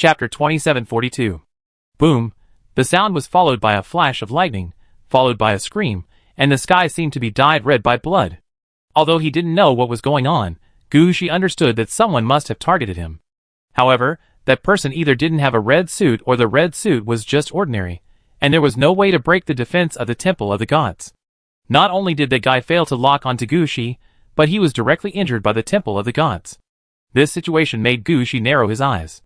Chapter 2742. Boom! The sound was followed by a flash of lightning, followed by a scream, and the sky seemed to be dyed red by blood. Although he didn't know what was going on, Gushi understood that someone must have targeted him. However, that person either didn't have a red suit or the red suit was just ordinary, and there was no way to break the defense of the Temple of the Gods. Not only did the guy fail to lock onto Gushi, but he was directly injured by the Temple of the Gods. This situation made Gushi narrow his eyes.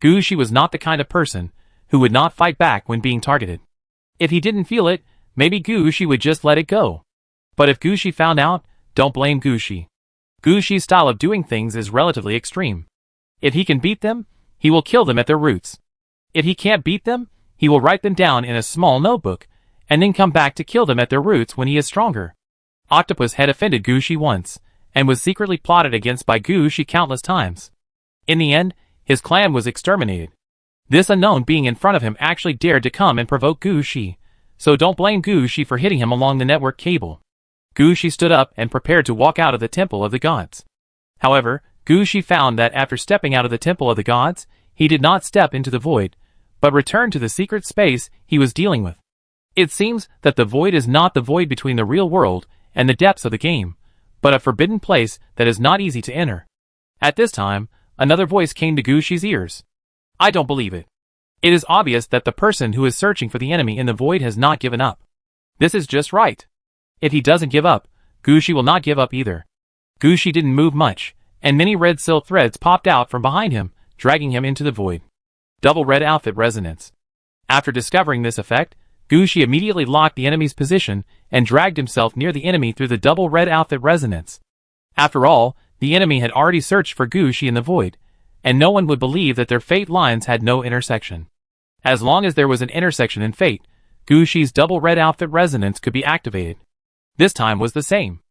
Gushi was not the kind of person who would not fight back when being targeted. If he didn't feel it, maybe Gushi would just let it go. But if Gushi found out, don't blame Gushi. Gushi's style of doing things is relatively extreme. If he can beat them, he will kill them at their roots. If he can't beat them, he will write them down in a small notebook, and then come back to kill them at their roots when he is stronger. Octopus had offended Gushi once, and was secretly plotted against by Gushi countless times. In the end, his clan was exterminated. This unknown being in front of him actually dared to come and provoke Gushi, so don't blame Gushi for hitting him along the network cable. Gushi stood up and prepared to walk out of the Temple of the Gods. However, Gushi found that after stepping out of the Temple of the Gods, he did not step into the void, but returned to the secret space he was dealing with. It seems that the void is not the void between the real world and the depths of the game, but a forbidden place that is not easy to enter. At this time, another voice came to Gushi's ears. I don't believe it. It is obvious that the person who is searching for the enemy in the void has not given up. This is just right. If he doesn't give up, Gushi will not give up either. Gushi didn't move much, and many red silk threads popped out from behind him, dragging him into the void. Double red outfit resonance. After discovering this effect, Gushi immediately locked the enemy's position and dragged himself near the enemy through the double red outfit resonance. After all, the enemy had already searched for Gushi in the void, and no one would believe that their fate lines had no intersection. As long as there was an intersection in fate, Gushi's double red outfit resonance could be activated. This time was the same.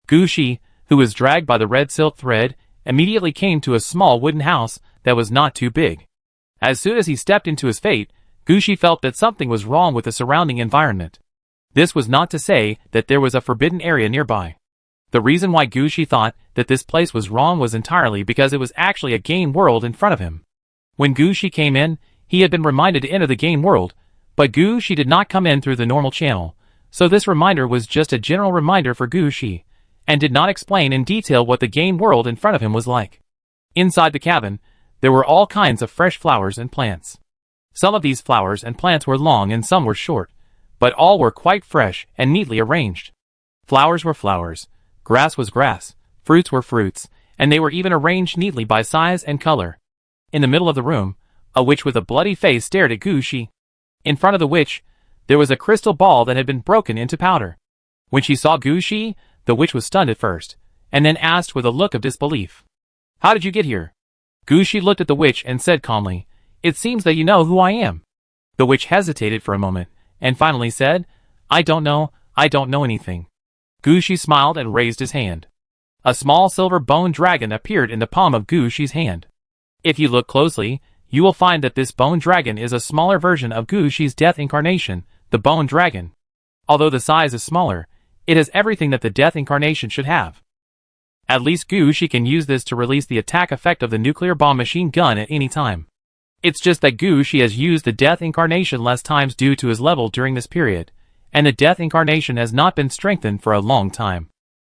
Gushi, who was dragged by the red silk thread, immediately came to a small wooden house that was not too big. As soon as he stepped into his fate, Gushi felt that something was wrong with the surrounding environment. This was not to say that there was a forbidden area nearby. The reason why Gushi thought that this place was wrong was entirely because it was actually a game world in front of him. When Gushi came in, he had been reminded to enter the game world, but Gushi did not come in through the normal channel, so this reminder was just a general reminder for Gushi, and did not explain in detail what the game world in front of him was like. Inside the cabin, there were all kinds of fresh flowers and plants. Some of these flowers and plants were long and some were short, but all were quite fresh and neatly arranged. Flowers were flowers, grass was grass, fruits were fruits, and they were even arranged neatly by size and color. In the middle of the room, a witch with a bloody face stared at Gushi. In front of the witch, there was a crystal ball that had been broken into powder. When she saw Gushi, the witch was stunned at first, and then asked with a look of disbelief, "How did you get here?" Gushi looked at the witch and said calmly, "It seems that you know who I am." The witch hesitated for a moment, and finally said, I don't know anything." Gushi smiled and raised his hand. A small silver bone dragon appeared in the palm of Gushi's hand. If you look closely, you will find that this bone dragon is a smaller version of Gushi's death incarnation, the bone dragon. Although the size is smaller, it has everything that the death incarnation should have. At least Gushi can use this to release the attack effect of the nuclear bomb machine gun at any time. It's just that Gushi has used the death incarnation less times due to his level during this period, and the death incarnation has not been strengthened for a long time.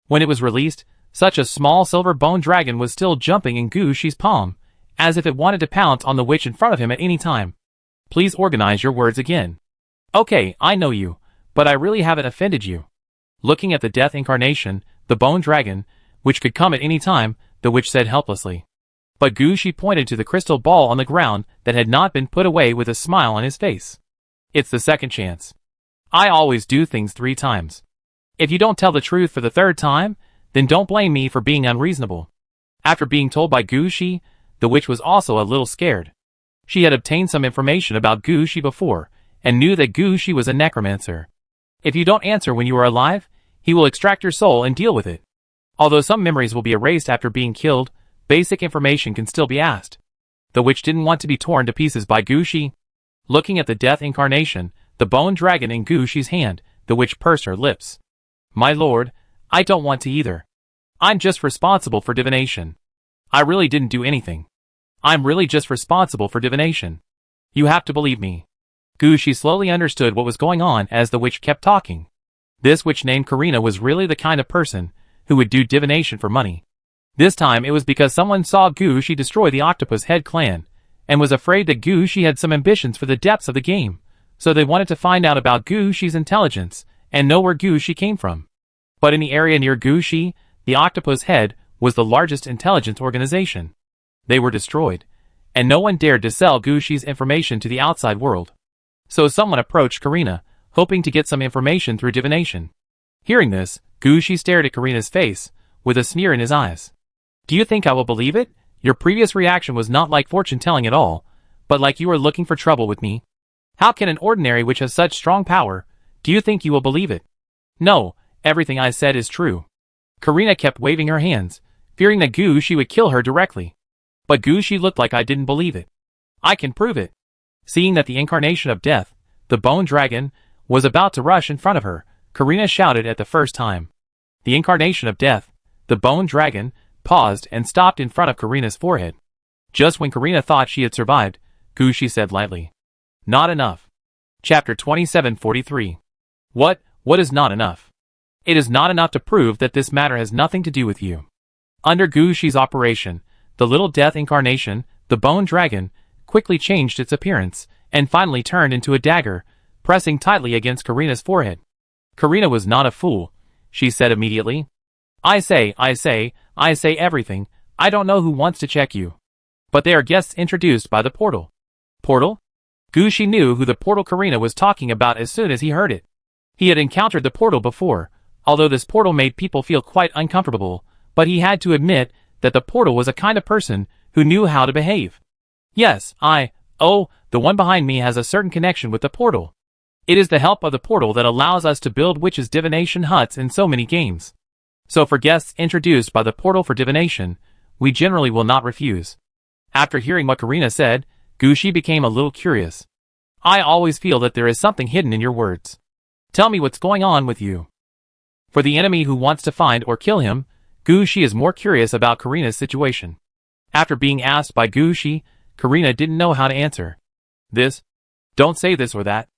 When it was released, such a small silver bone dragon was still jumping in Gushi's palm, as if it wanted to pounce on the witch in front of him at any time. Please organize your words again. Okay, I know you, but I really haven't offended you. Looking at the death incarnation, the bone dragon, which could come at any time, the witch said helplessly. But Gushi pointed to the crystal ball on the ground that had not been put away with a smile on his face. It's the second chance. I always do things 3 times. If you don't tell the truth for the 3rd time, then don't blame me for being unreasonable. After being told by Gushi, the witch was also a little scared. She had obtained some information about Gushi before, and knew that Gushi was a necromancer. If you don't answer when you are alive, he will extract your soul and deal with it. Although some memories will be erased after being killed, basic information can still be asked. The witch didn't want to be torn to pieces by Gushi. Looking at the death incarnation, the bone dragon in Gushi's hand, the witch pursed her lips. My lord, I don't want to either. I'm just responsible for divination. I really didn't do anything. I'm really just responsible for divination. You have to believe me. Gushi slowly understood what was going on as the witch kept talking. This witch named Karina was really the kind of person who would do divination for money. This time it was because someone saw Gushi destroy the Octopus Head clan, and was afraid that Gushi had some ambitions for the depths of the game, so they wanted to find out about Gushi's intelligence, and know where Gushi came from. But in the area near Gushi, the Octopus Head was the largest intelligence organization. They were destroyed, and no one dared to sell Gushi's information to the outside world. So someone approached Karina, hoping to get some information through divination. Hearing this, Gushi stared at Karina's face, with a sneer in his eyes. Do you think I will believe it? Your previous reaction was not like fortune-telling at all, but like you were looking for trouble with me. How can an ordinary witch have such strong power? Do you think you will believe it? No, everything I said is true. Karina kept waving her hands, fearing that Gushi would kill her directly. But Gushi looked like I didn't believe it. I can prove it. Seeing that the incarnation of death, the bone dragon, was about to rush in front of her, Karina shouted at the first time. The incarnation of death, the bone dragon, paused and stopped in front of Karina's forehead. Just when Karina thought she had survived, Gushi said lightly. Not enough. Chapter 2743. What is not enough? It is not enough to prove that this matter has nothing to do with you. Under Gushi's operation, the little death incarnation, the bone dragon, quickly changed its appearance, and finally turned into a dagger, pressing tightly against Karina's forehead. Karina was not a fool, she said immediately. I say everything. I don't know who wants to check you. But they are guests introduced by the portal. Portal? Gushi knew who the portal Karina was talking about as soon as he heard it. He had encountered the portal before, although this portal made people feel quite uncomfortable, but he had to admit that the portal was a kind of person who knew how to behave. Yes, the one behind me has a certain connection with the portal. It is the help of the portal that allows us to build witches' divination huts in so many games. So for guests introduced by the portal for divination, we generally will not refuse. After hearing what Karina said, Gushi became a little curious. I always feel that there is something hidden in your words. Tell me what's going on with you. For the enemy who wants to find or kill him, Gushi is more curious about Karina's situation. After being asked by Gushi, Karina didn't know how to answer. This? Don't say this or that.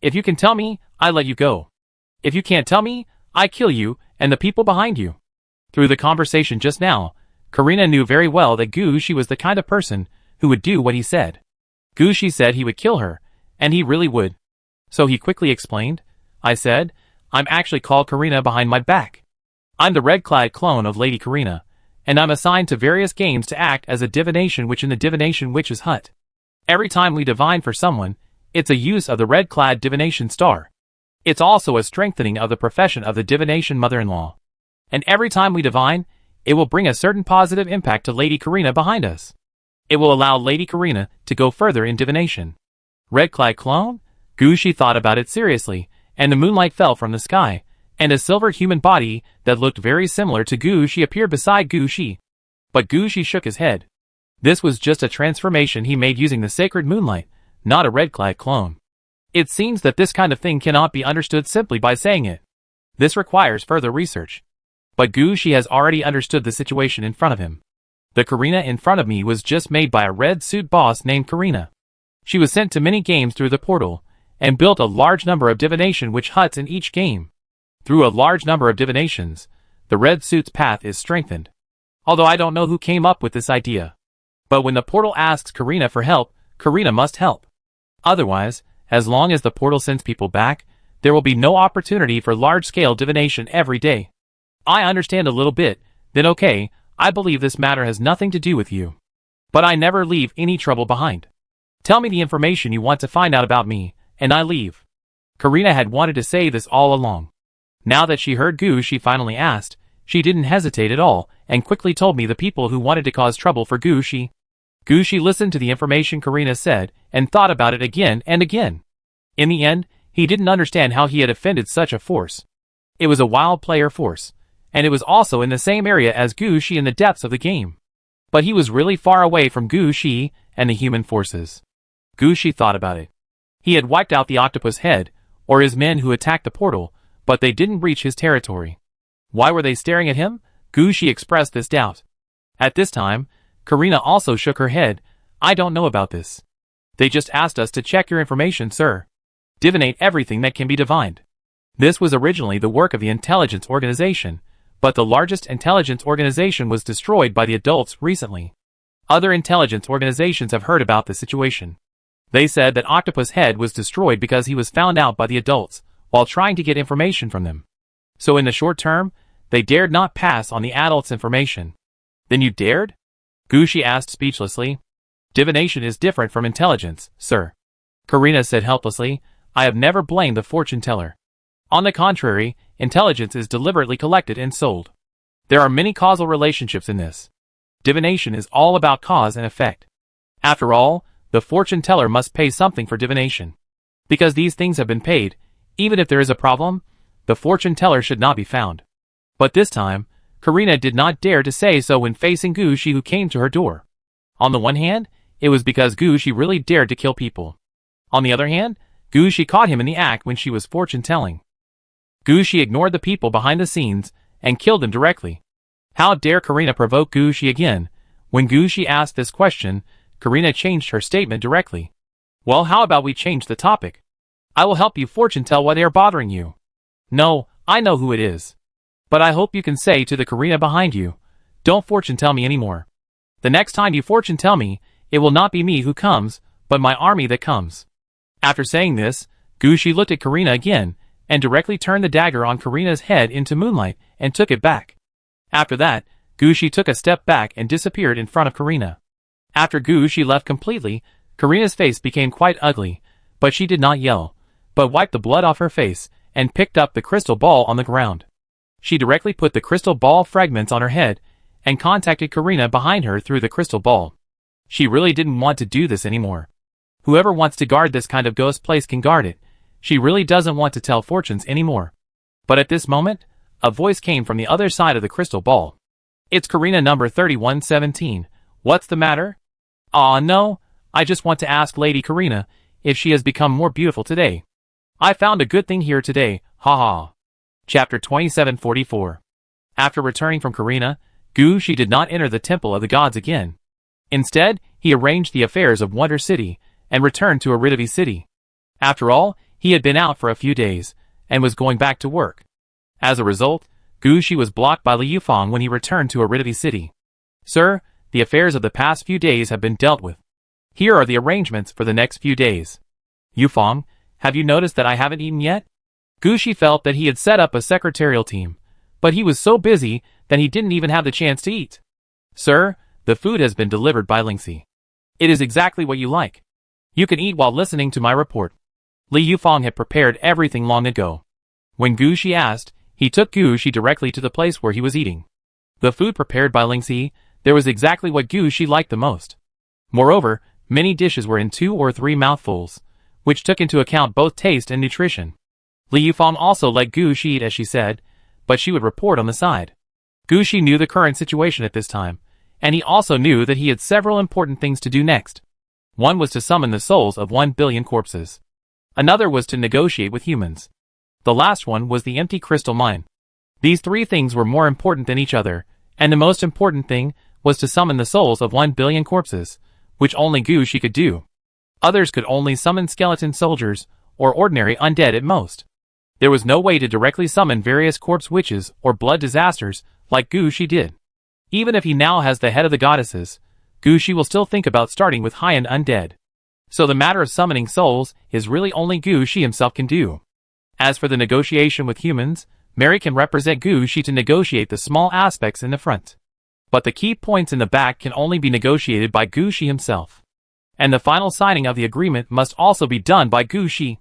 If you can tell me, I let you go. If you can't tell me, I kill you and the people behind you. Through the conversation just now, Karina knew very well that Gushi was the kind of person who would do what he said. Gushi said he would kill her, and he really would. So he quickly explained. I said, I'm actually called Karina behind my back. I'm the red-clad clone of Lady Karina, and I'm assigned to various games to act as a divination witch in the divination witch's hut. Every time we divine for someone, it's a use of the red-clad divination star. It's also a strengthening of the profession of the divination mother-in-law. And every time we divine, it will bring a certain positive impact to Lady Karina behind us. It will allow Lady Karina to go further in divination. Red-clad clone? Gushi thought about it seriously, and the moonlight fell from the sky, and a silver human body that looked very similar to Gushi appeared beside Gushi. But Gushi shook his head. This was just a transformation he made using the sacred moonlight, not a red-clad clone. It seems that this kind of thing cannot be understood simply by saying it. This requires further research. But Gushi has already understood the situation in front of him. The Karina in front of me was just made by a red suit boss named Karina. She was sent to many games through the portal, and built a large number of divination witch huts in each game. Through a large number of divinations, the red suit's path is strengthened. Although I don't know who came up with this idea. But when the portal asks Karina for help, Karina must help. Otherwise, as long as the portal sends people back, there will be no opportunity for large-scale divination every day. I understand a little bit, then okay, I believe this matter has nothing to do with you. But I never leave any trouble behind. Tell me the information you want to find out about me, and I leave. Karina had wanted to say this all along. Now that she heard Gushi finally asked, she didn't hesitate at all, and quickly told me the people who wanted to cause trouble for Gushi. Gushi listened to the information Karina said, and thought about it again and again. In the end, he didn't understand how he had offended such a force. It was a wild player force, and it was also in the same area as Gushi in the depths of the game. But he was really far away from Gushi and the human forces. Gushi thought about it. He had wiped out the octopus head, or his men who attacked the portal, but they didn't reach his territory. Why were they staring at him? Gushi expressed this doubt. At this time, Karina also shook her head, I don't know about this. They just asked us to check your information, sir. Divinate everything that can be divined. This was originally the work of the intelligence organization, but the largest intelligence organization was destroyed by the adults recently. Other intelligence organizations have heard about the situation. They said that Octopus Head was destroyed because he was found out by the adults while trying to get information from them. So in the short term, they dared not pass on the adults' information. Then you dared? Gushi asked speechlessly. Divination is different from intelligence, sir. Karina said helplessly. I have never blamed the fortune teller. On the contrary, intelligence is deliberately collected and sold. There are many causal relationships in this. Divination is all about cause and effect. After all, the fortune teller must pay something for divination. Because these things have been paid, even if there is a problem, the fortune teller should not be found. But this time, Karina did not dare to say so when facing Gushi, who came to her door. On the one hand, it was because Gushi really dared to kill people. On the other hand, Gushi caught him in the act when she was fortune-telling. Gushi ignored the people behind the scenes and killed them directly. How dare Karina provoke Gushi again? When Gushi asked this question, Karina changed her statement directly. Well, how about we change the topic? I will help you fortune tell why they are bothering you. No, I know who it is. But I hope you can say to the Karina behind you, don't fortune tell me anymore. The next time you fortune tell me, it will not be me who comes, but my army that comes. After saying this, Gushi looked at Karina again, and directly turned the dagger on Karina's head into moonlight and took it back. After that, Gushi took a step back and disappeared in front of Karina. After Gushi left completely, Karina's face became quite ugly, but she did not yell, but wiped the blood off her face, and picked up the crystal ball on the ground. She directly put the crystal ball fragments on her head, and contacted Karina behind her through the crystal ball. She really didn't want to do this anymore. Whoever wants to guard this kind of ghost place can guard it. She really doesn't want to tell fortunes anymore. But at this moment, a voice came from the other side of the crystal ball. It's Karina number 3117. What's the matter? Aw no, I just want to ask Lady Karina if she has become more beautiful today. I found a good thing here today, haha. Chapter 2744. After returning from Karina, Gushi did not enter the Temple of the Gods again. Instead, he arranged the affairs of Wonder City and returned to Aridavi City. After all, he had been out for a few days and was going back to work. As a result, Gushi was blocked by Li Yufeng when he returned to Aridavi City. Sir, the affairs of the past few days have been dealt with. Here are the arrangements for the next few days. Yufeng, have you noticed that I haven't eaten yet? Gushi felt that he had set up a secretarial team, but he was so busy that he didn't even have the chance to eat. Sir, the food has been delivered by Lingxi. It is exactly what you like. You can eat while listening to my report. Li Yufeng had prepared everything long ago. When Gushi asked, he took Gushi directly to the place where he was eating. The food prepared by Lingxi, there was exactly what Gushi liked the most. Moreover, many dishes were in 2 or 3 mouthfuls, which took into account both taste and nutrition. Li Yufeng also let Gushi eat as she said, but she would report on the side. Gushi knew the current situation at this time, and he also knew that he had several important things to do next. One was to summon the souls of 1 billion corpses. Another was to negotiate with humans. The last one was the empty crystal mine. These 3 things were more important than each other, and the most important thing was to summon the souls of 1 billion corpses, which only Gushi could do. Others could only summon skeleton soldiers, or ordinary undead at most. There was no way to directly summon various corpse witches or blood disasters like Gushi did. Even if he now has the head of the goddesses, Gushi will still think about starting with high-end undead. So the matter of summoning souls is really only Gushi himself can do. As for the negotiation with humans, Mary can represent Gushi to negotiate the small aspects in the front. But the key points in the back can only be negotiated by Gushi himself. And the final signing of the agreement must also be done by Gushi.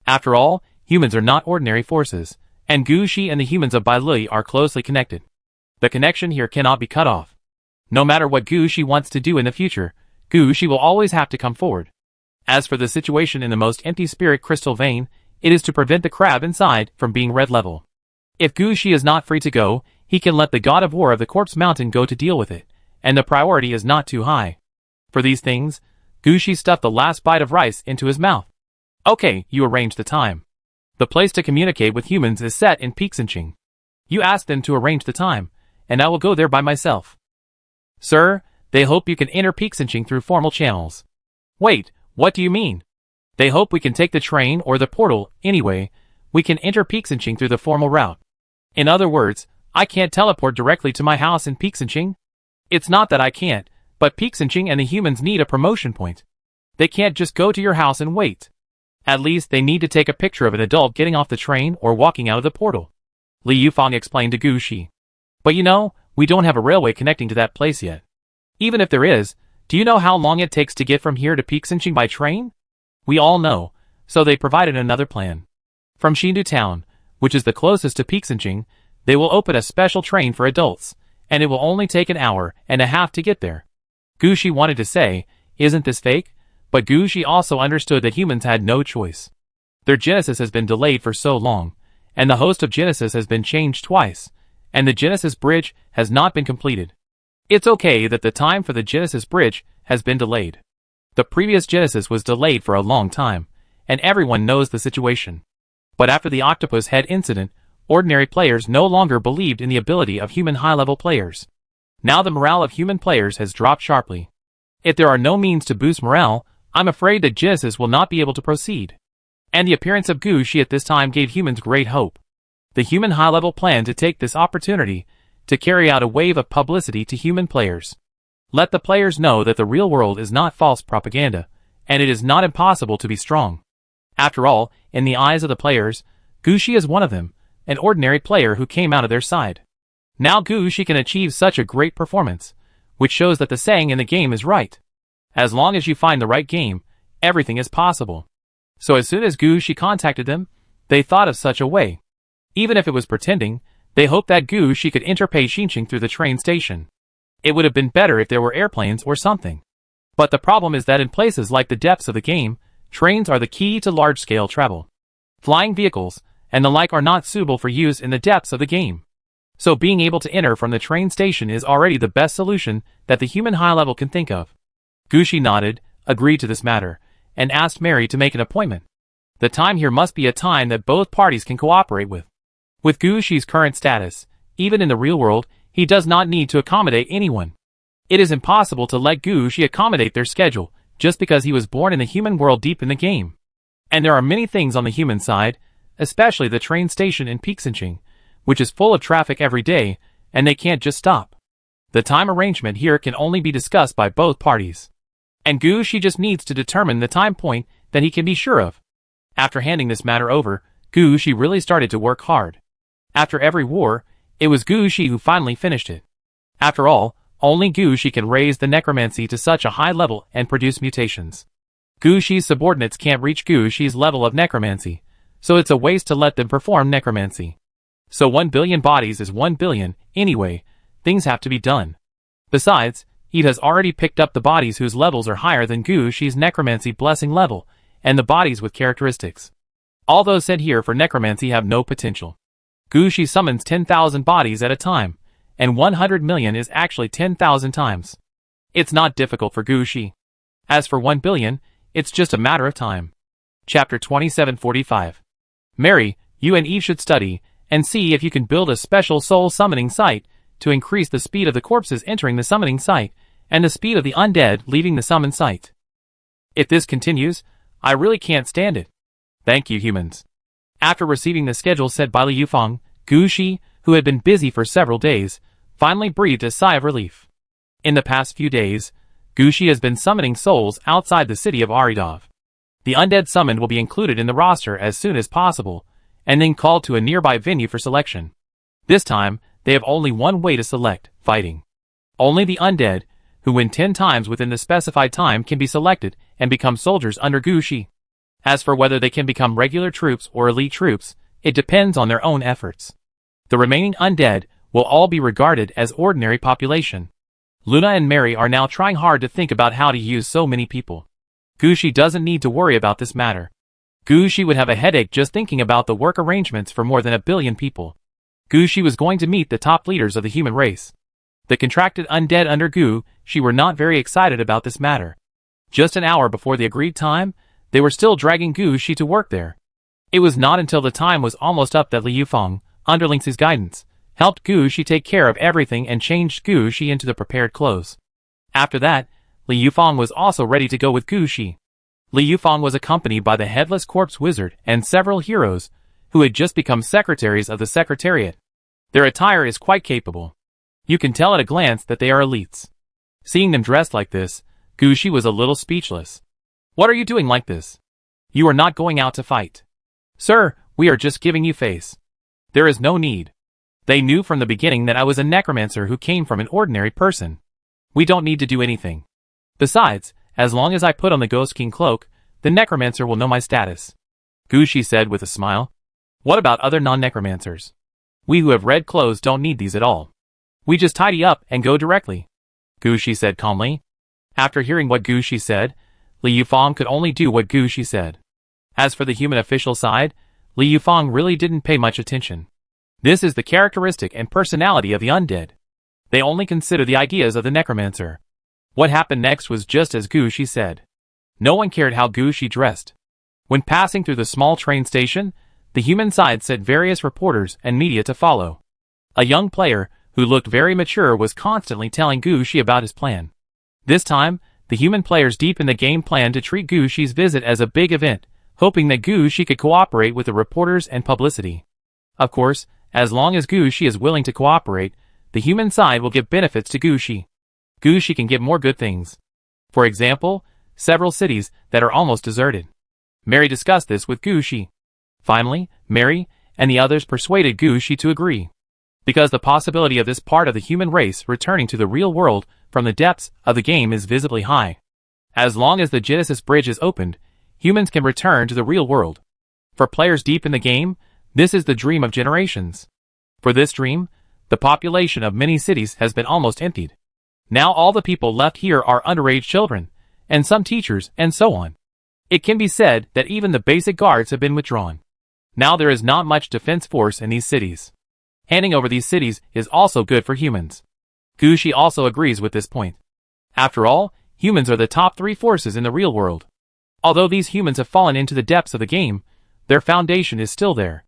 After all, humans are not ordinary forces, and Gushi and the humans of Bailui are closely connected. The connection here cannot be cut off. No matter what Gushi wants to do in the future, Gushi will always have to come forward. As for the situation in the most empty spirit crystal vein, it is to prevent the crab inside from being red level. If Gushi is not free to go, he can let the god of war of the Corpse Mountain go to deal with it, and the priority is not too high. For these things, Gushi stuffed the last bite of rice into his mouth. Okay, you arrange the time. The place to communicate with humans is set in Pixinching. You ask them to arrange the time, and I will go there by myself. Sir, They hope you can enter Peaksinching through formal channels. Wait, what do you mean? They hope we can take the train or the portal. Anyway, we can enter Peaksinching through the formal route. In other words, I can't teleport directly to my house in Peaksinching. It's not that I can't, but Peaksinching and the humans need a promotion point. They can't just go to your house and wait. At least they need to take a picture of an adult getting off the train or walking out of the portal. Li Yufang explained to Gu Shi. But you know, we don't have a railway connecting to that place yet. Even if there is, do you know how long it takes to get from here to Peaksinching by train? We all know, so they provided another plan. From Xindu town, which is the closest to Peaksinching, they will open a special train for adults, and it will only take an hour and a half to get there. Gu Shi wanted to say, isn't this fake? But Gu Shi also understood that humans had no choice. Their Genesis has been delayed for so long, and the host of Genesis has been changed twice, and the Genesis bridge has not been completed. It's okay that the time for the Genesis bridge has been delayed. The previous Genesis was delayed for a long time, and everyone knows the situation. But after the Octopus Head incident, ordinary players no longer believed in the ability of human high-level players. Now the morale of human players has dropped sharply. If there are no means to boost morale, I'm afraid that Genesis will not be able to proceed. And the appearance of Gu Shi at this time gave humans great hope. The human high-level planned to take this opportunity to carry out a wave of publicity to human players. Let the players know that the real world is not false propaganda, and it is not impossible to be strong. After all, in the eyes of the players, Gu Shi is one of them, an ordinary player who came out of their side. Now Gu Shi can achieve such a great performance, which shows that the saying in the game is right. As long as you find the right game, everything is possible. So as soon as Gu Shi contacted them, they thought of such a way. Even if it was pretending, they hoped that Gu Shi could enter Peaksinching through the train station. It would have been better if there were airplanes or something. But the problem is that in places like the depths of the game, trains are the key to large-scale travel. Flying vehicles and the like are not suitable for use in the depths of the game. So being able to enter from the train station is already the best solution that the human high level can think of. Gu Shi nodded, agreed to this matter, and asked Mary to make an appointment. The time here must be a time that both parties can cooperate with. With Gu Shi's current status, even in the real world, he does not need to accommodate anyone. It is impossible to let Gu Shi accommodate their schedule, just because he was born in the human world deep in the game. And there are many things on the human side, especially the train station in Peaksinching, which is full of traffic every day, and they can't just stop. The time arrangement here can only be discussed by both parties. And Gu Shi just needs to determine the time point that he can be sure of. After handing this matter over, Gu Shi really started to work hard. After every war, it was Gu Shi who finally finished it. After all, only Gu Shi can raise the necromancy to such a high level and produce mutations. Gu Shi's subordinates can't reach Gu Shi's level of necromancy, so it's a waste to let them perform necromancy. So 1 billion bodies is 1 billion, anyway, things have to be done. Besides, he has already picked up the bodies whose levels are higher than Gu Shi's necromancy blessing level, and the bodies with characteristics. All those sent here for necromancy have no potential. Gu Shi summons 10,000 bodies at a time, and 100 million is actually 10,000 times. It's not difficult for Gu Shi. As for 1 billion, it's just a matter of time. Chapter 2745. Mary, you and Eve should study, and see if you can build a special soul summoning site to increase the speed of the corpses entering the summoning site, and the speed of the undead leaving the summon site. If this continues, I really can't stand it. Thank you, humans. After receiving the schedule set by Li Yufang, Gu Shi, who had been busy for several days, finally breathed a sigh of relief. In the past few days, Gu Shi has been summoning souls outside the city of Aridov. The undead summoned will be included in the roster as soon as possible, and then called to a nearby venue for selection. This time, they have only one way to select, fighting. Only the undead, who win 10 times within the specified time, can be selected and become soldiers under Gu Shi. As for whether they can become regular troops or elite troops, it depends on their own efforts. The remaining undead will all be regarded as ordinary population. Luna and Mary are now trying hard to think about how to use so many people. Gu Shi doesn't need to worry about this matter. Gu Shi would have a headache just thinking about the work arrangements for more than 1 billion people. Gu Shi was going to meet the top leaders of the human race. The contracted undead under Gu Shi were not very excited about this matter. Just an hour before the agreed time, they were still dragging Gu Shi to work there. It was not until the time was almost up that Li Yufang, under Ling's guidance, helped Gu Shi take care of everything and changed Gu Shi into the prepared clothes. After that, Li Yufang was also ready to go with Gu Shi. Li Yufang was accompanied by the Headless Corpse Wizard and several heroes, who had just become secretaries of the Secretariat. Their attire is quite capable. You can tell at a glance that they are elites. Seeing them dressed like this, Gu Shi was a little speechless. What are you doing like this? You are not going out to fight. Sir, we are just giving you face. There is no need. They knew from the beginning that I was a necromancer who came from an ordinary person. We don't need to do anything. Besides, as long as I put on the Ghost King cloak, the necromancer will know my status. Gu Shi said with a smile. What about other non-necromancers? We who have red clothes don't need these at all. We just tidy up and go directly. Gu Shi said calmly. After hearing what Gu Shi said, Li Yufang could only do what Gu Shi said. As for the human official side, Li Yufang really didn't pay much attention. This is the characteristic and personality of the undead. They only consider the ideas of the necromancer. What happened next was just as Gu Shi said. No one cared how Gu Shi dressed. When passing through the small train station, the human side sent various reporters and media to follow. A young player, who looked very mature, was constantly telling Gu Shi about his plan. This time, the human players deep in the game planned to treat Gu Shi's visit as a big event, hoping that Gu Shi could cooperate with the reporters and publicity. Of course, as long as Gu Shi is willing to cooperate, the human side will give benefits to Gu Shi. Gu Shi can get more good things. For example, several cities that are almost deserted. Mary discussed this with Gu Shi. Finally, Mary and the others persuaded Gu Shi to agree. Because the possibility of this part of the human race returning to the real world from the depths of the game is visibly high. As long as the Genesis Bridge is opened, humans can return to the real world. For players deep in the game, this is the dream of generations. For this dream, the population of many cities has been almost emptied. Now all the people left here are underage children, and some teachers, and so on. It can be said that even the basic guards have been withdrawn. Now there is not much defense force in these cities. Handing over these cities is also good for humans. Gu Shi also agrees with this point. After all, humans are the top 3 forces in the real world. Although these humans have fallen into the depths of the game, their foundation is still there.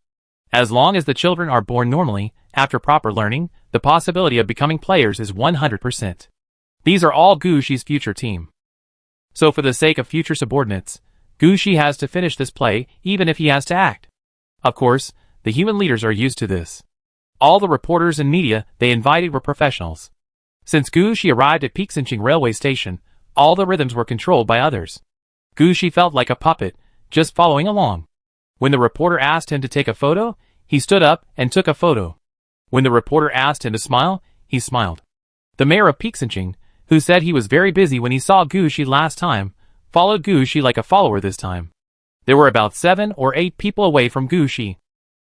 As long as the children are born normally, after proper learning, the possibility of becoming players is 100%. These are all Gu Shi's future team. So for the sake of future subordinates, Gu Shi has to finish this play even if he has to act. Of course, the human leaders are used to this. All the reporters and media they invited were professionals. Since Gu Shi arrived at Peaksinching railway station, all the rhythms were controlled by others. Gu Shi felt like a puppet, just following along. When the reporter asked him to take a photo, he stood up and took a photo. When the reporter asked him to smile, he smiled. The mayor of Peaksinching, who said he was very busy when he saw Gu Shi last time, followed Gu Shi like a follower this time. There were about 7 or 8 people away from Gu Shi.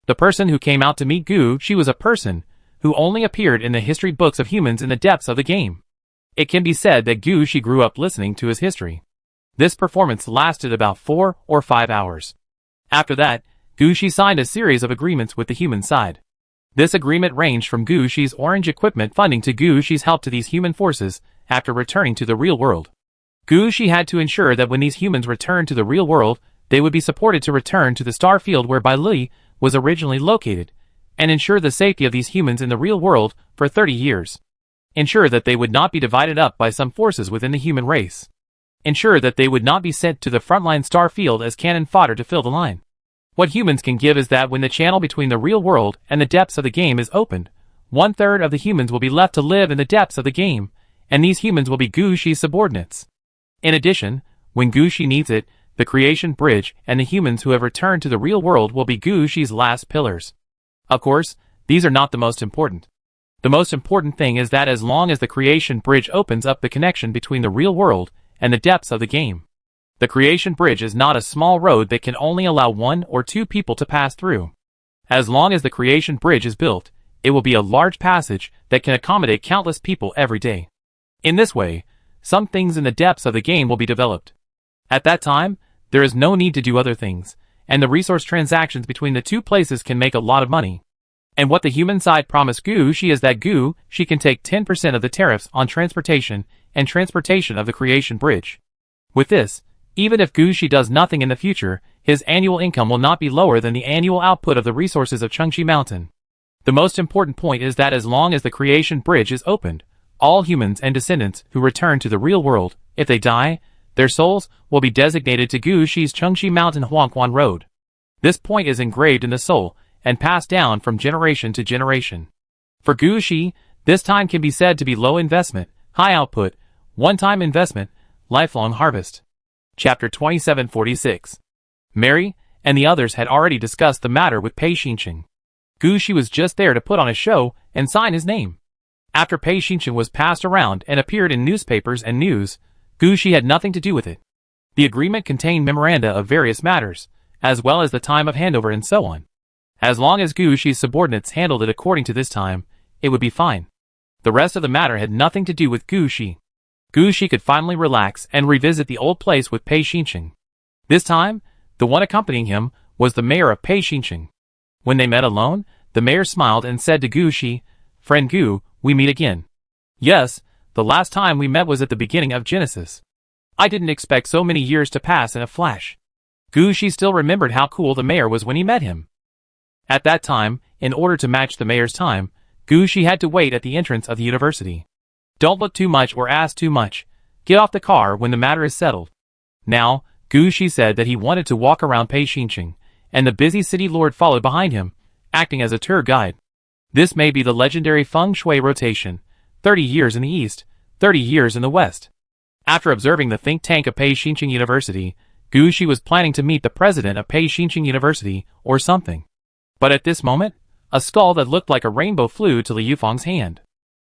The person who came out to meet Gu Shi was a person who only appeared in the history books of humans in the depths of the game. It can be said that Gu Shi grew up listening to his history. This performance lasted about 4 or 5 hours. After that, Gu Shi signed a series of agreements with the human side. This agreement ranged from Gu Shi's orange equipment funding to Gu Shi's help to these human forces after returning to the real world. Gu Shi had to ensure that when these humans returned to the real world, they would be supported to return to the star field where Bai Li was originally located, and ensure the safety of these humans in the real world for 30 years. Ensure that they would not be divided up by some forces within the human race. Ensure that they would not be sent to the frontline star field as cannon fodder to fill the line. What humans can give is that when the channel between the real world and the depths of the game is opened, 1/3 of the humans will be left to live in the depths of the game, and these humans will be Gu Shi's subordinates. In addition, when Gu Shi needs it, the creation bridge and the humans who have returned to the real world will be Gu Shi's last pillars. Of course, these are not the most important. The most important thing is that as long as the creation bridge opens up the connection between the real world and the depths of the game. The creation bridge is not a small road that can only allow 1 or 2 people to pass through. As long as the creation bridge is built, it will be a large passage that can accommodate countless people every day. In this way, some things in the depths of the game will be developed. At that time, there is no need to do other things, and the resource transactions between the 2 places can make a lot of money. And what the human side promised Gu Shi is that Gu Shi can take 10% of the tariffs on transportation and transportation of the creation bridge. With this, even if Gu Shi does nothing in the future, his annual income will not be lower than the annual output of the resources of Chengxi Mountain. The most important point is that as long as the creation bridge is opened, All humans and descendants who return to the real world, if they die, their souls will be designated to Gu Shi's Chengxi Mountain Huangquan Road. This point is engraved in the soul and passed down from generation to generation. For Gu Shi, this time can be said to be low investment, high output, one-time investment, lifelong harvest. Chapter 2746. Mary and the others had already discussed the matter with Pei Xinqing. Gu Shi was just there to put on a show and sign his name. After Pei Xinqing was passed around and appeared in newspapers and news, Gu Shi had nothing to do with it. The agreement contained memoranda of various matters, as well as the time of handover and so on. As long as Gu Shi's subordinates handled it according to this time, it would be fine. The rest of the matter had nothing to do with Gu Shi. Gu Shi could finally relax and revisit the old place with Pei Xinqing. This time, the one accompanying him was the mayor of Pei Xinqing. When they met alone, the mayor smiled and said to Gu Shi, "Friend Gu, we meet again." "Yes, the last time we met was at the beginning of Genesis. I didn't expect so many years to pass in a flash." Gu Shi still remembered how cool the mayor was when he met him. At that time, in order to match the mayor's time, Gu Shi had to wait at the entrance of the university. Don't look too much or ask too much. Get off the car when the matter is settled. Now, Gu Shi said that he wanted to walk around Pei Xinqing, and the busy city lord followed behind him, acting as a tour guide. This may be the legendary feng shui rotation, 30 years in the east, 30 years in the west. After observing the think tank of Pei Xinqing University, Gu Shi was planning to meet the president of Pei Xinqing University, or something. But at this moment, a skull that looked like a rainbow flew to Li Yufeng's hand.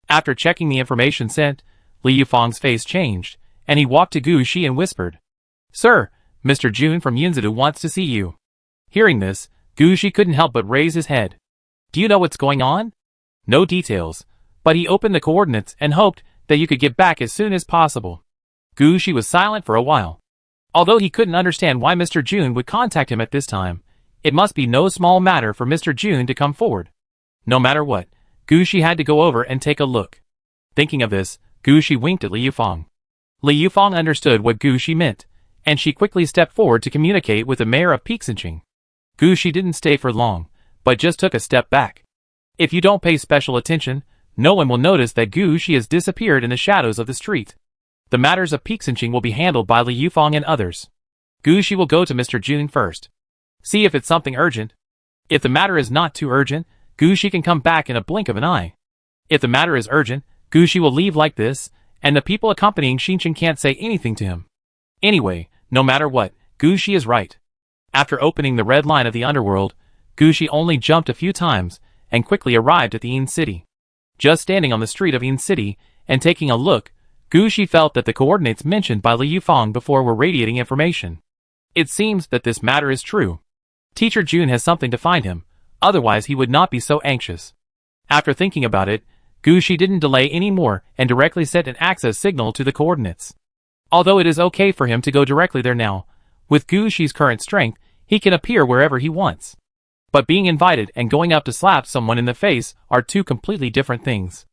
After checking the information sent, Li Yufeng's face changed, and he walked to Gu Shi and whispered, "Sir, Mr. Jun from Yinzidu wants to see you." Hearing this, Gu Shi couldn't help but raise his head. "Do you know what's going on?" "No details, but he opened the coordinates and hoped that you could get back as soon as possible." Gu Shi was silent for a while. Although he couldn't understand why Mr. Jun would contact him at this time, it must be no small matter for Mr. Jun to come forward. No matter what, Gu Shi had to go over and take a look. Thinking of this, Gu Shi winked at Li Yufeng. Li Yufeng understood what Gu Shi meant, and she quickly stepped forward to communicate with the mayor of Peixinqing. Gu Shi didn't stay for long, but just took a step back. If you don't pay special attention, no one will notice that Gu Shi has disappeared in the shadows of the street. The matters of Peixinqing will be handled by Li Yufeng and others. Gu Shi will go to Mr. Jun first. See if it's something urgent. If the matter is not too urgent, Gu Shi can come back in a blink of an eye. If the matter is urgent, Gu Shi will leave like this, and the people accompanying Xinqing can't say anything to him. Anyway, no matter what, Gu Shi is right. After opening the red line of the underworld, Gu Shi only jumped a few times, and quickly arrived at the Yin City. Just standing on the street of Yin City, and taking a look, Gu Shi felt that the coordinates mentioned by Li Yufeng before were radiating information. It seems that this matter is true. Teacher Jun has something to find him, otherwise he would not be so anxious. After thinking about it, Gu Shi didn't delay any more and directly sent an access signal to the coordinates. Although it is okay for him to go directly there now, with Gu Shi's current strength, he can appear wherever he wants. But being invited and going up to slap someone in the face are two completely different things.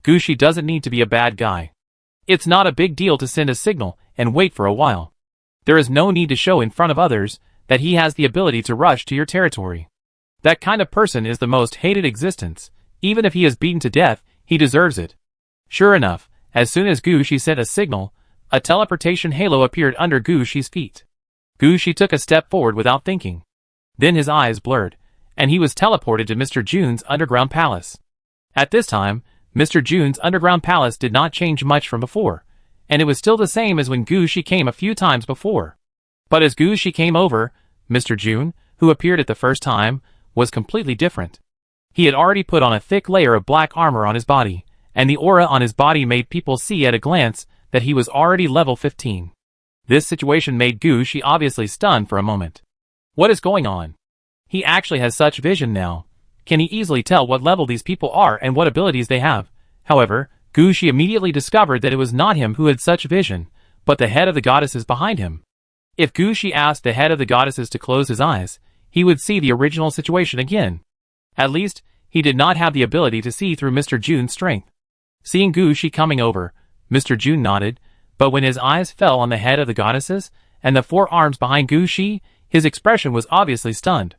Gu Shi doesn't need to be a bad guy. It's not a big deal to send a signal and wait for a while. There is no need to show in front of others that he has the ability to rush to your territory. That kind of person is the most hated existence. Even if he is beaten to death, he deserves it. Sure enough, as soon as Gu Shi sent a signal, a teleportation halo appeared under Gu Shi's feet. Gu Shi took a step forward without thinking. Then his eyes blurred, and he was teleported to Mr. Jun's underground palace. At this time, Mr. Jun's underground palace did not change much from before, and it was still the same as when Gu Shi came a few times before. But as Gu Shi came over, Mr. Jun, who appeared at the first time, was completely different. He had already put on a thick layer of black armor on his body, and the aura on his body made people see at a glance that he was already level 15. This situation made Gu Shi obviously stunned for a moment. What is going on? He actually has such vision now. Can he easily tell what level these people are and what abilities they have? However, Gu Shi immediately discovered that it was not him who had such vision, but the head of the goddesses behind him. If Gu Shi asked the head of the goddesses to close his eyes, he would see the original situation again. At least, he did not have the ability to see through Mr. Jun's strength. Seeing Gu Shi coming over, Mr. Jun nodded, but when his eyes fell on the head of the goddesses and the four arms behind Gu Shi, his expression was obviously stunned.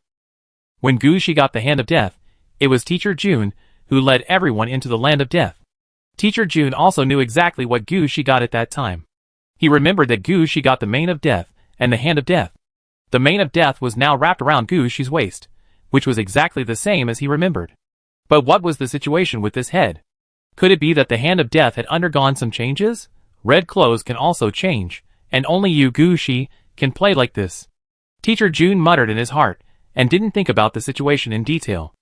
When Gu Shi got the hand of death, it was Teacher Jun who led everyone into the land of death. Teacher June also knew exactly what Gushi got at that time. He remembered that Gushi got the mane of death and the hand of death. The mane of death was now wrapped around Gushi's waist, which was exactly the same as he remembered. But what was the situation with this head? Could it be that the hand of death had undergone some changes? Red clothes can also change, and only you, Gushi, can play like this. Teacher June muttered in his heart, and didn't think about the situation in detail.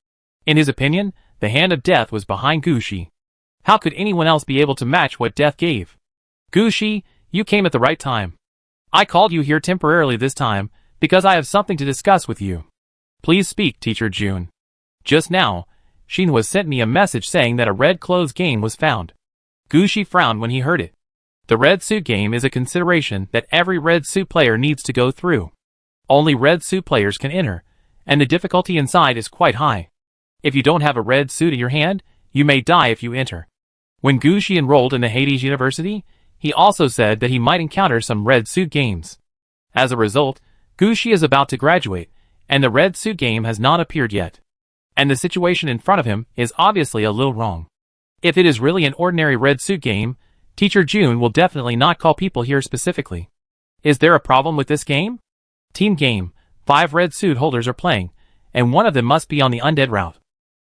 In his opinion, the hand of death was behind Gushi. How could anyone else be able to match what death gave? Gushi, you came at the right time. I called you here temporarily this time, because I have something to discuss with you. Please speak, Teacher June. Just now, Shinhwa sent me a message saying that a red clothes game was found. Gushi frowned when he heard it. The red suit game is a consideration that every red suit player needs to go through. Only red suit players can enter, and the difficulty inside is quite high. If you don't have a red suit in your hand, you may die if you enter. When Gushi enrolled in the Hades University, he also said that he might encounter some red suit games. As a result, Gushi is about to graduate, and the red suit game has not appeared yet. And the situation in front of him is obviously a little wrong. If it is really an ordinary red suit game, Teacher June will definitely not call people here specifically. Is there a problem with this game? Team game, 5 red suit holders are playing, and one of them must be on the undead route.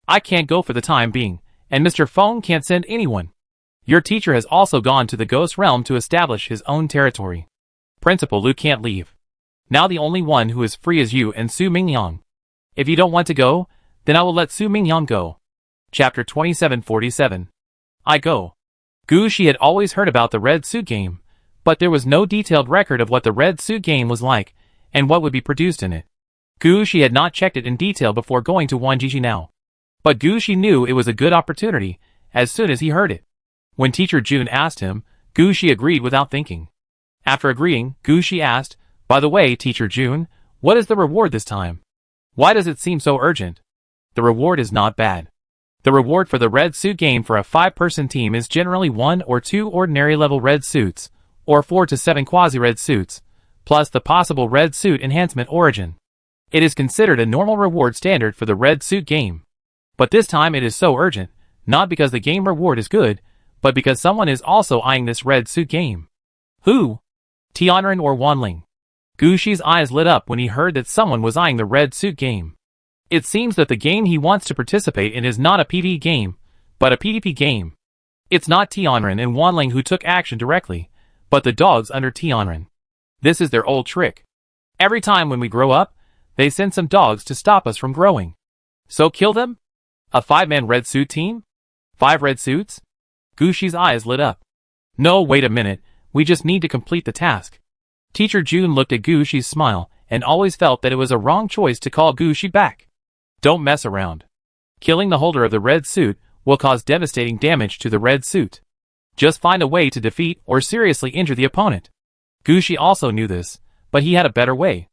I can't go for the time being, and Mr. Feng can't send anyone. Your teacher has also gone to the ghost realm to establish his own territory. Principal Lu can't leave. Now the only one who is free is you and Su Mingyang. If you don't want to go, then I will let Su Mingyang go. Chapter 2747. I go. Gushi had always heard about the red suit game, but there was no detailed record of what the red suit game was like, and what would be produced in it. Gushi had not checked it in detail before going to Wanjiji now. But Gushi knew it was a good opportunity, as soon as he heard it. When Teacher June asked him, Gushi agreed without thinking. After agreeing, Gushi asked, by the way, Teacher June, what is the reward this time? Why does it seem so urgent? The reward is not bad. The reward for the red suit game for a 5-person team is generally 1 or 2 ordinary level red suits, or 4 to 7 quasi-red suits, plus the possible red suit enhancement origin. It is considered a normal reward standard for the red suit game. But this time it is so urgent, not because the game reward is good, but because someone is also eyeing this red suit game. Who? Tianren or Wanling? Gushi's eyes lit up when he heard that someone was eyeing the red suit game. It seems that the game he wants to participate in is not a PvE game, but a PvP game. It's not Tianren and Wanling who took action directly, but the dogs under Tianren. This is their old trick. Every time when we grow up, they send some dogs to stop us from growing. So kill them? A 5-man red suit team? 5 red suits? Gushi's eyes lit up. No, wait a minute, we just need to complete the task. Teacher June looked at Gushi's smile, and always felt that it was a wrong choice to call Gushi back. Don't mess around. Killing the holder of the red suit will cause devastating damage to the red suit. Just find a way to defeat or seriously injure the opponent. Gushi also knew this, but he had a better way.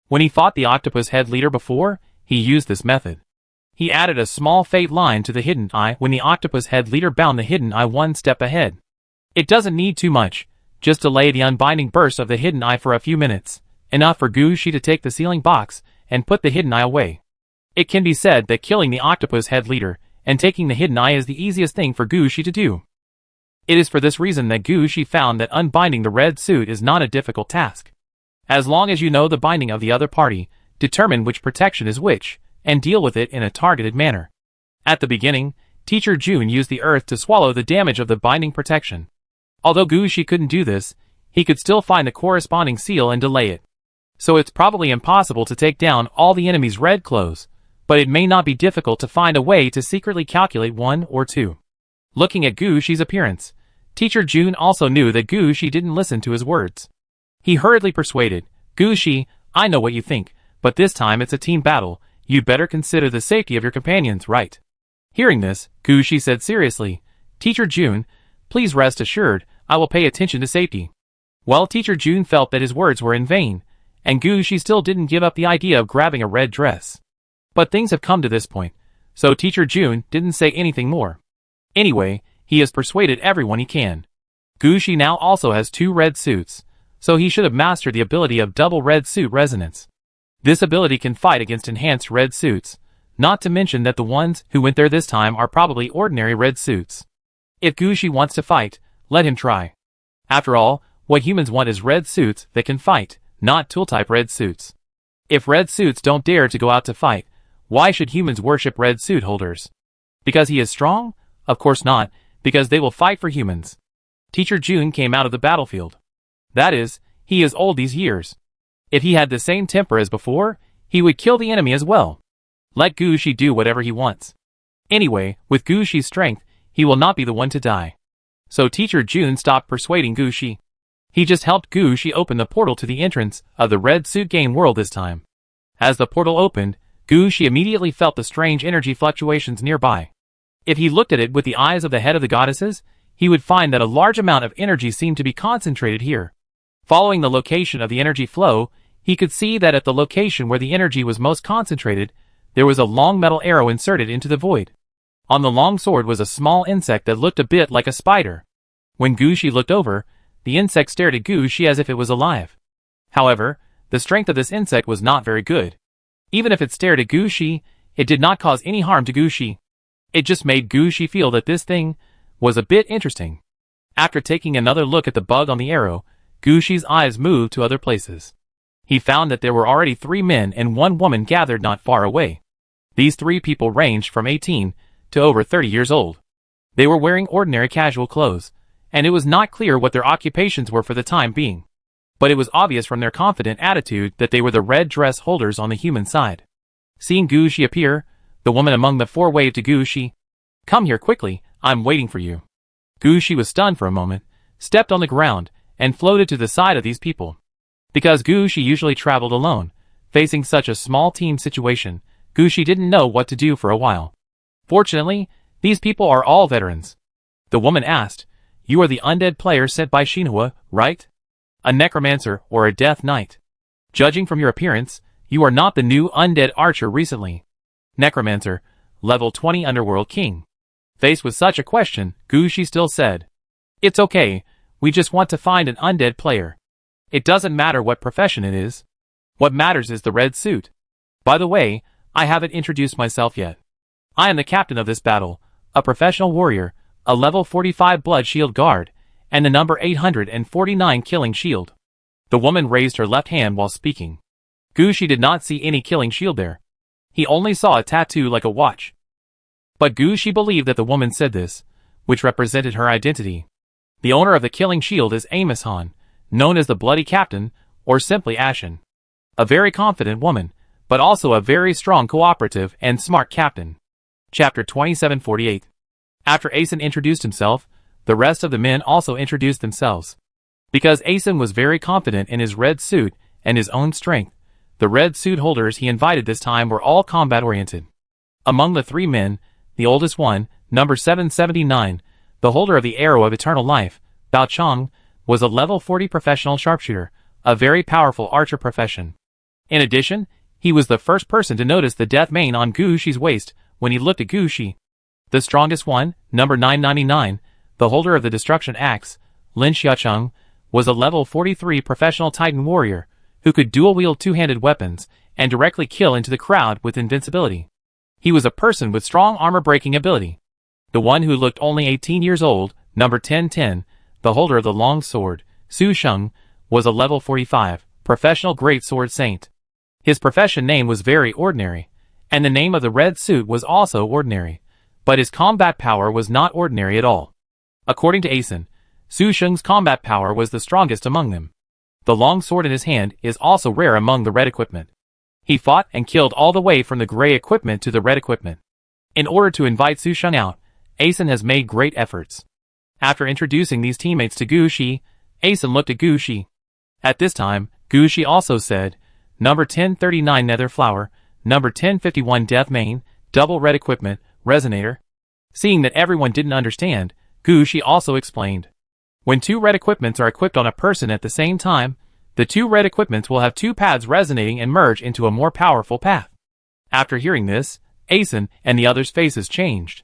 When he fought the octopus head leader before, he used this method. He added a small fate line to the hidden eye when the octopus head leader bound the hidden eye 1 step ahead. It doesn't need too much, just delay the unbinding burst of the hidden eye for a few minutes, enough for Gushi to take the sealing box and put the hidden eye away. It can be said that killing the octopus head leader and taking the hidden eye is the easiest thing for Gushi to do. It is for this reason that Gushi found that unbinding the red suit is not a difficult task. As long as you know the binding of the other party, determine which protection is which, and deal with it in a targeted manner. At the beginning, Teacher June used the earth to swallow the damage of the binding protection. Although Gushi couldn't do this, he could still find the corresponding seal and delay it. So it's probably impossible to take down all the enemy's red clothes, but it may not be difficult to find a way to secretly calculate 1 or 2. Looking at Gushi's appearance, Teacher June also knew that Gushi didn't listen to his words. He hurriedly persuaded, Gushi, I know what you think, but this time it's a team battle. You'd better consider the safety of your companions, right? Hearing this, Gushi said seriously, Teacher June, please rest assured, I will pay attention to safety. Well, Teacher June felt that his words were in vain, and Gushi still didn't give up the idea of grabbing a red dress. But things have come to this point, so Teacher June didn't say anything more. Anyway, he has persuaded everyone he can. Gushi now also has 2 red suits, so he should have mastered the ability of double red suit resonance. This ability can fight against enhanced red suits, not to mention that the ones who went there this time are probably ordinary red suits. If Gushi wants to fight, let him try. After all, what humans want is red suits that can fight, not tool-type red suits. If red suits don't dare to go out to fight, why should humans worship red suit holders? Because he is strong? Of course not, because they will fight for humans. Teacher Jun came out of the battlefield. That is, he is old these years. If he had the same temper as before, he would kill the enemy as well. Let Gushi do whatever he wants. Anyway, with Gushi's strength, he will not be the one to die. So Teacher Jun stopped persuading Gushi. He just helped Gushi open the portal to the entrance of the red suit game world this time. As the portal opened, Gushi immediately felt the strange energy fluctuations nearby. If he looked at it with the eyes of the head of the goddesses, he would find that a large amount of energy seemed to be concentrated here. Following the location of the energy flow, he could see that at the location where the energy was most concentrated, there was a long metal arrow inserted into the void. On the long sword was a small insect that looked a bit like a spider. When Gushi looked over, the insect stared at Gushi as if it was alive. However, the strength of this insect was not very good. Even if it stared at Gushi, it did not cause any harm to Gushi. It just made Gushi feel that this thing was a bit interesting. After taking another look at the bug on the arrow, Gushi's eyes moved to other places. He found that there were already 3 men and 1 woman gathered not far away. These 3 people ranged from 18 to over 30 years old. They were wearing ordinary casual clothes, and it was not clear what their occupations were for the time being. But it was obvious from their confident attitude that they were the red dress holders on the human side. Seeing Gushi appear, the woman among the 4 waved to Gushi. "Come here quickly, I'm waiting for you." Gushi was stunned for a moment, stepped on the ground, and floated to the side of these people. Because Gushi usually traveled alone, facing such a small team situation, Gushi didn't know what to do for a while. Fortunately, these people are all veterans. The woman asked, "You are the undead player sent by Shinhua, right? A necromancer or a death knight? Judging from your appearance, you are not the new undead archer recently." Necromancer, level 20 Underworld King. Faced with such a question, Gushi still said, "It's okay, we just want to find an undead player. It doesn't matter what profession it is. What matters is the red suit. By the way, I haven't introduced myself yet. I am the captain of this battle, a professional warrior, a level 45 blood shield guard, and the number 849 killing shield." The woman raised her left hand while speaking. Gushi did not see any killing shield there. He only saw a tattoo like a watch. But Gushi believed that the woman said this, which represented her identity. The owner of the killing shield is Amos Han, known as the Bloody Captain, or simply Ashen. A very confident woman, but also a very strong cooperative and smart captain. Chapter 2748. After Asen introduced himself, the rest of the men also introduced themselves. Because Asen was very confident in his red suit and his own strength, the red suit holders he invited this time were all combat-oriented. Among the 3 men, the oldest one, number 779, the holder of the Arrow of Eternal Life, Bao Chong, was a level 40 professional sharpshooter, a very powerful archer profession. In addition, he was the first person to notice the death mane on Gushi's waist when he looked at Gushi. The strongest one, number 999, the holder of the Destruction Axe, Lin Xiaocheng, was a level 43 professional Titan warrior, who could dual-wield 2-handed weapons and directly kill into the crowd with invincibility. He was a person with strong armor-breaking ability. The one who looked only 18 years old, number 1010, the holder of the long sword, Su Sheng, was a level 45, professional great sword saint. His profession name was very ordinary, and the name of the red suit was also ordinary, but his combat power was not ordinary at all. According to Asen, Su Sheng's combat power was the strongest among them. The long sword in his hand is also rare among the red equipment. He fought and killed all the way from the gray equipment to the red equipment. In order to invite Su Sheng out, Asen has made great efforts. After introducing these teammates to Gushi, Asen looked at Gushi. At this time, Gushi also said, "Number 1039 Nether Flower, number 1051 Death Mane, double red equipment, resonator." Seeing that everyone didn't understand, Gushi also explained. When 2 red equipments are equipped on a person at the same time, the 2 red equipments will have 2 paths resonating and merge into a more powerful path. After hearing this, Asen and the others' faces changed.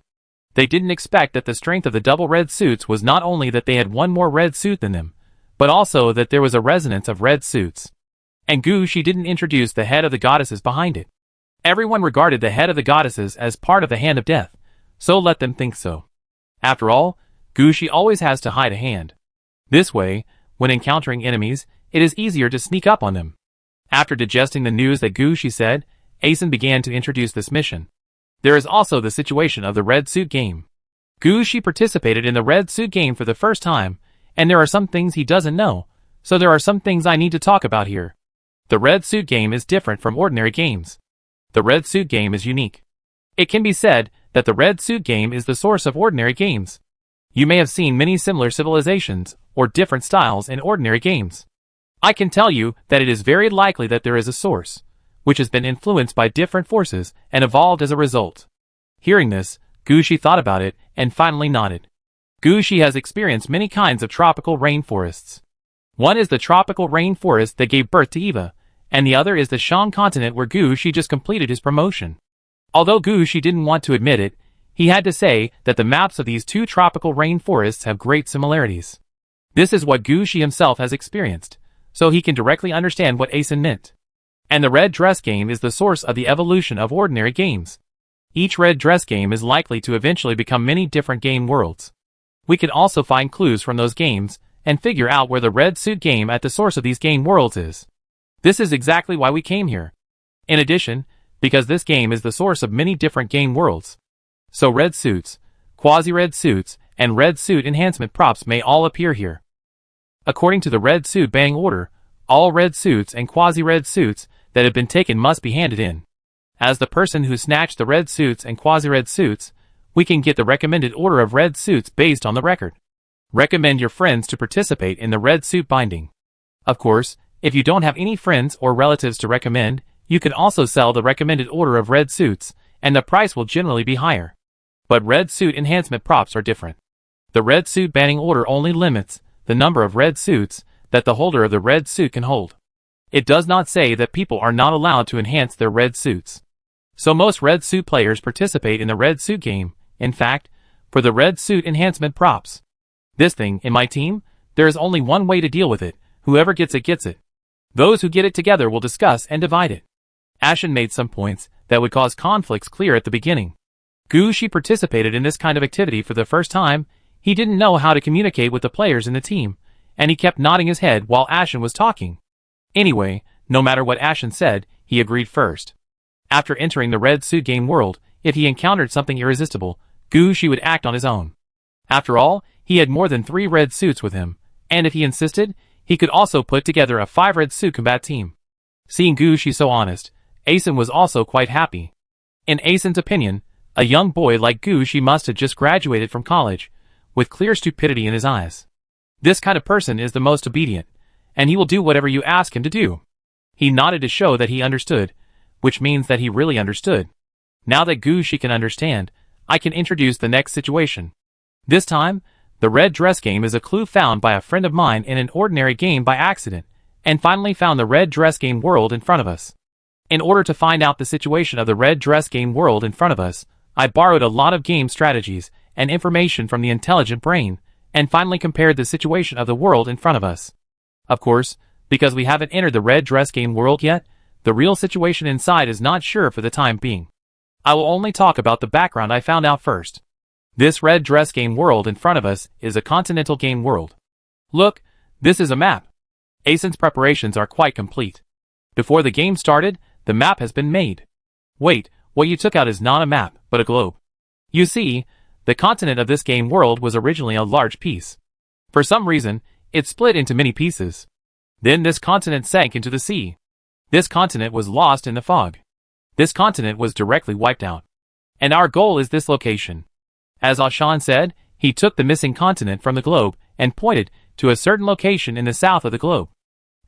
They didn't expect that the strength of the double red suits was not only that they had 1 more red suit than them, but also that there was a resonance of red suits. And Gushi didn't introduce the head of the goddesses behind it. Everyone regarded the head of the goddesses as part of the hand of death, so let them think so. After all, Gushi always has to hide a hand. This way, when encountering enemies, it is easier to sneak up on them. After digesting the news that Gushi said, Asen began to introduce this mission. There is also the situation of the Red Suit game. Gushi participated in the Red Suit game for the first time, and there are some things he doesn't know, so there are some things I need to talk about here. The Red Suit game is different from ordinary games. The Red Suit game is unique. It can be said that the Red Suit game is the source of ordinary games. You may have seen many similar civilizations or different styles in ordinary games. I can tell you that it is very likely that there is a source, which has been influenced by different forces and evolved as a result. Hearing this, Gushi thought about it and finally nodded. Gushi has experienced many kinds of tropical rainforests. One is the tropical rainforest that gave birth to Eva, and the other is the Shan continent where Gushi just completed his promotion. Although Gushi didn't want to admit it, he had to say that the maps of these two tropical rainforests have great similarities. This is what Gushi himself has experienced, so he can directly understand what Asen meant. And the Red Dress game is the source of the evolution of ordinary games. Each Red Dress game is likely to eventually become many different game worlds. We can also find clues from those games and figure out where the Red Suit game at the source of these game worlds is. This is exactly why we came here. In addition, because this game is the source of many different game worlds. So red suits, quasi-red suits, and red suit enhancement props may all appear here. According to the Red Suit banning order, all red suits and quasi-red suits that have been taken must be handed in. As the person who snatched the red suits and quasi-red suits, we can get the recommended order of red suits based on the record. Recommend your friends to participate in the red suit binding. Of course, if you don't have any friends or relatives to recommend, you can also sell the recommended order of red suits, and the price will generally be higher. But red suit enhancement props are different. The red suit banning order only limits the number of red suits that the holder of the red suit can hold. It does not say that people are not allowed to enhance their red suits. So most red suit players participate in the red suit game, in fact, for the red suit enhancement props. This thing, in my team, there is only one way to deal with it, whoever gets it gets it. Those who get it together will discuss and divide it. Ashen made some points that would cause conflicts clear at the beginning. Gushi participated in this kind of activity for the first time. He didn't know how to communicate with the players in the team, and he kept nodding his head while Ashen was talking. Anyway, no matter what Ashen said, he agreed first. After entering the Red Suit game world, if he encountered something irresistible, Gushi would act on his own. After all, he had more than 3 red suits with him, and if he insisted, he could also put together a 5 red suit combat team. Seeing Gushi so honest, Asen was also quite happy. In Asen's opinion, a young boy like Gushi must have just graduated from college, with clear stupidity in his eyes. This kind of person is the most obedient, and he will do whatever you ask him to do. He nodded to show that he understood, which means that he really understood. Now that Gushi can understand, I can introduce the next situation. This time, the Red Dress game is a clue found by a friend of mine in an ordinary game by accident, and finally found the Red Dress game world in front of us. In order to find out the situation of the Red Dress game world in front of us, I borrowed a lot of game strategies and information from the intelligent brain, and finally compared the situation of the world in front of us. Of course, because we haven't entered the Red Dress game world yet, the real situation inside is not sure for the time being. I will only talk about the background I found out first. This Red Dress game world in front of us is a continental game world. Look, this is a map. Asen's preparations are quite complete. Before the game started, the map has been made. Wait, what you took out is not a map, but a globe. You see, the continent of this game world was originally a large piece. For some reason, it split into many pieces. Then this continent sank into the sea. This continent was lost in the fog. This continent was directly wiped out. And our goal is this location. As Ashan said, he took the missing continent from the globe and pointed to a certain location in the south of the globe.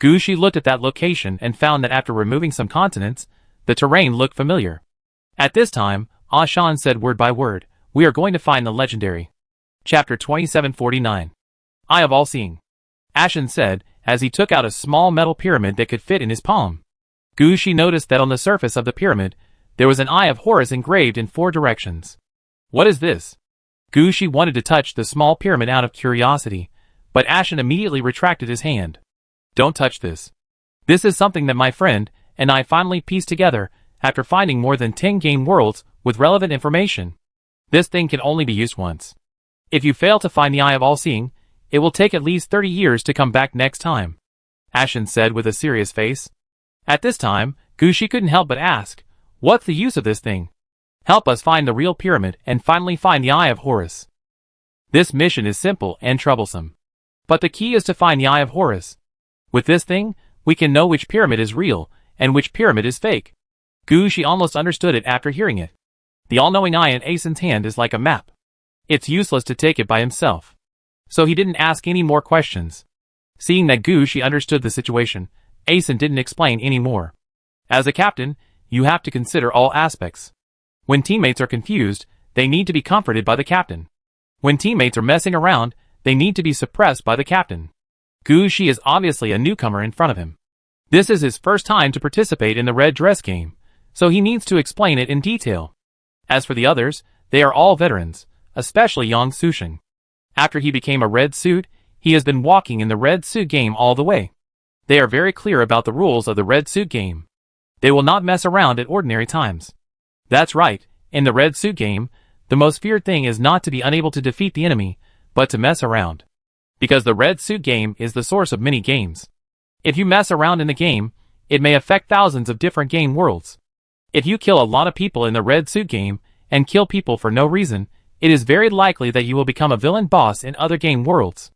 Gushi looked at that location and found that after removing some continents, the terrain looked familiar. At this time, Ashan said word by word, "We are going to find the legendary." Chapter 2749. Eye of All-Seeing. Ashen said, as he took out a small metal pyramid that could fit in his palm. Gushi noticed that on the surface of the pyramid, there was an Eye of Horus engraved in 4 directions. What is this? Gushi wanted to touch the small pyramid out of curiosity, but Ashen immediately retracted his hand. Don't touch this. This is something that my friend and I finally pieced together after finding more than 10 game worlds with relevant information. This thing can only be used once. If you fail to find the Eye of All-Seeing, it will take at least 30 years to come back next time, Ashen said with a serious face. At this time, Gushi couldn't help but ask, what's the use of this thing? Help us find the real pyramid and finally find the Eye of Horus. This mission is simple and troublesome. But the key is to find the Eye of Horus. With this thing, we can know which pyramid is real and which pyramid is fake. Gushi almost understood it after hearing it. The all-knowing eye in Asen's hand is like a map. It's useless to take it by himself. So he didn't ask any more questions. Seeing that Gushi understood the situation, Asen didn't explain any more. As a captain, you have to consider all aspects. When teammates are confused, they need to be comforted by the captain. When teammates are messing around, they need to be suppressed by the captain. Gushi is obviously a newcomer in front of him. This is his first time to participate in the red dress game, so he needs to explain it in detail. As for the others, they are all veterans, especially Yang Susheng. After he became a red suit, he has been walking in the red suit game all the way. They are very clear about the rules of the red suit game. They will not mess around at ordinary times. That's right, in the red suit game, the most feared thing is not to be unable to defeat the enemy, but to mess around. Because the red suit game is the source of many games. If you mess around in the game, it may affect thousands of different game worlds. If you kill a lot of people in the red suit game, and kill people for no reason, it is very likely that you will become a villain boss in other game worlds.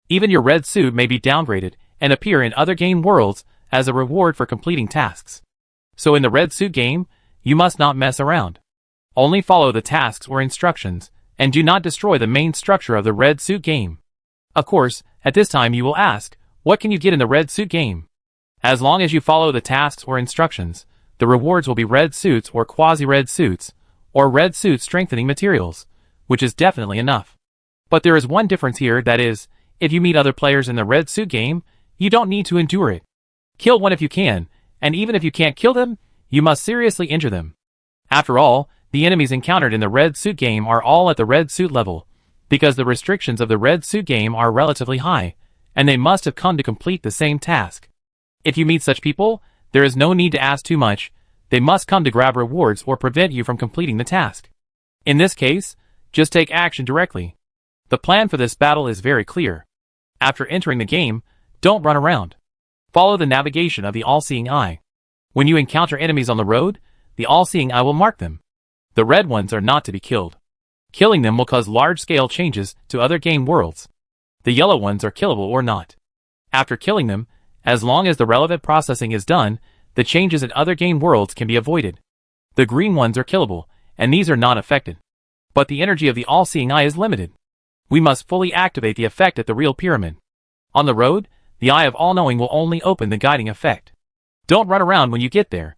Even your red suit may be downgraded, and appear in other game worlds, as a reward for completing tasks. So in the red suit game, you must not mess around. Only follow the tasks or instructions, and do not destroy the main structure of the red suit game. Of course, at this time you will ask, what can you get in the red suit game? As long as you follow the tasks or instructions, the rewards will be red suits or quasi-red suits, or red suit strengthening materials, which is definitely enough. But there is one difference here, that is, if you meet other players in the red suit game, you don't need to endure it. Kill one if you can, and even if you can't kill them, you must seriously injure them. After all, the enemies encountered in the red suit game are all at the red suit level, because the restrictions of the red suit game are relatively high, and they must have come to complete the same task. If you meet such people, there is no need to ask too much, they must come to grab rewards or prevent you from completing the task. In this case, just take action directly. The plan for this battle is very clear. After entering the game, don't run around. Follow the navigation of the all-seeing eye. When you encounter enemies on the road, the all-seeing eye will mark them. The red ones are not to be killed. Killing them will cause large-scale changes to other game worlds. The yellow ones are killable or not. After killing them, as long as the relevant processing is done, the changes in other game worlds can be avoided. The green ones are killable, and these are not affected. But the energy of the all-seeing eye is limited. We must fully activate the effect at the real pyramid. On the road, the eye of all-knowing will only open the guiding effect. Don't run around when you get there.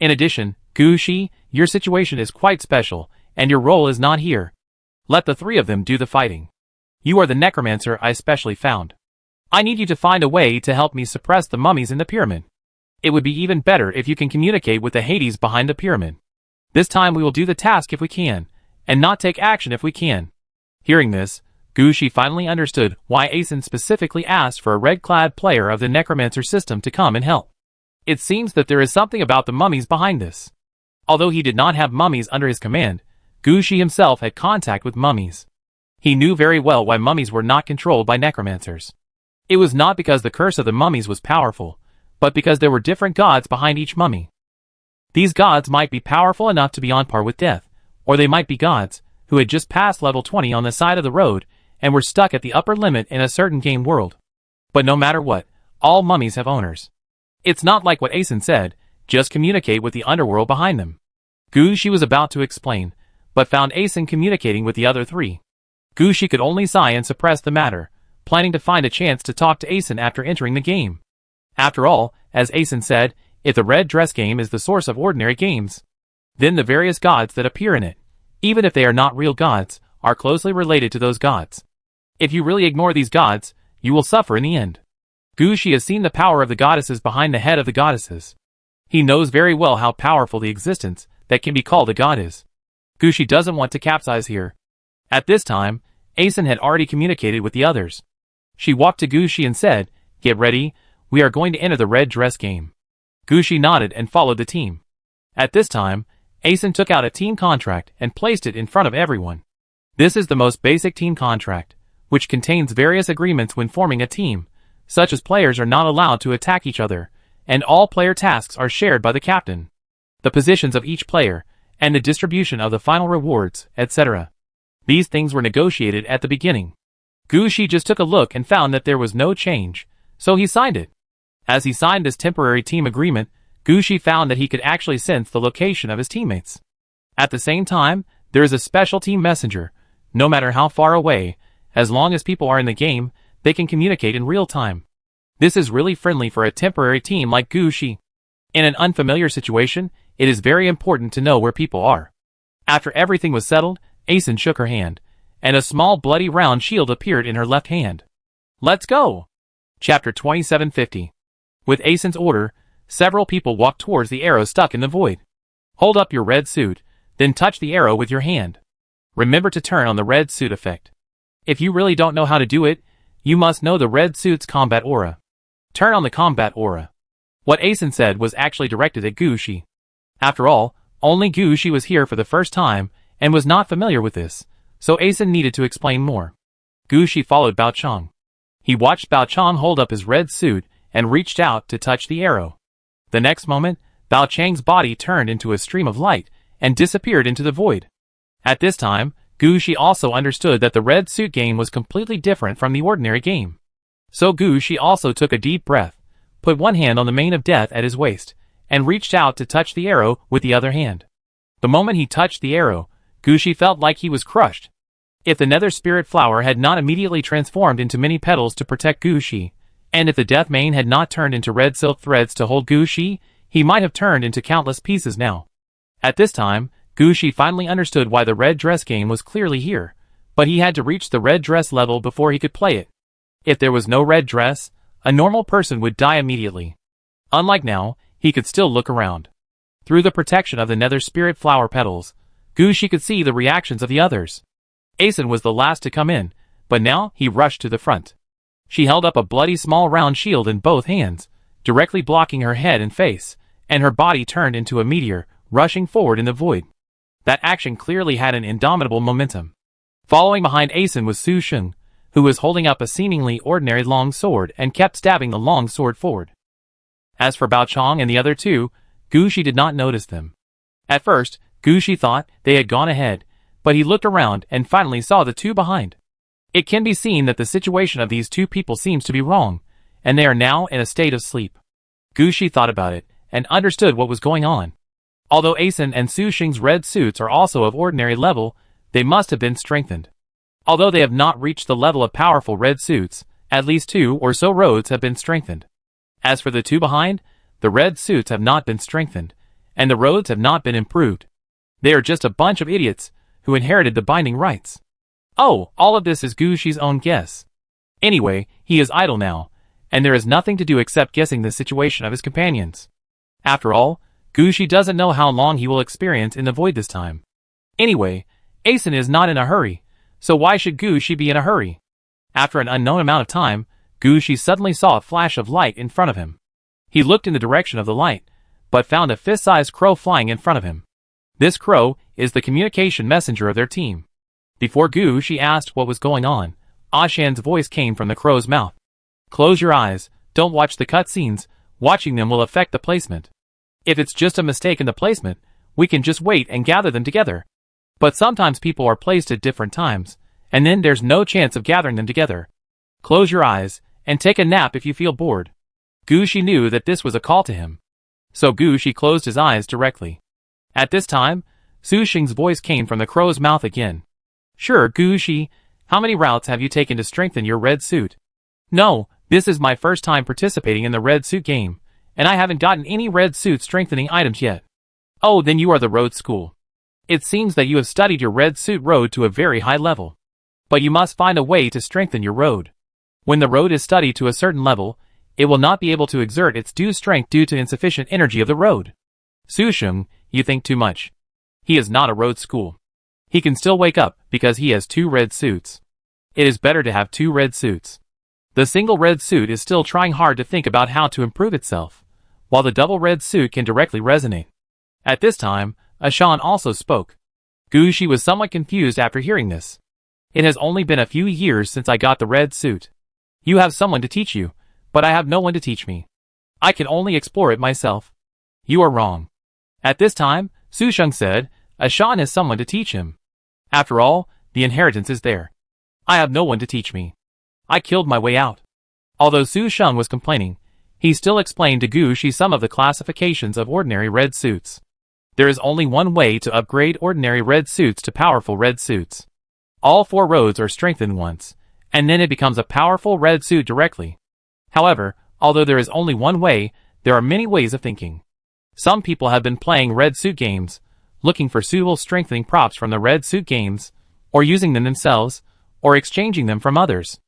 In addition, Gushi, your situation is quite special, and your role is not here. Let the three of them do the fighting. You are the necromancer I specially found. I need you to find a way to help me suppress the mummies in the pyramid. It would be even better if you can communicate with the Hades behind the pyramid. This time we will do the task if we can, and not take action if we can. Hearing this, Gushi finally understood why Asen specifically asked for a red-clad player of the necromancer system to come and help. It seems that there is something about the mummies behind this. Although he did not have mummies under his command, Gushi himself had contact with mummies. He knew very well why mummies were not controlled by necromancers. It was not because the curse of the mummies was powerful, but because there were different gods behind each mummy. These gods might be powerful enough to be on par with death, or they might be gods who had just passed level 20 on the side of the road and were stuck at the upper limit in a certain game world. But no matter what, all mummies have owners. It's not like what Asen said, just communicate with the underworld behind them. Gushi was about to explain, but found Asen communicating with the other three. Gushi could only sigh and suppress the matter, planning to find a chance to talk to Asen after entering the game. After all, as Asen said, if the red dress game is the source of ordinary games, then the various gods that appear in it, even if they are not real gods, are closely related to those gods. If you really ignore these gods, you will suffer in the end. Gushi has seen the power of the goddesses behind the head of the goddesses. He knows very well how powerful the existence that can be called a god is. Gushi doesn't want to capsize here. At this time, Asen had already communicated with the others. She walked to Gushi and said, "Get ready, we are going to enter the red dress game." Gushi nodded and followed the team. At this time, Asen took out a team contract and placed it in front of everyone. This is the most basic team contract, which contains various agreements when forming a team, such as players are not allowed to attack each other, and all player tasks are shared by the captain, the positions of each player, and the distribution of the final rewards, etc. These things were negotiated at the beginning. Gu Shi just took a look and found that there was no change, so he signed it. As he signed this temporary team agreement, Gu Shi found that he could actually sense the location of his teammates. At the same time, there is a special team messenger. No matter how far away, as long as people are in the game, they can communicate in real time. This is really friendly for a temporary team like Gu Shi. In an unfamiliar situation, it is very important to know where people are. After everything was settled, Asen shook her hand, and a small bloody round shield appeared in her left hand. Let's go! Chapter 2750. With Asen's order, several people walked towards the arrow stuck in the void. Hold up your red suit, then touch the arrow with your hand. Remember to turn on the red suit effect. If you really don't know how to do it, you must know the red suit's combat aura. Turn on the combat aura. What Asen said was actually directed at Gu Shi. After all, only Gu Shi was here for the first time and was not familiar with this, so Asen needed to explain more. Gu Shi followed Bao Chong. He watched Bao Chong hold up his red suit and reached out to touch the arrow. The next moment, Bao Chang's body turned into a stream of light and disappeared into the void. At this time, Gu Shi also understood that the red suit game was completely different from the ordinary game. So Gu Shi also took a deep breath, put one hand on the mane of death at his waist, and reached out to touch the arrow with the other hand. The moment he touched the arrow, Gu Shi felt like he was crushed. If the nether spirit flower had not immediately transformed into many petals to protect Gu Shi, and if the death mane had not turned into red silk threads to hold Gu Shi, he might have turned into countless pieces now. At this time, Gu Shi finally understood why the red dress game was clearly here, but he had to reach the red dress level before he could play it. If there was no red dress, a normal person would die immediately. Unlike now, he could still look around. Through the protection of the nether spirit flower petals, Gu Shi could see the reactions of the others. Asen was the last to come in, but now he rushed to the front. She held up a bloody small round shield in both hands, directly blocking her head and face, and her body turned into a meteor, rushing forward in the void. That action clearly had an indomitable momentum. Following behind Asen was Su Sheng, who was holding up a seemingly ordinary long sword and kept stabbing the long sword forward. As for Bao Chong and the other two, Gu Shi did not notice them. At first, Gu Shi thought they had gone ahead, but he looked around and finally saw the two behind. It can be seen that the situation of these two people seems to be wrong, and they are now in a state of sleep. Gu Shi thought about it and understood what was going on. Although Asen and Su Sheng's red suits are also of ordinary level, they must have been strengthened. Although they have not reached the level of powerful red suits, at least 2 or so roads have been strengthened. As for the two behind, the red suits have not been strengthened, and the roads have not been improved. They are just a bunch of idiots who inherited the binding rights. Oh, all of this is Gu Shi's own guess. Anyway, he is idle now, and there is nothing to do except guessing the situation of his companions. After all, Gu Shi doesn't know how long he will experience in the void this time. Anyway, Asen is not in a hurry, so why should Gu Shi be in a hurry? After an unknown amount of time, Gu Shi suddenly saw a flash of light in front of him. He looked in the direction of the light, but found a fist-sized crow flying in front of him. This crow is the communication messenger of their team. Before Gu Shi asked what was going on, Ashan's voice came from the crow's mouth. Close your eyes, don't watch the cutscenes, watching them will affect the placement. If it's just a mistake in the placement, we can just wait and gather them together. But sometimes people are placed at different times, and then there's no chance of gathering them together. Close your eyes, and take a nap if you feel bored. Gu Shi knew that this was a call to him. So Gu Shi closed his eyes directly. At this time, Su Sheng's voice came from the crow's mouth again. Sure, Gu Shi, how many routes have you taken to strengthen your red suit? No, this is my first time participating in the red suit game, and I haven't gotten any red suit strengthening items yet. Oh, then you are the road school. It seems that you have studied your red suit road to a very high level. But you must find a way to strengthen your road. When the road is studied to a certain level, it will not be able to exert its due strength due to insufficient energy of the road. Su Sheng, you think too much. He is not a road school. He can still wake up because he has 2 red suits. It is better to have 2 red suits. The single red suit is still trying hard to think about how to improve itself, while the double red suit can directly resonate. At this time, Ashan also spoke. Gu Shi was somewhat confused after hearing this. It has only been a few years since I got the red suit. You have someone to teach you, but I have no one to teach me. I can only explore it myself. You are wrong. At this time, Su Sheng said, Ashan has someone to teach him. After all, the inheritance is there. I have no one to teach me. I killed my way out. Although Su Sheng was complaining, he still explained to Gu Shi some of the classifications of ordinary red suits. There is only one way to upgrade ordinary red suits to powerful red suits. All 4 roads are strengthened once, and then it becomes a powerful red suit directly. However, although there is only one way, there are many ways of thinking. Some people have been playing red suit games, looking for suitable strengthening props from the red suit games, or using them themselves, or exchanging them from others.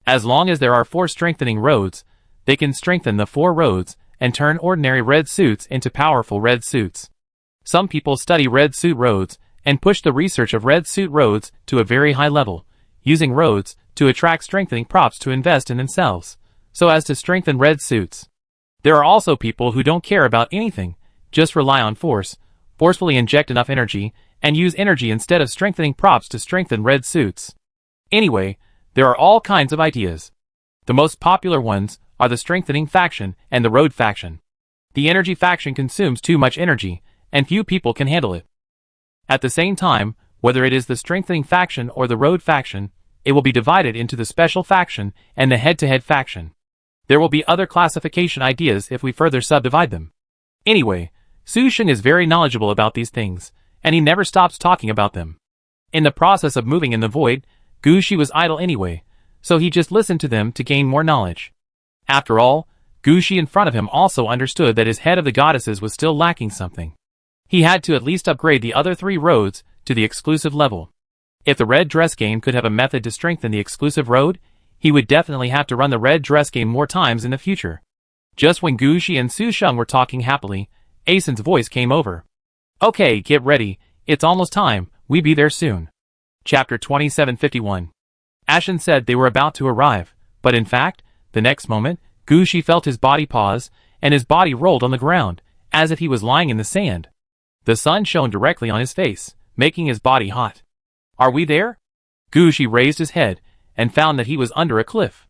As long as there are 4 strengthening roads, they can strengthen the 4 roads and turn ordinary red suits into powerful red suits. Some people study red suit roads and push the research of red suit roads to a very high level, using roads to attract strengthening props to invest in themselves, so as to strengthen red suits. There are also people who don't care about anything, just rely on forcefully inject enough energy, and use energy instead of strengthening props to strengthen red suits. Anyway, there are all kinds of ideas. The most popular ones are the strengthening faction and the road faction. The energy faction consumes too much energy, and few people can handle it. At the same time, whether it is the strengthening faction or the road faction, it will be divided into the special faction and the head-to-head faction. There will be other classification ideas if we further subdivide them. Anyway, Su Sheng is very knowledgeable about these things, and he never stops talking about them. In the process of moving in the void, Gu Shi was idle anyway, so he just listened to them to gain more knowledge. After all, Gu Shi in front of him also understood that his head of the goddesses was still lacking something. He had to at least upgrade the other 3 roads to the exclusive level. If the red dress game could have a method to strengthen the exclusive road, he would definitely have to run the red dress game more times in the future. Just when Gu Shi and Su Sheng were talking happily, Asen's voice came over. Okay, get ready, it's almost time, we be there soon. Chapter 2751. Ashen said they were about to arrive, but in fact, the next moment, Gu Shi felt his body pause, and his body rolled on the ground, as if he was lying in the sand. The sun shone directly on his face, making his body hot. Are we there? Gu Shi raised his head, and found that he was under a cliff.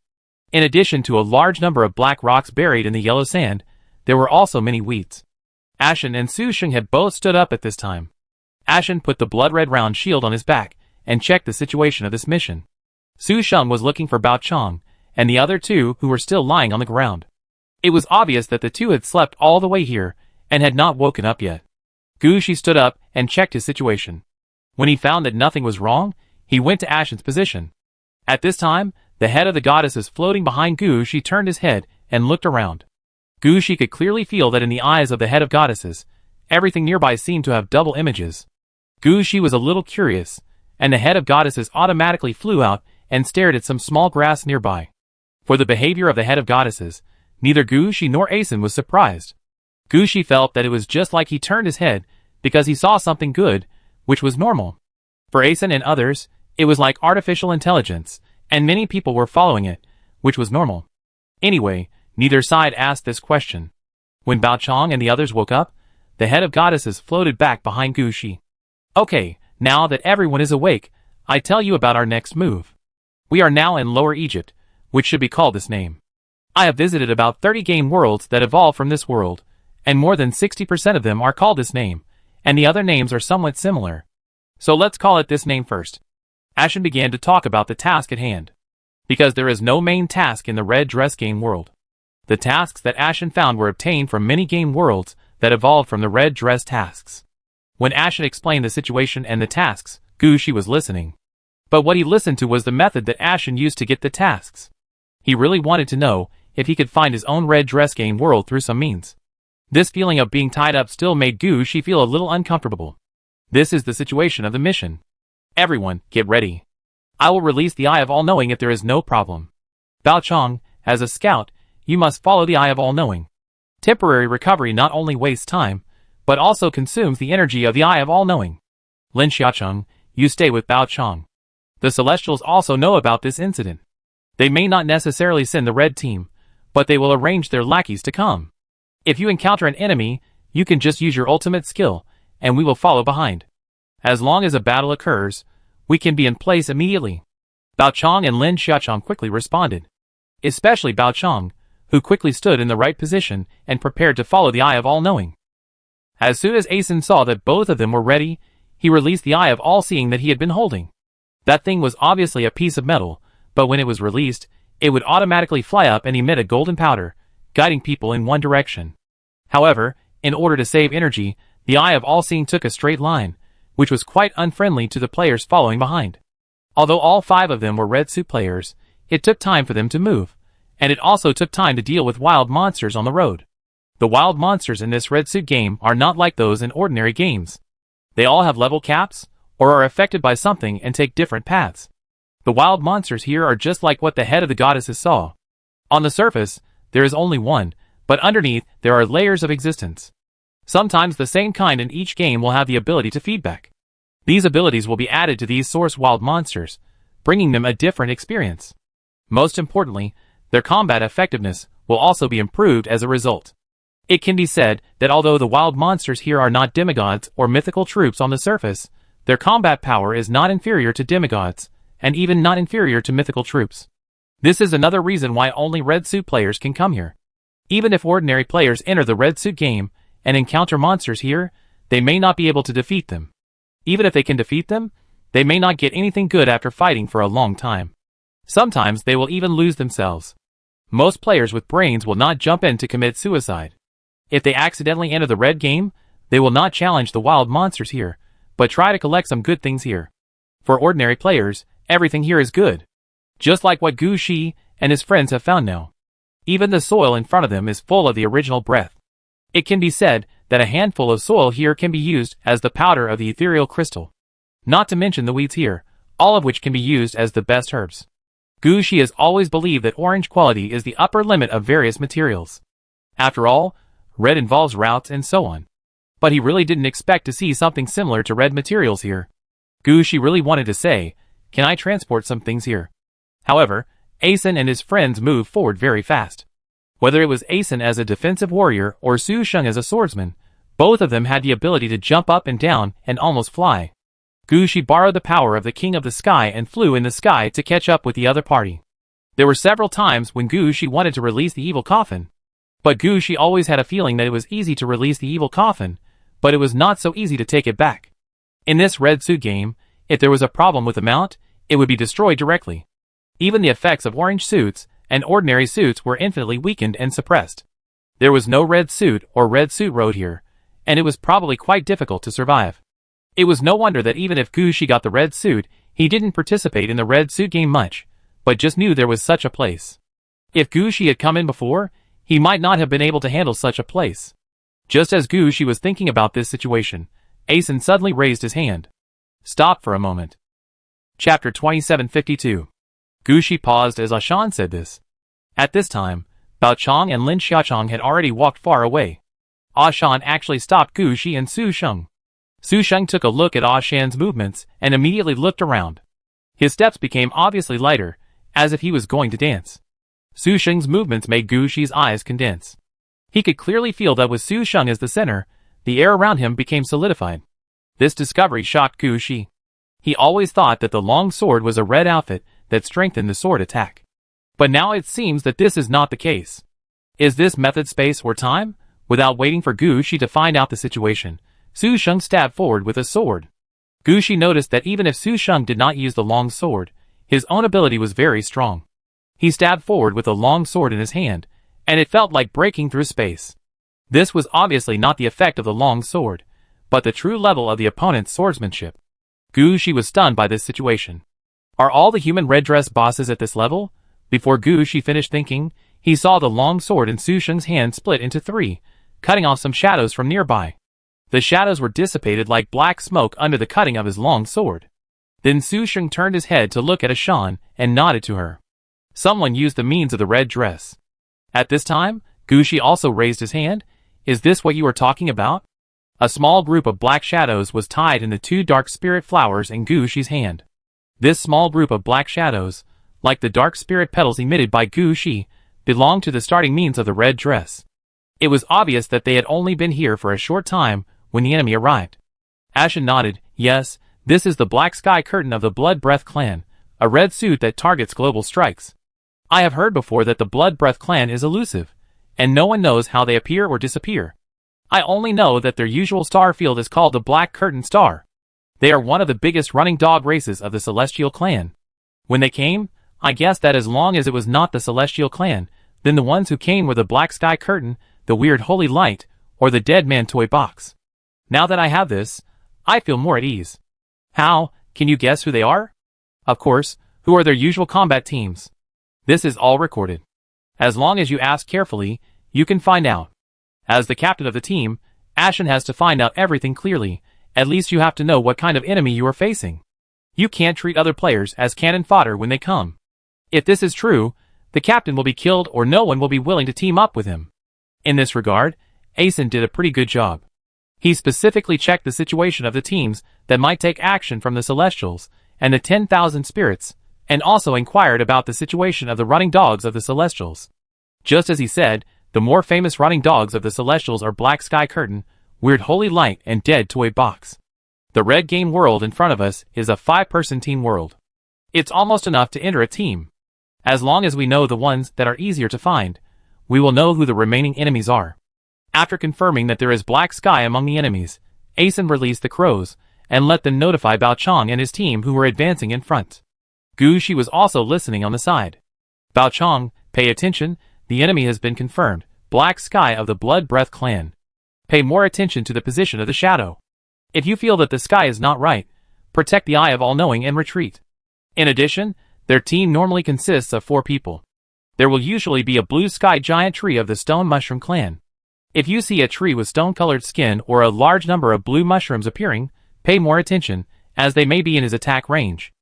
In addition to a large number of black rocks buried in the yellow sand, there were also many weeds. Ashen and Su Sheng had both stood up at this time. Ashen put the blood-red round shield on his back, and checked the situation of this mission. Su Sheng was looking for Bao Chong, and the other 2 who were still lying on the ground. It was obvious that the 2 had slept all the way here, and had not woken up yet. Gu Shi stood up and checked his situation. When he found that nothing was wrong, he went to Ashen's position. At this time, the head of the goddesses floating behind Gu Shi turned his head and looked around. Gu Shi could clearly feel that in the eyes of the head of goddesses, everything nearby seemed to have double images. Gu Shi was a little curious, and the head of goddesses automatically flew out and stared at some small grass nearby. For the behavior of the head of goddesses, neither Gu Shi nor Asen was surprised. Gu Shi felt that it was just like he turned his head because he saw something good, which was normal. For Asen and others, it was like artificial intelligence, and many people were following it, which was normal. Anyway, neither side asked this question. When Bao Chong and the others woke up, the head of goddesses floated back behind Gu Shi. Okay, now that everyone is awake, I tell you about our next move. We are now in Lower Egypt, which should be called this name. I have visited about 30 game worlds that evolved from this world, and more than 60% of them are called this name, and the other names are somewhat similar. So let's call it this name first. Ashen began to talk about the task at hand. Because there is no main task in the red dress game world. The tasks that Ashen found were obtained from many game worlds that evolved from the red dress tasks. When Ashen explained the situation and the tasks, Gu Shi was listening. But what he listened to was the method that Ashen used to get the tasks. He really wanted to know if he could find his own red dress game world through some means. This feeling of being tied up still made Gu Shi feel a little uncomfortable. This is the situation of the mission. Everyone, get ready. I will release the Eye of All-Knowing if there is no problem. Bao Chong, as a scout, you must follow the Eye of All-Knowing. Temporary recovery not only wastes time, but also consumes the energy of the Eye of All-Knowing. Lin Xiaocheng, you stay with Bao Chong. The Celestials also know about this incident. They may not necessarily send the red team, but they will arrange their lackeys to come. If you encounter an enemy, you can just use your ultimate skill, and we will follow behind. As long as a battle occurs, we can be in place immediately. Bao Chong and Lin Xiaochong quickly responded. Especially Bao Chong, who quickly stood in the right position and prepared to follow the Eye of All-Knowing. As soon as Asen saw that both of them were ready, he released the Eye of All-Seeing that he had been holding. That thing was obviously a piece of metal, but when it was released, it would automatically fly up and emit a golden powder, guiding people in one direction. However, in order to save energy, the Eye of All-Seeing took a straight line, which was quite unfriendly to the players following behind. Although all 5 of them were red suit players, it took time for them to move, and it also took time to deal with wild monsters on the road. The wild monsters in this red suit game are not like those in ordinary games. They all have level caps, or are affected by something and take different paths. The wild monsters here are just like what the head of the goddesses saw. On the surface, there is only one, but underneath there are layers of existence. Sometimes the same kind in each game will have the ability to feedback. These abilities will be added to these source wild monsters, bringing them a different experience. Most importantly, their combat effectiveness will also be improved as a result. It can be said that although the wild monsters here are not demigods or mythical troops on the surface, their combat power is not inferior to demigods, and even not inferior to mythical troops. This is another reason why only red suit players can come here. Even if ordinary players enter the red suit game and encounter monsters here, they may not be able to defeat them. Even if they can defeat them, they may not get anything good after fighting for a long time. Sometimes they will even lose themselves. Most players with brains will not jump in to commit suicide. If they accidentally enter the red game, they will not challenge the wild monsters here, but try to collect some good things here. For ordinary players, everything here is good. Just like what Gu Shi and his friends have found now. Even the soil in front of them is full of the original breath. It can be said that a handful of soil here can be used as the powder of the ethereal crystal. Not to mention the weeds here, all of which can be used as the best herbs. Gu Shi has always believed that orange quality is the upper limit of various materials. After all, red involves routes and so on. But he really didn't expect to see something similar to red materials here. Gu Shi really wanted to say, "Can I transport some things here?" However, Asen and his friends moved forward very fast. Whether it was Asen as a defensive warrior or Su Sheng as a swordsman, both of them had the ability to jump up and down and almost fly. Gu Shi borrowed the power of the King of the Sky and flew in the sky to catch up with the other party. There were several times when Gu Shi wanted to release the evil coffin. But Gu Shi always had a feeling that it was easy to release the evil coffin, but it was not so easy to take it back. In this red suit game, if there was a problem with the mount, it would be destroyed directly. Even the effects of orange suits and ordinary suits were infinitely weakened and suppressed. There was no red suit or red suit road here, and it was probably quite difficult to survive. It was no wonder that even if Gu Shi got the red suit, he didn't participate in the red suit game much, but just knew there was such a place. If Gu Shi had come in before, he might not have been able to handle such a place. Just as Gu Shi was thinking about this situation, Asen suddenly raised his hand. Stop for a moment. Chapter 2752. Gu Shi paused as Ashan said this. At this time, Bao Chong and Lin Xiaochong had already walked far away. Ashan actually stopped Gu Shi and Su Sheng. Su Sheng took a look at Ashan's movements and immediately looked around. His steps became obviously lighter, as if he was going to dance. Su Sheng's movements made Gu Shi's eyes condense. He could clearly feel that with Su Sheng as the center, the air around him became solidified. This discovery shocked Gu Shi. He always thought that the long sword was a red outfit that strengthened the sword attack. But now it seems that this is not the case. Is this method space or time? Without waiting for Gu Shi to find out the situation, Su Sheng stabbed forward with a sword. Gu Shi noticed that even if Su Sheng did not use the long sword, his own ability was very strong. He stabbed forward with a long sword in his hand, and it felt like breaking through space. This was obviously not the effect of the long sword, but the true level of the opponent's swordsmanship. Gu Shi was stunned by this situation. Are all the human red dress bosses at this level? Before Gu Shi finished thinking, he saw the long sword in Su Sheng's hand split into 3, cutting off some shadows from nearby. The shadows were dissipated like black smoke under the cutting of his long sword. Then Su Sheng turned his head to look at Ashan and nodded to her. Someone used the means of the red dress. At this time, Gu Shi also raised his hand. Is this what you are talking about? A small group of black shadows was tied in the 2 dark spirit flowers in Gu Shi's hand. This small group of black shadows, like the dark spirit petals emitted by Gu Shi, belonged to the starting means of the red dress. It was obvious that they had only been here for a short time when the enemy arrived. Ashan nodded. Yes, This is the Black Sky Curtain of the Blood Breath clan, a red suit that targets global strikes. I have heard before that the Blood Breath clan is elusive, and no one knows how they appear or disappear. I only know that their usual star field is called the Black Curtain Star. They are one of the biggest running dog races of the Celestial clan. When they came, I guessed that as long as it was not the Celestial clan, then the ones who came were the Black Sky Curtain, the Weird Holy Light, or the Dead Man Toy Box. Now that I have this, I feel more at ease. How, can you guess who they are? Of course, who are their usual combat teams? This is all recorded. As long as you ask carefully, you can find out. As the captain of the team, Ashen has to find out everything clearly. At least you have to know what kind of enemy you are facing. You can't treat other players as cannon fodder when they come. If this is true, the captain will be killed or no one will be willing to team up with him. In this regard, Asen did a pretty good job. He specifically checked the situation of the teams that might take action from the Celestials and the 10,000 spirits, and also inquired about the situation of the running dogs of the Celestials. Just as he said, the more famous running dogs of the Celestials are Black Sky Curtain, Weird Holy Light, and Dead Toy Box. The red game world in front of us is a 5-person team world. It's almost enough to enter a team. As long as we know the ones that are easier to find, we will know who the remaining enemies are. After confirming that there is Black Sky among the enemies, Asen released the crows, and let them notify Bao Chong and his team who were advancing in front. Gu Shi was also listening on the side. Bao Chong, pay attention, the enemy has been confirmed, Black Sky of the Blood Breath clan. Pay more attention to the position of the shadow. If you feel that the sky is not right, protect the eye of all-knowing and retreat. In addition, their team normally consists of 4 people. There will usually be a blue sky giant tree of the Stone Mushroom clan. If you see a tree with stone-colored skin or a large number of blue mushrooms appearing, pay more attention, as they may be in his attack range.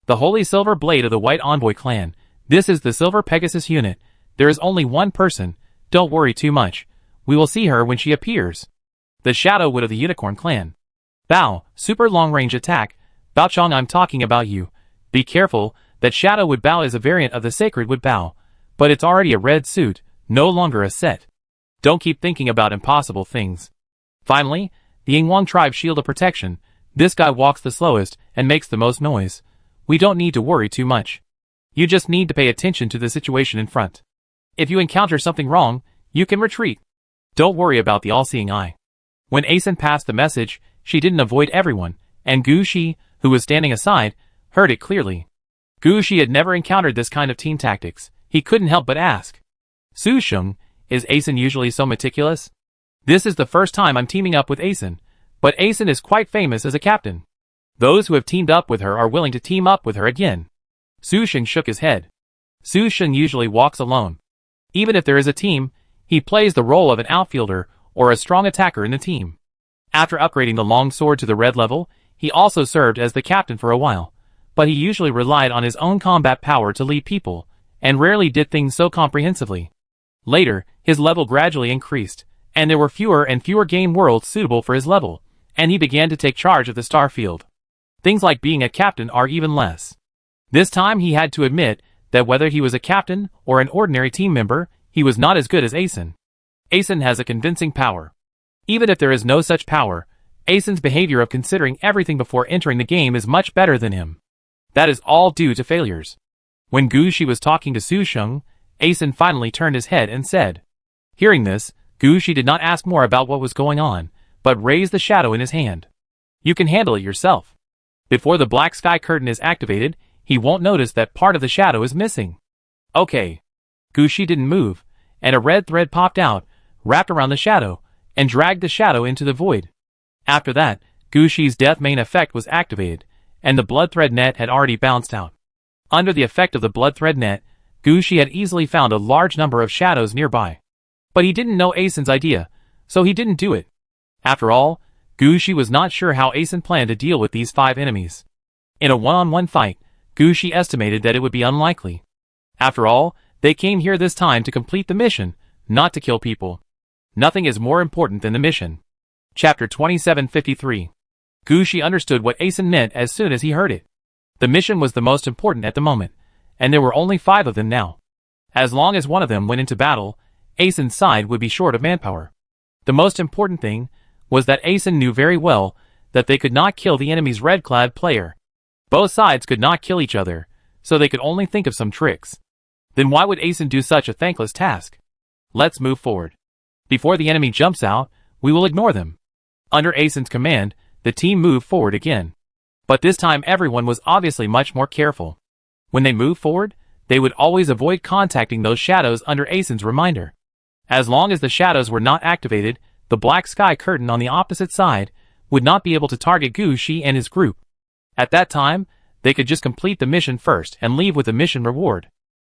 The Holy Silver Blade of the White Envoy clan. This is the Silver Pegasus unit. There is only one person, don't worry too much. We will see her when she appears. The Shadow Wood of the Unicorn clan. Bao, super long-range attack. Bao Chong, I'm talking about you. Be careful, that Shadow Wood Bao is a variant of the Sacred Wood Bao, but it's already a red suit, no longer a set. Don't keep thinking about impossible things. Finally, the Yingwang tribe Shield of Protection. This guy walks the slowest and makes the most noise. We don't need to worry too much. You just need to pay attention to the situation in front. If you encounter something wrong, you can retreat. Don't worry about the all-seeing eye. When Asen passed the message, she didn't avoid everyone, and Gu Shi, who was standing aside, heard it clearly. Gu Shi had never encountered this kind of team tactics. He couldn't help but ask. Su Sheng, is Asen usually so meticulous? This is the first time I'm teaming up with Asen, but Asen is quite famous as a captain. Those who have teamed up with her are willing to team up with her again. Su Sheng shook his head. Su Sheng usually walks alone. Even if there is a team, he plays the role of an outfielder or a strong attacker in the team. After upgrading the long sword to the red level, he also served as the captain for a while, but he usually relied on his own combat power to lead people, and rarely did things so comprehensively. Later, his level gradually increased, and there were fewer and fewer game worlds suitable for his level, and he began to take charge of the star field. Things like being a captain are even less. This time he had to admit that whether he was a captain or an ordinary team member, he was not as good as Asen. Asen has a convincing power. Even if there is no such power, Asen's behavior of considering everything before entering the game is much better than him. That is all due to failures. When Gu Shi was talking to Su Sheng, Asen finally turned his head and said. Hearing this, Gu Shi did not ask more about what was going on, but raised the shadow in his hand. You can handle it yourself. Before the Black Sky Curtain is activated, he won't notice that part of the shadow is missing. Okay. Gu Shi didn't move, and a red thread popped out, wrapped around the shadow, and dragged the shadow into the void. After that, Gu Shi's death main effect was activated, and the blood thread net had already bounced out. Under the effect of the blood thread net, Gu Shi had easily found a large number of shadows nearby. But he didn't know Asen's idea, so he didn't do it. After all, Gu Shi was not sure how Asen planned to deal with these 5 enemies. In a one-on-one fight, Gu Shi estimated that it would be unlikely. After all, they came here this time to complete the mission, not to kill people. Nothing is more important than the mission. Chapter 2753. Gu Shi understood what Asen meant as soon as he heard it. The mission was the most important at the moment, and there were only 5 of them now. As long as one of them went into battle, Asen's side would be short of manpower. The most important thing was that Asen knew very well that they could not kill the enemy's red-clad player. Both sides could not kill each other, so they could only think of some tricks. Then why would Asen do such a thankless task? Let's move forward. Before the enemy jumps out, we will ignore them. Under Asen's command, the team moved forward again. But this time everyone was obviously much more careful. When they moved forward, they would always avoid contacting those shadows under Asen's reminder. As long as the shadows were not activated, the black sky curtain on the opposite side would not be able to target Gu Shi and his group. At that time, they could just complete the mission first and leave with the mission reward.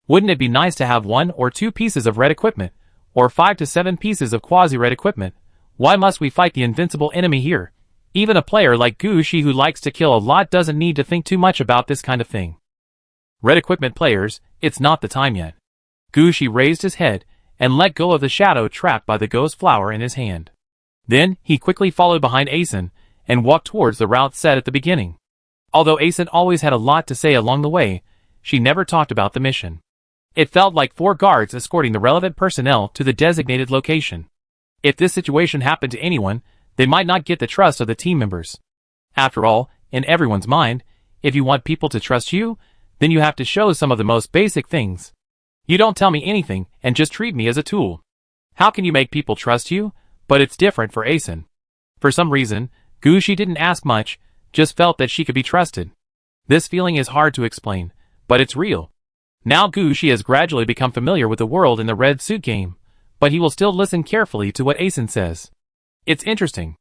Wouldn't it be nice to have 1 or 2 pieces of red equipment, or 5 to 7 pieces of quasi-red equipment? Why must we fight the invincible enemy here? Even a player like Gu Shi who likes to kill a lot doesn't need to think too much about this kind of thing. Red equipment players, it's not the time yet. Gu Shi raised his head and let go of the shadow trapped by the ghost flower in his hand. Then, he quickly followed behind Asen and walked towards the route set at the beginning. Although Asen always had a lot to say along the way, she never talked about the mission. It felt like 4 guards escorting the relevant personnel to the designated location. If this situation happened to anyone, they might not get the trust of the team members. After all, in everyone's mind, if you want people to trust you, then you have to show some of the most basic things. You don't tell me anything and just treat me as a tool. How can you make people trust you? But it's different for Asen. For some reason, Gu Shi didn't ask much, just felt that she could be trusted. This feeling is hard to explain, but it's real. Now Gu Shi has gradually become familiar with the world in the red suit game, but he will still listen carefully to what Asen says. It's interesting.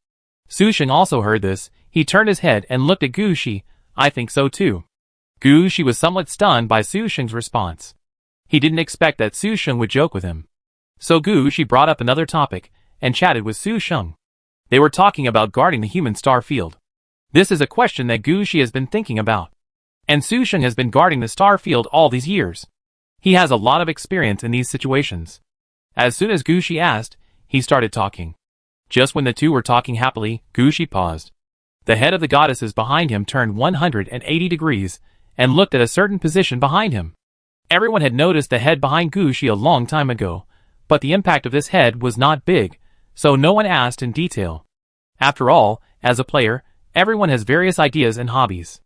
Su Sheng also heard this. He turned his head and looked at Gu Shi. I think so too. Gu Shi was somewhat stunned by Su Sheng's response. He didn't expect that Su Sheng would joke with him. So Gu Shi brought up another topic and chatted with Su Sheng. They were talking about guarding the human star field. This is a question that Gu Shi has been thinking about. And Su Sheng has been guarding the star field all these years. He has a lot of experience in these situations. As soon as Gu Shi asked, he started talking. Just when the two were talking happily, Gu Shi paused. The head of the goddesses behind him turned 180 degrees and looked at a certain position behind him. Everyone had noticed the head behind Gu Shi a long time ago, but the impact of this head was not big, so no one asked in detail. After all, as a player, everyone has various ideas and hobbies.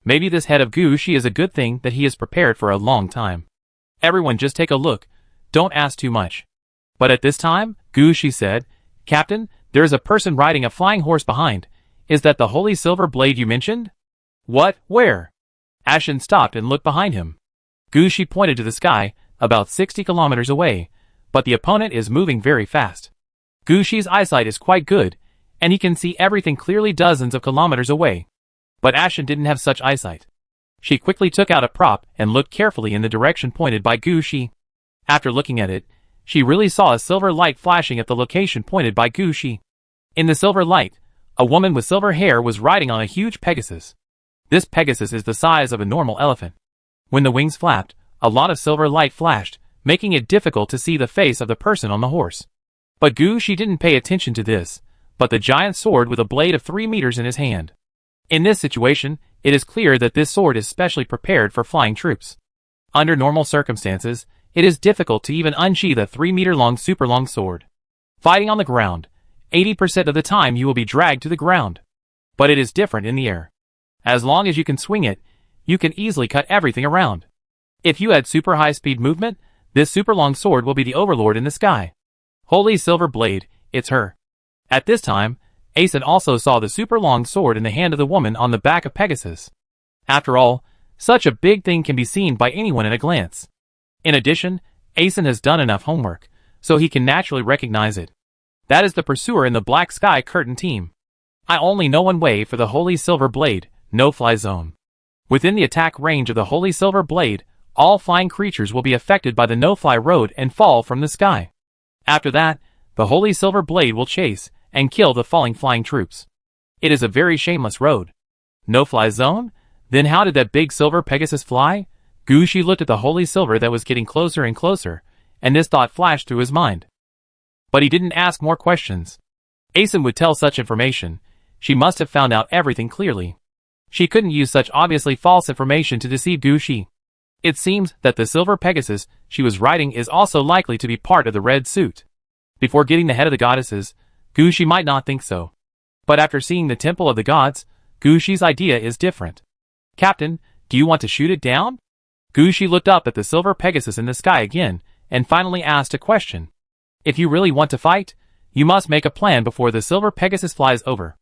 Maybe this head of Gu Shi is a good thing that he has prepared for a long time. Everyone just take a look, don't ask too much. But at this time, Gu Shi said, Captain, there is a person riding a flying horse behind. Is that the holy silver blade you mentioned? What? Where? Ashen stopped and looked behind him. Gu Shi pointed to the sky, about 60 kilometers away, but the opponent is moving very fast. Gu Shi's eyesight is quite good, and he can see everything clearly dozens of kilometers away. But Ashen didn't have such eyesight. She quickly took out a prop and looked carefully in the direction pointed by Gu Shi. After looking at it, she really saw a silver light flashing at the location pointed by Gu Shi. In the silver light, a woman with silver hair was riding on a huge Pegasus. This Pegasus is the size of a normal elephant. When the wings flapped, a lot of silver light flashed, making it difficult to see the face of the person on the horse. But Gu Shi didn't pay attention to this, but the giant sword with a blade of 3 meters in his hand. In this situation, it is clear that this sword is specially prepared for flying troops. Under normal circumstances, it is difficult to even unsheath a 3-meter-long super long sword. Fighting on the ground, 80% of the time you will be dragged to the ground. But it is different in the air. As long as you can swing it, you can easily cut everything around. If you had super high-speed movement, this super long sword will be the overlord in the sky. Holy silver blade, it's her. At this time, Asen also saw the super long sword in the hand of the woman on the back of Pegasus. After all, such a big thing can be seen by anyone at a glance. In addition, Asen has done enough homework, so he can naturally recognize it. That is the pursuer in the Black Sky Curtain team. I only know one way for the Holy Silver Blade, no-fly zone. Within the attack range of the Holy Silver Blade, all flying creatures will be affected by the no-fly road and fall from the sky. After that, the Holy Silver Blade will chase and kill the falling flying troops. It is a very shameless road. No-fly zone? Then how did that big silver Pegasus fly? Gu Shi looked at the holy silver that was getting closer and closer, and this thought flashed through his mind. But he didn't ask more questions. Asen would tell such information. She must have found out everything clearly. She couldn't use such obviously false information to deceive Gu Shi. It seems that the silver Pegasus she was riding is also likely to be part of the red suit. Before getting the head of the goddesses, Gu Shi might not think so. But after seeing the Temple of the Gods, Gushi's idea is different. Captain, do you want to shoot it down? Gushi looked up at the silver Pegasus in the sky again, and finally asked a question. If you really want to fight, you must make a plan before the silver Pegasus flies over.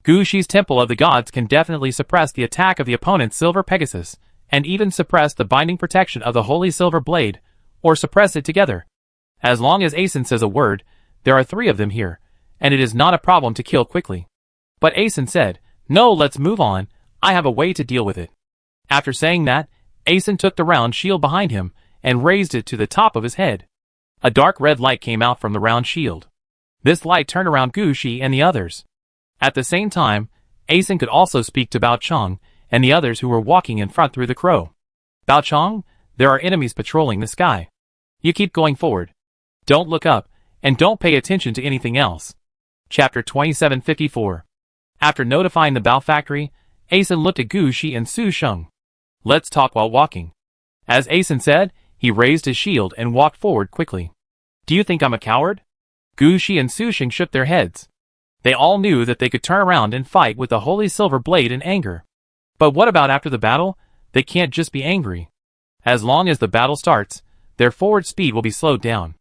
Gushi's Temple of the Gods can definitely suppress the attack of the opponent's silver Pegasus, and even suppress the binding protection of the holy silver blade, or suppress it together. As long as Asen says a word, there are 3 of them here, and it is not a problem to kill quickly. But Asen said, no, let's move on, I have a way to deal with it. After saying that, Asen took the round shield behind him, and raised it to the top of his head. A dark red light came out from the round shield. This light turned around Gushi and the others. At the same time, Asen could also speak to Bao Chong, and the others who were walking in front through the crow. Bao Chong, there are enemies patrolling the sky. You keep going forward. Don't look up, and don't pay attention to anything else. Chapter 2754. After notifying the Bao factory, Asen looked at Gushi and Su Sheng. Let's talk while walking. As Asen said, he raised his shield and walked forward quickly. Do you think I'm a coward? Gushi and Su Sheng shook their heads. They all knew that they could turn around and fight with the holy silver blade in anger. But what about after the battle? They can't just be angry. As long as the battle starts, their forward speed will be slowed down.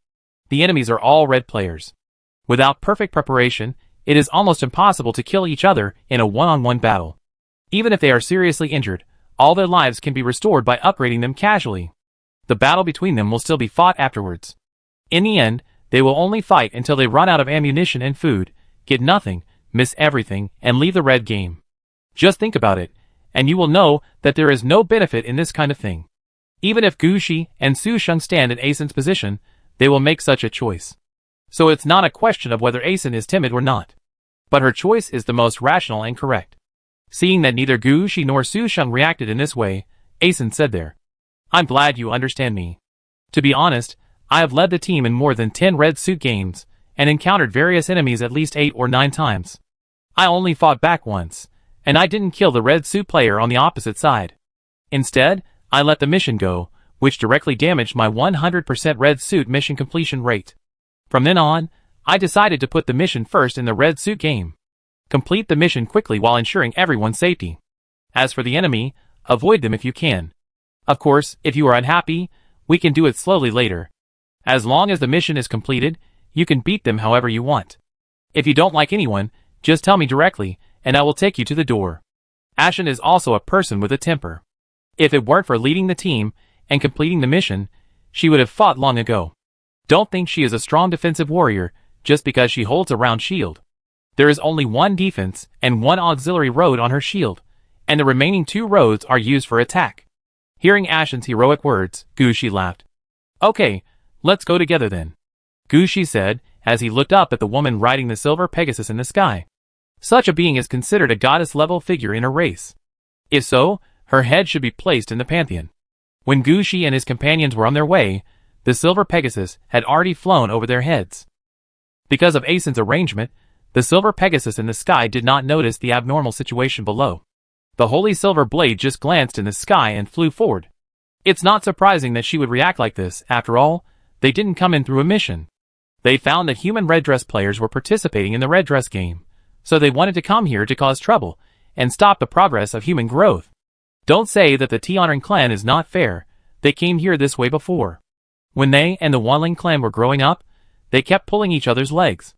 The enemies are all red players. Without perfect preparation, it is almost impossible to kill each other in a one-on-one battle. Even if they are seriously injured, all their lives can be restored by upgrading them casually. The battle between them will still be fought afterwards. In the end, they will only fight until they run out of ammunition and food, get nothing, miss everything, and leave the red game. Just think about it, and you will know that there is no benefit in this kind of thing. Even if Gushi and Su Sheng stand in Asen's position, they will make such a choice. So it's not a question of whether Asen is timid or not. But her choice is the most rational and correct. Seeing that neither Gushi nor Su Sheng reacted in this way, Asen said there. I'm glad you understand me. To be honest, I have led the team in more than 10 red suit games, and encountered various enemies at least 8 or 9 times. I only fought back once, and I didn't kill the red suit player on the opposite side. Instead, I let the mission go, which directly damaged my 100% red suit mission completion rate. From then on, I decided to put the mission first in the red suit game. Complete the mission quickly while ensuring everyone's safety. As for the enemy, avoid them if you can. Of course, if you are unhappy, we can do it slowly later. As long as the mission is completed, you can beat them however you want. If you don't like anyone, just tell me directly, and I will take you to the door. Ashen is also a person with a temper. If it weren't for leading the team and completing the mission, she would have fought long ago. Don't think she is a strong defensive warrior just because she holds a round shield. There is only 1 defense and 1 auxiliary road on her shield, and the remaining 2 roads are used for attack. Hearing Ashen's heroic words, Gushi laughed. Okay, let's go together then. Gushi said, as he looked up at the woman riding the silver Pegasus in the sky. Such a being is considered a goddess-level figure in a race. If so, her head should be placed in the pantheon. When Gushi and his companions were on their way, the silver Pegasus had already flown over their heads. Because of Asen's arrangement, the silver Pegasus in the sky did not notice the abnormal situation below. The holy silver blade just glanced in the sky and flew forward. It's not surprising that she would react like this. After all, they didn't come in through a mission. They found that human red dress players were participating in the red dress game, so they wanted to come here to cause trouble and stop the progress of human growth. Don't say that the Tianren clan is not fair. They came here this way before. When they and the Wanling clan were growing up, they kept pulling each other's legs.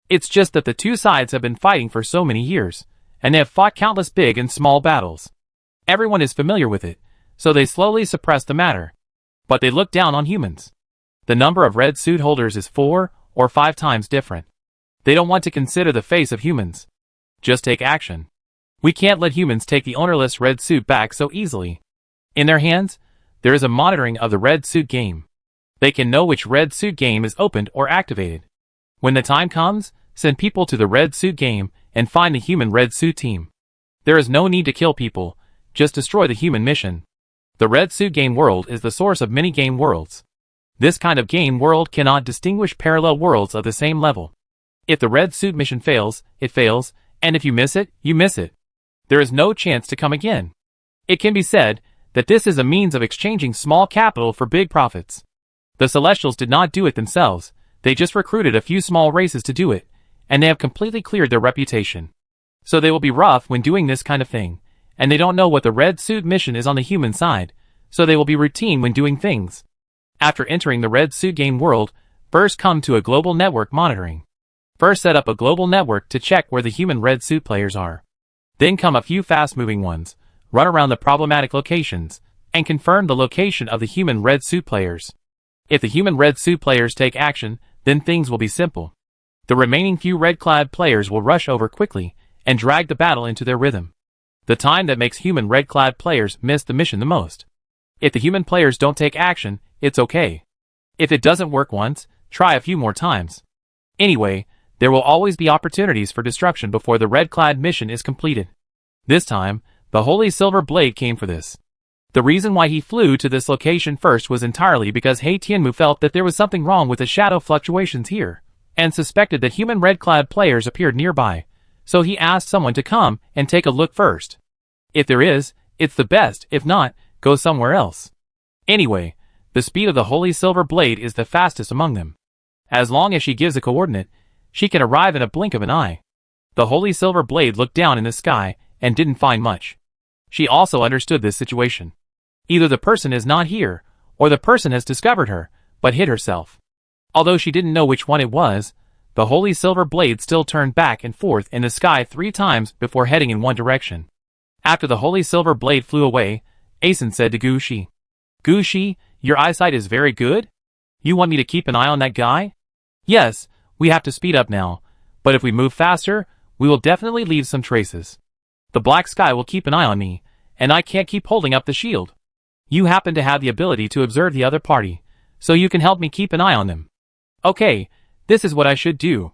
It's just that the 2 sides have been fighting for so many years, and they have fought countless big and small battles. Everyone is familiar with it, so they slowly suppress the matter. But they look down on humans. The number of red suit holders is 4 or 5 times different. They don't want to consider the face of humans. Just take action. We can't let humans take the ownerless red suit back so easily. In their hands, there is a monitoring of the red suit game. They can know which red suit game is opened or activated. When the time comes, send people to the red suit game and find the human red suit team. There is no need to kill people, just destroy the human mission. The red suit game world is the source of many game worlds. This kind of game world cannot distinguish parallel worlds of the same level. If the red suit mission fails, it fails, and if you miss it, you miss it. There is no chance to come again. It can be said that this is a means of exchanging small capital for big profits. The Celestials did not do it themselves, they just recruited a few small races to do it, and they have completely cleared their reputation. So they will be rough when doing this kind of thing, and they don't know what the red suit mission is on the human side, so they will be routine when doing things. After entering the red suit game world, first come to a global network monitoring. First set up a global network to check where the human red suit players are. Then come a few fast-moving ones, run around the problematic locations, and confirm the location of the human red suit players. If the human red suit players take action, then things will be simple. The remaining few red-clad players will rush over quickly and drag the battle into their rhythm. The time that makes human red-clad players miss the mission the most. If the human players don't take action, it's okay. If it doesn't work once, try a few more times. Anyway, there will always be opportunities for destruction before the red-clad mission is completed. This time, the Holy Silver Blade came for this. The reason why he flew to this location first was entirely because He Tianmu felt that there was something wrong with the shadow fluctuations here, and suspected that human red-clad players appeared nearby, so he asked someone to come and take a look first. If there is, it's the best, if not, go somewhere else. Anyway, the speed of the Holy Silver Blade is the fastest among them. As long as she gives a coordinate, she can arrive in a blink of an eye. The Holy Silver Blade looked down in the sky and didn't find much. She also understood this situation. Either the person is not here, or the person has discovered her, but hid herself. Although she didn't know which one it was, the Holy Silver Blade still turned back and forth in the sky 3 times before heading in one direction. After the Holy Silver Blade flew away, Asen said to Gu Shi, "Gu Shi, your eyesight is very good? You want me to keep an eye on that guy?" "Yes, we have to speed up now, but if we move faster, we will definitely leave some traces. The black sky will keep an eye on me, and I can't keep holding up the shield. You happen to have the ability to observe the other party, so you can help me keep an eye on them." "Okay, this is what I should do."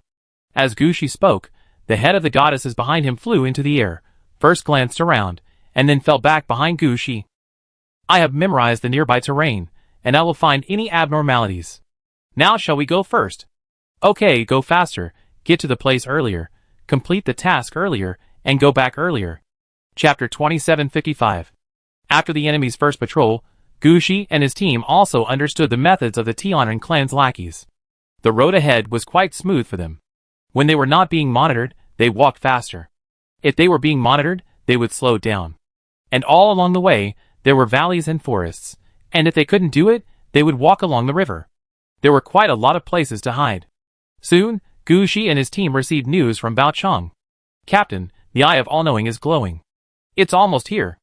As Gu Shi spoke, the head of the goddesses behind him flew into the air, first glanced around, and then fell back behind Gu Shi. "I have memorized the nearby terrain, and I will find any abnormalities. Now shall we go first?" "Okay, go faster, get to the place earlier, complete the task earlier, and go back earlier." Chapter 2755. After the enemy's first patrol, Gu Shi and his team also understood the methods of the Tianren clan's lackeys. The road ahead was quite smooth for them. When they were not being monitored, they walked faster. If they were being monitored, they would slow down. And all along the way, there were valleys and forests, and if they couldn't do it, they would walk along the river. There were quite a lot of places to hide. Soon, Gu Shi and his team received news from Bao Chong. "Captain, the Eye of All-Knowing is glowing. It's almost here.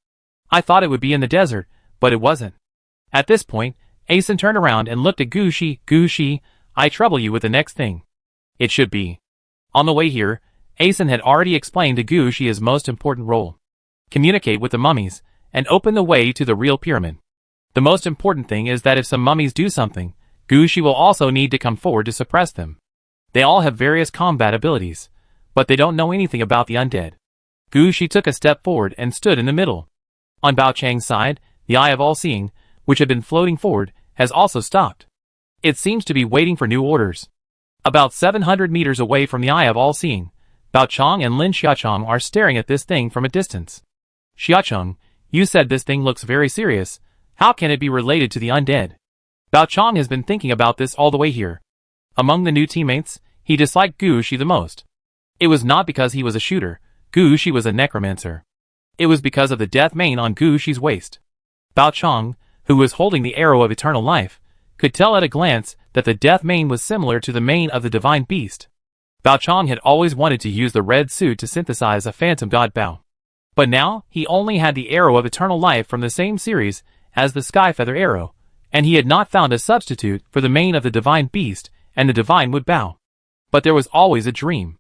I thought it would be in the desert, but it wasn't." At this point, Asen turned around and looked at Gu Shi. "Gu Shi, I trouble you with the next thing." "It should be." On the way here, Asen had already explained to Gu Shi his most important role. Communicate with the mummies, and open the way to the real pyramid. The most important thing is that if some mummies do something, Gu Shi will also need to come forward to suppress them. They all have various combat abilities, but they don't know anything about the undead. Gu Shi took a step forward and stood in the middle. On Bao Chang's side, the Eye of All-Seeing, which had been floating forward, has also stopped. It seems to be waiting for new orders. About 700 meters away from the Eye of All-Seeing, Bao Chong and Lin Xiaocheng are staring at this thing from a distance. "Xiaocheng, you said this thing looks very serious. How can it be related to the undead?" Bao Chong has been thinking about this all the way here. Among the new teammates, he disliked Gu Shi the most. It was not because he was a shooter. Gu Shi was a necromancer. It was because of the death mane on Gu Shi's waist. Bao Chong, who was holding the arrow of eternal life, could tell at a glance that the death mane was similar to the mane of the divine beast. Bao Chong had always wanted to use the red suit to synthesize a phantom god Bao. But now, he only had the arrow of eternal life from the same series as the sky feather arrow, and he had not found a substitute for the mane of the divine beast and the divine wood Bao. But there was always a dream.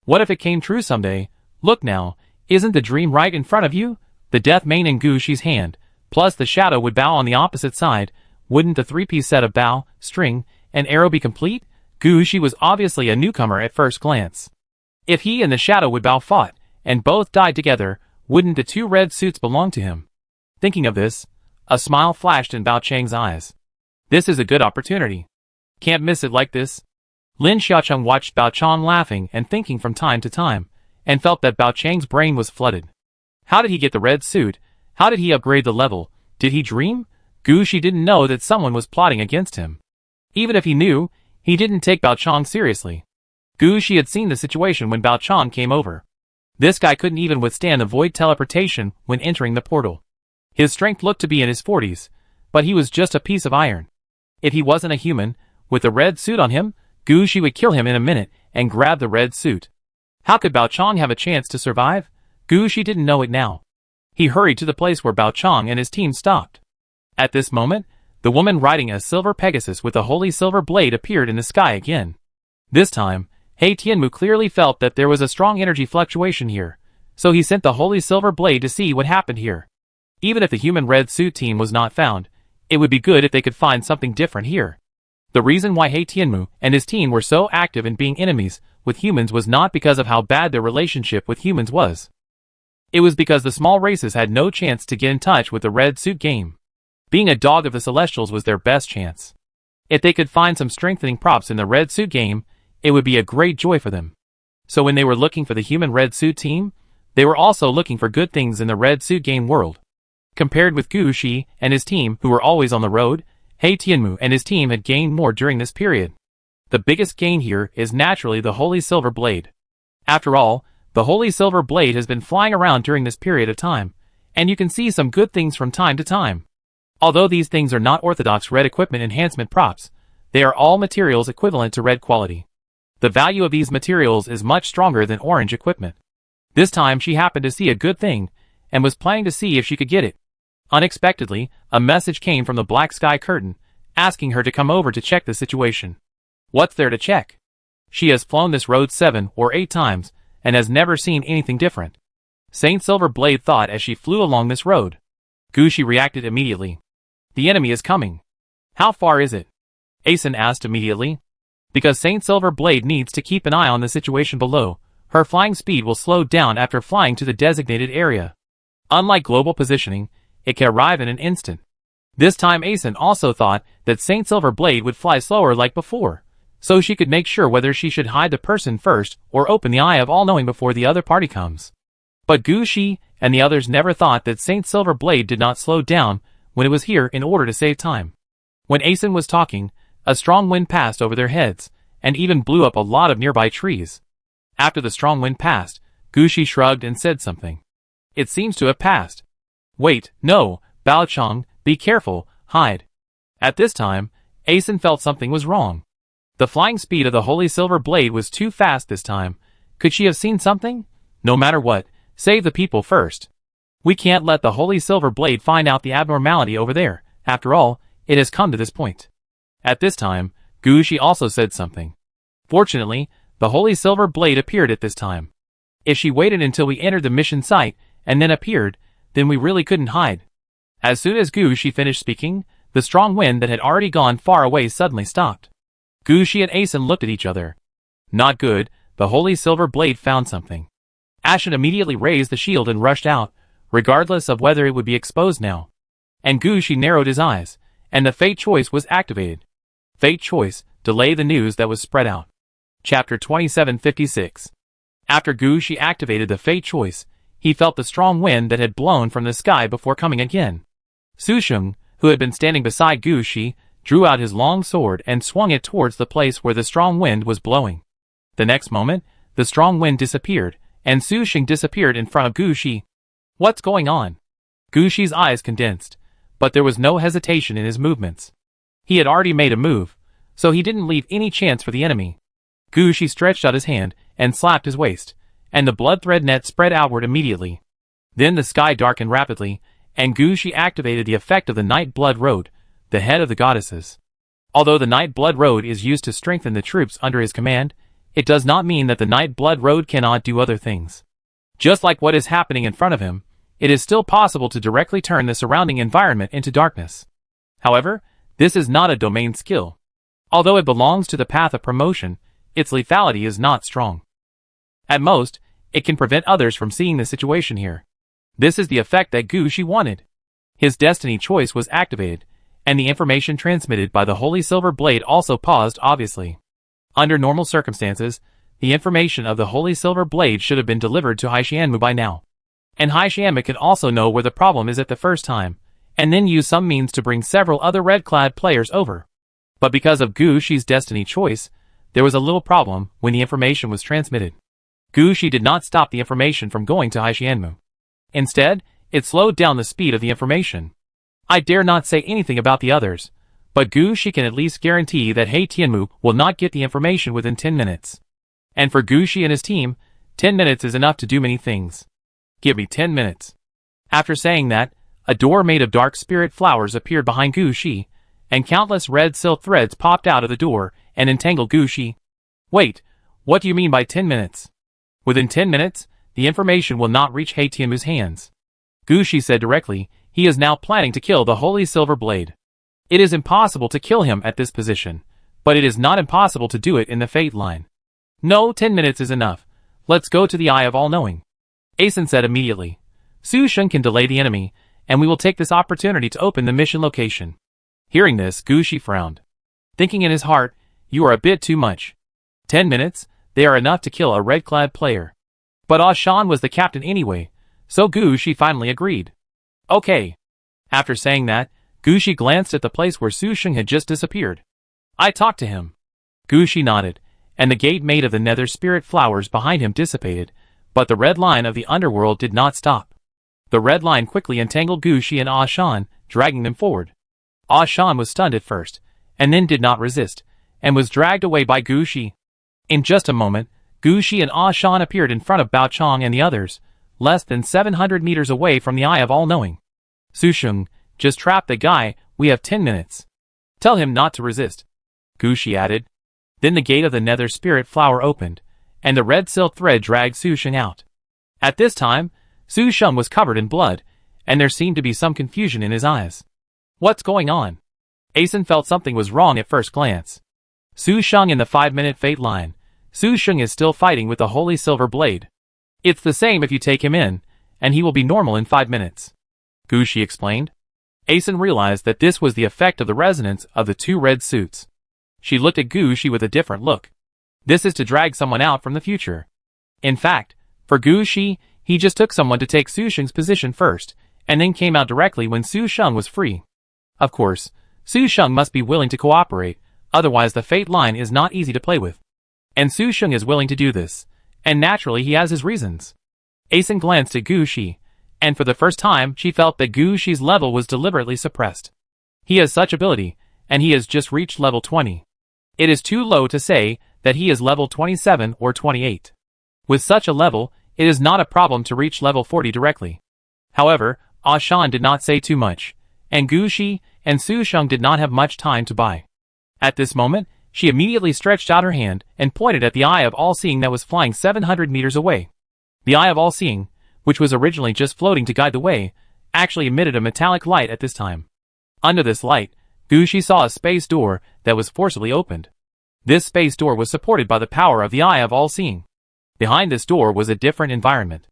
What if it came true someday? Look now, isn't the dream right in front of you? The death mane in Gu Shi's hand, plus the shadow would Bao on the opposite side. Wouldn't the three-piece set of Bao, string, and arrow be complete? Gu Shi was obviously a newcomer at first glance. If he and the shadow would Bao fought, and both died together, wouldn't the 2 red suits belong to him? Thinking of this, a smile flashed in Bao Chang's eyes. This is a good opportunity. Can't miss it like this. Lin Xiaocheng watched Bao Chang laughing and thinking from time to time, and felt that Bao Chang's brain was flooded. How did he get the red suit? How did he upgrade the level? Did he dream? Gu Shi didn't know that someone was plotting against him. Even if he knew, he didn't take Bao Chang seriously. Gu Shi had seen the situation when Bao Chang came over. This guy couldn't even withstand the void teleportation when entering the portal. His strength looked to be in his 40s, but he was just a piece of iron. If he wasn't a human, with the red suit on him, Gu Shi would kill him in a minute and grab the red suit. How could Bao Chong have a chance to survive? Gu Shi didn't know it now. He hurried to the place where Bao Chong and his team stopped. At this moment, the woman riding a silver Pegasus with a holy silver blade appeared in the sky again. This time, He Tianmu clearly felt that there was a strong energy fluctuation here, so he sent the holy silver blade to see what happened here. Even if the human red suit team was not found, it would be good if they could find something different here. The reason why He Tianmu and his team were so active in being enemies with humans was not because of how bad their relationship with humans was. It was because the small races had no chance to get in touch with the red suit game. Being a dog of the Celestials was their best chance. If they could find some strengthening props in the red suit game, it would be a great joy for them. So when they were looking for the human red suit team, they were also looking for good things in the red suit game world. Compared with Gu Shi and his team who were always on the road, He Tianmu and his team had gained more during this period. The biggest gain here is naturally the Holy Silver Blade. After all, the Holy Silver Blade has been flying around during this period of time, and you can see some good things from time to time. Although these things are not orthodox red equipment enhancement props, they are all materials equivalent to red quality. The value of these materials is much stronger than orange equipment. This time she happened to see a good thing, and was planning to see if she could get it. Unexpectedly, a message came from the black sky curtain, asking her to come over to check the situation. What's there to check? She has flown this road 7 or 8 times, and has never seen anything different. Saint Silver Blade thought as she flew along this road. Gu Shi reacted immediately. The enemy is coming. How far is it? Asen asked immediately. Because Saint Silver Blade needs to keep an eye on the situation below, her flying speed will slow down after flying to the designated area. Unlike global positioning, it can arrive in an instant. This time Asen also thought that Saint Silver Blade would fly slower like before, so she could make sure whether she should hide the person first or open the eye of all-knowing before the other party comes. But Gu Shi and the others never thought that Saint Silver Blade did not slow down when it was here in order to save time. When Asen was talking, a strong wind passed over their heads, and even blew up a lot of nearby trees. After the strong wind passed, Gu Shi shrugged and said something. It seems to have passed. Wait, no, Bao Chong, be careful, hide. At this time, Asen felt something was wrong. The flying speed of the Holy Silver Blade was too fast this time. Could she have seen something? No matter what, save the people first. We can't let the Holy Silver Blade find out the abnormality over there. After all, it has come to this point. At this time, Gu Shi also said something. Fortunately, the Holy Silver Blade appeared at this time. If she waited until we entered the mission site, and then appeared, then we really couldn't hide. As soon as Gu Shi finished speaking, the strong wind that had already gone far away suddenly stopped. Gu Shi and Asen looked at each other. Not good, the Holy Silver Blade found something. Ashen immediately raised the shield and rushed out, regardless of whether it would be exposed now. And Gu Shi narrowed his eyes, and the Fate Choice was activated. Fate Choice, delay the news that was spread out. Chapter 2756. After Gu Shi activated the Fate Choice, he felt the strong wind that had blown from the sky before coming again. Su Sheng, who had been standing beside Gu Shi, drew out his long sword and swung it towards the place where the strong wind was blowing. The next moment, the strong wind disappeared, and Su Sheng disappeared in front of Gu Shi. What's going on? Gu Shi's eyes condensed, but there was no hesitation in his movements. He had already made a move, so he didn't leave any chance for the enemy. Gu Shi stretched out his hand and slapped his waist, and the blood thread net spread outward immediately. Then the sky darkened rapidly, and Gu Shi activated the effect of the Night Blood Road, the head of the goddesses. Although the Night Blood Road is used to strengthen the troops under his command, it does not mean that the Night Blood Road cannot do other things. Just like what is happening in front of him, it is still possible to directly turn the surrounding environment into darkness. However, this is not a domain skill. Although it belongs to the path of promotion, its lethality is not strong. At most, it can prevent others from seeing the situation here. This is the effect that Gu Shi wanted. His destiny choice was activated, and the information transmitted by the Holy Silver Blade also paused obviously. Under normal circumstances, the information of the Holy Silver Blade should have been delivered to Haixianmu by now. And Haixianmu can also know where the problem is at the first time, and then use some means to bring several other red-clad players over. But because of Gu Shi's destiny choice, there was a little problem when the information was transmitted. Gu Shi did not stop the information from going to Haixianmu. Instead, it slowed down the speed of the information. I dare not say anything about the others, but Gu Shi can at least guarantee that Hei Tianmu will not get the information within 10 minutes. And for Gu Shi and his team, 10 minutes is enough to do many things. Give me 10 minutes. After saying that, a door made of dark spirit flowers appeared behind Gu Shi, and countless red silk threads popped out of the door and entangled Gu Shi. Wait, what do you mean by 10 minutes? Within 10 minutes, the information will not reach Hei Tianmu's hands. Gu Shi said directly, he is now planning to kill the Holy Silver Blade. It is impossible to kill him at this position, but it is not impossible to do it in the Fate line. No, 10 minutes is enough. Let's go to the Eye of All-Knowing. Asen said immediately. Su Sheng can delay the enemy, and we will take this opportunity to open the mission location. Hearing this, Gu Shi frowned. Thinking in his heart, you are a bit too much. 10 minutes? They are enough to kill a red-clad player. But Ah Shan was the captain anyway, so Gu Shi finally agreed. Okay. After saying that, Gu Shi glanced at the place where Su Sheng had just disappeared. I talked to him. Gu Shi nodded, and the gate made of the nether spirit flowers behind him dissipated, but the red line of the underworld did not stop. The red line quickly entangled Gu Shi and Ah Shan, dragging them forward. Ah Shan was stunned at first, and then did not resist, and was dragged away by Gu Shi. In just a moment, Gu Shi and Ah Shan appeared in front of Bao Chong and the others, less than 700 meters away from the Eye of All-Knowing. Su Sheng, just trap the guy, we have 10 minutes. Tell him not to resist. Gu Shi added. Then the gate of the nether spirit flower opened, and the red silk thread dragged Su Sheng out. At this time, Su Sheng was covered in blood, and there seemed to be some confusion in his eyes. What's going on? Asen felt something was wrong at first glance. Su Sheng in the 5-minute Fate line. Su Sheng is still fighting with the Holy Silver Blade. It's the same if you take him in, and he will be normal in 5 minutes. Gu Shi explained. Asen realized that this was the effect of the resonance of the two red suits. She looked at Gu Shi with a different look. This is to drag someone out from the future. In fact, for Gu Shi, he just took someone to take Su Sheng's position first, and then came out directly when Su Sheng was free. Of course, Su Sheng must be willing to cooperate, otherwise the Fate line is not easy to play with. And Su Sheng is willing to do this, and naturally he has his reasons. Asen glanced at Gu Shi, and for the first time she felt that Gu Shi's level was deliberately suppressed. He has such ability, and he has just reached level 20. It is too low to say that he is level 27 or 28. With such a level, it is not a problem to reach level 40 directly. However, Ah Shan did not say too much, and Gu Shi and Su Sheng did not have much time to buy. At this moment, she immediately stretched out her hand and pointed at the Eye of All-Seeing that was flying 700 meters away. The Eye of All-Seeing, which was originally just floating to guide the way, actually emitted a metallic light at this time. Under this light, Gu Shi saw a space door that was forcibly opened. This space door was supported by the power of the Eye of All-Seeing. Behind this door was a different environment.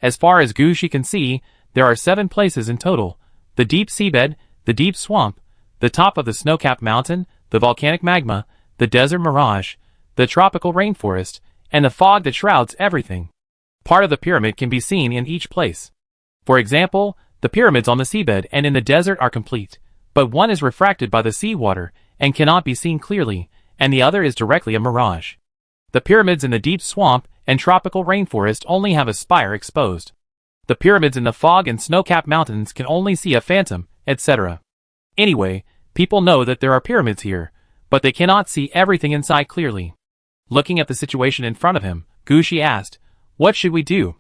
As far as Gu Shi can see, there are 7 places in total: the deep seabed, the deep swamp, the top of the snow-capped mountain, the volcanic magma, the desert mirage, the tropical rainforest, and the fog that shrouds everything. Part of the pyramid can be seen in each place. For example, the pyramids on the seabed and in the desert are complete, but one is refracted by the seawater and cannot be seen clearly, and the other is directly a mirage. The pyramids in the deep swamp and tropical rainforest only have a spire exposed. The pyramids in the fog and snow-capped mountains can only see a phantom, etc. Anyway, people know that there are pyramids here, but they cannot see everything inside clearly. Looking at the situation in front of him, Gu Shi asked, "What should we do?"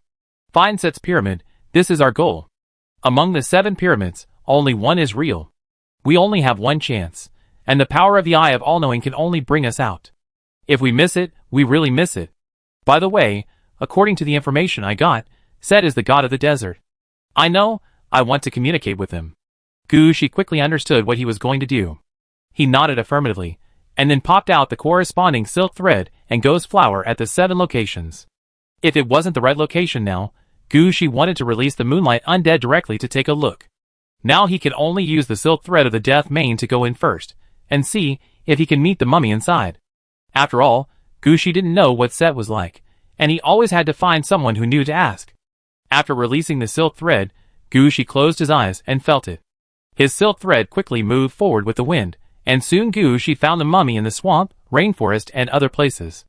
"Find Set's pyramid, this is our goal. Among the 7 pyramids, only one is real. We only have one chance, and the power of the Eye of All-Knowing can only bring us out. If we miss it, we really miss it. By the way, according to the information I got, Set is the god of the desert. I know, I want to communicate with him." Gu Shi quickly understood what he was going to do. He nodded affirmatively, and then popped out the corresponding silk thread and ghost flower at the 7 locations. If it wasn't the right location now, Gu Shi wanted to release the Moonlight Undead directly to take a look. Now he could only use the silk thread of the Death Mane to go in first, and see if he can meet the mummy inside. After all, Gu Shi didn't know what Set was like, and he always had to find someone who knew to ask. After releasing the silk thread, Gu Shi closed his eyes and felt it. His silk thread quickly moved forward with the wind, and soon Gu Shi found the mummy in the swamp, rainforest, and other places.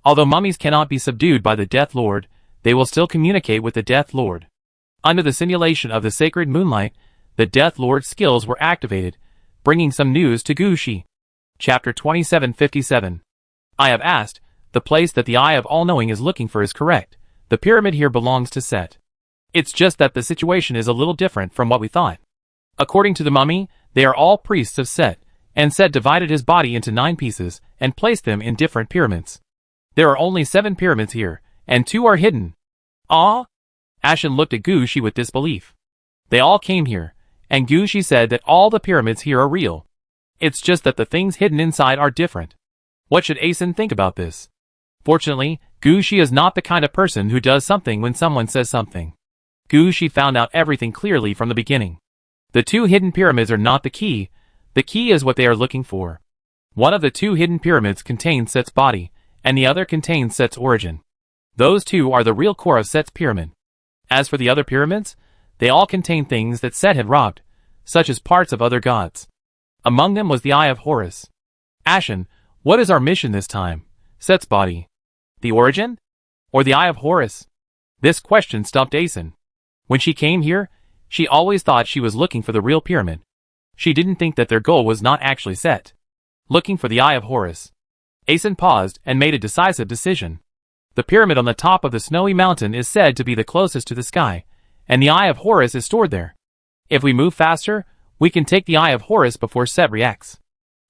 Although mummies cannot be subdued by the Death Lord, they will still communicate with the Death Lord. Under the simulation of the sacred moonlight, the Death Lord's skills were activated, bringing some news to Gu Shi. Chapter 2757. I have asked. The place that the Eye of All-Knowing is looking for is correct. The pyramid here belongs to Set. It's just that the situation is a little different from what we thought. According to the mummy, they are all priests of Set, and Set divided his body into 9 pieces and placed them in different pyramids. There are only 7 pyramids here, and 2 are hidden. Ah? Ashen looked at Gu Shi with disbelief. They all came here, and Gu Shi said that all the pyramids here are real. It's just that the things hidden inside are different. What should Asen think about this? Fortunately, Gu Shi is not the kind of person who does something when someone says something. Gu Shi found out everything clearly from the beginning. The 2 hidden pyramids are not the key is what they are looking for. One of the 2 hidden pyramids contains Set's body, and the other contains Set's origin. Those 2 are the real core of Set's pyramid. As for the other pyramids, they all contain things that Set had robbed, such as parts of other gods. Among them was the Eye of Horus. Ashen, what is our mission this time? Set's body. The origin? Or the Eye of Horus? This question stumped Asen. When she came here, she always thought she was looking for the real pyramid. She didn't think that their goal was not actually Set. Looking for the Eye of Horus. Asen paused and made a decisive decision. The pyramid on the top of the snowy mountain is said to be the closest to the sky, and the Eye of Horus is stored there. If we move faster, we can take the Eye of Horus before Set reacts.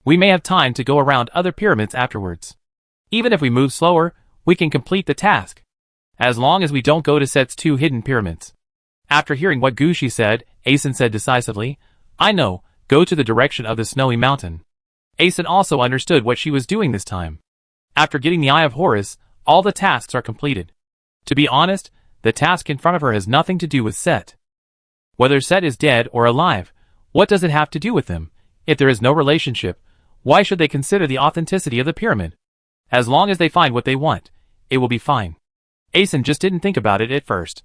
We may have time to go around other pyramids afterwards. Even if we move slower, we can complete the task. As long as we don't go to Set's 2 hidden pyramids. After hearing what Gu Shi said, Asen said decisively, I know, go to the direction of the snowy mountain. Asen also understood what she was doing this time. After getting the Eye of Horus, all the tasks are completed. To be honest, the task in front of her has nothing to do with Set. Whether Set is dead or alive, what does it have to do with them? If there is no relationship, why should they consider the authenticity of the pyramid? As long as they find what they want, it will be fine. Asen just didn't think about it at first.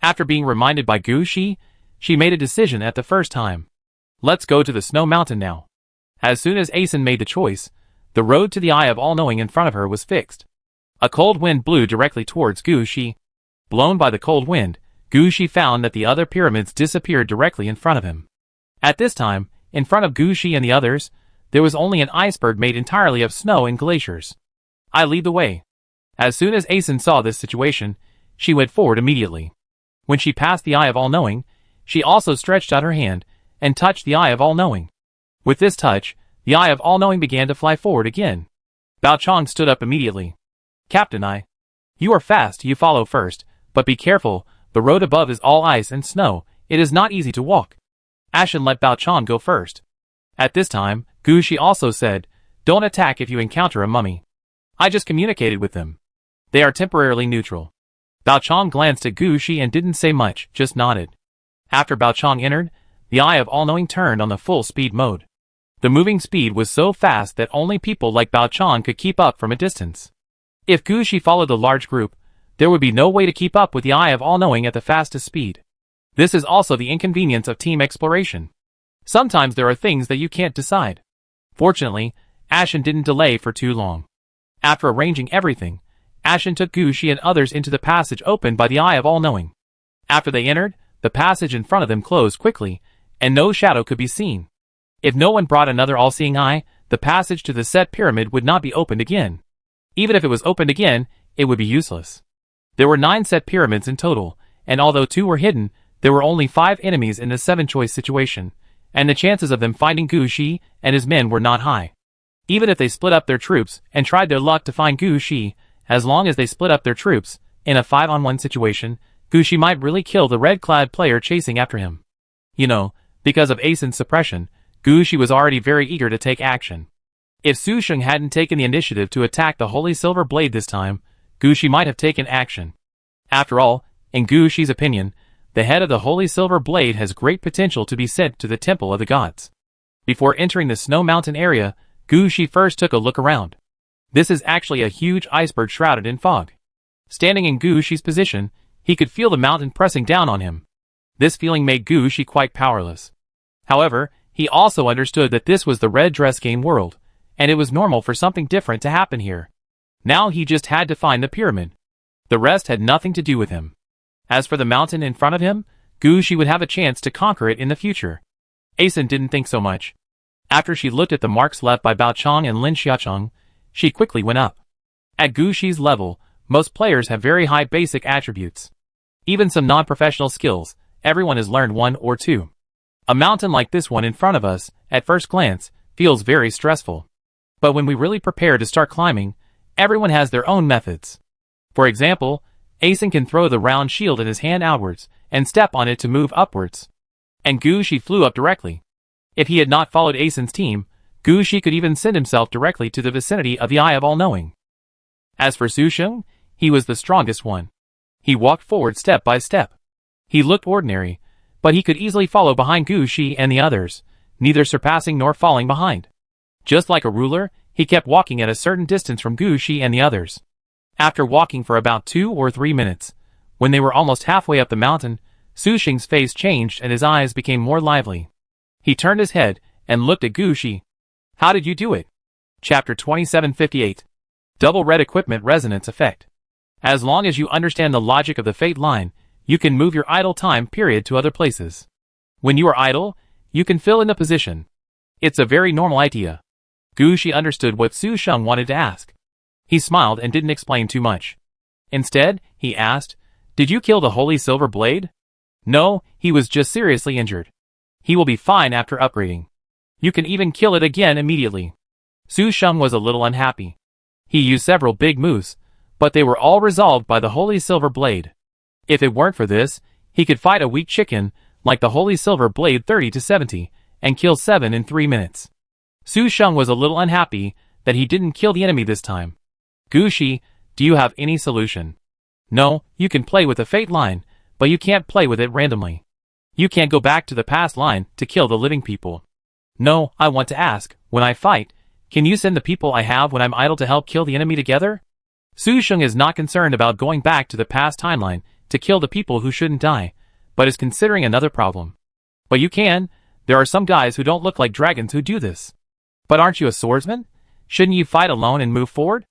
After being reminded by Gu Shi, she made a decision at the first time. Let's go to the snow mountain now. As soon as Asen made the choice, the road to the Eye of All-Knowing in front of her was fixed. A cold wind blew directly towards Gu Shi. Blown by the cold wind, Gu Shi found that the other pyramids disappeared directly in front of him. At this time, in front of Gu Shi and the others, there was only an iceberg made entirely of snow and glaciers. I lead the way. As soon as Asen saw this situation, she went forward immediately. When she passed the Eye of All-Knowing, she also stretched out her hand and touched the Eye of All-Knowing. With this touch, the Eye of All-Knowing began to fly forward again. Bao Chong stood up immediately. Captain I. You are fast, you follow first, but be careful, the road above is all ice and snow, it is not easy to walk. Ashen let Bao Chong go first. At this time, Gu Shi also said, don't attack if you encounter a mummy. I just communicated with them. They are temporarily neutral. Bao Chong glanced at Gu Shi and didn't say much, just nodded. After Bao Chong entered, the Eye of All-Knowing turned on the full speed mode. The moving speed was so fast that only people like Bao Chong could keep up from a distance. If Gu Shi followed the large group, there would be no way to keep up with the Eye of All-Knowing at the fastest speed. This is also the inconvenience of team exploration. Sometimes there are things that you can't decide. Fortunately, Ashen didn't delay for too long. After arranging everything, Ashen took Gu Shi and others into the passage opened by the Eye of All-Knowing. After they entered, the passage in front of them closed quickly, and no shadow could be seen. If no one brought another all-seeing eye, the passage to the Set pyramid would not be opened again. Even if it was opened again, it would be useless. There were 9 Set pyramids in total, and although 2 were hidden, there were only 5 enemies in the 7-choice situation, and the chances of them finding Gu Shi and his men were not high. Even if they split up their troops and tried their luck to find Gu Shi, as long as they split up their troops, in a 5-on-1 situation, Gu Shi might really kill the red-clad player chasing after him. You know, because of Asen's suppression, Gu Shi was already very eager to take action. If Su Sheng hadn't taken the initiative to attack the Holy Silver Blade this time, Gu Shi might have taken action. After all, in Gu Shi's opinion, the head of the Holy Silver Blade has great potential to be sent to the Temple of the Gods. Before entering the Snow Mountain area, Gu Shi first took a look around. This is actually a huge iceberg shrouded in fog. Standing in Gu Shi's position, he could feel the mountain pressing down on him. This feeling made Gu Shi quite powerless. However, he also understood that this was the Red Dress Game world, and it was normal for something different to happen here. Now he just had to find the pyramid. The rest had nothing to do with him. As for the mountain in front of him, Gushi would have a chance to conquer it in the future. Asen didn't think so much. After she looked at the marks left by Bao Chong and Lin Xiaocheng, she quickly went up. At Gushi's level, most players have very high basic attributes. Even some non-professional skills, everyone has learned one or two. A mountain like this one in front of us, at first glance, feels very stressful. But when we really prepare to start climbing, everyone has their own methods. For example, Asen can throw the round shield in his hand outwards, and step on it to move upwards. And Gushi flew up directly. If he had not followed Asen's team, Gushi could even send himself directly to the vicinity of the Eye of All-Knowing. As for Su Sheng, he was the strongest one. He walked forward step by step. He looked ordinary, but he could easily follow behind Gushi and the others, neither surpassing nor falling behind. Just like a ruler, he kept walking at a certain distance from Gushi and the others. After walking for about 2 or 3 minutes, when they were almost halfway up the mountain, Su Sheng's face changed and his eyes became more lively. He turned his head and looked at Gushi. How did you do it? Chapter 2758. Double Red Equipment Resonance Effect. As long as you understand the logic of the fate line, you can move your idle time period to other places. When you are idle, you can fill in the position. It's a very normal idea. Gushi understood what Su Sheng wanted to ask. He smiled and didn't explain too much. Instead, he asked, "Did you kill the Holy Silver Blade?" "No, he was just seriously injured. He will be fine after upgrading. You can even kill it again immediately." Su Sheng was a little unhappy. He used several big moves, but they were all resolved by the Holy Silver Blade. If it weren't for this, he could fight a weak chicken, like the Holy Silver Blade 30 to 70, and kill 7 in 3 minutes. Su Sheng was a little unhappy that he didn't kill the enemy this time. "Gushi, do you have any solution?" "No, you can play with the fate line, but you can't play with it randomly. You can't go back to the past line to kill the living people." "No, I want to ask, when I fight, can you send the people I have when I'm idle to help kill the enemy together?" Su Sheng is not concerned about going back to the past timeline to kill the people who shouldn't die, but is considering another problem. "But you can. There are some guys who don't look like dragons who do this." "But aren't you a swordsman? Shouldn't you fight alone and move forward?"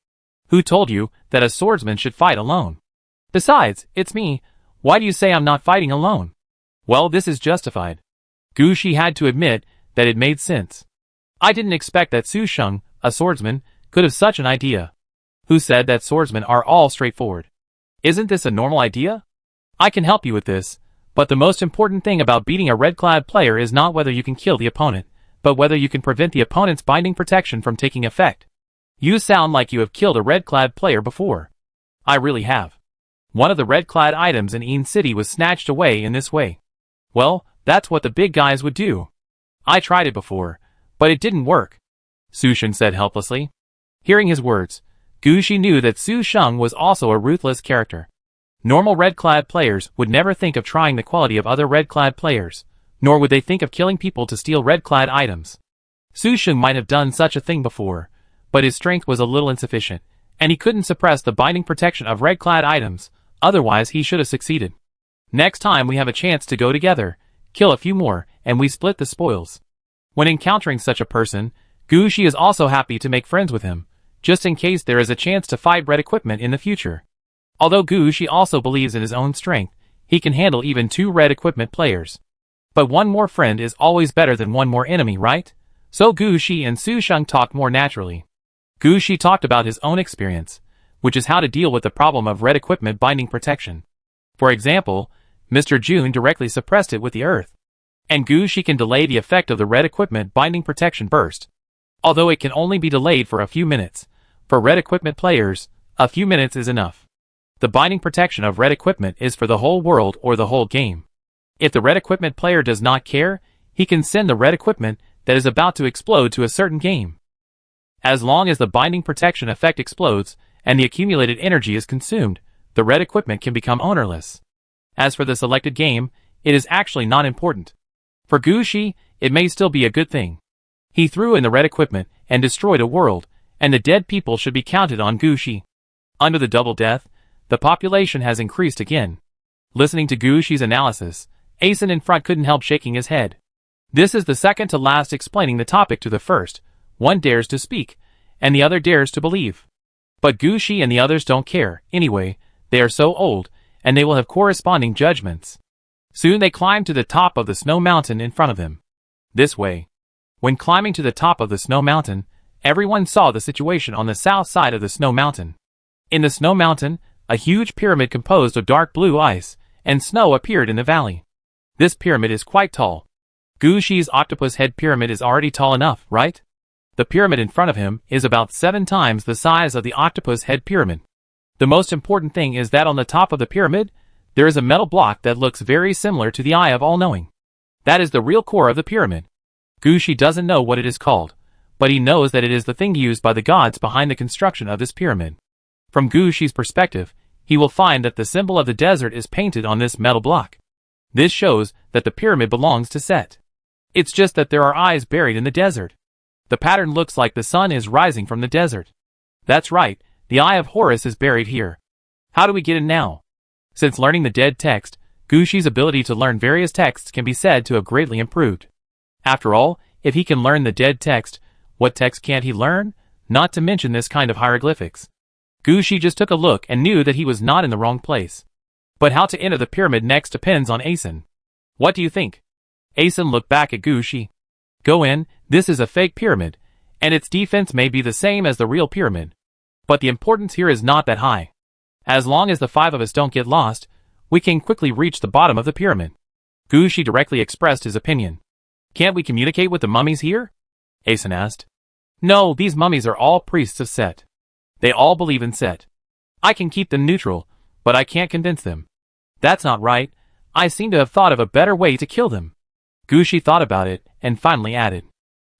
"Who told you that a swordsman should fight alone? Besides, it's me. Why do you say I'm not fighting alone?" Well, this is justified. Gushi had to admit that it made sense. I didn't expect that Su Sheng, a swordsman, could have such an idea. Who said that swordsmen are all straightforward? Isn't this a normal idea? I can help you with this, but the most important thing about beating a red-clad player is not whether you can kill the opponent, but whether you can prevent the opponent's binding protection from taking effect. You sound like you have killed a red-clad player before. I really have. One of the red-clad items in Een City was snatched away in this way. Well, that's what the big guys would do. I tried it before, but it didn't work, Su Sheng said helplessly. Hearing his words, Gushi knew that Su Sheng was also a ruthless character. Normal red-clad players would never think of trying the quality of other red-clad players, nor would they think of killing people to steal red-clad items. Su Sheng might have done such a thing before, but his strength was a little insufficient, and he couldn't suppress the binding protection of red-clad items, otherwise he should have succeeded. Next time we have a chance to go together, kill a few more, and we split the spoils. When encountering such a person, Gushi is also happy to make friends with him, just in case there is a chance to fight red equipment in the future. Although Gushi also believes in his own strength, he can handle even 2 red equipment players. But one more friend is always better than one more enemy, right? So Gushi and Su Sheng talked more naturally. Gushi talked about his own experience, which is how to deal with the problem of red equipment binding protection. For example, Mr. June directly suppressed it with the earth. And Gushi can delay the effect of the red equipment binding protection burst. Although it can only be delayed for a few minutes, for red equipment players, a few minutes is enough. The binding protection of red equipment is for the whole world or the whole game. If the red equipment player does not care, he can send the red equipment that is about to explode to a certain game. As long as the binding protection effect explodes, and the accumulated energy is consumed, the red equipment can become ownerless. As for the selected game, it is actually not important. For Gushi, it may still be a good thing. He threw in the red equipment and destroyed a world, and the dead people should be counted on Gushi. Under the double death, the population has increased again. Listening to Gushi's analysis, Asen in front couldn't help shaking his head. This is the second to last explaining the topic to the first. One dares to speak, and the other dares to believe. But Gu Shi and the others don't care. Anyway, they are so old, and they will have corresponding judgments. Soon they climb to the top of the snow mountain in front of them. This way. When climbing to the top of the snow mountain, everyone saw the situation on the south side of the snow mountain. In the snow mountain, a huge pyramid composed of dark blue ice and snow appeared in the valley. This pyramid is quite tall. Gu Shi's octopus head pyramid is already tall enough, right? The pyramid in front of him is about 7 times the size of the octopus head pyramid. The most important thing is that on the top of the pyramid, there is a metal block that looks very similar to the Eye of All-Knowing. That is the real core of the pyramid. Gu Shi doesn't know what it is called, but he knows that it is the thing used by the gods behind the construction of this pyramid. From Gu Shi's perspective, he will find that the symbol of the desert is painted on this metal block. This shows that the pyramid belongs to Set. It's just that there are eyes buried in the desert. The pattern looks like the sun is rising from the desert. That's right, the Eye of Horus is buried here. How do we get in now? Since learning the dead text, Gu Shi's ability to learn various texts can be said to have greatly improved. After all, if he can learn the dead text, what text can't he learn? Not to mention this kind of hieroglyphics. Gu Shi just took a look and knew that he was not in the wrong place. But how to enter the pyramid next depends on Asen. What do you think? Asen looked back at Gu Shi. Go in, this is a fake pyramid, and its defense may be the same as the real pyramid. But the importance here is not that high. As long as the 5 of us don't get lost, we can quickly reach the bottom of the pyramid. Gu Shi directly expressed his opinion. Can't we communicate with the mummies here? Asen asked. No, these mummies are all priests of Set. They all believe in Set. I can keep them neutral, but I can't convince them. That's not right. I seem to have thought of a better way to kill them. Gu Shi thought about it, and finally added.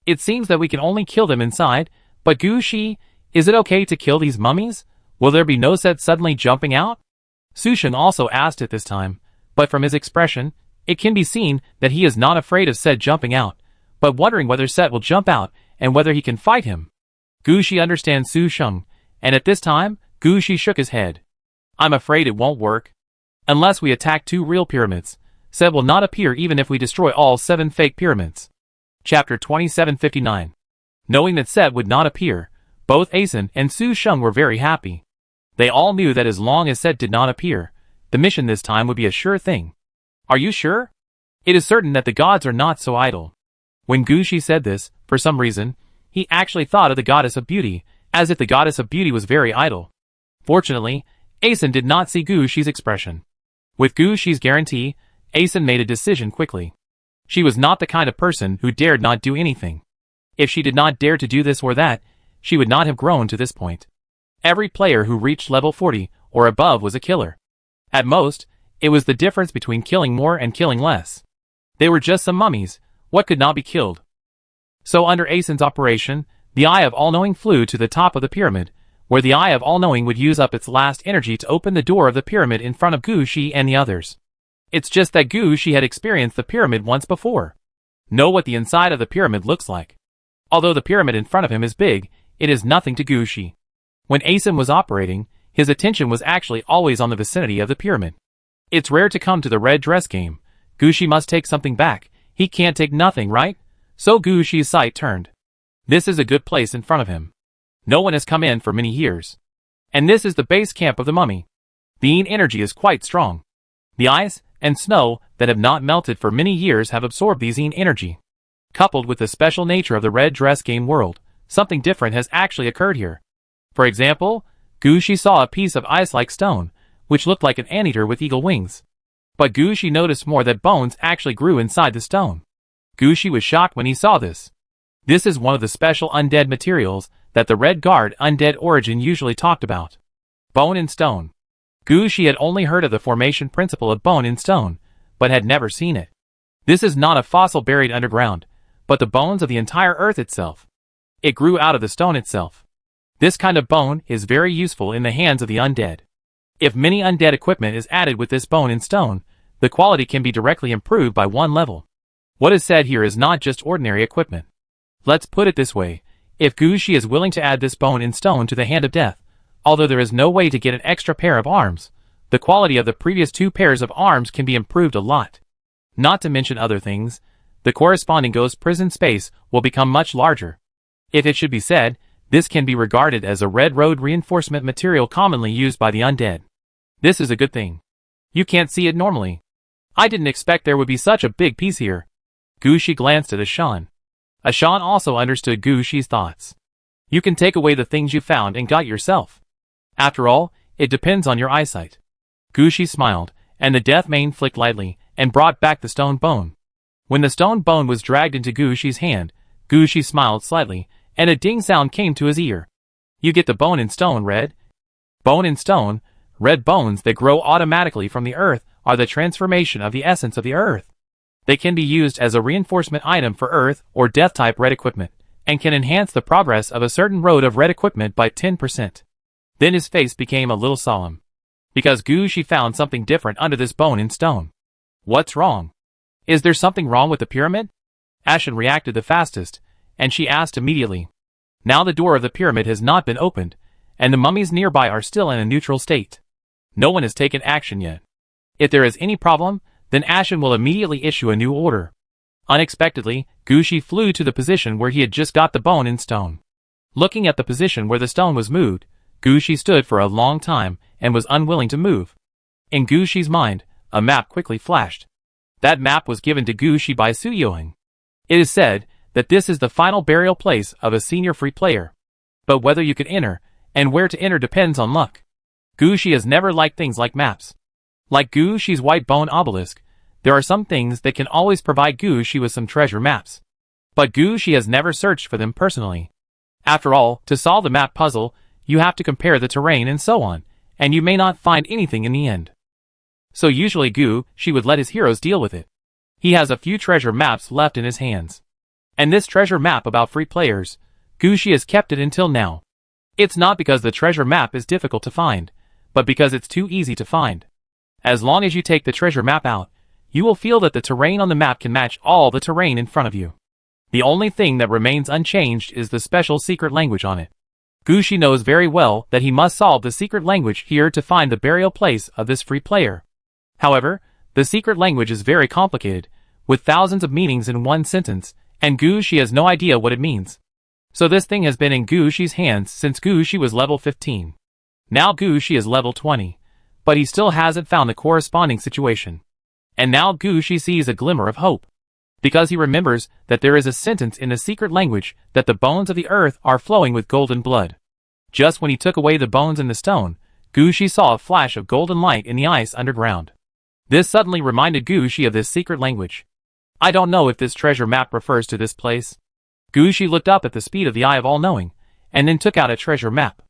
It seems that we can only kill them inside, but Gu Shi, is it okay to kill these mummies? Will there be no Set suddenly jumping out? Su Sheng also asked at this time, but from his expression, it can be seen that he is not afraid of Set jumping out, but wondering whether Set will jump out and whether he can fight him. Gu Shi understands Su Sheng, and at this time, Gu Shi shook his head. I'm afraid it won't work. Unless we attack 2 real pyramids, Set will not appear even if we destroy all 7 fake pyramids. Chapter 2759. Knowing that Set would not appear, both Asen and Su Sheng were very happy. They all knew that as long as Set did not appear, the mission this time would be a sure thing. Are you sure? It is certain that the gods are not so idle. When Gu Shi said this, for some reason, he actually thought of the goddess of beauty, as if the goddess of beauty was very idle. Fortunately, Asen did not see Gu Shi's expression. With Gu Shi's guarantee, Asen made a decision quickly. She was not the kind of person who dared not do anything. If she did not dare to do this or that, she would not have grown to this point. Every player who reached level 40 or above was a killer. At most, it was the difference between killing more and killing less. They were just some mummies. What could not be killed? So under Asen's operation, the Eye of All-Knowing flew to the top of the pyramid, where the Eye of All-Knowing would use up its last energy to open the door of the pyramid in front of Gu Shi and the others. It's just that Gu Shi had experienced the pyramid once before. Know what the inside of the pyramid looks like. Although the pyramid in front of him is big, it is nothing to Gu Shi. When Asen was operating, his attention was actually always on the vicinity of the pyramid. It's rare to come to the red dress game. Gu Shi must take something back. He can't take nothing, right? So Gu Shi's sight turned. This is a good place in front of him. No one has come in for many years. And this is the base camp of the mummy. The Yin energy is quite strong. The ice and snow that have not melted for many years have absorbed the Yin energy. Coupled with the special nature of the red dress game world, something different has actually occurred here. For example, Gu Shi saw a piece of ice-like stone, which looked like an anteater with eagle wings. But Gu Shi noticed more that bones actually grew inside the stone. Gu Shi was shocked when he saw this. This is one of the special undead materials that the Red Guard undead origin usually talked about. Bone in stone. Gu Shi had only heard of the formation principle of bone in stone, but had never seen it. This is not a fossil buried underground, but the bones of the entire earth itself. It grew out of the stone itself. This kind of bone is very useful in the hands of the undead. If many undead equipment is added with this bone in stone, the quality can be directly improved by 1 level. What is said here is not just ordinary equipment. Let's put it this way, if Gu Shi is willing to add this bone in stone to the Hand of Death, although there is no way to get an extra pair of arms, the quality of the previous 2 pairs of arms can be improved a lot. Not to mention other things, the corresponding ghost prison space will become much larger. If it should be said, This can be regarded as a red road reinforcement material commonly used by the undead. This is a good thing. You can't see it normally. I didn't expect there would be such a big piece here. Gu Shi glanced at Ashan. Ashan also understood Gu Shi's thoughts. You can take away the things you found and got yourself. After all, it depends on your eyesight. Gu Shi smiled, and the death mane flicked lightly, and brought back the stone bone. When the stone bone was dragged into Gu Shi's hand, Gu Shi smiled slightly, and a ding sound came to his ear. You get the bone in stone, red. Bone in stone, red bones that grow automatically from the earth are the transformation of the essence of the earth. They can be used as a reinforcement item for earth or death type red equipment, and can enhance the progress of a certain road of red equipment by 10%. Then his face became a little solemn. Because Gu Shi found something different under this bone in stone. What's wrong? Is there something wrong with the pyramid? Ashen reacted the fastest, and she asked immediately. Now the door of the pyramid has not been opened, and the mummies nearby are still in a neutral state. No one has taken action yet. If there is any problem, then Ashen will immediately issue a new order. Unexpectedly, Gu Shi flew to the position where he had just got the bone in stone. Looking at the position where the stone was moved, Gu Shi stood for a long time and was unwilling to move. In Gu Shi's mind, a map quickly flashed. That map was given to Gu Shi by Su Yoheng. It is said that this is the final burial place of a senior free player. But whether you can enter, and where to enter depends on luck. Gu Shi has never liked things like maps. Like Gu Shi's white bone obelisk, there are some things that can always provide Gu Shi with some treasure maps. But Gu Shi has never searched for them personally. After all, to solve the map puzzle, you have to compare the terrain and so on, and you may not find anything in the end. So usually Gu Shi would let his heroes deal with it. He has a few treasure maps left in his hands. And this treasure map about free players, Gu Shi has kept it until now. It's not because the treasure map is difficult to find, but because it's too easy to find. As long as you take the treasure map out, you will feel that the terrain on the map can match all the terrain in front of you. The only thing that remains unchanged is the special secret language on it. Gu Shi knows very well that he must solve the secret language here to find the burial place of this free player. However, the secret language is very complicated, with thousands of meanings in one sentence, and Gu Shi has no idea what it means. So this thing has been in Gu Shi's hands since Gu Shi was level 15. Now Gu Shi is level 20, but he still hasn't found the corresponding situation. And now Gu Shi sees a glimmer of hope. Because he remembers that there is a sentence in the secret language that the bones of the earth are flowing with golden blood. Just when he took away the bones in the stone, Gu Shi saw a flash of golden light in the ice underground. This suddenly reminded Gu Shi of this secret language. I don't know if this treasure map refers to this place. Gu Shi looked up at the speed of the eye of all-knowing, and then took out a treasure map.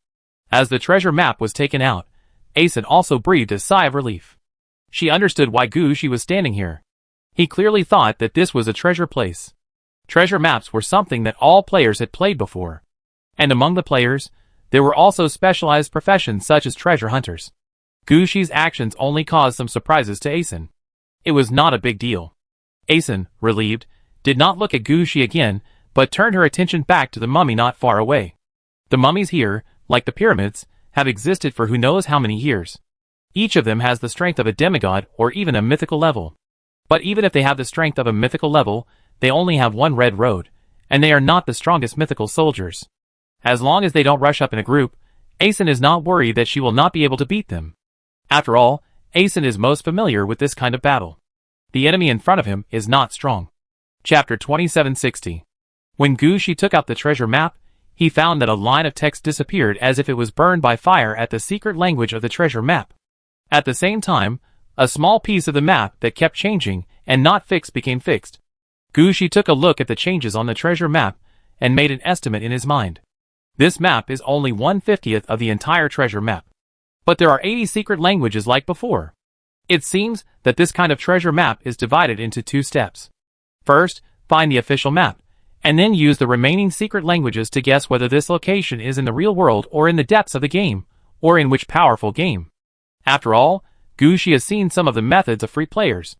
As the treasure map was taken out, Asen also breathed a sigh of relief. She understood why Gu Shi was standing here. He clearly thought that this was a treasure place. Treasure maps were something that all players had played before. And among the players, there were also specialized professions such as treasure hunters. Gu Shi's actions only caused some surprises to Asen. It was not a big deal. Asen, relieved, did not look at Gu Shi again, but turned her attention back to the mummy not far away. The mummies here, like the pyramids, have existed for who knows how many years. Each of them has the strength of a demigod or even a mythical level. But even if they have the strength of a mythical level, they only have one red road, and they are not the strongest mythical soldiers. As long as they don't rush up in a group, Asen is not worried that she will not be able to beat them. After all, Asen is most familiar with this kind of battle. The enemy in front of him is not strong. Chapter 2760. When Gu Shi took out the treasure map, he found that a line of text disappeared as if it was burned by fire at the secret language of the treasure map. At the same time, a small piece of the map that kept changing and not fixed became fixed. Gu Shi took a look at the changes on the treasure map and made an estimate in his mind. This map is only 1/50th of the entire treasure map. But there are 80 secret languages like before. It seems that this kind of treasure map is divided into 2 steps. First, find the official map, and then use the remaining secret languages to guess whether this location is in the real world or in the depths of the game, or in which powerful game. After all, Gu Shi has seen some of the methods of free players.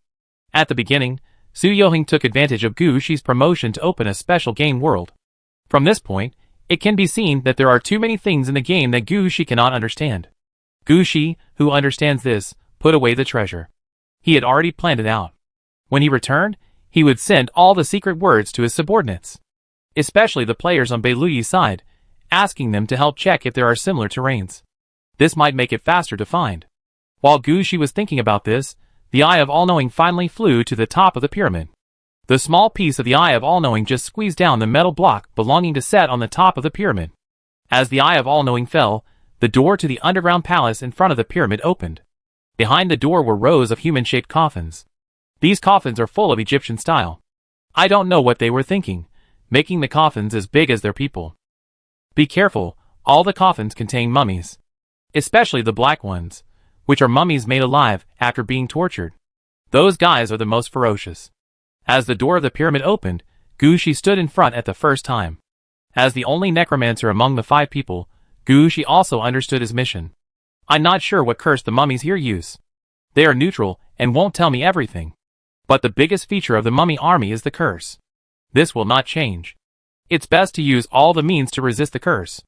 At the beginning, Su Yoheng took advantage of Gu Shi's promotion to open a special game world. From this point, it can be seen that there are too many things in the game that Gu Shi cannot understand. Gu Shi, who understands this, put away the treasure. He had already planned it out. When he returned, he would send all the secret words to his subordinates, especially the players on Beiluyi's side, asking them to help check if there are similar terrains. This might make it faster to find. While Gushi was thinking about this, the Eye of All-Knowing finally flew to the top of the pyramid. The small piece of the Eye of All-Knowing just squeezed down the metal block belonging to Set on the top of the pyramid. As the Eye of All-Knowing fell, the door to the underground palace in front of the pyramid opened. Behind the door were rows of human-shaped coffins. These coffins are full of Egyptian style. I don't know what they were thinking, making the coffins as big as their people. Be careful, all the coffins contain mummies. Especially the black ones, which are mummies made alive after being tortured. Those guys are the most ferocious. As the door of the pyramid opened, Gushi stood in front at the first time. As the only necromancer among the 5 people, Gushi also understood his mission. I'm not sure what curse the mummies here use. They are neutral and won't tell me everything. But the biggest feature of the mummy army is the curse. This will not change. It's best to use all the means to resist the curse,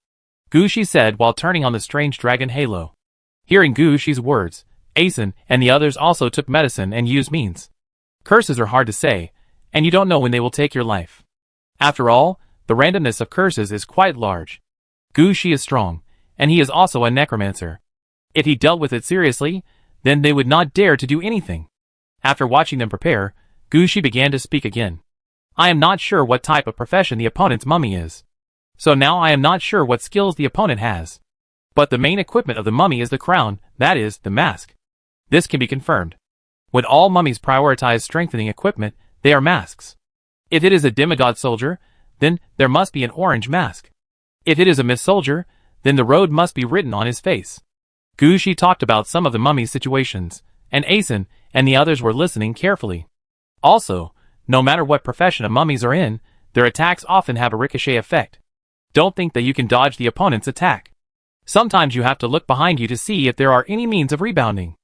Gushi said while turning on the strange dragon halo. Hearing Gushi's words, Asen and the others also took medicine and used means. Curses are hard to say, and you don't know when they will take your life. After all, the randomness of curses is quite large. Gushi is strong, and he is also a necromancer. If he dealt with it seriously, then they would not dare to do anything. After watching them prepare, Gushi began to speak again. I am not sure what type of profession the opponent's mummy is. So now I am not sure what skills the opponent has. But the main equipment of the mummy is the crown, that is, the mask. This can be confirmed. When all mummies prioritize strengthening equipment, they are masks. If it is a demigod soldier, then there must be an orange mask. If it is a myth soldier, then the road must be written on his face. Gushi talked about some of the mummy's situations, and Asen and the others were listening carefully. Also, no matter what profession of mummies are in, their attacks often have a ricochet effect. Don't think that you can dodge the opponent's attack. Sometimes you have to look behind you to see if there are any means of rebounding.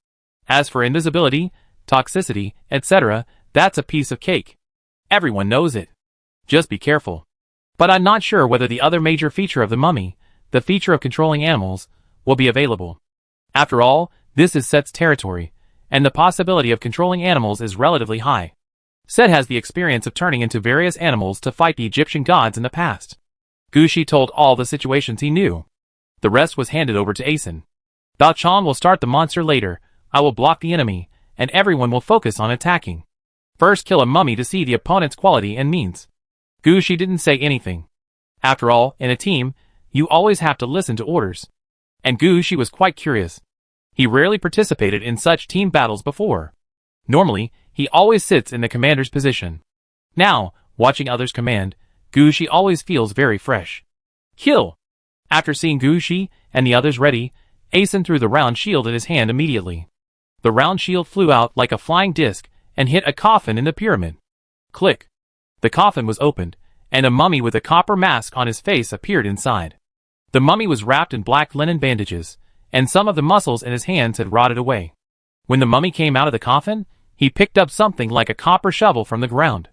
As for invisibility, toxicity, etc., that's a piece of cake. Everyone knows it. Just be careful. But I'm not sure whether the other major feature of the mummy, the feature of controlling animals, will be available. After all, this is Set's territory, and the possibility of controlling animals is relatively high. Set has the experience of turning into various animals to fight the Egyptian gods in the past. Gushi told all the situations he knew. The rest was handed over to Asen. Bao Chong will start the monster later, I will block the enemy, and everyone will focus on attacking. First kill a mummy to see the opponent's quality and means. Gushi didn't say anything. After all, in a team, you always have to listen to orders. And Gushi was quite curious. He rarely participated in such team battles before. Normally, he always sits in the commander's position. Now, watching others command, Gushi always feels very fresh. Kill! After seeing Gushi and the others ready, Asen threw the round shield in his hand immediately. The round shield flew out like a flying disc and hit a coffin in the pyramid. Click! The coffin was opened, and a mummy with a copper mask on his face appeared inside. The mummy was wrapped in black linen bandages, and some of the muscles in his hands had rotted away. When the mummy came out of the coffin, he picked up something like a copper shovel from the ground.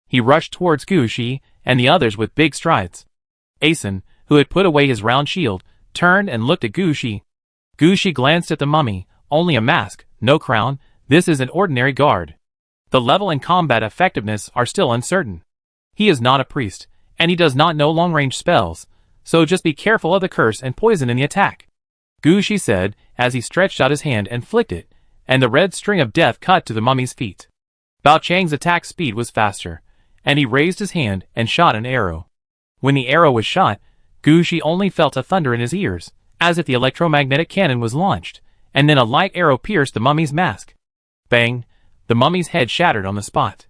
He rushed towards Gushi and the others with big strides. Asen, who had put away his round shield, turned and looked at Gushi. Gushi glanced at the mummy, only a mask, no crown, this is an ordinary guard. The level and combat effectiveness are still uncertain. He is not a priest, and he does not know long-range spells, so just be careful of the curse and poison in the attack. Gushi said, as he stretched out his hand and flicked it, and the red string of death cut to the mummy's feet. Bao Chang's attack speed was faster, and he raised his hand and shot an arrow. When the arrow was shot, Gushi only felt a thunder in his ears, as if the electromagnetic cannon was launched, and then a light arrow pierced the mummy's mask. Bang! The mummy's head shattered on the spot.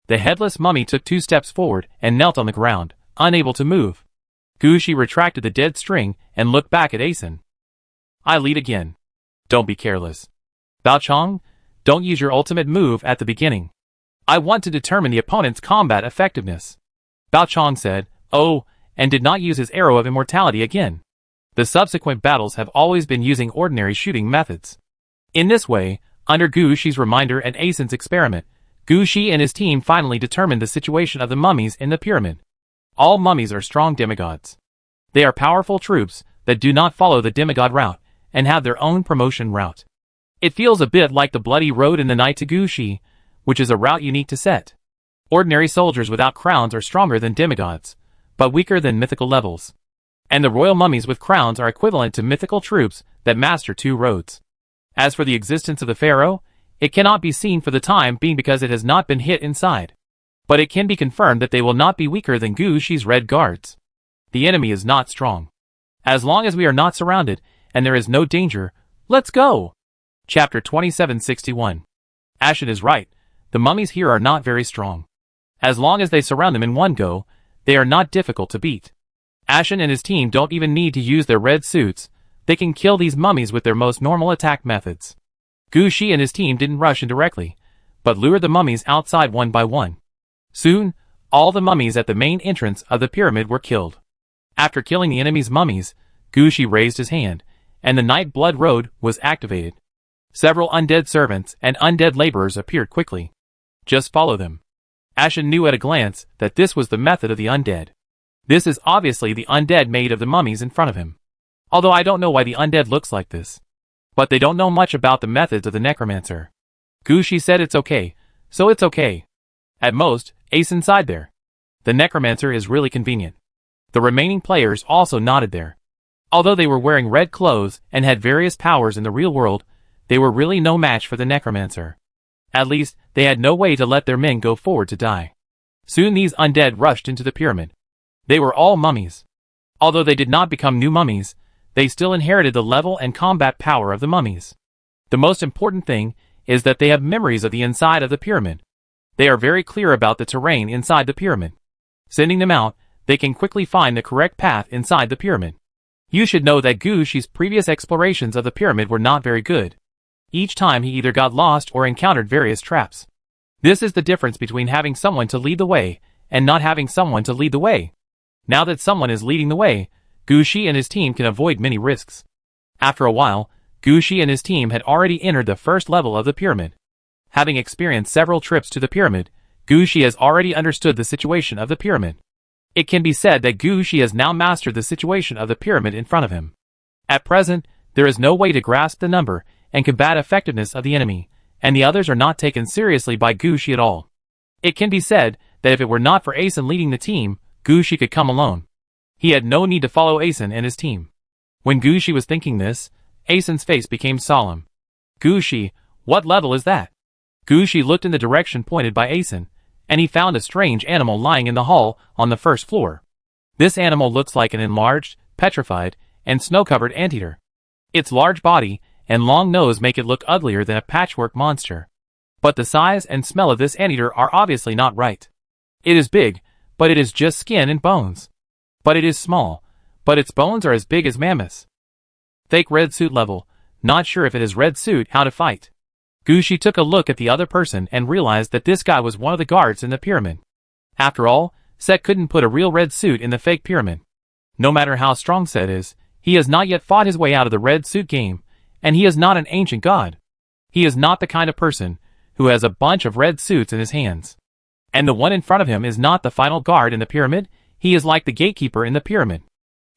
The headless mummy took 2 steps forward and knelt on the ground, unable to move. Gushi retracted the dead string and looked back at Asen. I lead again. Don't be careless. Bao Chong, don't use your ultimate move at the beginning. I want to determine the opponent's combat effectiveness. Bao Chong said, oh, and did not use his arrow of immortality again. The subsequent battles have always been using ordinary shooting methods. In this way, under Gushi's reminder and Asen's experiment, Gushi and his team finally determined the situation of the mummies in the pyramid. All mummies are strong demigods. They are powerful troops that do not follow the demigod route and have their own promotion route. It feels a bit like the bloody road in the night to Gushi, which is a route unique to Set. Ordinary soldiers without crowns are stronger than demigods, but weaker than mythical levels. And the royal mummies with crowns are equivalent to mythical troops that master 2 roads. As for the existence of the pharaoh, it cannot be seen for the time being because it has not been hit inside. But it can be confirmed that they will not be weaker than Gu Shi's red guards. The enemy is not strong. As long as we are not surrounded, and there is no danger, let's go! Chapter 2761. Ashen is right, the mummies here are not very strong. As long as they surround them in one go, they are not difficult to beat. Ashen and his team don't even need to use their red suits, they can kill these mummies with their most normal attack methods. Gu Shi and his team didn't rush in directly, but lured the mummies outside one by one. Soon, all the mummies at the main entrance of the pyramid were killed. After killing the enemy's mummies, Gu Shi raised his hand, and the Night Blood Road was activated. Several undead servants and undead laborers appeared quickly. Just follow them. Ashen knew at a glance that this was the method of the undead. This is obviously the undead made of the mummies in front of him. Although I don't know why the undead looks like this. But they don't know much about the methods of the necromancer. Gu Shi said it's okay, so it's okay. At most, Ace inside there. The necromancer is really convenient. The remaining players also nodded there. Although they were wearing red clothes and had various powers in the real world, they were really no match for the necromancer. At least, they had no way to let their men go forward to die. Soon these undead rushed into the pyramid. They were all mummies. Although they did not become new mummies, they still inherited the level and combat power of the mummies. The most important thing is that they have memories of the inside of the pyramid. They are very clear about the terrain inside the pyramid. Sending them out, they can quickly find the correct path inside the pyramid. You should know that Gu Shi's previous explorations of the pyramid were not very good. Each time he either got lost or encountered various traps. This is the difference between having someone to lead the way and not having someone to lead the way. Now that someone is leading the way, Gu Shi and his team can avoid many risks. After a while, Gu Shi and his team had already entered the first level of the pyramid. Having experienced several trips to the pyramid, Gu Shi has already understood the situation of the pyramid. It can be said that Gu Shi has now mastered the situation of the pyramid in front of him. At present, there is no way to grasp the number and combat effectiveness of the enemy, and the others are not taken seriously by Gu Shi at all. It can be said that if it were not for Asen leading the team, Gu Shi could come alone. He had no need to follow Asen and his team. When Gu Shi was thinking this, Asen's face became solemn. Gu Shi, what level is that? Gu Shi looked in the direction pointed by Asen, and he found a strange animal lying in the hall on the first floor. This animal looks like an enlarged, petrified, and snow-covered anteater. Its large body and long nose make it look uglier than a patchwork monster. But the size and smell of this anteater are obviously not right. It is big, but it is just skin and bones. But it is small, but its bones are as big as mammoths. Fake red suit level, not sure if it is red suit how to fight. Gu Shi took a look at the other person and realized that this guy was one of the guards in the pyramid. After all, Set couldn't put a real red suit in the fake pyramid. No matter how strong Set is, he has not yet fought his way out of the red suit game, and he is not an ancient god. He is not the kind of person who has a bunch of red suits in his hands. And the one in front of him is not the final guard in the pyramid, he is like the gatekeeper in the pyramid.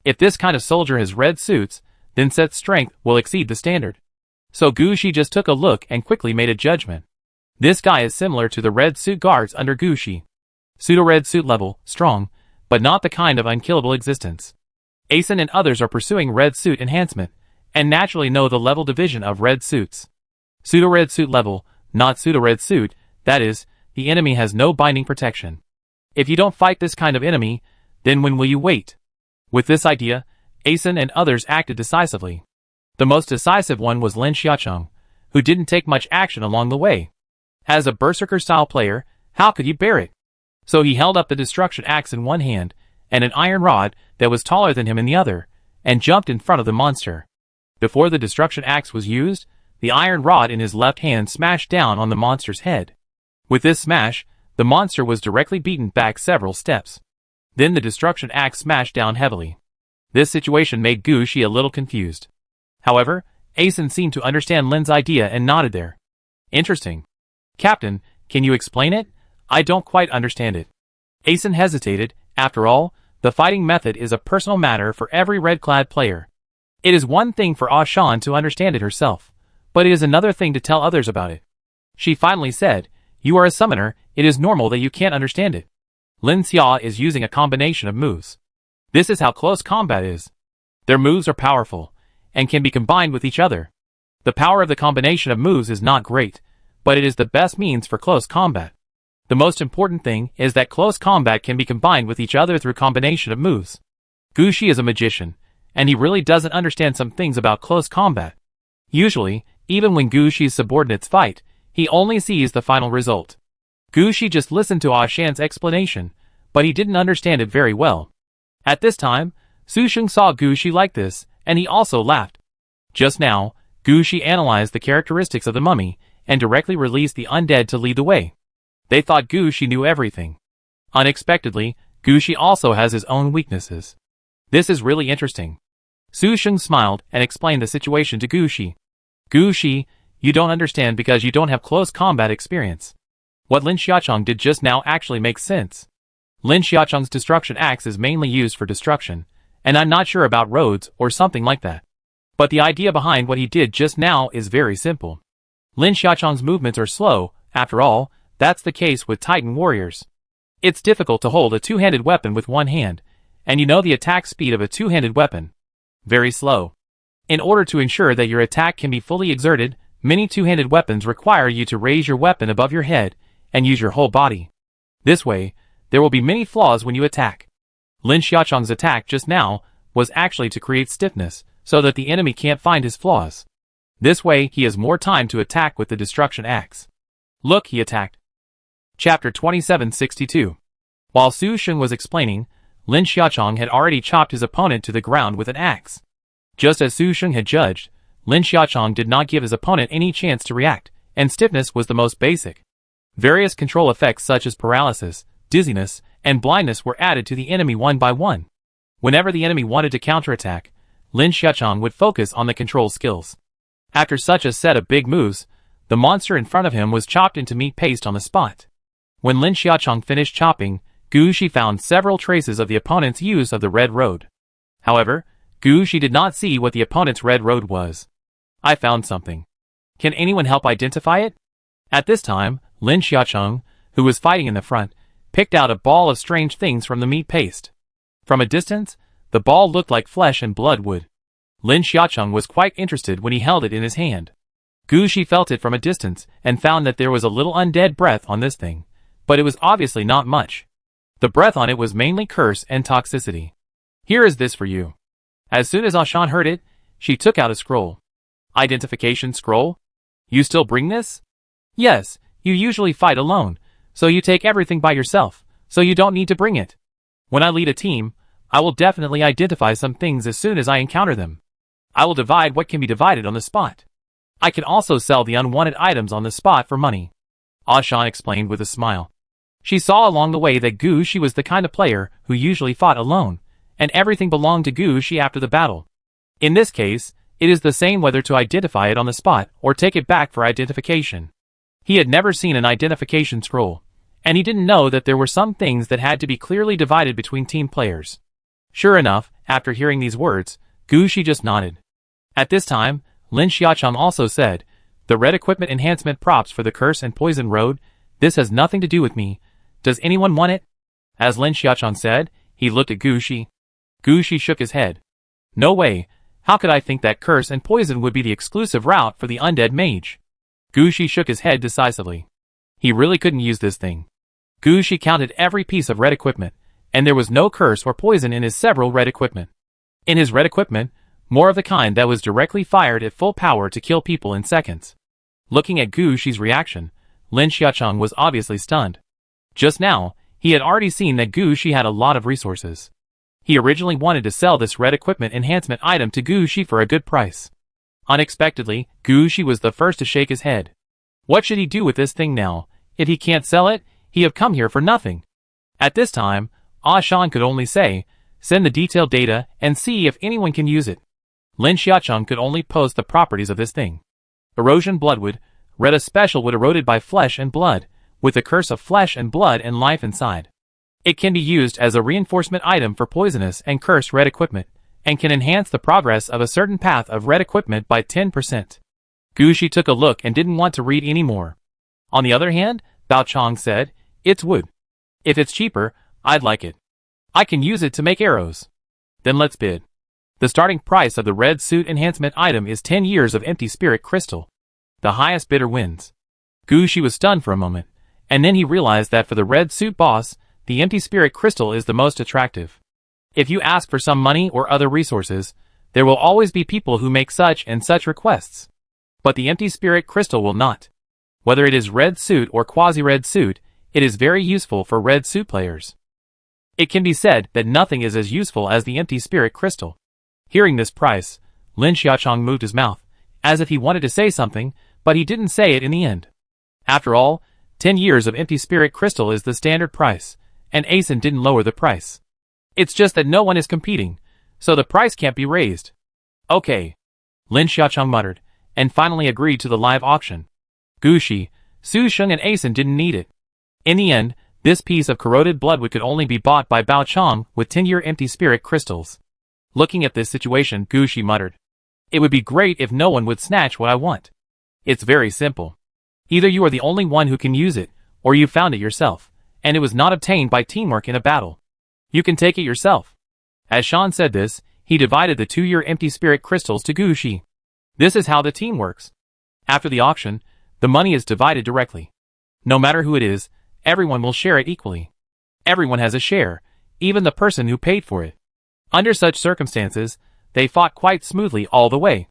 If this kind of soldier has red suits, then Set's strength will exceed the standard. So Gu Shi just took a look and quickly made a judgment. This guy is similar to the red suit guards under Gu Shi. Pseudo-red suit level, strong, but not the kind of unkillable existence. Asen and others are pursuing red suit enhancement, and naturally know the level division of red suits. Pseudo-red suit level, not pseudo-red suit, that is, the enemy has no binding protection. If you don't fight this kind of enemy, then when will you wait? With this idea, Asen and others acted decisively. The most decisive one was Lin Xiaocheng, who didn't take much action along the way. As a berserker-style player, how could you bear it? So he held up the destruction axe in one hand, and an iron rod that was taller than him in the other, and jumped in front of the monster. Before the destruction axe was used, the iron rod in his left hand smashed down on the monster's head. With this smash, the monster was directly beaten back several steps. Then the destruction axe smashed down heavily. This situation made Gu Shi a little confused. However, Asen seemed to understand Lin's idea and nodded there. Interesting. Captain, can you explain it? I don't quite understand it. Asen hesitated. After all, the fighting method is a personal matter for every red-clad player. It is one thing for Ah Shan to understand it herself, but it is another thing to tell others about it. She finally said, "You are a summoner, it is normal that you can't understand it." Lin Xia is using a combination of moves. This is how close combat is. Their moves are powerful, and can be combined with each other. The power of the combination of moves is not great, but it is the best means for close combat. The most important thing is that close combat can be combined with each other through combination of moves. Gu Shi is a magician, and he really doesn't understand some things about close combat. Usually, even when Gu Shi's subordinates fight, he only sees the final result. Gu Shi just listened to Ah Shan's explanation, but he didn't understand it very well. At this time, Su Sheng saw Gu Shi like this, and he also laughed. Just now, Gu Shi analyzed the characteristics of the mummy, and directly released the undead to lead the way. They thought Gu Shi knew everything. Unexpectedly, Gu Shi also has his own weaknesses. This is really interesting. Su Sheng smiled and explained the situation to Gu Shi. Gu Shi, you don't understand because you don't have close combat experience. What Lin Xiaochong did just now actually makes sense. Lin Xiaochong's destruction axe is mainly used for destruction, and I'm not sure about roads or something like that. But the idea behind what he did just now is very simple. Lin Xiaochong's movements are slow, after all, that's the case with Titan warriors. It's difficult to hold a two-handed weapon with one hand, and you know the attack speed of a two-handed weapon. Very slow. In order to ensure that your attack can be fully exerted, many two-handed weapons require you to raise your weapon above your head and use your whole body. This way, there will be many flaws when you attack. Lin Xiaochong's attack just now was actually to create stiffness, so that the enemy can't find his flaws. This way he has more time to attack with the destruction axe. Look, he attacked. Chapter 2762. While Su Sheng was explaining, Lin Xiaochong had already chopped his opponent to the ground with an axe. Just as Su Sheng had judged, Lin Xiaochong did not give his opponent any chance to react, and stiffness was the most basic. Various control effects such as paralysis, dizziness, and blindness were added to the enemy one by one. Whenever the enemy wanted to counterattack, Lin Xiaochong would focus on the control skills. After such a set of big moves, the monster in front of him was chopped into meat paste on the spot. When Lin Xiaochong finished chopping, Gu Shi found several traces of the opponent's use of the red road. However, Gu Shi did not see what the opponent's red road was. I found something. Can anyone help identify it? At this time, Lin Xiaochong, who was fighting in the front, picked out a ball of strange things from the meat paste. From a distance, the ball looked like flesh and blood would. Lin Xiaochong was quite interested when he held it in his hand. Gu Shi felt it from a distance and found that there was a little undead breath on this thing, but it was obviously not much. The breath on it was mainly curse and toxicity. Here is this for you. As soon as Ashan heard it, she took out a scroll. Identification scroll? You still bring this? Yes, you usually fight alone, so you take everything by yourself, so you don't need to bring it. When I lead a team, I will definitely identify some things as soon as I encounter them. I will divide what can be divided on the spot. I can also sell the unwanted items on the spot for money. Ashan explained with a smile. She saw along the way that Gu Shi was the kind of player who usually fought alone, and everything belonged to Gu Shi after the battle. In this case, it is the same whether to identify it on the spot or take it back for identification. He had never seen an identification scroll, and he didn't know that there were some things that had to be clearly divided between team players. Sure enough, after hearing these words, Gu Shi just nodded. At this time, Lin Xiaochong also said, "The red equipment enhancement props for the curse and poison road, this has nothing to do with me. Does anyone want it?" As Lin Xiaochong said, he looked at Gu Shi. Gu Shi shook his head. "No way, how could I think that curse and poison would be the exclusive route for the undead mage?" Gu Shi shook his head decisively. He really couldn't use this thing. Gu Shi counted every piece of red equipment, and there was no curse or poison in his several red equipment. In his red equipment, more of the kind that was directly fired at full power to kill people in seconds. Looking at Gu Shi's reaction, Lin Xiaochong was obviously stunned. Just now, he had already seen that Gu Shi had a lot of resources. He originally wanted to sell this red equipment enhancement item to Gu Shi for a good price. Unexpectedly, Gu Shi was the first to shake his head. What should he do with this thing now? If he can't sell it, he have come here for nothing. At this time, Ashan could only say, "Send the detailed data and see if anyone can use it." Lin Xiaochong could only post the properties of this thing. Erosion bloodwood, red a special wood eroded by flesh and blood, with the curse of flesh and blood and life inside. It can be used as a reinforcement item for poisonous and cursed red equipment, and can enhance the progress of a certain path of red equipment by 10%. Gu Shi took a look and didn't want to read any more. On the other hand, Bao Chong said, "It's wood. If it's cheaper, I'd like it. I can use it to make arrows." Then let's bid. The starting price of the red suit enhancement item is 10 years of empty spirit crystal. The highest bidder wins. Gu Shi was stunned for a moment, and then he realized that for the red suit boss, the empty spirit crystal is the most attractive. If you ask for some money or other resources, there will always be people who make such and such requests. But the empty spirit crystal will not. Whether it is red suit or quasi-red suit, it is very useful for red suit players. It can be said that nothing is as useful as the empty spirit crystal. Hearing this price, Lin Xiaochong moved his mouth, as if he wanted to say something, but he didn't say it in the end. After all, 10 years of empty spirit crystal is the standard price, and Asen didn't lower the price. It's just that no one is competing, so the price can't be raised. Okay. Lin Xiaochong muttered, and finally agreed to the live auction. Gu Shi, Su Sheng and Asen didn't need it. In the end, this piece of corroded bloodwood could only be bought by Bao Chong with 10-year empty spirit crystals. Looking at this situation, Gu Shi muttered. It would be great if no one would snatch what I want. It's very simple. Either you are the only one who can use it, or you found it yourself, and it was not obtained by teamwork in a battle. You can take it yourself. As Shan said this, he divided the 2-year empty spirit crystals to Gu Shi. This is how the team works. After the auction, the money is divided directly. No matter who it is, everyone will share it equally. Everyone has a share, even the person who paid for it. Under such circumstances, they fought quite smoothly all the way.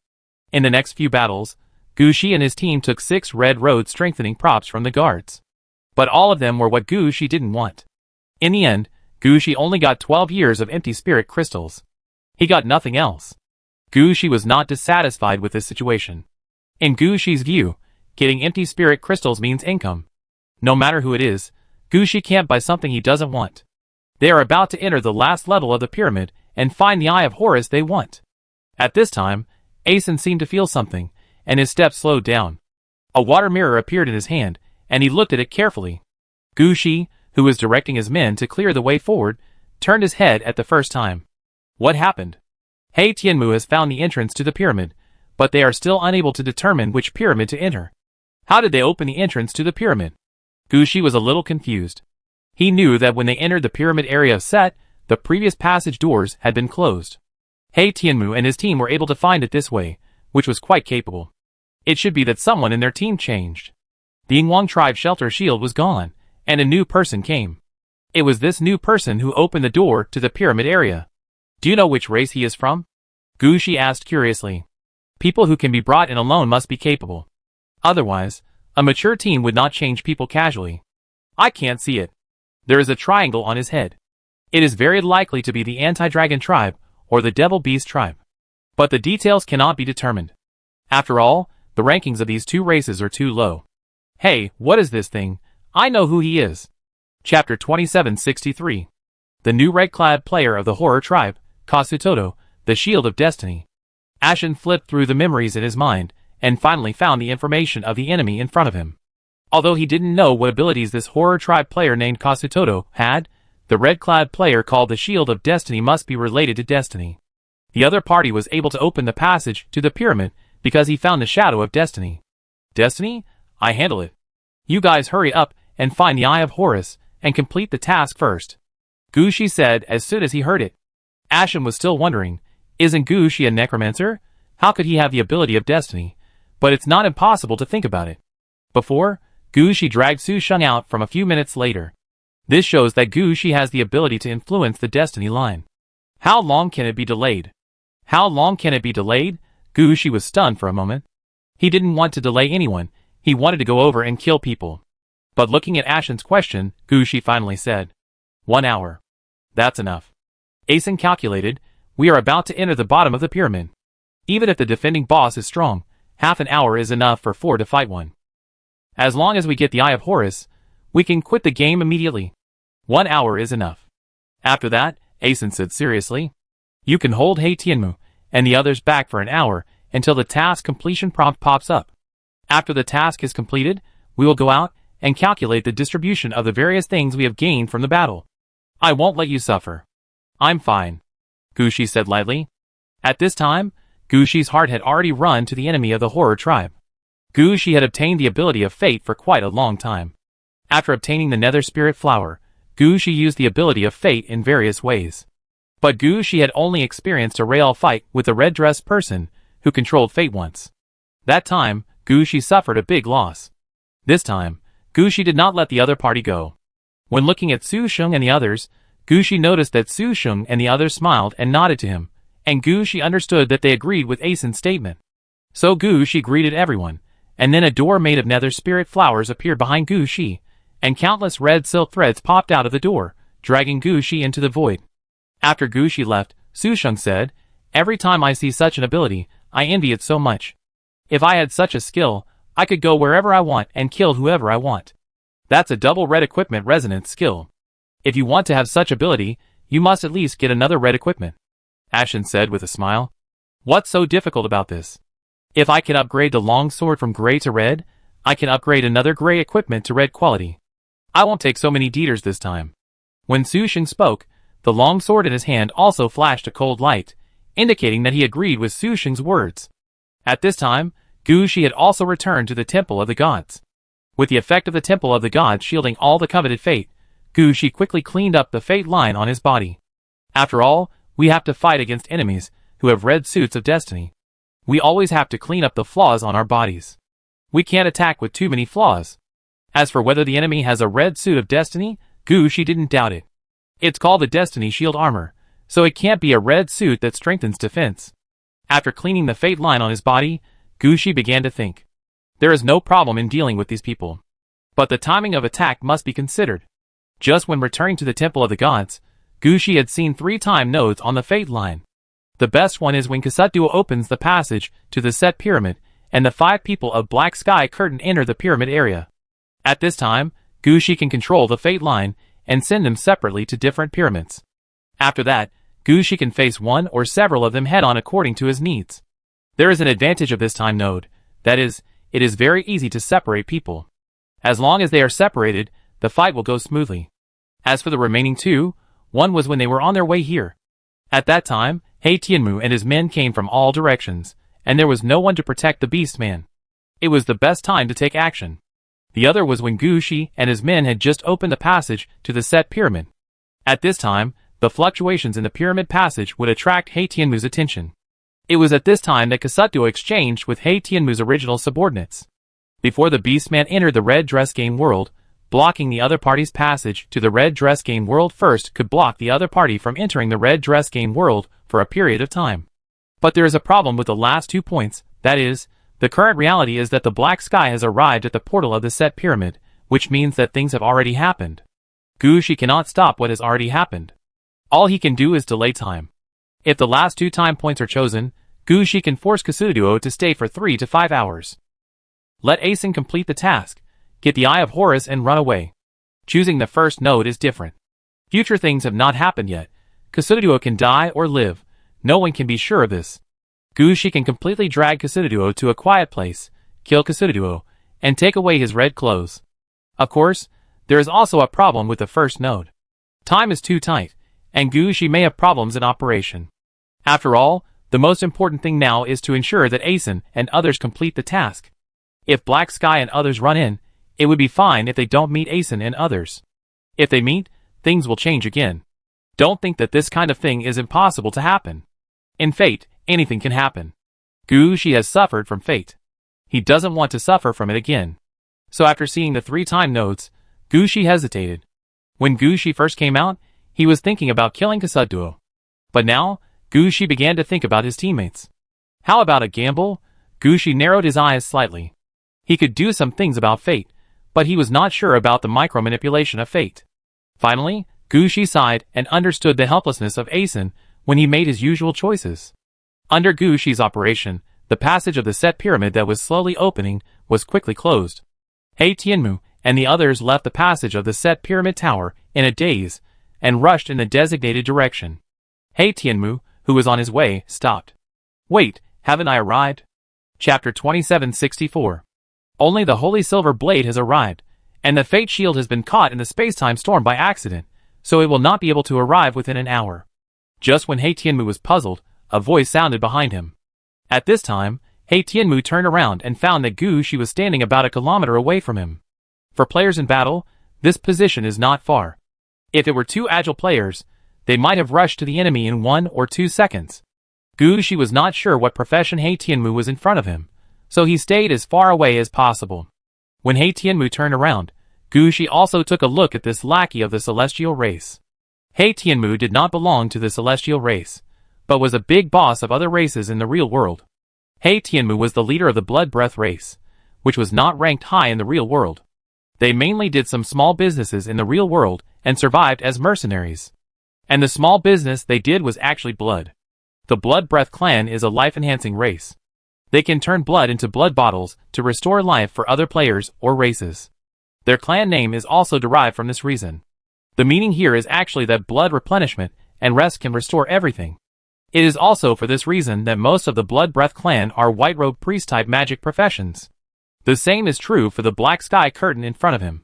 In the next few battles, Gu Shi and his team took 6 red road strengthening props from the guards. But all of them were what Gu Shi didn't want. In the end, Gu Shi only got 12 years of empty spirit crystals. He got nothing else. Gu Shi was not dissatisfied with this situation. In Gu Shi's view, getting empty spirit crystals means income. No matter who it is, Gu Shi can't buy something he doesn't want. They are about to enter the last level of the pyramid and find the Eye of Horus they want. At this time, Asen seemed to feel something, and his steps slowed down. A water mirror appeared in his hand, and he looked at it carefully. Gu Shi, who was directing his men to clear the way forward, turned his head at the first time. What happened? He Tianmu has found the entrance to the pyramid, but they are still unable to determine which pyramid to enter. How did they open the entrance to the pyramid? Gu Shi was a little confused. He knew that when they entered the pyramid area of Set, the previous passage doors had been closed. He Tianmu and his team were able to find it this way, which was quite capable. It should be that someone in their team changed. The Yingwang tribe shelter shield was gone, and a new person came. It was this new person who opened the door to the pyramid area. Do you know which race he is from? Gu Shi asked curiously. People who can be brought in alone must be capable. Otherwise, a mature team would not change people casually. I can't see it. There is a triangle on his head. It is very likely to be the anti-dragon tribe or the devil beast tribe. But the details cannot be determined. After all, the rankings of these two races are too low. Hey, what is this thing? I know who he is. Chapter 2763. The new red-clad player of the horror tribe, Kasutoto, the Shield of Destiny. Ashen flipped through the memories in his mind, and finally found the information of the enemy in front of him. Although he didn't know what abilities this horror tribe player named Kasutoto had, the red-clad player called the Shield of Destiny must be related to Destiny. The other party was able to open the passage to the pyramid because he found the Shadow of Destiny. Destiny? I handle it. You guys hurry up and find the Eye of Horus and complete the task first. Gu Shi said as soon as he heard it. Ashen was still wondering, isn't Gu Shi a necromancer? How could he have the ability of Destiny? But it's not impossible to think about it. Before, Gu Shi dragged Su Sheng out from a few minutes later. This shows that Gu Shi has the ability to influence the Destiny line. How long can it be delayed? How long can it be delayed? Gu Shi was stunned for a moment. He didn't want to delay anyone, he wanted to go over and kill people. But looking at Ashen's question, Gu Shi finally said, 1 hour. That's enough. Asen calculated, we are about to enter the bottom of the pyramid. Even if the defending boss is strong, half an hour is enough for 4 to fight one. As long as we get the Eye of Horus, we can quit the game immediately. 1 hour is enough. After that, Asen said seriously, you can hold He Tianmu and the others back for an hour until the task completion prompt pops up. After the task is completed, we will go out and calculate the distribution of the various things we have gained from the battle. I won't let you suffer. I'm fine, Gu Shi said lightly. At this time, Gu Shi's heart had already run to the enemy of the horror tribe. Gu Shi had obtained the ability of Fate for quite a long time. After obtaining the Nether Spirit Flower, Gu Shi used the ability of Fate in various ways. But Gu Shi had only experienced a real fight with the red-dressed person who controlled fate once. That time, Gu Shi suffered a big loss. This time, Gu Shi did not let the other party go. When looking at Su Sheng and the others, Gu Shi noticed that Su Sheng and the others smiled and nodded to him, and Gu Shi understood that they agreed with Asen's statement. So Gu Shi greeted everyone, and then a door made of nether spirit flowers appeared behind Gu Shi, and countless red silk threads popped out of the door, dragging Gu Shi into the void. After Gu Shi left, Su Sheng said, "Every time I see such an ability, I envy it so much. If I had such a skill, I could go wherever I want and kill whoever I want. That's a double red equipment resonance skill. If you want to have such ability, you must at least get another red equipment," Ashen said with a smile. "What's so difficult about this? If I can upgrade the long sword from gray to red, I can upgrade another gray equipment to red quality. I won't take so many deeters this time." When Su Sheng spoke, the long sword in his hand also flashed a cold light, indicating that he agreed with Su Sheng's words. At this time, Gu Shi had also returned to the Temple of the Gods. With the effect of the Temple of the Gods shielding all the coveted fate, Gu Shi quickly cleaned up the fate line on his body. After all, we have to fight against enemies who have red suits of destiny. We always have to clean up the flaws on our bodies. We can't attack with too many flaws. As for whether the enemy has a red suit of destiny, Gu Shi didn't doubt it. It's called the Destiny Shield Armor, so it can't be a red suit that strengthens defense. After cleaning the fate line on his body, Gu Shi began to think. There is no problem in dealing with these people. But the timing of attack must be considered. Just when returning to the Temple of the Gods, Gu Shi had seen 3 time nodes on the fate line. The best one is when Kasutduo opens the passage to the set pyramid, and the 5 people of Black Sky Curtain enter the pyramid area. At this time, Gu Shi can control the fate line and send them separately to different pyramids. After that, Gu Shi can face one or several of them head-on according to his needs. There is an advantage of this time node, that is, it is very easy to separate people. As long as they are separated, the fight will go smoothly. As for the remaining 2, one was when they were on their way here. At that time, He Tianmu and his men came from all directions, and there was no one to protect the beast man. It was the best time to take action. The other was when Gu Shi and his men had just opened the passage to the set pyramid. At this time, the fluctuations in the pyramid passage would attract He Tianmu's attention. It was at this time that Kasutduo exchanged with He Tianmu's original subordinates. Before the Beastman entered the Red Dress Game world, blocking the other party's passage to the Red Dress Game world first could block the other party from entering the Red Dress Game world for a period of time. But there is a problem with the last 2 points, that is, the current reality is that the Black Sky has arrived at the portal of the set pyramid, which means that things have already happened. Gu Shi cannot stop what has already happened. All he can do is delay time. If the last 2 time points are chosen, Gu Shi can force Kasutduo to stay for 3 to 5 hours. Let Asen complete the task, get the Eye of Horus and run away. Choosing the first node is different. Future things have not happened yet. Kasutduo can die or live, no one can be sure of this. Gu Shi can completely drag Kasutduo to a quiet place, kill Kasutduo, and take away his red clothes. Of course, there is also a problem with the first node. Time is too tight, and Gu Shi may have problems in operation. After all, the most important thing now is to ensure that Asen and others complete the task. If Black Sky and others run in, it would be fine if they don't meet Asen and others. If they meet, things will change again. Don't think that this kind of thing is impossible to happen. In fate, anything can happen. Gu Shi has suffered from fate. He doesn't want to suffer from it again. So after seeing the 3 time nodes, Gu Shi hesitated. When Gu Shi first came out, he was thinking about killing Kasutduo. But now, Gu Shi began to think about his teammates. How about a gamble? Gu Shi narrowed his eyes slightly. He could do some things about fate, but he was not sure about the micro-manipulation of fate. Finally, Gu Shi sighed and understood the helplessness of Asen when he made his usual choices. Under Gu Shi's operation, the passage of the set pyramid that was slowly opening was quickly closed. He Tianmu and the others left the passage of the set pyramid tower in a daze and rushed in the designated direction. He Tianmu, who was on his way, stopped. Wait, haven't I arrived? Chapter 2764. Only the Holy Silver Blade has arrived, and the Fate Shield has been caught in the space-time storm by accident, so it will not be able to arrive within an hour. Just when He Tianmu was puzzled, a voice sounded behind him. At this time, He Tianmu turned around and found that Gu Shi was standing about a kilometer away from him. For players in battle, this position is not far. If it were 2 agile players, they might have rushed to the enemy in 1 or 2 seconds. Gu Shi was not sure what profession He Tianmu was in front of him, so he stayed as far away as possible. When He Tianmu turned around, Gu Shi also took a look at this lackey of the celestial race. He Tianmu did not belong to the celestial race, but was a big boss of other races in the real world. He Tianmu was the leader of the blood breath race, which was not ranked high in the real world. They mainly did some small businesses in the real world and survived as mercenaries. And the small business they did was actually blood. The Blood Breath clan is a life-enhancing race. They can turn blood into blood bottles to restore life for other players or races. Their clan name is also derived from this reason. The meaning here is actually that blood replenishment and rest can restore everything. It is also for this reason that most of the Blood Breath clan are white-robed priest-type magic professions. The same is true for the Black Sky Curtain in front of him.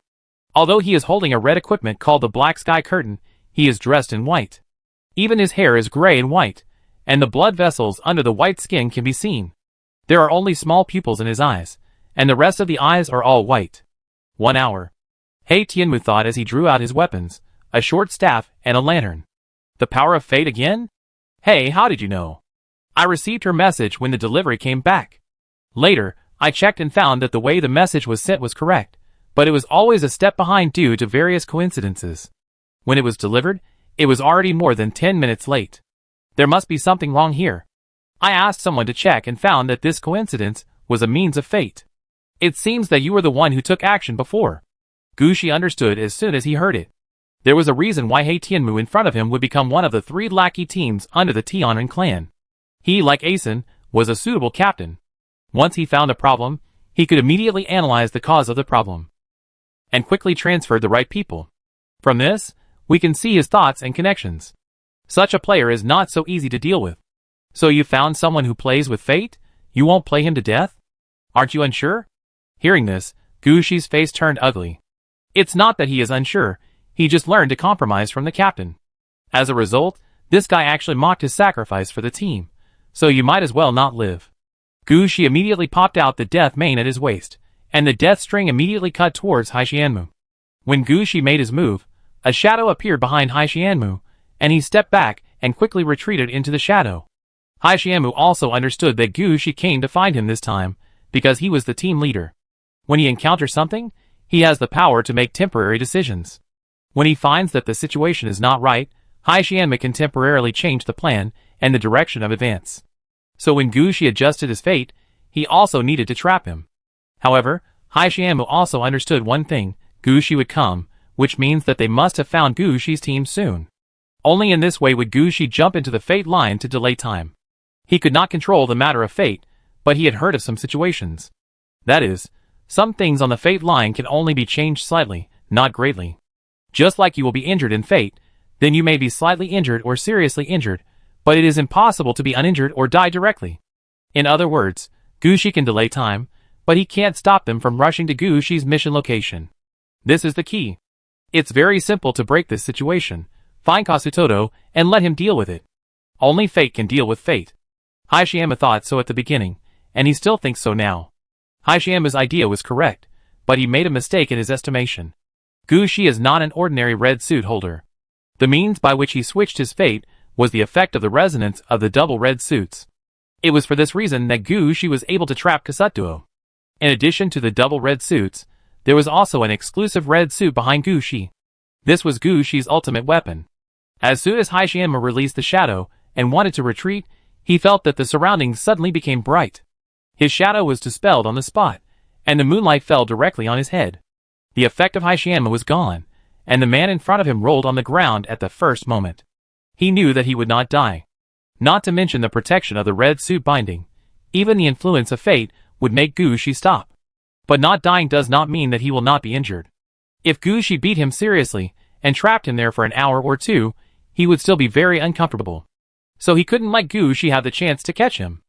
Although he is holding a red equipment called the Black Sky Curtain, he is dressed in white. Even his hair is gray and white, and the blood vessels under the white skin can be seen. There are only small pupils in his eyes, and the rest of the eyes are all white. 1 hour. He Tianmu thought as he drew out his weapons, a short staff and a lantern. The power of fate again? Hey, how did you know? I received her message when the delivery came back. Later, I checked and found that the way the message was sent was correct, but it was always a step behind due to various coincidences. When it was delivered, it was already more than 10 minutes late. There must be something wrong here. I asked someone to check and found that this coincidence was a means of fate. It seems that you were the one who took action before. Gu Shi understood as soon as he heard it. There was a reason why He Tianmu in front of him would become one of the 3 lackey teams under the Tianren clan. He, like Asen, was a suitable captain. Once he found a problem, he could immediately analyze the cause of the problem and quickly transferred the right people. From this, we can see his thoughts and connections. Such a player is not so easy to deal with. So you found someone who plays with fate? You won't play him to death? Aren't you unsure? Hearing this, Gu Shi's face turned ugly. It's not that he is unsure, he just learned to compromise from the captain. As a result, this guy actually mocked his sacrifice for the team, so you might as well not live. Gu Shi immediately popped out the death mane at his waist, and the death string immediately cut towards He Tianmu. When Gu Shi made his move, a shadow appeared behind He Tianmu, and he stepped back and quickly retreated into the shadow. He Tianmu also understood that Gu Shi came to find him this time, because he was the team leader. When he encounters something, he has the power to make temporary decisions. When he finds that the situation is not right, He Tianmu can temporarily change the plan and the direction of advance. So when Gu Shi adjusted his fate, he also needed to trap him. However, He Tianmu also understood one thing: Gu Shi would come, which means that they must have found Gu Shi's team soon. Only in this way would Gu Shi jump into the fate line to delay time. He could not control the matter of fate, but he had heard of some situations. That is, some things on the fate line can only be changed slightly, not greatly. Just like you will be injured in fate, then you may be slightly injured or seriously injured, but it is impossible to be uninjured or die directly. In other words, Gu Shi can delay time, but he can't stop them from rushing to Gu Shi's mission location. This is the key. It's very simple to break this situation. Find Kasutodo and let him deal with it. Only fate can deal with fate. He Tianmu thought so at the beginning, and he still thinks so now. He Tianmu's idea was correct, but he made a mistake in his estimation. Gu Shi is not an ordinary red suit holder. The means by which he switched his fate was the effect of the resonance of the double red suits. It was for this reason that Gu Shi was able to trap Kasutodo. In addition to the double red suits, there was also an exclusive red suit behind Gu Shi. This was Gu Shi's ultimate weapon. As soon as He Tianmu released the shadow and wanted to retreat, he felt that the surroundings suddenly became bright. His shadow was dispelled on the spot, and the moonlight fell directly on his head. The effect of He Tianmu was gone, and the man in front of him rolled on the ground at the first moment. He knew that he would not die. Not to mention the protection of the red suit binding. Even the influence of fate would make Gu Shi stop. But not dying does not mean that he will not be injured. If Gu Shi beat him seriously and trapped him there for an hour or two, he would still be very uncomfortable. So he couldn't let Gu Shi have the chance to catch him.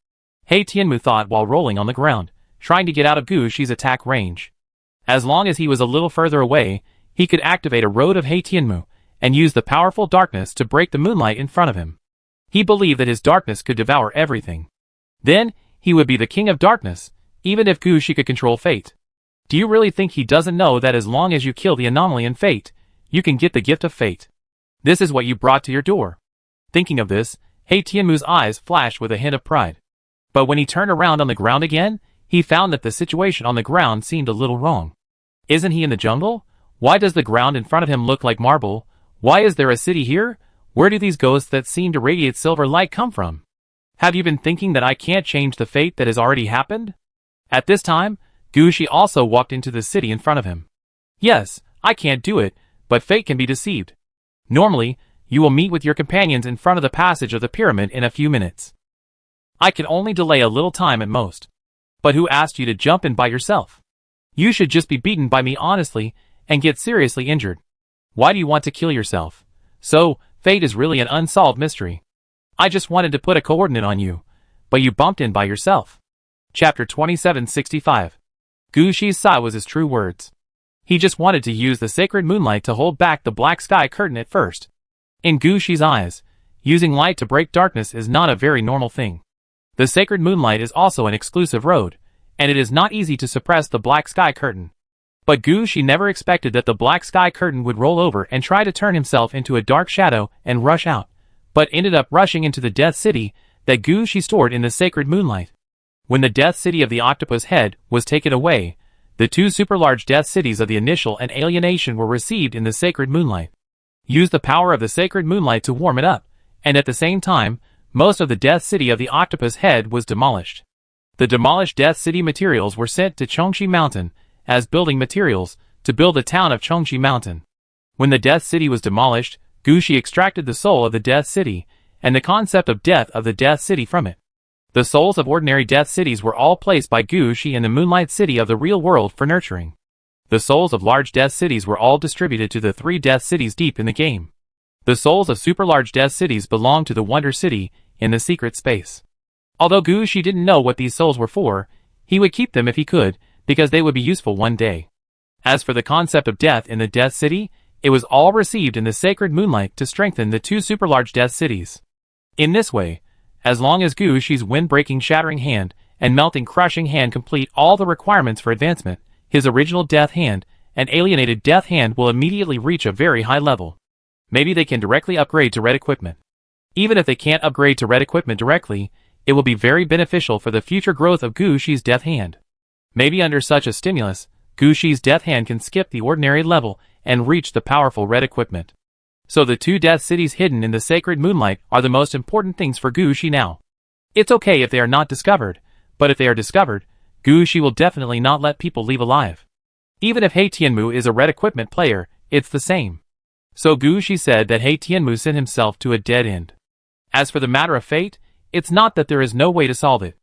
He Tianmu thought while rolling on the ground, trying to get out of Gu Shi's attack range. As long as he was a little further away, he could activate a road of He Tianmu and use the powerful darkness to break the moonlight in front of him. He believed that his darkness could devour everything. Then, he would be the king of darkness, even if Gu Shi could control fate. Do you really think he doesn't know that as long as you kill the anomaly in fate, you can get the gift of fate? This is what you brought to your door. Thinking of this, He Tianmu's eyes flashed with a hint of pride. But when he turned around on the ground again, he found that the situation on the ground seemed a little wrong. Isn't he in the jungle? Why does the ground in front of him look like marble? Why is there a city here? Where do these ghosts that seem to radiate silver light come from? Have you been thinking that I can't change the fate that has already happened? At this time, Gu Shi also walked into the city in front of him. Yes, I can't do it, but fate can be deceived. Normally, you will meet with your companions in front of the passage of the pyramid in a few minutes. I can only delay a little time at most. But who asked you to jump in by yourself? You should just be beaten by me honestly and get seriously injured. Why do you want to kill yourself? So, fate is really an unsolved mystery. I just wanted to put a coordinate on you, but you bumped in by yourself. Chapter 2765. Gu Shi's sigh was his true words. He just wanted to use the sacred moonlight to hold back the black sky curtain at first. In Gu Shi's eyes, using light to break darkness is not a very normal thing. The sacred moonlight is also an exclusive road, and it is not easy to suppress the black sky curtain. But Gu Shi never expected that the black sky curtain would roll over and try to turn himself into a dark shadow and rush out, but ended up rushing into the Death City that Gu Shi stored in the sacred moonlight. When the Death City of the Octopus Head was taken away, the two super large Death Cities of the Initial and Alienation were received in the sacred moonlight. Use the power of the sacred moonlight to warm it up, and at the same time, most of the Death City of the Octopus Head was demolished. The demolished Death City materials were sent to Chongqi Mountain as building materials to build the town of Chongqi Mountain. When the Death City was demolished, Gu Shi extracted the soul of the Death City and the concept of death of the Death City from it. The souls of ordinary Death Cities were all placed by Gu Shi in the Moonlight City of the real world for nurturing. The souls of large Death Cities were all distributed to the 3 Death Cities deep in the game. The souls of super large Death Cities belonged to the Wonder City in the secret space. Although Gu Shi didn't know what these souls were for, he would keep them if he could, because they would be useful one day. As for the concept of death in the Death City, it was all received in the sacred moonlight to strengthen the 2 super large Death Cities. In this way, as long as Gu Shi's wind-breaking shattering hand and melting crushing hand complete all the requirements for advancement, his original death hand and alienated death hand will immediately reach a very high level. Maybe they can directly upgrade to red equipment. Even if they can't upgrade to red equipment directly, it will be very beneficial for the future growth of Gu Shi's death hand. Maybe under such a stimulus, Gu Shi's death hand can skip the ordinary level and reach the powerful red equipment. So the 2 Death Cities hidden in the sacred moonlight are the most important things for Gu Shi now. It's okay if they are not discovered, but if they are discovered, Gu Shi will definitely not let people leave alive. Even if He Tianmu is a red equipment player, it's the same. So Gu Shi said that He Tianmu sent himself to a dead end. As for the matter of fate, it's not that there is no way to solve it.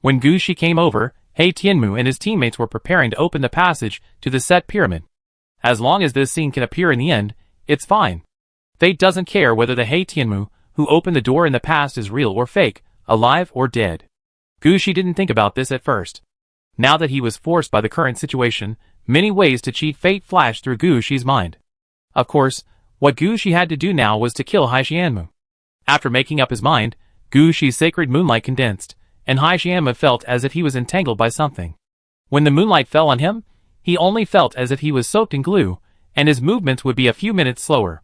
When Gu Shi came over, He Tianmu and his teammates were preparing to open the passage to the set pyramid. As long as this scene can appear in the end, it's fine. Fate doesn't care whether the He Tianmu who opened the door in the past is real or fake, alive or dead. Gu Shi didn't think about this at first. Now that he was forced by the current situation, many ways to cheat fate flashed through Gu Shi's mind. Of course, what Gu Shi had to do now was to kill He Tianmu. After making up his mind, Gu Shi's sacred moonlight condensed, and He Tianmu felt as if he was entangled by something. When the moonlight fell on him, he only felt as if he was soaked in glue, and his movements would be a few minutes slower.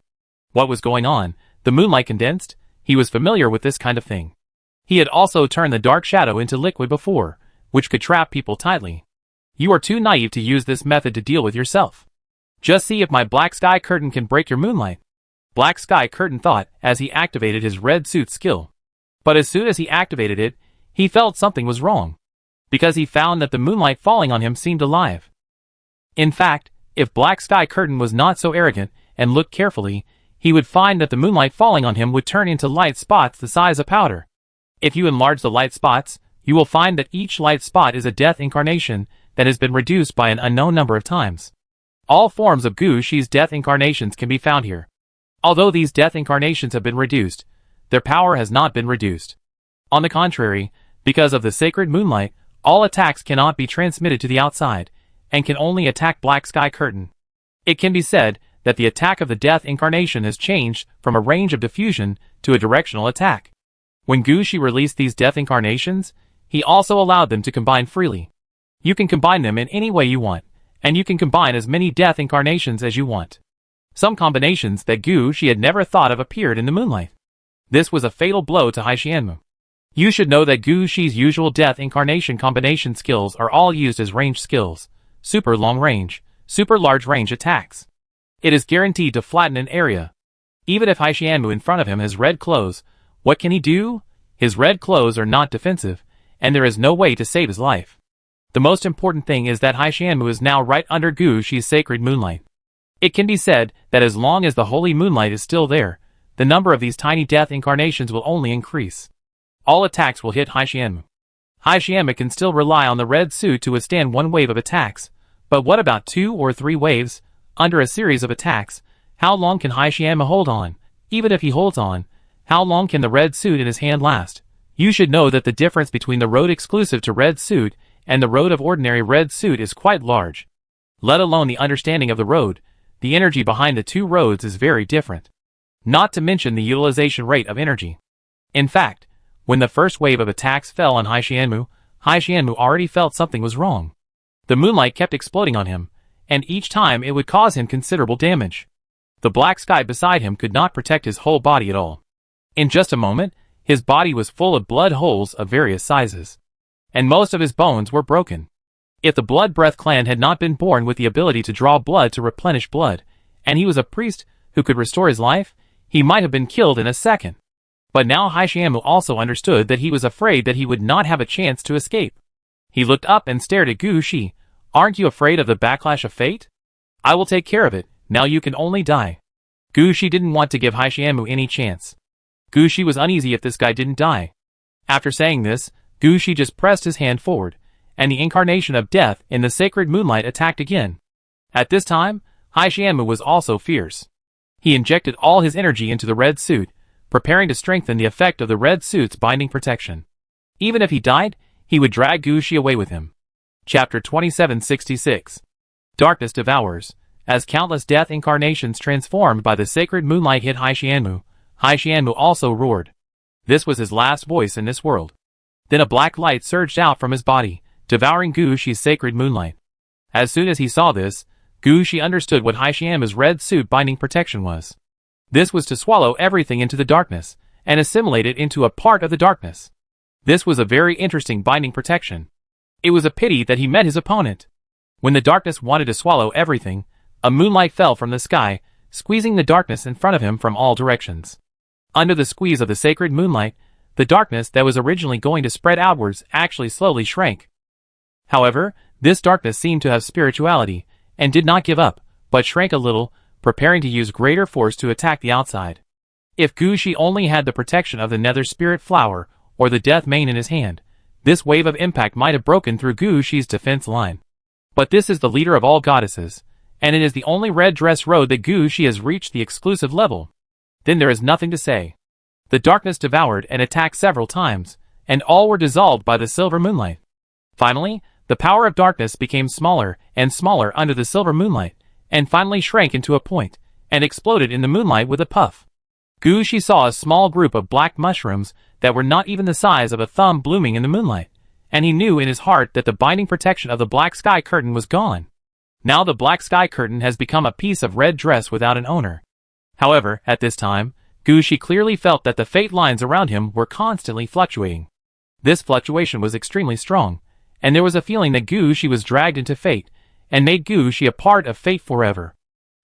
What was going on? The moonlight condensed? He was familiar with this kind of thing. He had also turned the dark shadow into liquid before, which could trap people tightly. You are too naive to use this method to deal with yourself. Just see if my black sky curtain can break your moonlight. Black Sky Curtain thought as he activated his red suit skill. But as soon as he activated it, he felt something was wrong. Because he found that the moonlight falling on him seemed alive. In fact, if Black Sky Curtain was not so arrogant and looked carefully, he would find that the moonlight falling on him would turn into light spots the size of powder. If you enlarge the light spots, you will find that each light spot is a death incarnation that has been reduced by an unknown number of times. All forms of Gu Shi's death incarnations can be found here. Although these death incarnations have been reduced, their power has not been reduced. On the contrary, because of the sacred moonlight, all attacks cannot be transmitted to the outside, and can only attack Black Sky Curtain. It can be said that the attack of the death incarnation has changed from a range of diffusion to a directional attack. When Gu Shi released these death incarnations, he also allowed them to combine freely. You can combine them in any way you want, and you can combine as many death incarnations as you want. Some combinations that She had never thought of appeared in the moonlight. This was a fatal blow to Haixianmu. You should know that She's usual death incarnation combination skills are all used as range skills, super long range, super large range attacks. It is guaranteed to flatten an area. Even if Haixianmu in front of him has red clothes, what can he do? His red clothes are not defensive, and there is no way to save his life. The most important thing is that Haixianmu is now right under She's sacred moonlight. It can be said that as long as the holy moonlight is still there, the number of these tiny death incarnations will only increase. All attacks will hit Haixianmu. Haixianmu can still rely on the red suit to withstand one wave of attacks, but what about 2 or 3 waves? Under a series of attacks, how long can Haixianmu hold on? Even if he holds on, how long can the red suit in his hand last? You should know that the difference between the road exclusive to red suit and the road of ordinary red suit is quite large. Let alone the understanding of the road, the energy behind the two roads is very different. Not to mention the utilization rate of energy. In fact, when the first wave of attacks fell on Haixianmu already felt something was wrong. The moonlight kept exploding on him, and each time it would cause him considerable damage. The black sky beside him could not protect his whole body at all. In just a moment, his body was full of blood holes of various sizes. And most of his bones were broken. If the Blood Breath clan had not been born with the ability to draw blood to replenish blood, and he was a priest who could restore his life, he might have been killed in a second. But now Haixianmu also understood that he was afraid that he would not have a chance to escape. He looked up and stared at Shi. Aren't you afraid of the backlash of fate? I will take care of it, now you can only die. Shi didn't want to give Haixianmu any chance. Shi was uneasy if this guy didn't die. After saying this, Shi just pressed his hand forward, and the incarnation of death in the sacred moonlight attacked again. At this time, Haixianmu was also fierce. He injected all his energy into the red suit, preparing to strengthen the effect of the red suit's binding protection. Even if he died, he would drag Shi away with him. Chapter 2766. Darkness devours. As countless death incarnations transformed by the sacred moonlight hit Haixianmu also roared. This was his last voice in this world. Then a black light surged out from his body, devouring Shi's sacred moonlight. As soon as he saw this, Shi understood what Haixianmu's red suit binding protection was. This was to swallow everything into the darkness, and assimilate it into a part of the darkness. This was a very interesting binding protection. It was a pity that he met his opponent. When the darkness wanted to swallow everything, a moonlight fell from the sky, squeezing the darkness in front of him from all directions. Under the squeeze of the sacred moonlight, the darkness that was originally going to spread outwards actually slowly shrank. However, this darkness seemed to have spirituality, and did not give up, but shrank a little, preparing to use greater force to attack the outside. If Shi only had the protection of the nether spirit flower, or the death mane in his hand, this wave of impact might have broken through Shi's defense line. But this is the leader of all goddesses, and it is the only red dress road that Shi has reached the exclusive level. Then there is nothing to say. The darkness devoured and attacked several times, and all were dissolved by the silver moonlight. Finally, the power of darkness became smaller and smaller under the silver moonlight, and finally shrank into a point, and exploded in the moonlight with a puff. Shi saw a small group of black mushrooms that were not even the size of a thumb blooming in the moonlight, and he knew in his heart that the binding protection of the black sky curtain was gone. Now the black sky curtain has become a piece of red dress without an owner. However, at this time, Shi clearly felt that the fate lines around him were constantly fluctuating. This fluctuation was extremely strong, and there was a feeling that Shi was dragged into fate, and made Shi a part of fate forever.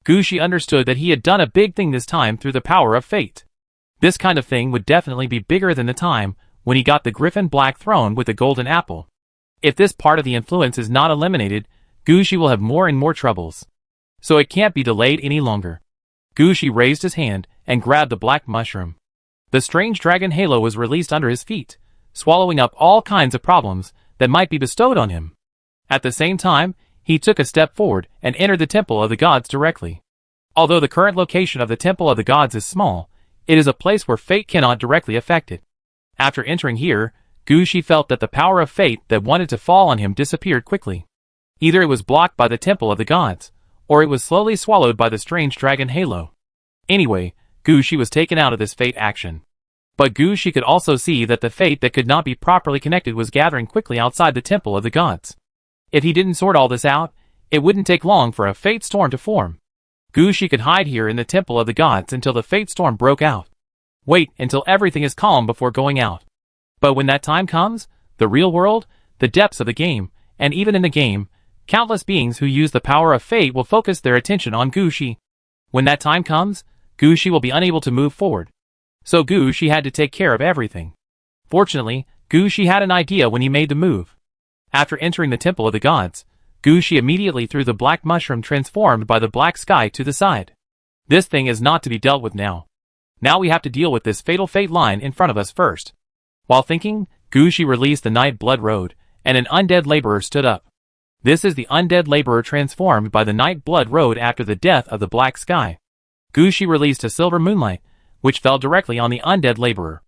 Shi understood that he had done a big thing this time through the power of fate. This kind of thing would definitely be bigger than the time when he got the griffin black throne with the golden apple. If this part of the influence is not eliminated, Shi will have more and more troubles. So it can't be delayed any longer. Shi raised his hand and grabbed the black mushroom. The strange dragon halo was released under his feet, swallowing up all kinds of problems that might be bestowed on him. At the same time, he took a step forward and entered the Temple of the Gods directly. Although the current location of the Temple of the Gods is small, it is a place where fate cannot directly affect it. After entering here, Shi felt that the power of fate that wanted to fall on him disappeared quickly. Either it was blocked by the Temple of the Gods, or it was slowly swallowed by the strange dragon halo. Anyway, Shi was taken out of this fate action. But Shi could also see that the fate that could not be properly connected was gathering quickly outside the Temple of the Gods. If he didn't sort all this out, it wouldn't take long for a fate storm to form. Gushi could hide here in the Temple of the Gods until the Fate Storm broke out. Wait until everything is calm before going out. But when that time comes, the real world, the depths of the game, and even in the game, countless beings who use the power of fate will focus their attention on Gushi. When that time comes, Gushi will be unable to move forward. So Gushi had to take care of everything. Fortunately, Gushi had an idea when he made the move. After entering the Temple of the Gods, Gushi immediately threw the black mushroom transformed by the black sky to the side. This thing is not to be dealt with now. Now we have to deal with this fatal fate line in front of us first. While thinking, Gushi released the Night Blood Road, and an undead laborer stood up. This is the undead laborer transformed by the Night Blood Road after the death of the black sky. Gushi released a silver moonlight, which fell directly on the undead laborer.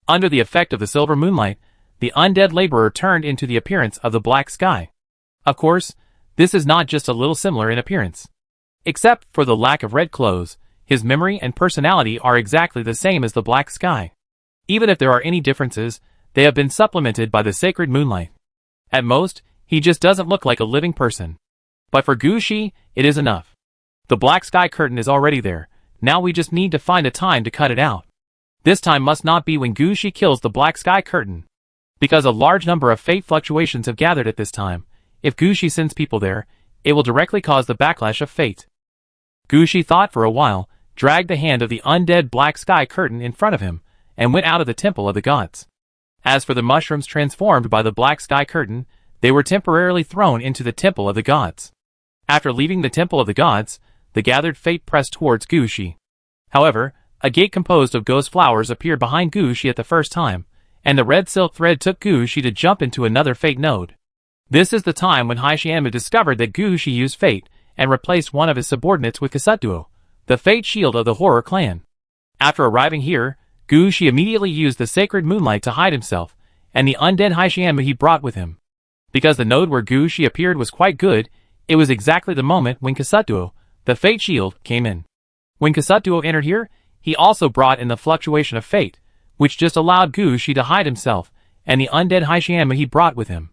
Under the effect of the silver moonlight, the undead laborer turned into the appearance of the black sky. Of course, this is not just a little similar in appearance. Except for the lack of red clothes, his memory and personality are exactly the same as the black sky. Even if there are any differences, they have been supplemented by the sacred moonlight. At most, he just doesn't look like a living person. But for Gushi, it is enough. The black sky curtain is already there, now we just need to find a time to cut it out. This time must not be when Gushi kills the black sky curtain. Because a large number of fate fluctuations have gathered at this time, if Gushi sends people there, it will directly cause the backlash of fate. Gushi thought for a while, dragged the hand of the undead black sky curtain in front of him, and went out of the Temple of the Gods. As for the mushrooms transformed by the black sky curtain, they were temporarily thrown into the Temple of the Gods. After leaving the Temple of the Gods, the gathered fate pressed towards Gushi. However, a gate composed of ghost flowers appeared behind Gushi at the first time, and the red silk thread took Gushi to jump into another fate node. This is the time when Hishiamu discovered that Gushi used fate and replaced one of his subordinates with Kasutduo, the fate shield of the horror clan. After arriving here, Gushi immediately used the sacred moonlight to hide himself, and the undead Hishiamu he brought with him. Because the node where Gushi appeared was quite good, it was exactly the moment when Kasutduo, the fate shield, came in. When Kasutduo entered here, he also brought in the fluctuation of fate, which just allowed Gushi to hide himself, and the undead Hishiamu he brought with him.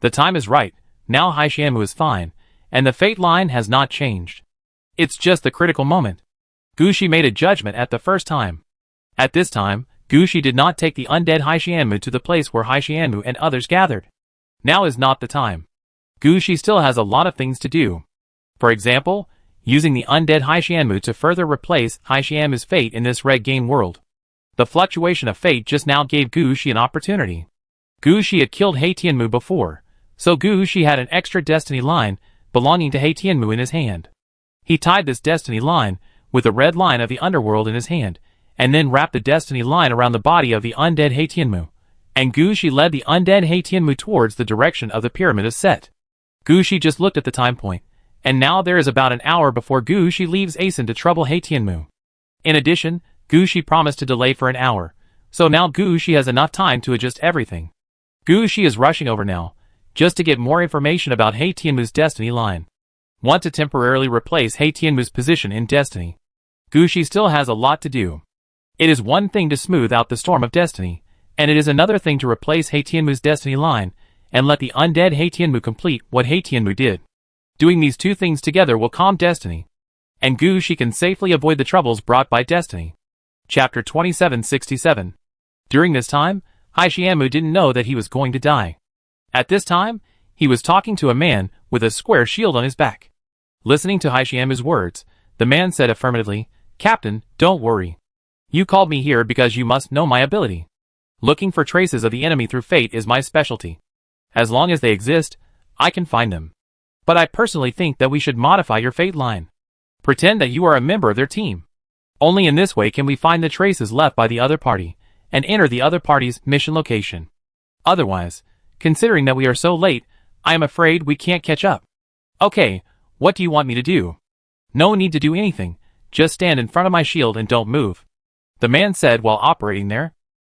The time is right, now Hishiamu is fine, and the fate line has not changed. It's just the critical moment. Gushi made a judgment at the first time. At this time, Gushi did not take the undead Hishiamu to the place where Hishiamu and others gathered. Now is not the time. Gushi still has a lot of things to do. For example, using the undead Hishiamu to further replace Hishiamu's fate in this red game world. The fluctuation of fate just now gave Gushi an opportunity. Gushi had killed Heitianmu before, so Gushi had an extra destiny line belonging to Heitianmu in his hand. He tied this destiny line with the red line of the underworld in his hand, and then wrapped the destiny line around the body of the undead Heitianmu. And Gushi led the undead Heitianmu towards the direction of the Pyramid of Set. Gushi just looked at the time point, and now there is about an hour before Gushi leaves Asen to trouble Heitianmu. In addition, Gushi promised to delay for an hour, so now Gushi has enough time to adjust everything. Gushi is rushing over now, just to get more information about Heitianmu's destiny line. Want to temporarily replace Heitianmu's position in destiny. Gushi still has a lot to do. It is one thing to smooth out the storm of destiny, and it is another thing to replace Heitianmu's destiny line, and let the undead Heitianmu complete what Heitianmu did. Doing these two things together will calm destiny, and Gushi can safely avoid the troubles brought by destiny. Chapter 2767. During this time, Hishiamu didn't know that he was going to die. At this time, he was talking to a man with a square shield on his back. Listening to Hishiamu's words, the man said affirmatively, "Captain, don't worry. You called me here because you must know my ability. Looking for traces of the enemy through fate is my specialty. As long as they exist, I can find them. But I personally think that we should modify your fate line. Pretend that you are a member of their team. Only in this way can we find the traces left by the other party, and enter the other party's mission location. Otherwise, considering that we are so late, I am afraid we can't catch up. Okay, what do you want me to do?" "No need to do anything, just stand in front of my shield and don't move," the man said while operating there.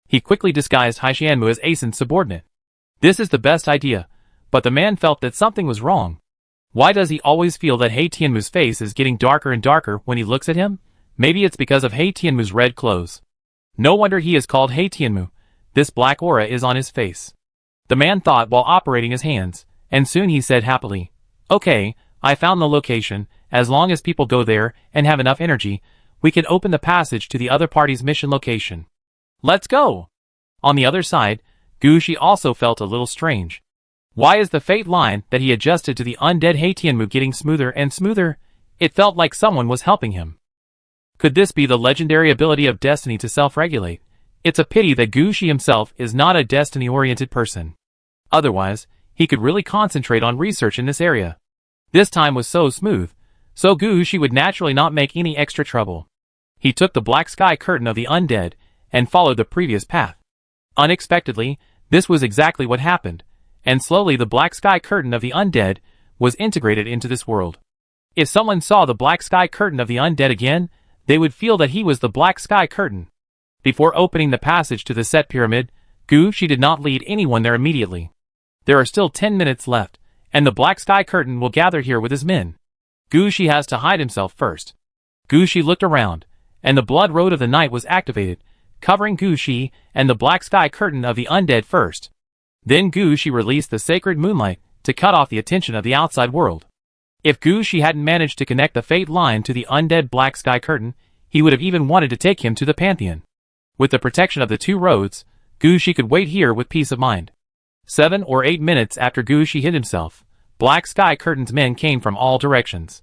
He quickly disguised Hishiamu as Asen's subordinate. This is the best idea, but the man felt that something was wrong. Why does he always feel that Heitianmu's face is getting darker and darker when he looks at him? Maybe it's because of Heitianmu's red clothes. No wonder he is called Heitianmu. This black aura is on his face. The man thought while operating his hands, and soon he said happily, "Okay, I found the location, as long as people go there and have enough energy, we can open the passage to the other party's mission location. Let's go! On the other side, Gushi also felt a little strange. Why is the fate line that he adjusted to the undead Haitianmu getting smoother and smoother? It felt like someone was helping him. Could this be the legendary ability of destiny to self-regulate? It's a pity that Gushi himself is not a destiny-oriented person. Otherwise, he could really concentrate on research in this area. This time was so smooth, so Gushi would naturally not make any extra trouble. He took the black sky curtain of the undead and followed the previous path. Unexpectedly, this was exactly what happened, and slowly the black sky curtain of the undead was integrated into this world. If someone saw the black sky curtain of the undead again, they would feel that he was the black sky curtain. Before opening the passage to the set pyramid, Gushi did not lead anyone there immediately. There are still 10 minutes left, and the black sky curtain will gather here with his men. Gushi has to hide himself first. Gushi looked around, and the blood road of the night was activated, covering Gushi and the black sky curtain of the undead first. Then Gushi released the sacred moonlight to cut off the attention of the outside world. If Gushi hadn't managed to connect the fate line to the undead black sky curtain, he would have even wanted to take him to the Pantheon. With the protection of the two roads, Gushi could wait here with peace of mind. 7 or 8 minutes after Gushi hid himself, Black Sky Curtain's men came from all directions.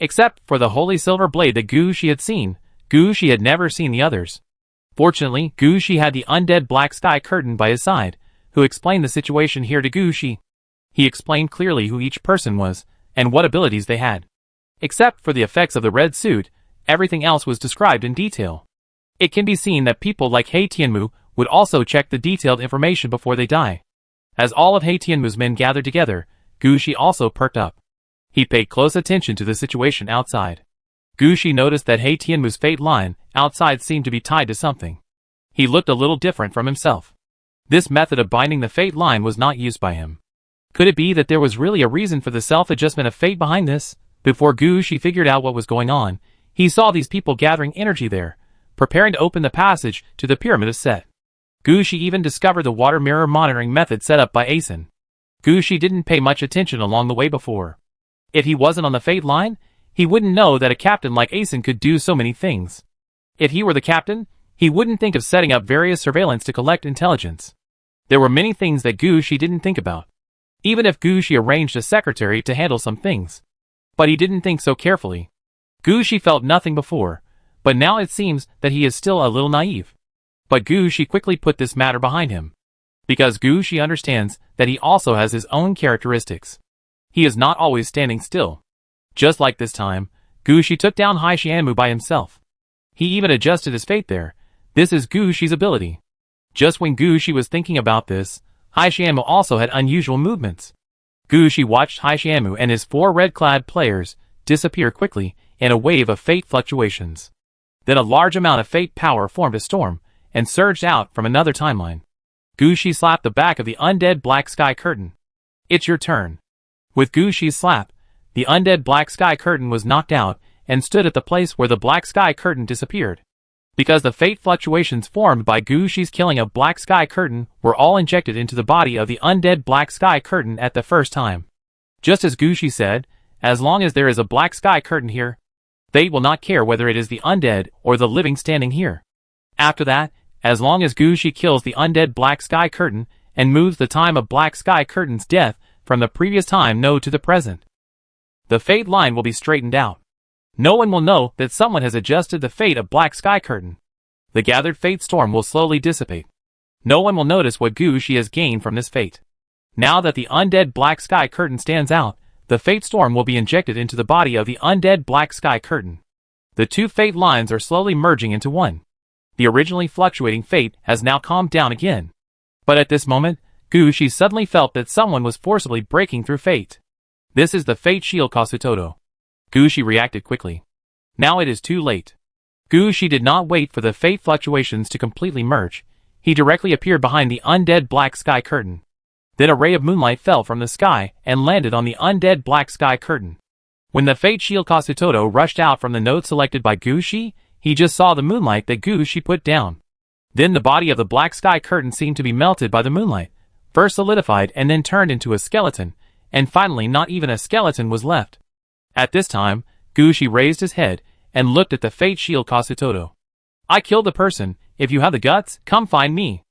Except for the holy silver blade that Gushi had seen, Gushi had never seen the others. Fortunately, Gushi had the undead Black Sky Curtain by his side, who explained the situation here to Gushi. He explained clearly who each person was, and what abilities they had. Except for the effects of the red suit, everything else was described in detail. It can be seen that people like Hei Tianmu would also check the detailed information before they die. As all of Hei Tianmu's men gathered together, Gushi also perked up. He paid close attention to the situation outside. Gushi noticed that Hei Tianmu's fate line outside seemed to be tied to something. He looked a little different from himself. This method of binding the fate line was not used by him. Could it be that there was really a reason for the self-adjustment of fate behind this? Before Gushi figured out what was going on, he saw these people gathering energy there, preparing to open the passage to the Pyramid of Set. Gushi even discovered the water mirror monitoring method set up by Asen. Gushi didn't pay much attention along the way before. If he wasn't on the fate line, he wouldn't know that a captain like Asen could do so many things. If he were the captain, he wouldn't think of setting up various surveillance to collect intelligence. There were many things that Gushi didn't think about. Even if Gushi arranged a secretary to handle some things. But he didn't think so carefully. Gushi felt nothing before, but now it seems that he is still a little naive. But Gushi quickly put this matter behind him. Because Gushi understands that he also has his own characteristics. He is not always standing still. Just like this time, Gushi took down Hai Xianmu by himself. He even adjusted his fate there. This is Gushi's ability. Just when Gushi was thinking about this, Hai Xianmu also had unusual movements. Gushi watched Hai Xianmu and his 4 red-clad players disappear quickly in a wave of fate fluctuations. Then a large amount of fate power formed a storm and surged out from another timeline. Gushi slapped the back of the undead Black Sky Curtain. It's your turn. With Gushi's slap, the undead Black Sky Curtain was knocked out and stood at the place where the Black Sky Curtain disappeared. Because the fate fluctuations formed by Gushi's killing of Black Sky Curtain were all injected into the body of the undead Black Sky Curtain at the first time. Just as Gushi said, as long as there is a Black Sky Curtain here, fate will not care whether it is the undead or the living standing here. After that, as long as Gushi kills the undead Black Sky Curtain and moves the time of Black Sky Curtain's death from the previous time node to the present, the fate line will be straightened out. No one will know that someone has adjusted the fate of Black Sky Curtain. The gathered fate storm will slowly dissipate. No one will notice what Gushi has gained from this fate. Now that the undead Black Sky Curtain stands out, the fate storm will be injected into the body of the undead Black Sky Curtain. The two fate lines are slowly merging into one. The originally fluctuating fate has now calmed down again. But at this moment, Gushi suddenly felt that someone was forcibly breaking through fate. This is the fate shield Kasutodo. Gushi reacted quickly. Now it is too late. Gushi did not wait for the fate fluctuations to completely merge. He directly appeared behind the undead Black Sky Curtain. Then a ray of moonlight fell from the sky and landed on the undead Black Sky Curtain. When the fate shield Kasutodo rushed out from the node selected by Gushi, he just saw the moonlight that Gushi put down. Then the body of the Black Sky Curtain seemed to be melted by the moonlight, first solidified and then turned into a skeleton, and finally not even a skeleton was left. At this time, Gushi raised his head and looked at the fate shield Kasutoto. I killed the person. If you have the guts, come find me.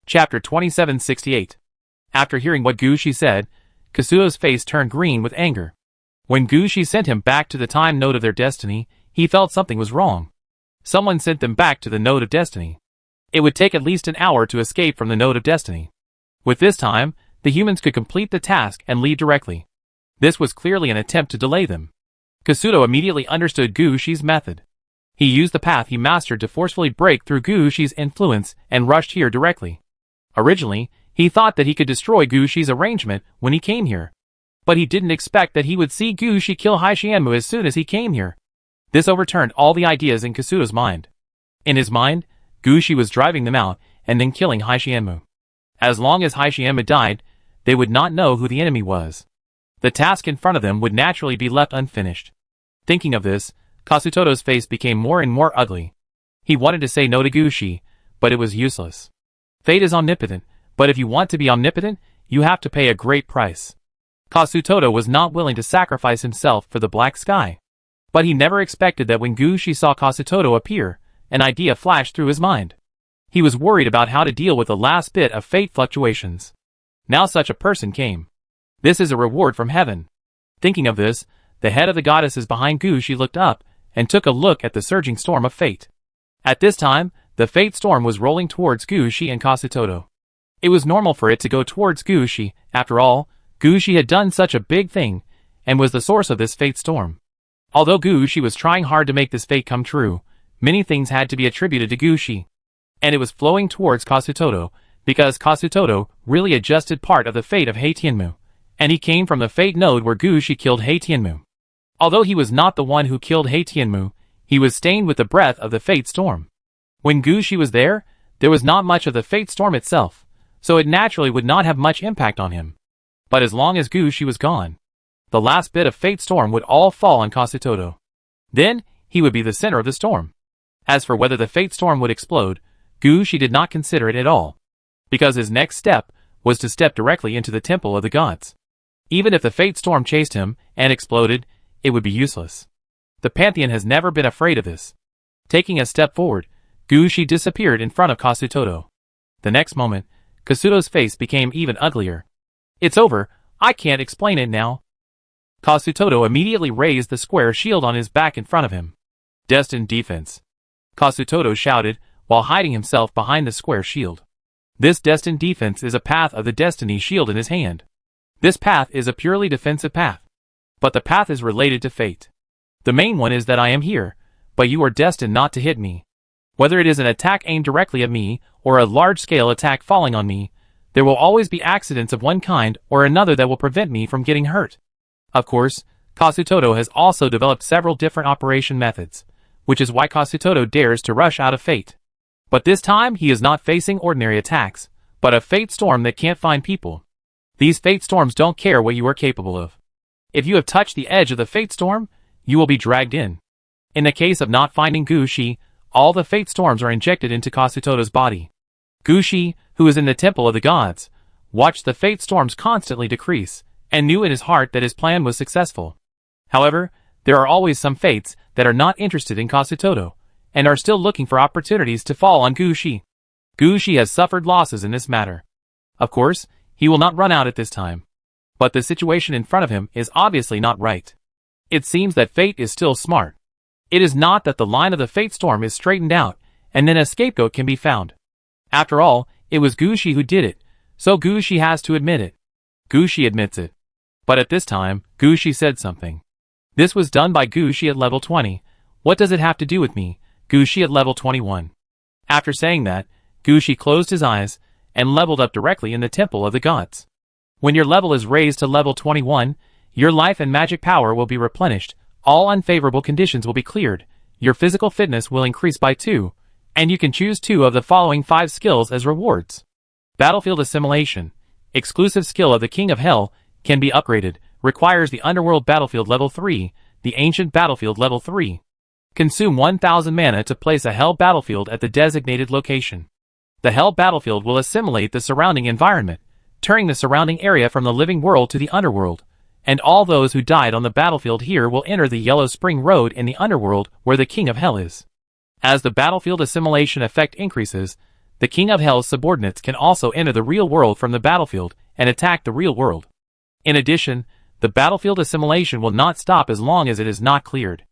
Chapter 2768. After hearing what Gushi said, Kasuto's face turned green with anger. When Gushi sent him back to the time node of their destiny, he felt something was wrong. Someone sent them back to the node of destiny. It would take at least an hour to escape from the node of destiny. With this time, the humans could complete the task and leave directly. This was clearly an attempt to delay them. Kasuto immediately understood Gushi's method. He used the path he mastered to forcefully break through Gushi's influence and rushed here directly. Originally, he thought that he could destroy Gushi's arrangement when he came here. But he didn't expect that he would see Gushi kill Haishienmu as soon as he came here. This overturned all the ideas in Kasuto's mind. In his mind, Gushi was driving them out and then killing Haishienmu. As long as Haishienmu died, they would not know who the enemy was. The task in front of them would naturally be left unfinished. Thinking of this, Kasutoto's face became more and more ugly. He wanted to say no to Gushi, but it was useless. Fate is omnipotent, but if you want to be omnipotent, you have to pay a great price. Kasutoto was not willing to sacrifice himself for the black sky. But he never expected that when Gushi saw Kasutoto appear, an idea flashed through his mind. He was worried about how to deal with the last bit of fate fluctuations. Now such a person came. This is a reward from heaven. Thinking of this, the head of the goddesses behind Gushi looked up and took a look at the surging storm of fate. At this time, the fate storm was rolling towards Gushi and Kasutoto. It was normal for it to go towards Gushi. After all, Gushi had done such a big thing and was the source of this fate storm. Although Gushi was trying hard to make this fate come true, many things had to be attributed to Gushi. And it was flowing towards Kasutoto because Kasutoto really adjusted part of the fate of Haitienmu, and he came from the fate node where Gushi killed Haitienmu. Although he was not the one who killed Haitienmu, he was stained with the breath of the fate storm. When Gushi was there was not much of the fate storm itself, so it naturally would not have much impact on him. But as long as Gushi was gone, the last bit of fate storm would all fall on Kasutoto. Then, he would be the center of the storm. As for whether the fate storm would explode, Gushi did not consider it at all, because his next step was to step directly into the temple of the gods. Even if the fate storm chased him and exploded, it would be useless. The Pantheon has never been afraid of this. Taking a step forward, Gushi disappeared in front of Kasutoto. The next moment, Kasuto's face became even uglier. It's over, I can't explain it now. Kasutoto immediately raised the square shield on his back in front of him. Destined defense. Kasutoto shouted while hiding himself behind the square shield. This destined defense is a path of the destiny shield in his hand. This path is a purely defensive path. But the path is related to fate. The main one is that I am here, but you are destined not to hit me. Whether it is an attack aimed directly at me, or a large-scale attack falling on me, there will always be accidents of one kind or another that will prevent me from getting hurt. Of course, Kasutoto has also developed several different operation methods, which is why Kasutoto dares to rush out of fate. But this time he is not facing ordinary attacks, but a fate storm that can't find people. These fate storms don't care what you are capable of. If you have touched the edge of the fate storm, you will be dragged in. In the case of not finding Gushi, all the fate storms are injected into Kasutoto's body. Gushi, who is in the temple of the gods, watched the fate storms constantly decrease, and knew in his heart that his plan was successful. However, there are always some fates that are not interested in Kasutoto, and are still looking for opportunities to fall on Gushi. Gushi has suffered losses in this matter. Of course, he will not run out at this time. But the situation in front of him is obviously not right. It seems that fate is still smart. It is not that the line of the fate storm is straightened out, and then a scapegoat can be found. After all, it was Gushi who did it, so Gushi has to admit it. Gushi admits it. But at this time, Gushi said something. This was done by Gushi at level 20. What does it have to do with me, Gushi at level 21? After saying that, Gushi closed his eyes and leveled up directly in the temple of the gods. When your level is raised to level 21, your life and magic power will be replenished, all unfavorable conditions will be cleared, your physical fitness will increase by 2, and you can choose 2 of the following 5 skills as rewards. Battlefield Assimilation. Exclusive skill of the King of Hell, can be upgraded, requires the Underworld Battlefield level 3, the Ancient Battlefield level 3. Consume 1000 mana to place a Hell Battlefield at the designated location. The Hell Battlefield will assimilate the surrounding environment, turning the surrounding area from the living world to the underworld. and all those who died on the battlefield here will enter the Yellow Spring Road in the underworld where the King of Hell is. As the battlefield assimilation effect increases, the King of Hell's subordinates can also enter the real world from the battlefield and attack the real world. In addition, the battlefield assimilation will not stop as long as it is not cleared.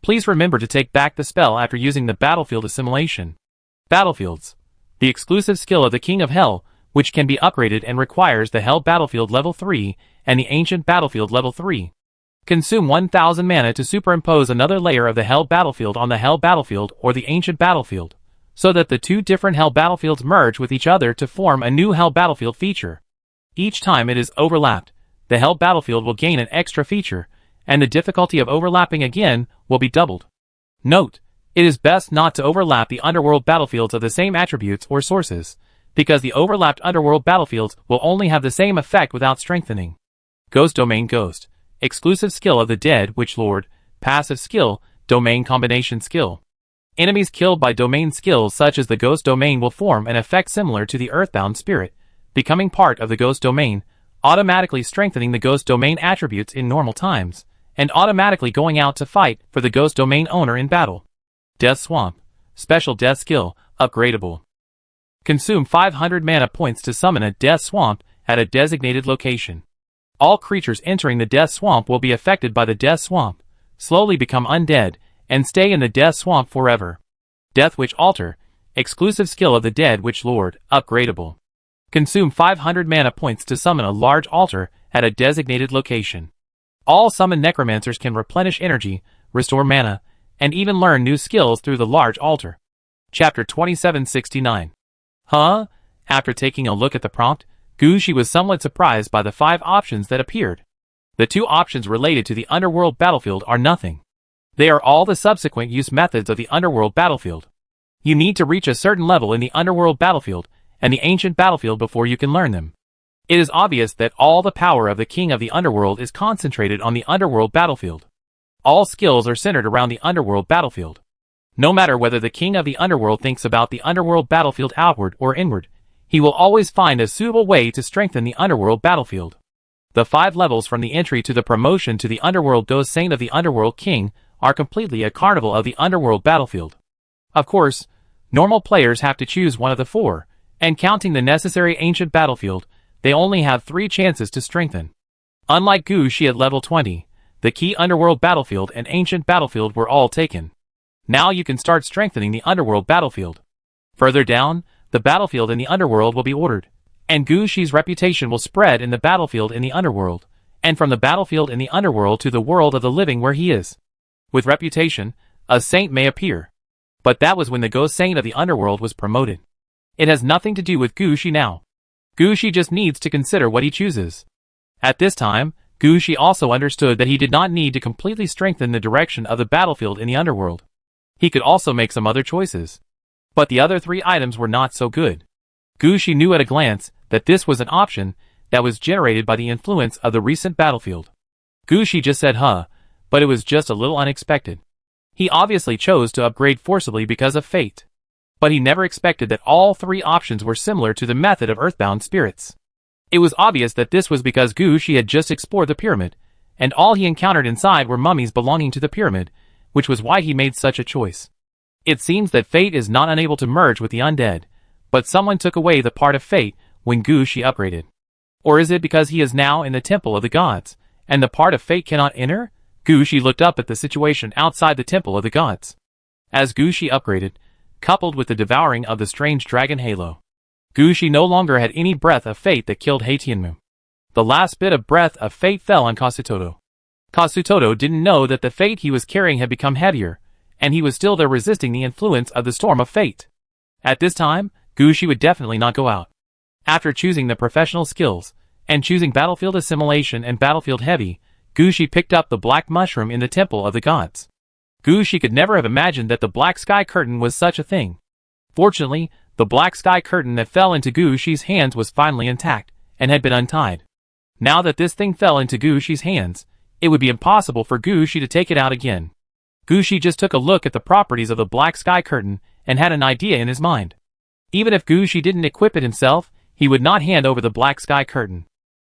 Please remember to take back the spell after using the battlefield assimilation. Battlefields. The exclusive skill of the King of Hell, which can be upgraded and requires the Hell Battlefield level 3 and the Ancient Battlefield level 3. Consume 1000 mana to superimpose another layer of the Hell Battlefield on the Hell Battlefield or the Ancient Battlefield, so that the two different Hell Battlefields merge with each other to form a new Hell Battlefield feature. Each time it is overlapped, the Hell Battlefield will gain an extra feature, and the difficulty of overlapping again will be doubled. Note, it is best not to overlap the underworld battlefields of the same attributes or sources, because the overlapped underworld battlefields will only have the same effect without strengthening. Ghost Domain Ghost. Exclusive skill of the Dead Witch Lord. Passive skill, Domain Combination skill. Enemies killed by domain skills such as the Ghost Domain will form an effect similar to the Earthbound Spirit, becoming part of the Ghost Domain, automatically strengthening the Ghost Domain attributes in normal times, and automatically going out to fight for the Ghost Domain owner in battle. Death Swamp. Special Death Skill, upgradable. Consume 500 mana points to summon a Death Swamp at a designated location. All creatures entering the Death Swamp will be affected by the Death Swamp, slowly become undead, and stay in the Death Swamp forever. Death Witch Altar. Exclusive skill of the Dead Witch Lord, upgradable. Consume 500 mana points to summon a large altar at a designated location. All summoned necromancers can replenish energy, restore mana, and even learn new skills through the large altar. Chapter 2769. Huh? After taking a look at the prompt, Gushi was somewhat surprised by the 5 options that appeared. The 2 options related to the underworld battlefield are nothing. They are all the subsequent use methods of the underworld battlefield. You need to reach a certain level in the underworld battlefield and the ancient battlefield before you can learn them. It is obvious that all the power of the King of the Underworld is concentrated on the underworld battlefield. All skills are centered around the underworld battlefield. No matter whether the King of the Underworld thinks about the underworld battlefield outward or inward, he will always find a suitable way to strengthen the underworld battlefield. The 5 levels from the entry to the promotion to the underworld Ghost Saint of the Underworld King are completely a carnival of the underworld battlefield. Of course, normal players have to choose one of the 4, and counting the necessary ancient battlefield, they only have 3 chances to strengthen. Unlike Gushi at level 20, the key underworld battlefield and ancient battlefield were all taken. Now you can start strengthening the underworld battlefield. Further down, the battlefield in the underworld will be ordered, and Gushi's reputation will spread in the battlefield in the underworld, and from the battlefield in the underworld to the world of the living where he is. With reputation, a saint may appear. But that was when the Ghost Saint of the Underworld was promoted. It has nothing to do with Gushi now. Gushi just needs to consider what he chooses. At this time, Gushi also understood that he did not need to completely strengthen the direction of the battlefield in the underworld. He could also make some other choices. But the other 3 items were not so good. Gushi knew at a glance that this was an option that was generated by the influence of the recent battlefield. Gushi just said huh, but it was just a little unexpected. He obviously chose to upgrade forcibly because of fate. But he never expected that all 3 options were similar to the method of Earthbound spirits. It was obvious that this was because Gushi had just explored the pyramid, and all he encountered inside were mummies belonging to the pyramid, which was why he made such a choice. It seems that fate is not unable to merge with the undead, but someone took away the part of fate when Gushi upgraded. Or is it because he is now in the temple of the gods, and the part of fate cannot enter? Gushi looked up at the situation outside the temple of the gods. As Gushi upgraded, coupled with the devouring of the strange dragon halo, Gushi no longer had any breath of fate that killed Heitianmu. The last bit of breath of fate fell on Kasutoto. Kasutoto didn't know that the fate he was carrying had become heavier, and he was still there resisting the influence of the storm of fate. At this time, Gushi would definitely not go out. After choosing the professional skills, and choosing Battlefield Assimilation and Battlefield Heavy, Gushi picked up the black mushroom in the Temple of the Gods. Gushi could never have imagined that the black sky curtain was such a thing. Fortunately, the black sky curtain that fell into Gushi's hands was finally intact, and had been untied. Now that this thing fell into Gushi's hands, it would be impossible for Gushi to take it out again. Gushi just took a look at the properties of the black sky curtain, and had an idea in his mind. Even if Gushi didn't equip it himself, he would not hand over the black sky curtain.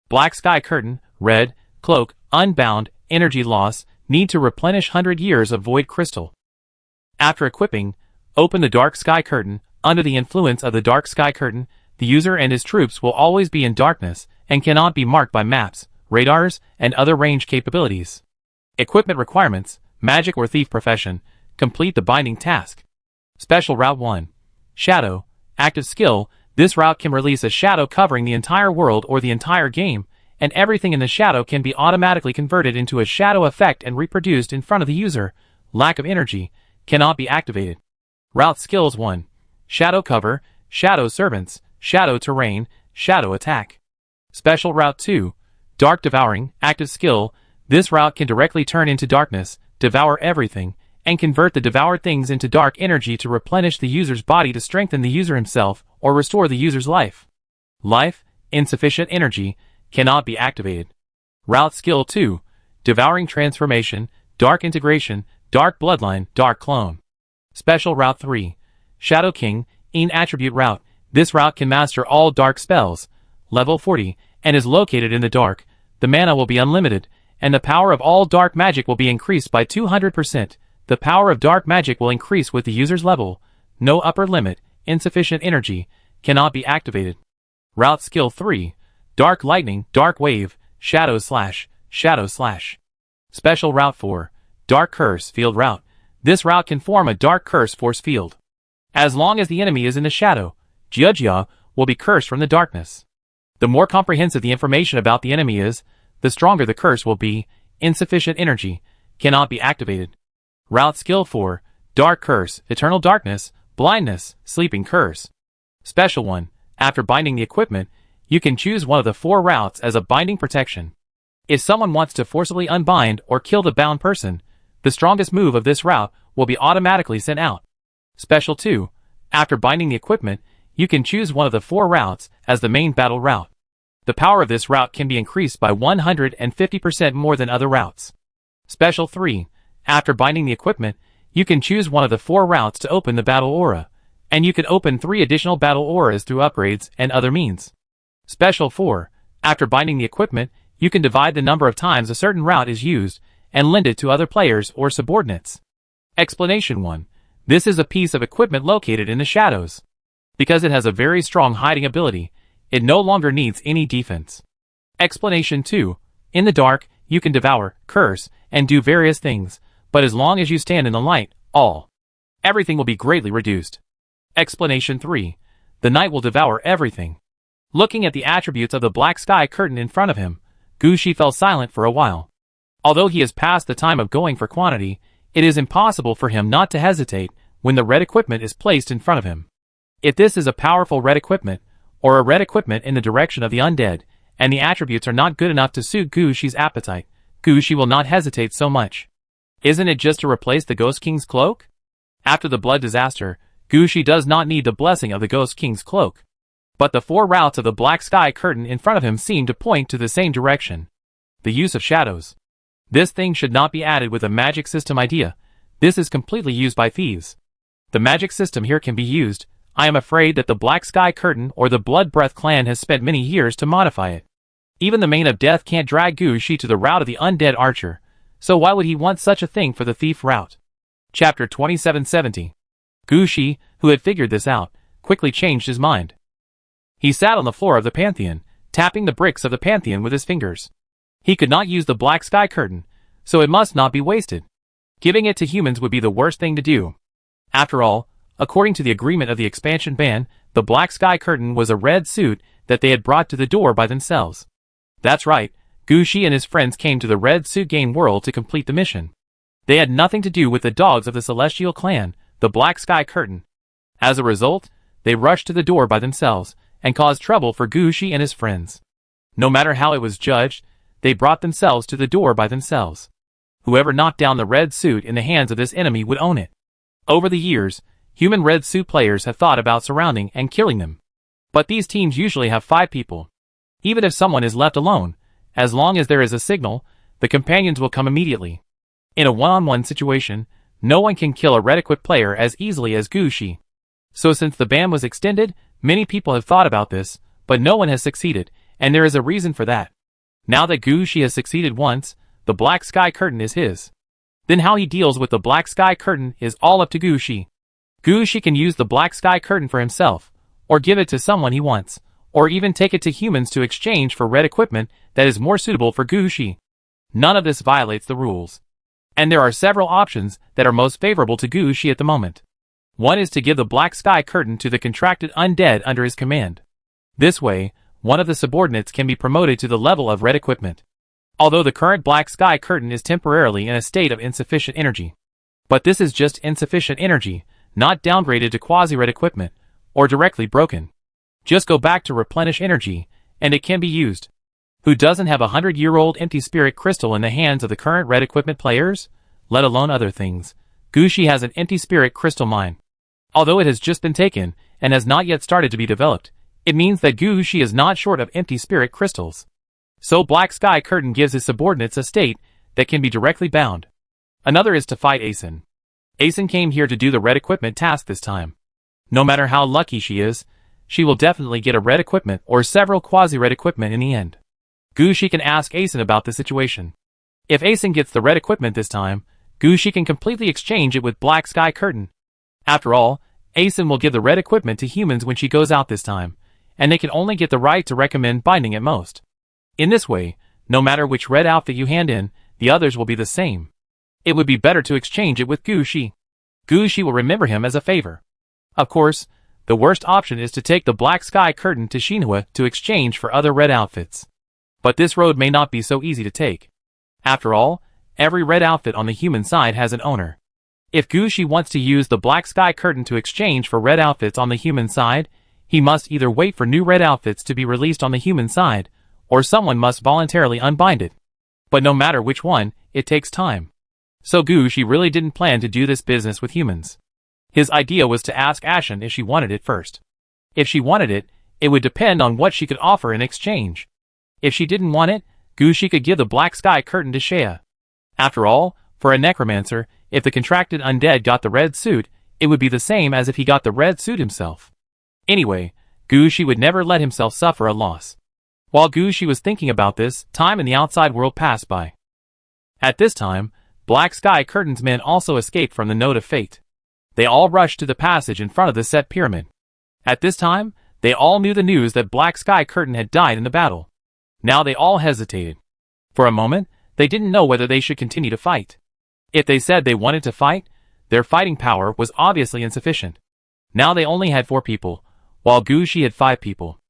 Black sky curtain, red, cloak, unbound, energy loss, need to replenish 100 years of void crystal. After equipping, open the dark sky curtain. Under the influence of the dark sky curtain, the user and his troops will always be in darkness and cannot be marked by maps, radars, and other range capabilities. Equipment requirements: magic or thief profession. Complete the binding task. Special Route 1. Shadow. Active skill. This route can release a shadow covering the entire world or the entire game, and everything in the shadow can be automatically converted into a shadow effect and reproduced in front of the user. Lack of energy. Cannot be activated. Route Skills 1. Shadow Cover, Shadow Servants, Shadow Terrain, Shadow Attack. Special Route 2. Dark Devouring. Active skill. This route can directly turn into darkness, devour everything, and convert the devoured things into dark energy to replenish the user's body to strengthen the user himself or restore the user's life. Life, insufficient energy, cannot be activated. Route Skill 2. Devouring Transformation, Dark Integration, Dark Bloodline, Dark Clone. Special Route 3. Shadow King, in Attribute Route. This route can master all dark spells, level 40, and is located in the dark. The mana will be unlimited, and the power of all dark magic will be increased by 200%. The power of dark magic will increase with the user's level. No upper limit, insufficient energy, cannot be activated. Route Skill 3. Dark Lightning, Dark Wave, Shadow Slash, Shadow Slash. Special Route 4. Dark Curse Field Route. This route can form a dark curse force field. As long as the enemy is in the shadow, Jiajia will be cursed from the darkness. The more comprehensive the information about the enemy is, the stronger the curse will be. Insufficient energy, cannot be activated. Route Skill 4. Dark Curse, Eternal Darkness, Blindness, Sleeping Curse. Special 1. After binding the equipment, you can choose one of the 4 routes as a binding protection. If someone wants to forcibly unbind or kill the bound person, the strongest move of this route will be automatically sent out. Special 2. After binding the equipment, you can choose one of the 4 routes as the main battle route. The power of this route can be increased by 150% more than other routes. Special 3. After binding the equipment, you can choose one of the 4 routes to open the battle aura, and you can open 3 additional battle auras through upgrades and other means. Special 4. After binding the equipment, you can divide the number of times a certain route is used and lend it to other players or subordinates. Explanation 1. This is a piece of equipment located in the shadows. Because it has a very strong hiding ability, it no longer needs any defense. Explanation 2. In the dark, you can devour, curse, and do various things, but as long as you stand in the light, everything will be greatly reduced. Explanation 3. The night will devour everything. Looking at the attributes of the black sky curtain in front of him, Gushi fell silent for a while. Although he has passed the time of going for quantity, it is impossible for him not to hesitate when the red equipment is placed in front of him. If this is a powerful red equipment, or a red equipment in the direction of the undead, and the attributes are not good enough to suit Gushi's appetite, Gushi will not hesitate so much. Isn't it just to replace the Ghost King's cloak? After the blood disaster, Gushi does not need the blessing of the Ghost King's cloak. But the 4 routes of the black sky curtain in front of him seem to point to the same direction. The use of shadows. This thing should not be added with a magic system idea. This is completely used by thieves. The magic system here can be used. I am afraid that the Black Sky Curtain or the Blood Breath clan has spent many years to modify it. Even the Mane of Death can't drag Gushi to the route of the undead archer, so why would he want such a thing for the thief route? Chapter 2770. Gushi, who had figured this out, quickly changed his mind. He sat on the floor of the Pantheon, tapping the bricks of the Pantheon with his fingers. He could not use the Black Sky Curtain, so it must not be wasted. Giving it to humans would be the worst thing to do. After all, according to the agreement of the expansion ban, the Black Sky Curtain was a red suit that they had brought to the door by themselves. That's right, Gushi and his friends came to the Red Suit Game world to complete the mission. They had nothing to do with the dogs of the Celestial Clan, the Black Sky Curtain. As a result, they rushed to the door by themselves, and caused trouble for Gushi and his friends. No matter how it was judged, they brought themselves to the door by themselves. Whoever knocked down the red suit in the hands of this enemy would own it. Over the years, human red suit players have thought about surrounding and killing them. But these teams usually have 5 people. Even if someone is left alone, as long as there is a signal, the companions will come immediately. In a one-on-one situation, no one can kill a red-equipped player as easily as Gushi. So since the ban was extended, many people have thought about this, but no one has succeeded, and there is a reason for that. Now that Gushi has succeeded once, the black sky curtain is his. Then how he deals with the black sky curtain is all up to Gushi. Gushi can use the black sky curtain for himself, or give it to someone he wants, or even take it to humans to exchange for red equipment that is more suitable for Gushi. None of this violates the rules. And there are several options that are most favorable to Gushi at the moment. One is to give the black sky curtain to the contracted undead under his command. This way, one of the subordinates can be promoted to the level of red equipment. Although the current black sky curtain is temporarily in a state of insufficient energy. But this is just insufficient energy, not downgraded to quasi-red equipment, or directly broken. Just go back to replenish energy, and it can be used. Who doesn't have a 100-year-old empty spirit crystal in the hands of the current red equipment players? Let alone other things. Gushi has an empty spirit crystal mine. Although it has just been taken, and has not yet started to be developed, it means that Gushi is not short of empty spirit crystals. So Black Sky Curtain gives his subordinates a state that can be directly bound. Another is to fight Asen. Asen came here to do the red equipment task this time. No matter how lucky she is, she will definitely get a red equipment or several quasi-red equipment in the end. Gushi can ask Asen about the situation. If Asen gets the red equipment this time, Gushi can completely exchange it with Black Sky Curtain. After all, Asen will give the red equipment to humans when she goes out this time, and they can only get the right to recommend binding at most. In this way, no matter which red outfit you hand in, the others will be the same. It would be better to exchange it with Gushi. Gushi will remember him as a favor. Of course, the worst option is to take the Black Sky Curtain to Shinhua to exchange for other red outfits. But this road may not be so easy to take. After all, every red outfit on the human side has an owner. If Gushi wants to use the Black Sky Curtain to exchange for red outfits on the human side, he must either wait for new red outfits to be released on the human side, or someone must voluntarily unbind it. But no matter which one, it takes time. So Gushi really didn't plan to do this business with humans. His idea was to ask Ashen if she wanted it first. If she wanted it, it would depend on what she could offer in exchange. If she didn't want it, Gushi could give the Black Sky Curtain to Shea. After all, for a necromancer, if the contracted undead got the red suit, it would be the same as if he got the red suit himself. Anyway, Gushi would never let himself suffer a loss. While Gushi was thinking about this, time in the outside world passed by. At this time, Black Sky Curtain's men also escaped from the Node of Fate. They all rushed to the passage in front of the set pyramid. At this time, they all knew the news that Black Sky Curtain had died in the battle. Now they all hesitated. For a moment, they didn't know whether they should continue to fight. If they said they wanted to fight, their fighting power was obviously insufficient. Now they only had 4 people, while Gushi had 5 people.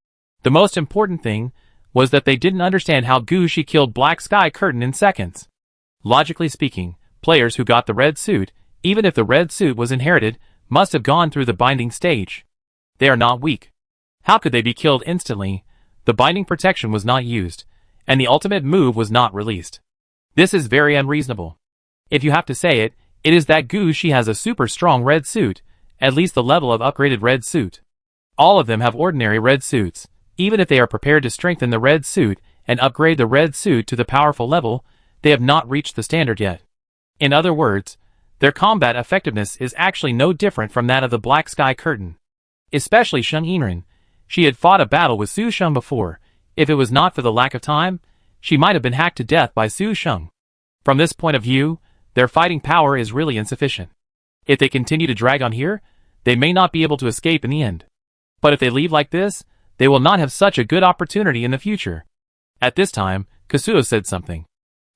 The most important thing was that they didn't understand how Gushi killed Black Sky Curtain in seconds. Logically speaking, players who got the red suit, even if the red suit was inherited, must have gone through the binding stage. They are not weak. How could they be killed instantly? The binding protection was not used, and the ultimate move was not released. This is very unreasonable. If you have to say it, it is that Gushi has a super strong red suit, at least the level of upgraded red suit. All of them have ordinary red suits. Even if they are prepared to strengthen the red suit and upgrade the red suit to the powerful level, they have not reached the standard yet. In other words, their combat effectiveness is actually no different from that of the Black Sky Curtain. Especially Sheng Yinren. She had fought a battle with Su Sheng before. If it was not for the lack of time, she might have been hacked to death by Su Sheng. From this point of view, their fighting power is really insufficient. If they continue to drag on here, they may not be able to escape in the end. But if they leave like this, they will not have such a good opportunity in the future. At this time, Kasuo said something.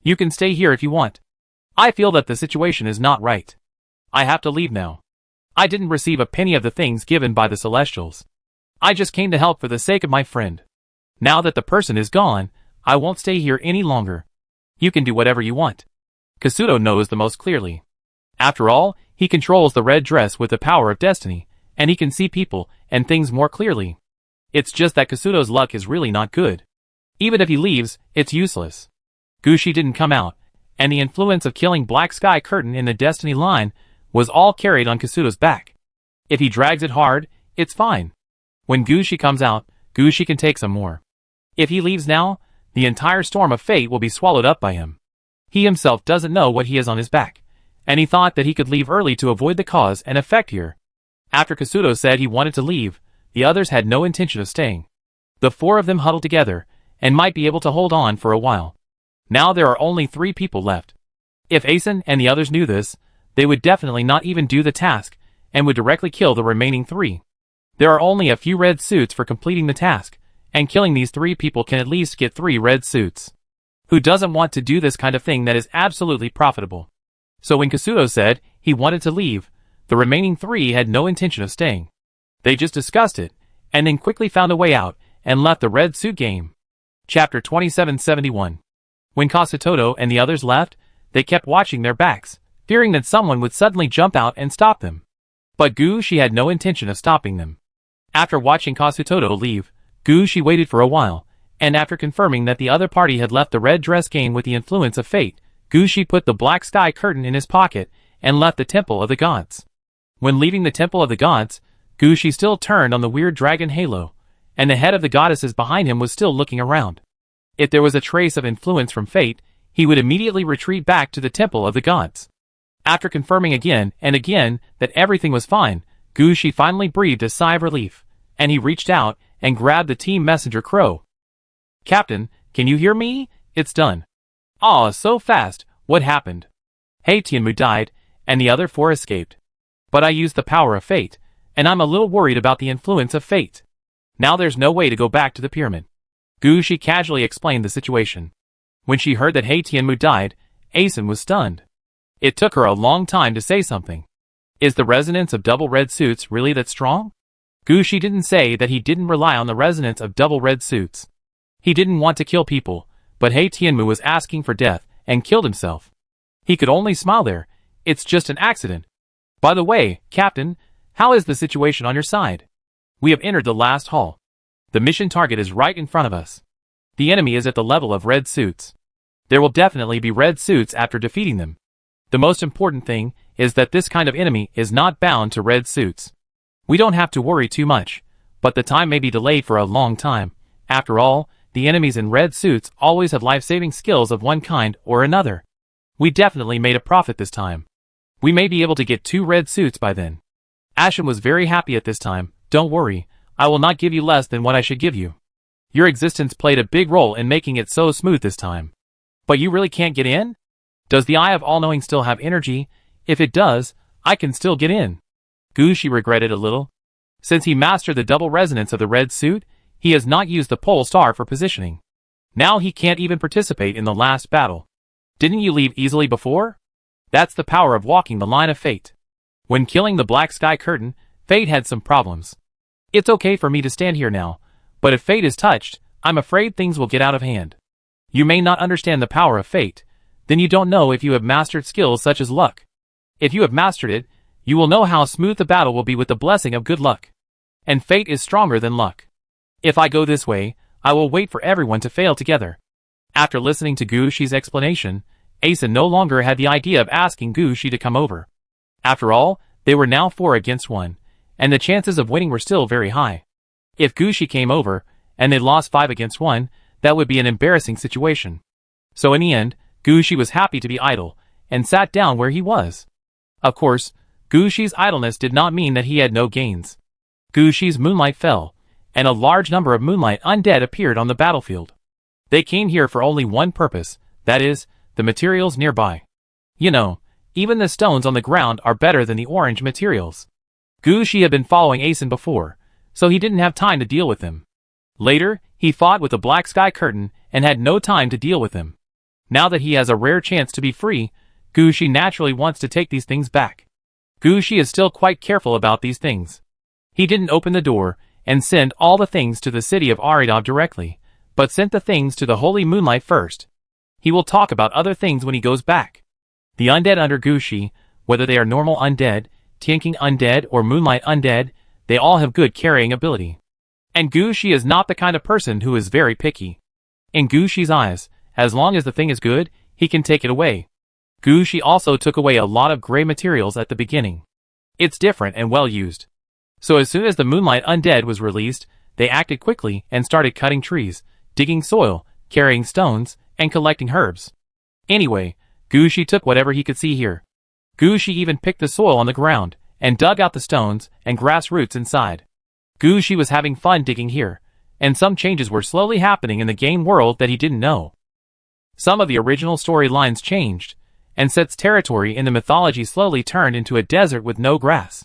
You can stay here if you want. I feel that the situation is not right. I have to leave now. I didn't receive a penny of the things given by the Celestials. I just came to help for the sake of my friend. Now that the person is gone, I won't stay here any longer. You can do whatever you want. Kasuo knows the most clearly. After all, he controls the red dress with the power of destiny, and he can see people and things more clearly. It's just that Kasuo's luck is really not good. Even if he leaves, it's useless. Gushi didn't come out, and the influence of killing Black Sky Curtain in the Destiny line was all carried on Kasuo's back. If he drags it hard, it's fine. When Gushi comes out, Gushi can take some more. If he leaves now, the entire storm of fate will be swallowed up by him. He himself doesn't know what he has on his back, and he thought that he could leave early to avoid the cause and effect here. After Kasuo said he wanted to leave, the others had no intention of staying. The 4 of them huddled together, and might be able to hold on for a while. Now there are only 3 people left. If Asen and the others knew this, they would definitely not even do the task, and would directly kill the remaining 3. There are only a few red suits for completing the task, and killing these 3 people can at least get 3 red suits. Who doesn't want to do this kind of thing that is absolutely profitable? So when Kasuto said he wanted to leave, the remaining 3 had no intention of staying. They just discussed it, and then quickly found a way out, and left the red suit game. Chapter 2771. When Kasuto and the others left, they kept watching their backs, fearing that someone would suddenly jump out and stop them. But Gushi had no intention of stopping them. After watching Kasuto leave, Gushi waited for a while, and after confirming that the other party had left the red dress game with the influence of fate, Gushi put the black sky curtain in his pocket, and left the Temple of the Gods. When leaving the Temple of the Gods, Gushi still turned on the weird dragon halo, and the head of the goddesses behind him was still looking around. If there was a trace of influence from fate, he would immediately retreat back to the Temple of the Gods. After confirming again and again that everything was fine, Gushi finally breathed a sigh of relief, and he reached out and grabbed the team messenger crow. "Captain, can you hear me? It's done." "Aw, so fast, what happened?" "Hey, Tianmu died, and the other 4 escaped. But I used the power of fate, and I'm a little worried about the influence of fate. Now there's no way to go back to the pyramid." Gushi casually explained the situation. When she heard that Hei Tianmu died, Asen was stunned. It took her a long time to say something. Is the resonance of double red suits really that strong? Gushi didn't say that he didn't rely on the resonance of double red suits. He didn't want to kill people, but Hei Tianmu was asking for death and killed himself. He could only smile there. It's just an accident. By the way, Captain, how is the situation on your side? We have entered the last hall. The mission target is right in front of us. The enemy is at the level of red suits. There will definitely be red suits after defeating them. The most important thing is that this kind of enemy is not bound to red suits. We don't have to worry too much, but the time may be delayed for a long time. After all, the enemies in red suits always have life-saving skills of one kind or another. We definitely made a profit this time. We may be able to get 2 red suits by then. Asham was very happy at this time. Don't worry, I will not give you less than what I should give you. Your existence played a big role in making it so smooth this time. But you really can't get in? Does the Eye of All-Knowing still have energy? If it does, I can still get in. Gushi regretted a little. Since he mastered the double resonance of the red suit, he has not used the pole star for positioning. Now he can't even participate in the last battle. Didn't you leave easily before? That's the power of walking the line of fate. When killing the black sky curtain, fate had some problems. It's okay for me to stand here now, but if fate is touched, I'm afraid things will get out of hand. You may not understand the power of fate, then you don't know if you have mastered skills such as luck. If you have mastered it, you will know how smooth the battle will be with the blessing of good luck. And fate is stronger than luck. If I go this way, I will wait for everyone to fail together. After listening to Gushi's explanation, Asen no longer had the idea of asking Gushi to come over. After all, they were now 4 against 1, and the chances of winning were still very high. If Gushi came over, and they lost 5 against 1, that would be an embarrassing situation. So in the end, Gushi was happy to be idle, and sat down where he was. Of course, Gushi's idleness did not mean that he had no gains. Gushi's moonlight fell, and a large number of moonlight undead appeared on the battlefield. They came here for only one purpose, that is, the materials nearby. You know, even the stones on the ground are better than the orange materials. Gushi had been following Asen before, so he didn't have time to deal with them. Later, he fought with the black sky curtain and had no time to deal with them. Now that he has a rare chance to be free, Gushi naturally wants to take these things back. Gushi is still quite careful about these things. He didn't open the door and send all the things to the city of Aridov directly, but sent the things to the Holy Moonlight first. He will talk about other things when he goes back. The undead under Gushi, whether they are normal undead, Tianking undead, or moonlight undead, they all have good carrying ability. And Gushi is not the kind of person who is very picky. In Gushi's eyes, as long as the thing is good, he can take it away. Gushi also took away a lot of gray materials at the beginning. It's different and well used. So as soon as the moonlight undead was released, they acted quickly and started cutting trees, digging soil, carrying stones, and collecting herbs. Anyway, Gushi took whatever he could see here. Gushi even picked the soil on the ground, and dug out the stones and grass roots inside. Gushi was having fun digging here, and some changes were slowly happening in the game world that he didn't know. Some of the original storylines changed, and Set's territory in the mythology slowly turned into a desert with no grass.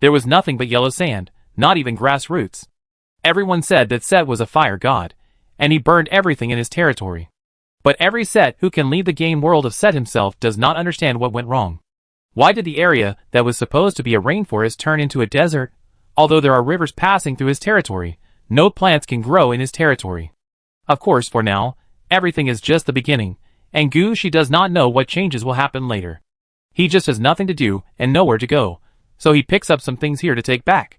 There was nothing but yellow sand, not even grass roots. Everyone said that Set was a fire god, and he burned everything in his territory. But every Set who can lead the game world of Set himself does not understand what went wrong. Why did the area that was supposed to be a rainforest turn into a desert? Although there are rivers passing through his territory, no plants can grow in his territory. Of course, for now, everything is just the beginning, and Gushi does not know what changes will happen later. He just has nothing to do and nowhere to go, so he picks up some things here to take back.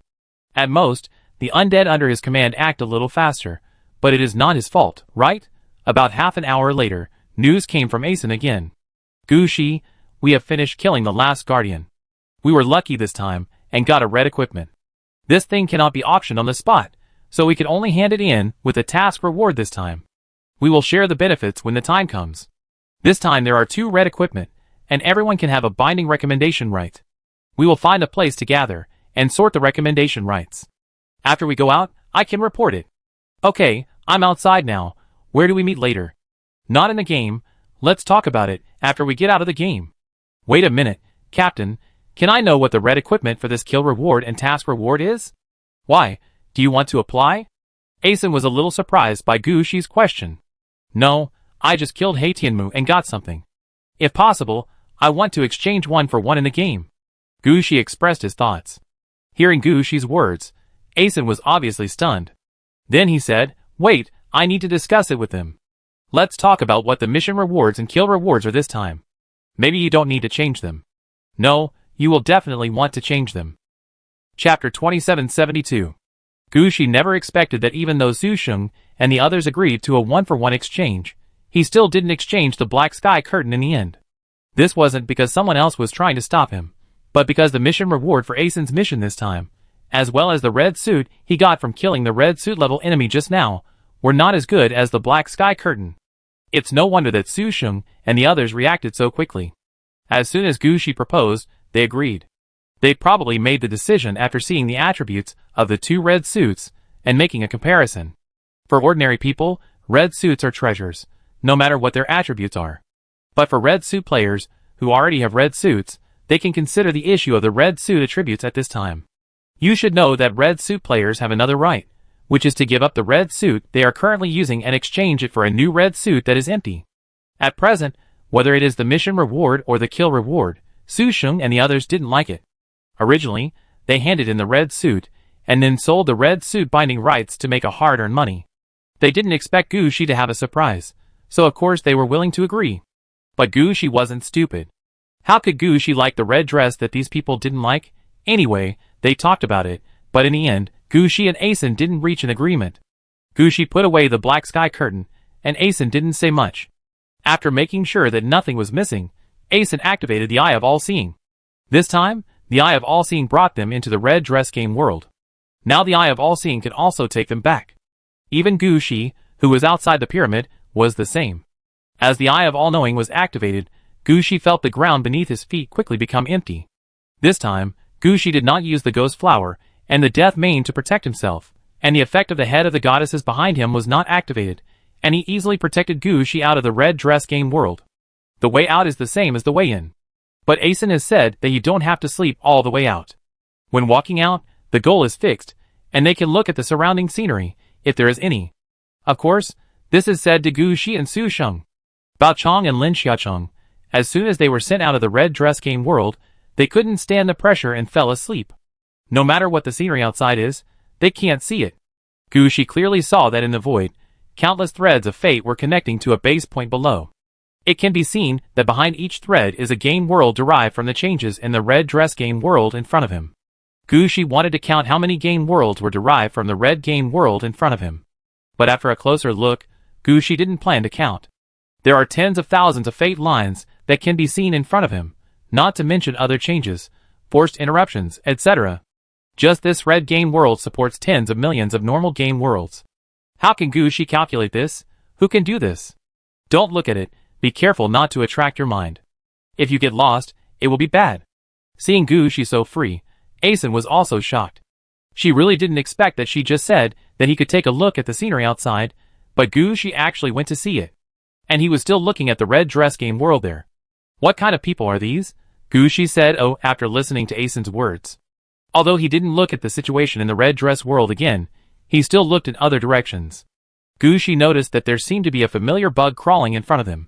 At most, the undead under his command act a little faster, but it is not his fault, right? About half an hour later, news came from Asen again. Gushi, we have finished killing the last guardian. We were lucky this time, and got a red equipment. This thing cannot be auctioned on the spot, so we can only hand it in with a task reward this time. We will share the benefits when the time comes. This time there are 2 red equipment, and everyone can have a binding recommendation right. We will find a place to gather, and sort the recommendation rights. After we go out, I can report it. Okay, I'm outside now. Where do we meet later? Not in the game. Let's talk about it after we get out of the game. Wait a minute, Captain. Can I know what the red equipment for this kill reward and task reward is? Why, do you want to apply? Asen was a little surprised by Gushi's question. No, I just killed Haitianmu and got something. If possible, I want to exchange 1 for 1 in the game. Gushi expressed his thoughts. Hearing Gushi's words, Asen was obviously stunned. Then he said, wait, I need to discuss it with him. Let's talk about what the mission rewards and kill rewards are this time. Maybe you don't need to change them. No, you will definitely want to change them. Chapter 2772. Gushi never expected that even though Sushung and the others agreed to a 1-for-1 exchange, he still didn't exchange the black sky curtain in the end. This wasn't because someone else was trying to stop him, but because the mission reward for Asen's mission this time, as well as the red suit he got from killing the red suit level enemy just now, were not as good as the black sky curtain. It's no wonder that Sushung and the others reacted so quickly. As soon as Gushi proposed, they agreed. They probably made the decision after seeing the attributes of the 2 red suits and making a comparison. For ordinary people, red suits are treasures, no matter what their attributes are. But for red suit players, who already have red suits, they can consider the issue of the red suit attributes at this time. You should know that red suit players have another right, which is to give up the red suit they are currently using and exchange it for a new red suit that is empty. At present, whether it is the mission reward or the kill reward, Sushung and the others didn't like it. Originally, they handed in the red suit, and then sold the red suit binding rights to make a hard-earned money. They didn't expect Gushi to have a surprise, so of course they were willing to agree. But Gushi wasn't stupid. How could Gushi like the red dress that these people didn't like? Anyway, they talked about it, but in the end, Gushi and Asen didn't reach an agreement. Gushi put away the black sky curtain, and Asen didn't say much. After making sure that nothing was missing, Asen activated the Eye of All-Seeing. This time, the Eye of All-Seeing brought them into the red dress game world. Now the Eye of All-Seeing could also take them back. Even Gushi, who was outside the pyramid, was the same. As the Eye of All-Knowing was activated, Gushi felt the ground beneath his feet quickly become empty. This time, Gushi did not use the ghost flower and the death mane to protect himself, and the effect of the head of the goddesses behind him was not activated, and he easily protected Gushi out of the red dress game world. The way out is the same as the way in. But Asen has said that you don't have to sleep all the way out. When walking out, the goal is fixed, and they can look at the surrounding scenery, if there is any. Of course, this is said to Gushi and Sushung. Bao Chong and Lin Xiaocheng, as soon as they were sent out of the red dress game world, they couldn't stand the pressure and fell asleep. No matter what the scenery outside is, they can't see it. Gushi clearly saw that in the void, countless threads of fate were connecting to a base point below. It can be seen that behind each thread is a game world derived from the changes in the red dress game world in front of him. Gushi wanted to count how many game worlds were derived from the red game world in front of him. But after a closer look, Gushi didn't plan to count. There are tens of thousands of fate lines that can be seen in front of him, not to mention other changes, forced interruptions, etc. Just this red game world supports tens of millions of normal game worlds. How can Gushi calculate this? Who can do this? Don't look at it, be careful not to attract your mind. If you get lost, it will be bad. Seeing Gushi so free, Asen was also shocked. She really didn't expect that. She just said that he could take a look at the scenery outside, but She actually went to see it. And he was still looking at the red dress game world there. What kind of people are these? She said after listening to Asen's words. Although he didn't look at the situation in the red dress world again, he still looked in other directions. She noticed that there seemed to be a familiar bug crawling in front of him.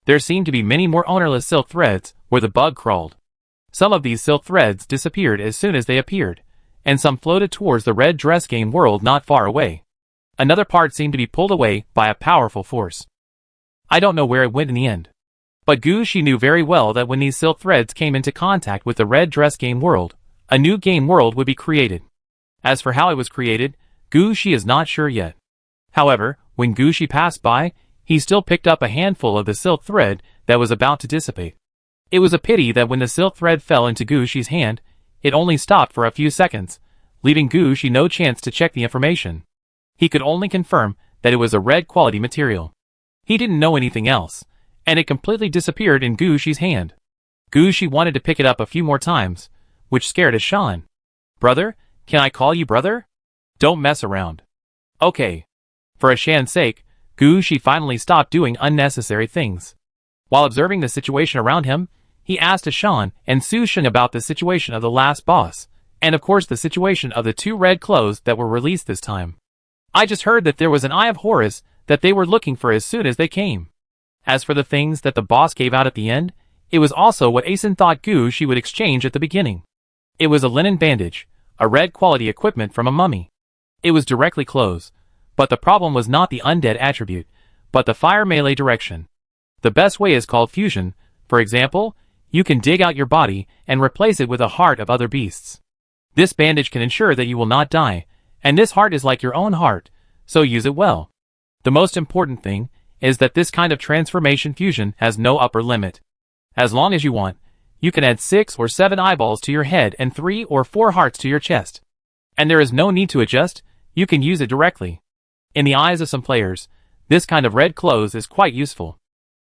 There seemed to be many more ownerless silk threads where the bug crawled. Some of these silk threads disappeared as soon as they appeared, and some floated towards the red dress game world not far away. Another part seemed to be pulled away by a powerful force. I don't know where it went in the end. But she knew very well that when these silk threads came into contact with the red dress game world, a new game world would be created. As for how it was created, she is not sure yet. However, when She passed by, he still picked up a handful of the silk thread that was about to dissipate. It was a pity that when the silk thread fell into She's hand, it only stopped for a few seconds, leaving She no chance to check the information. He could only confirm that it was a red quality material. He didn't know anything else, and it completely disappeared in She's hand. She wanted to pick it up a few more times, which scared Ashan. Brother, can I call you brother? Don't mess around. Okay. For Ashan's sake, She finally stopped doing unnecessary things. While observing the situation around him, he asked Ashan and Su Sheng about the situation of the last boss, and of course the situation of the two red clothes that were released this time. I just heard that there was an Eye of Horus that they were looking for as soon as they came. As for the things that the boss gave out at the end, it was also what Asen thought She would exchange at the beginning. It was a linen bandage, a red quality equipment from a mummy. It was directly clothes, but the problem was not the undead attribute, but the fire melee direction. The best way is called fusion. For example, you can dig out your body and replace it with a heart of other beasts. This bandage can ensure that you will not die, and this heart is like your own heart, so use it well. The most important thing is that this kind of transformation fusion has no upper limit. As long as you want, you can add 6 or 7 eyeballs to your head and 3 or 4 hearts to your chest. And there is no need to adjust, you can use it directly. In the eyes of some players, this kind of red clothes is quite useful.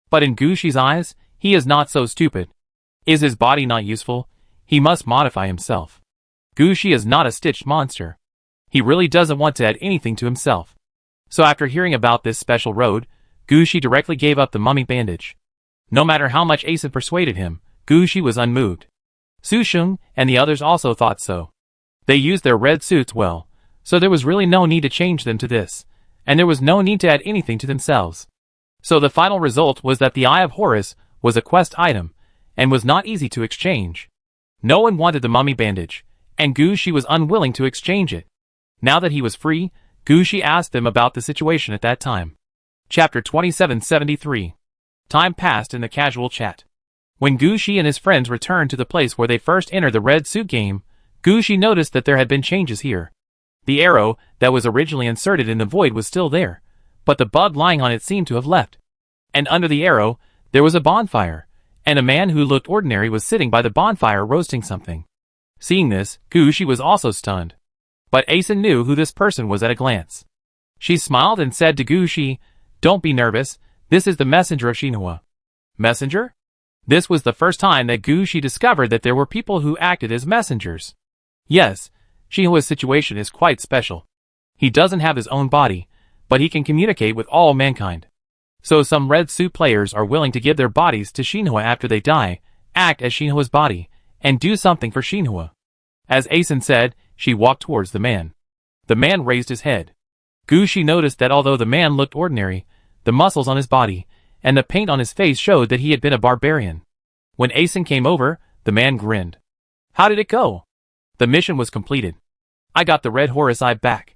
But in She's eyes, he is not so stupid. Is his body not useful? He must modify himself. She is not a stitched monster. He really doesn't want to add anything to himself. So after hearing about this special road, She directly gave up the mummy bandage. No matter how much Asen persuaded him, She was unmoved. Su Sheng and the others also thought so. They used their red suits well, so there was really no need to change them to this, and there was no need to add anything to themselves. So the final result was that the Eye of Horus was a quest item, and was not easy to exchange. No one wanted the mummy bandage, and She was unwilling to exchange it. Now that he was free, She asked them about the situation at that time. Chapter 2773. Time passed in the casual chat. When She and his friends returned to the place where they first entered the red suit game, She noticed that there had been changes here. The arrow that was originally inserted in the void was still there, but the bug lying on it seemed to have left. And under the arrow, there was a bonfire, and a man who looked ordinary was sitting by the bonfire roasting something. Seeing this, She was also stunned. But Asen knew who this person was at a glance. She smiled and said to She, "Don't be nervous, this is the messenger of Shinhua." Messenger? This was the first time that She discovered that there were people who acted as messengers. Yes, Shinhua's situation is quite special. He doesn't have his own body, but he can communicate with all mankind. So some red suit players are willing to give their bodies to Shinhua after they die, act as Shinhua's body, and do something for Shinhua. As Asen said, she walked towards the man. The man raised his head. She noticed that although the man looked ordinary, the muscles on his body and the paint on his face showed that he had been a barbarian. When Asen came over, the man grinned. "How did it go?" "The mission was completed. I got the red Horus eye back.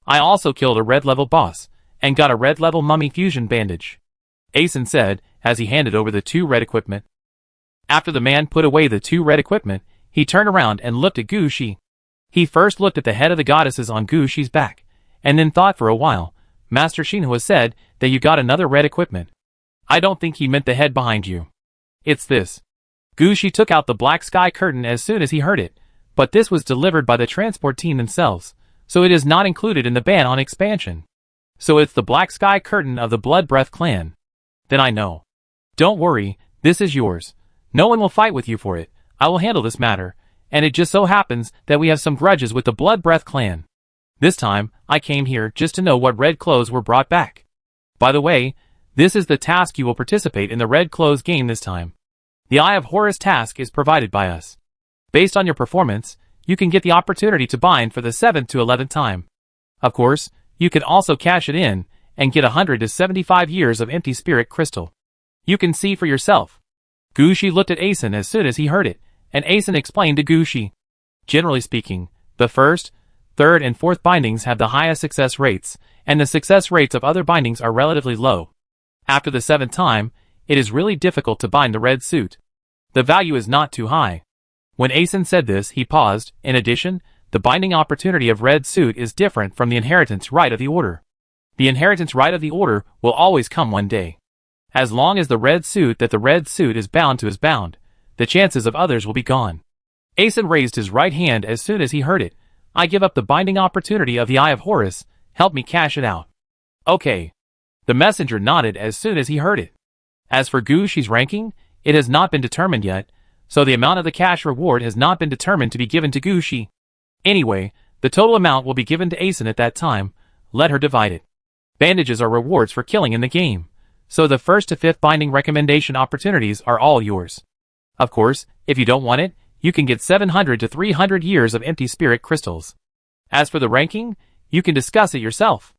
I also killed a red level boss, and got a red level mummy fusion bandage," Asen said as he handed over the 2 red equipment. After the man put away the 2 red equipment, he turned around and looked at Shi. He first looked at the head of the goddesses on Shi's back, and then thought for a while. "Master Shinhua said that you got another red equipment. I don't think he meant the head behind you. It's this." Shi took out the black sky curtain as soon as he heard it, but this was delivered by the transport team themselves, so it is not included in the ban on expansion. So it's the black sky curtain of the Blood Breath clan. Then I know. Don't worry, this is yours. No one will fight with you for it. I will handle this matter, and it just so happens that we have some grudges with the Blood Breath clan. This time, I came here just to know what red clothes were brought back. By the way, this is the task you will participate in the red clothes game this time. The Eye of Horus task is provided by us. Based on your performance, you can get the opportunity to bind for the 7th to 11th time. Of course, you can also cash it in and get 100 to 75 years of empty spirit crystal. You can see for yourself. Gushi looked at Asen as soon as he heard it, and Asen explained to Gushi. Generally speaking, the 1st, 3rd and 4th bindings have the highest success rates, and the success rates of other bindings are relatively low. After the 7th time, it is really difficult to bind the red suit. The value is not too high. When Asen said this, he paused. In addition, the binding opportunity of red suit is different from the inheritance right of the order. The inheritance right of the order will always come one day. As long as the red suit is bound to is bound, the chances of others will be gone. Asen raised his right hand as soon as he heard it. I give up the binding opportunity of the Eye of Horus. Help me cash it out. Okay. The messenger nodded as soon as he heard it. As for Gushi's ranking, it has not been determined yet, so the amount of the cash reward has not been determined to be given to Gushi. Anyway, the total amount will be given to Asen at that time. Let her divide it. Bandages are rewards for killing in the game, so the 1st to 5th binding recommendation opportunities are all yours. Of course, if you don't want it, you can get 700 to 300 years of empty spirit crystals. As for the ranking, you can discuss it yourself.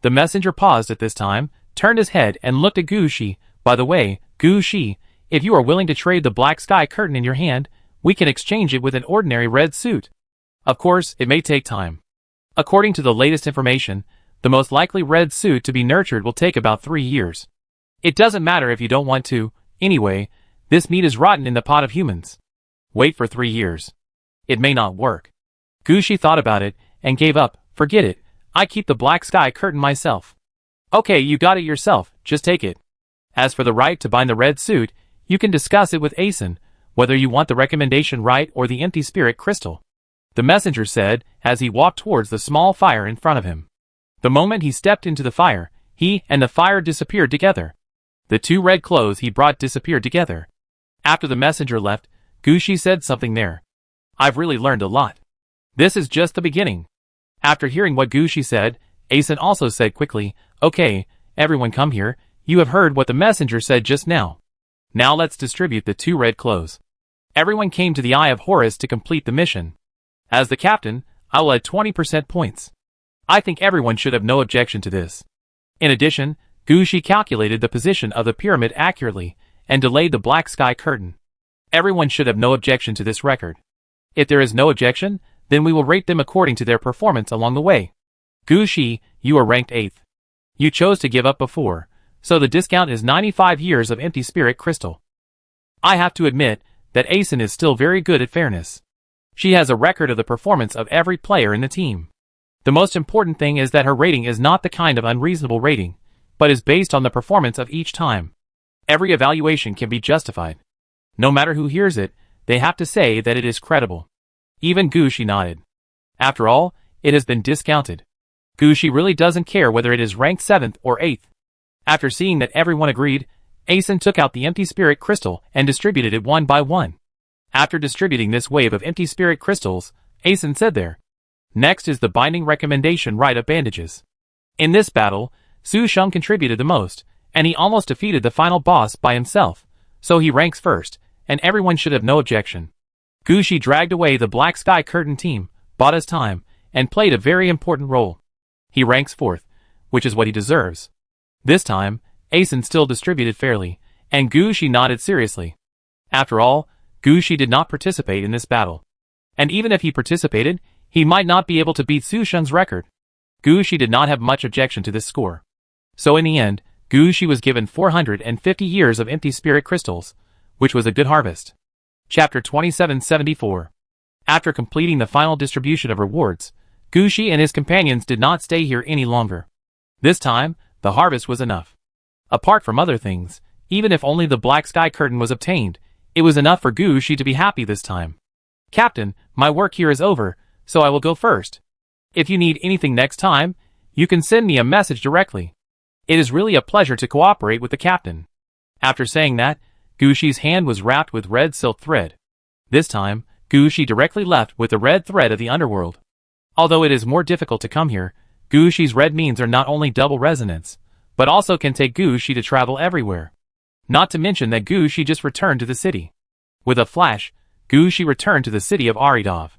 The messenger paused at this time, turned his head and looked at Gushi. By the way, Gushi, if you are willing to trade the black sky curtain in your hand, we can exchange it with an ordinary red suit. Of course, it may take time. According to the latest information, the most likely red suit to be nurtured will take about 3 years. It doesn't matter if you don't want to. Anyway, this meat is rotten in the pot of humans. Wait for 3 years. It may not work. Gushi thought about it and gave up. Forget it. I keep the black sky curtain myself. Okay, you got it yourself. Just take it. As for the right to bind the red suit, you can discuss it with Asen, whether you want the recommendation right or the empty spirit crystal. The messenger said as he walked towards the small fire in front of him. The moment he stepped into the fire, he and the fire disappeared together. The 2 red clothes he brought disappeared together. After the messenger left, Gushi said something there. I've really learned a lot. This is just the beginning. After hearing what Gushi said, Asen also said quickly, okay, everyone come here, you have heard what the messenger said just now. Now let's distribute the 2 red clothes. Everyone came to the Eye of Horus to complete the mission. As the captain, I will add 20% points. I think everyone should have no objection to this. In addition, Gushi calculated the position of the pyramid accurately and delayed the black sky curtain. Everyone should have no objection to this record. If there is no objection, then we will rate them according to their performance along the way. Gushi, you are ranked 8th. You chose to give up before, so the discount is 95 years of empty spirit crystal. I have to admit that Asen is still very good at fairness. She has a record of the performance of every player in the team. The most important thing is that her rating is not the kind of unreasonable rating, but is based on the performance of each time. Every evaluation can be justified. No matter who hears it, they have to say that it is credible. Even Gushi nodded. After all, it has been discounted. Gushi really doesn't care whether it is ranked 7th or 8th. After seeing that everyone agreed, Asen took out the empty spirit crystal and distributed it one by one. After distributing this wave of empty spirit crystals, Asen said there. Next is the binding recommendation right of bandages. In this battle, Su Sheng contributed the most, and he almost defeated the final boss by himself, so he ranks first, and everyone should have no objection. Gushi dragged away the Black Sky Curtain team, bought his time, and played a very important role. He ranks 4th, which is what he deserves. This time, Asen still distributed fairly, and Gushi nodded seriously. After all, Gushi did not participate in this battle. And even if he participated, he might not be able to beat Su Sheng's record. Gushi did not have much objection to this score. So in the end, Gushi was given 450 years of empty spirit crystals, which was a good harvest. Chapter 2774. After completing the final distribution of rewards, Gushi and his companions did not stay here any longer. This time, the harvest was enough. Apart from other things, even if only the Black Sky Curtain was obtained, it was enough for Gushi to be happy this time. Captain, my work here is over, so I will go first. If you need anything next time, you can send me a message directly. It is really a pleasure to cooperate with the captain. After saying that, Gushi's hand was wrapped with red silk thread. This time, Gushi directly left with the red thread of the underworld. Although it is more difficult to come here, Gushi's red means are not only double resonance, but also can take Gushi to travel everywhere. Not to mention that Gushi just returned to the city. With a flash, Gushi returned to the city of Aridov.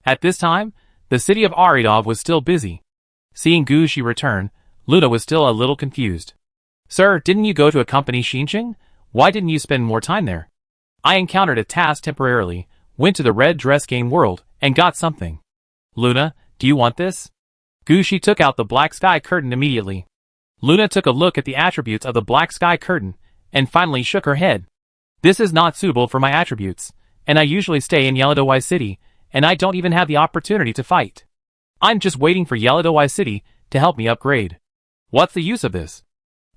At this time, the city of Aridov was still busy. Seeing Gushi return, Luna was still a little confused. Sir, didn't you go to accompany Xinqing? Why didn't you spend more time there? I encountered a task temporarily, went to the red dress game world, and got something. Luna, do you want this? Gushi took out the black sky curtain immediately. Luna took a look at the attributes of the black sky curtain, and finally shook her head. This is not suitable for my attributes, and I usually stay in Yellow City, and I don't even have the opportunity to fight. I'm just waiting for Yellow City to help me upgrade. What's the use of this?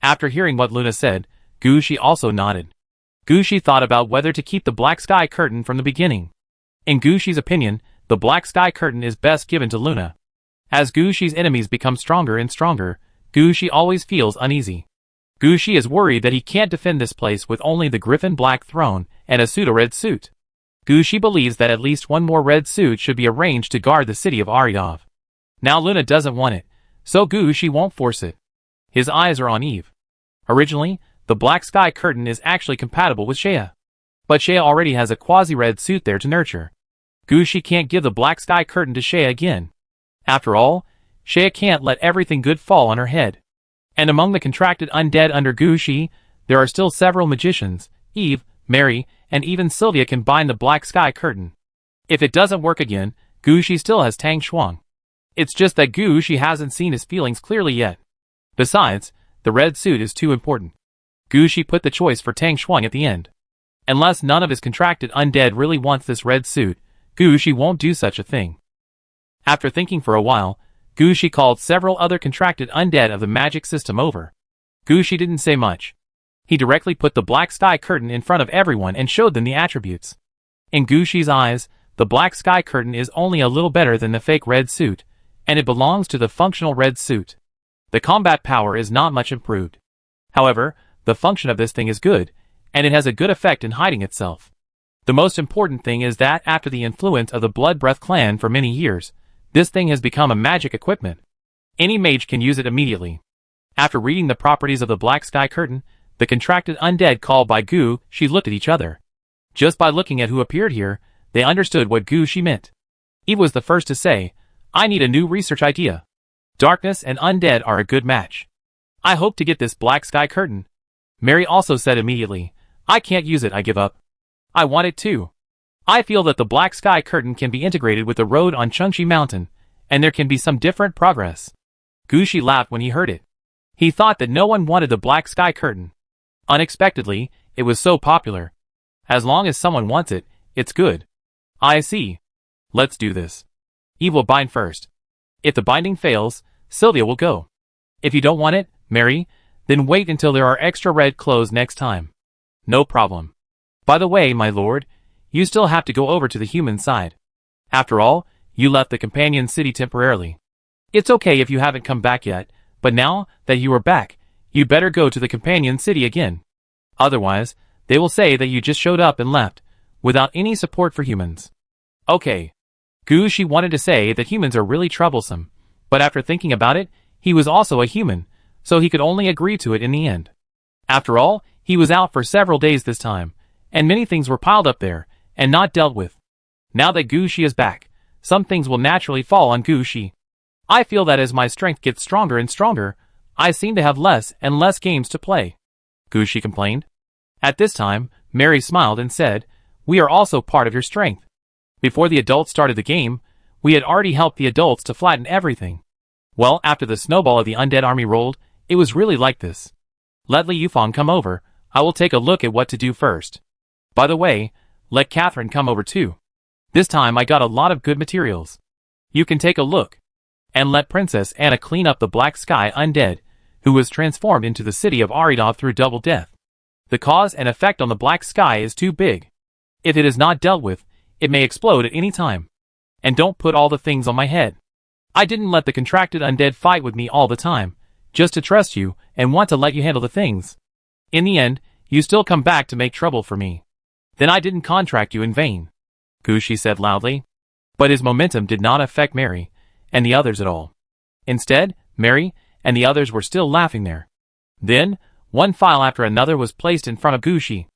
After hearing what Luna said, Gushi also nodded. Gushi thought about whether to keep the black sky curtain from the beginning. In Gushi's opinion, the black sky curtain is best given to Luna. As Gushi's enemies become stronger and stronger, Gushi always feels uneasy. Gushi is worried that he can't defend this place with only the griffin black throne and a pseudo-red suit. Gushi believes that at least one more red suit should be arranged to guard the city of Aridov. Now Luna doesn't want it, so Gushi won't force it. His eyes are on Eve. Originally, the black sky curtain is actually compatible with Shea. But Shea already has a quasi-red suit there to nurture. Gushi can't give the black sky curtain to Shea again. After all, Shea can't let everything good fall on her head. And among the contracted undead under Gushi, there are still several magicians. Eve, Mary, and even Sylvia can bind the black sky curtain. If it doesn't work again, Gushi still has Tang Shuang. It's just that Gushi hasn't seen his feelings clearly yet. Besides, the red suit is too important. Gushi put the choice for Tang Shuang at the end. Unless none of his contracted undead really wants this red suit, Gushi won't do such a thing. After thinking for a while, Gushi called several other contracted undead of the magic system over. Gushi didn't say much. He directly put the black sky curtain in front of everyone and showed them the attributes. In Gushi's eyes, the black sky curtain is only a little better than the fake red suit, and it belongs to the functional red suit. The combat power is not much improved. However, the function of this thing is good, and it has a good effect in hiding itself. The most important thing is that after the influence of the Blood Breath clan for many years, this thing has become a magic equipment. Any mage can use it immediately. After reading the properties of the black sky curtain, the contracted undead called by Gushi looked at each other. Just by looking at who appeared here, they understood what Gushi meant. Eve was the first to say, I need a new research idea. Darkness and undead are a good match. I hope to get this black sky curtain. Mary also said immediately, I can't use it, I give up. I want it too. I feel that the black sky curtain can be integrated with the road on Chengxi Mountain, and there can be some different progress. Gushi laughed when he heard it. He thought that no one wanted the black sky curtain. Unexpectedly, it was so popular. As long as someone wants it, it's good. I see. Let's do this. Eve will bind first. If the binding fails, Sylvia will go. If you don't want it, Mary, then wait until there are extra red clothes next time. No problem. By the way, my lord, you still have to go over to the human side. After all, you left the companion city temporarily. It's okay if you haven't come back yet, but now that you are back, you better go to the companion city again. Otherwise, they will say that you just showed up and left, without any support for humans. Okay. Gushi wanted to say that humans are really troublesome, but after thinking about it, he was also a human, so he could only agree to it in the end. After all, he was out for several days this time, and many things were piled up there, and not dealt with. Now that Gushi is back, some things will naturally fall on Gushi. I feel that as my strength gets stronger and stronger, I seem to have less and less games to play. Gushi complained. At this time, Mary smiled and said, we are also part of your strength. Before the adults started the game, we had already helped the adults to flatten everything. Well, after the snowball of the undead army rolled, it was really like this. Let Li Yufang come over, I will take a look at what to do first. By the way, let Catherine come over too. This time I got a lot of good materials. You can take a look. And let Princess Anna clean up the black sky undead, who was transformed into the city of Aridov through double death. The cause and effect on the black sky is too big. If it is not dealt with, it may explode at any time. And don't put all the things on my head. I didn't let the contracted undead fight with me all the time, just to trust you and want to let you handle the things. In the end, you still come back to make trouble for me. Then I didn't contract you in vain. Gushi said loudly. But his momentum did not affect Mary and the others at all. Instead, Mary and the others were still laughing there. Then, one file after another was placed in front of Gushi.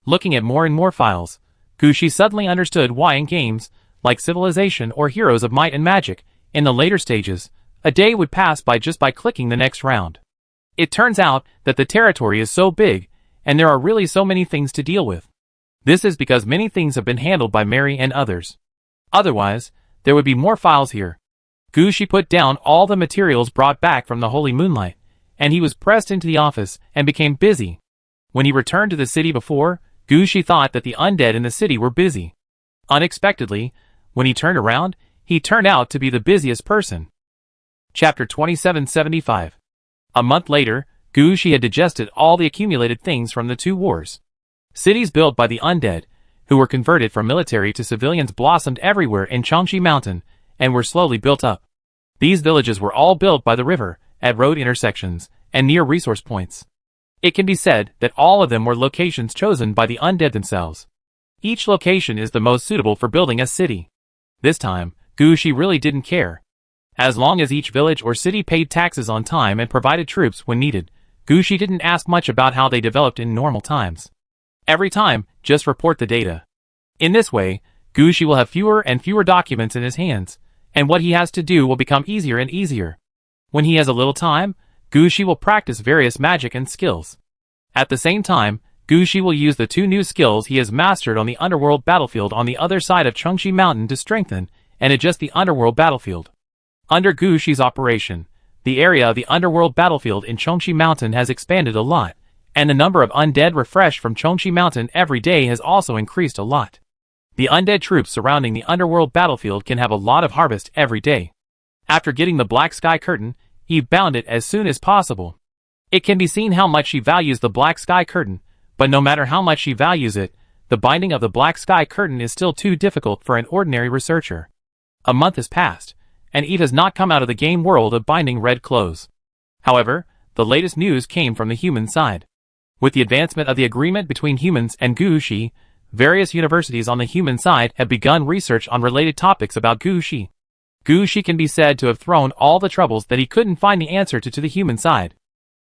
Looking at more and more files, Gushi suddenly understood why in games, like Civilization or Heroes of Might and Magic, in the later stages, a day would pass by just by clicking the next round. It turns out that the territory is so big, and there are really so many things to deal with. This is because many things have been handled by Mary and others. Otherwise, there would be more files here. Gushi put down all the materials brought back from the Holy Moonlight, and he was pressed into the office and became busy. When he returned to the city before, Gushi thought that the undead in the city were busy. Unexpectedly, when he turned around, he turned out to be the busiest person. Chapter 2775. A month later, Gushi had digested all the accumulated things from the two wars. Cities built by the undead, who were converted from military to civilians, blossomed everywhere in Changshi Mountain, and were slowly built up. These villages were all built by the river, at road intersections, and near resource points. It can be said that all of them were locations chosen by the undead themselves. Each location is the most suitable for building a city. This time, Gushi really didn't care. As long as each village or city paid taxes on time and provided troops when needed, Gushi didn't ask much about how they developed in normal times. Every time, just report the data. In this way, Gushi will have fewer and fewer documents in his hands, and what he has to do will become easier and easier. When he has a little time, Gushi will practice various magic and skills. At the same time, Gushi will use the two new skills he has mastered on the underworld battlefield on the other side of Changshi Mountain to strengthen and adjust the underworld battlefield. Under Gushi's operation, the area of the underworld battlefield in Changshi Mountain has expanded a lot, and the number of undead refreshed from Changshi Mountain every day has also increased a lot. The undead troops surrounding the underworld battlefield can have a lot of harvest every day. After getting the Black Sky Curtain, he bound it as soon as possible. It can be seen how much he values the Black Sky Curtain, but no matter how much he values it, the binding of the Black Sky Curtain is still too difficult for an ordinary researcher. A month has passed, and Eve has not come out of the game world of binding red clothes. However, the latest news came from the human side. With the advancement of the agreement between humans and Gushi, various universities on the human side have begun research on related topics about Gushi. Gushi can be said to have thrown all the troubles that he couldn't find the answer to the human side.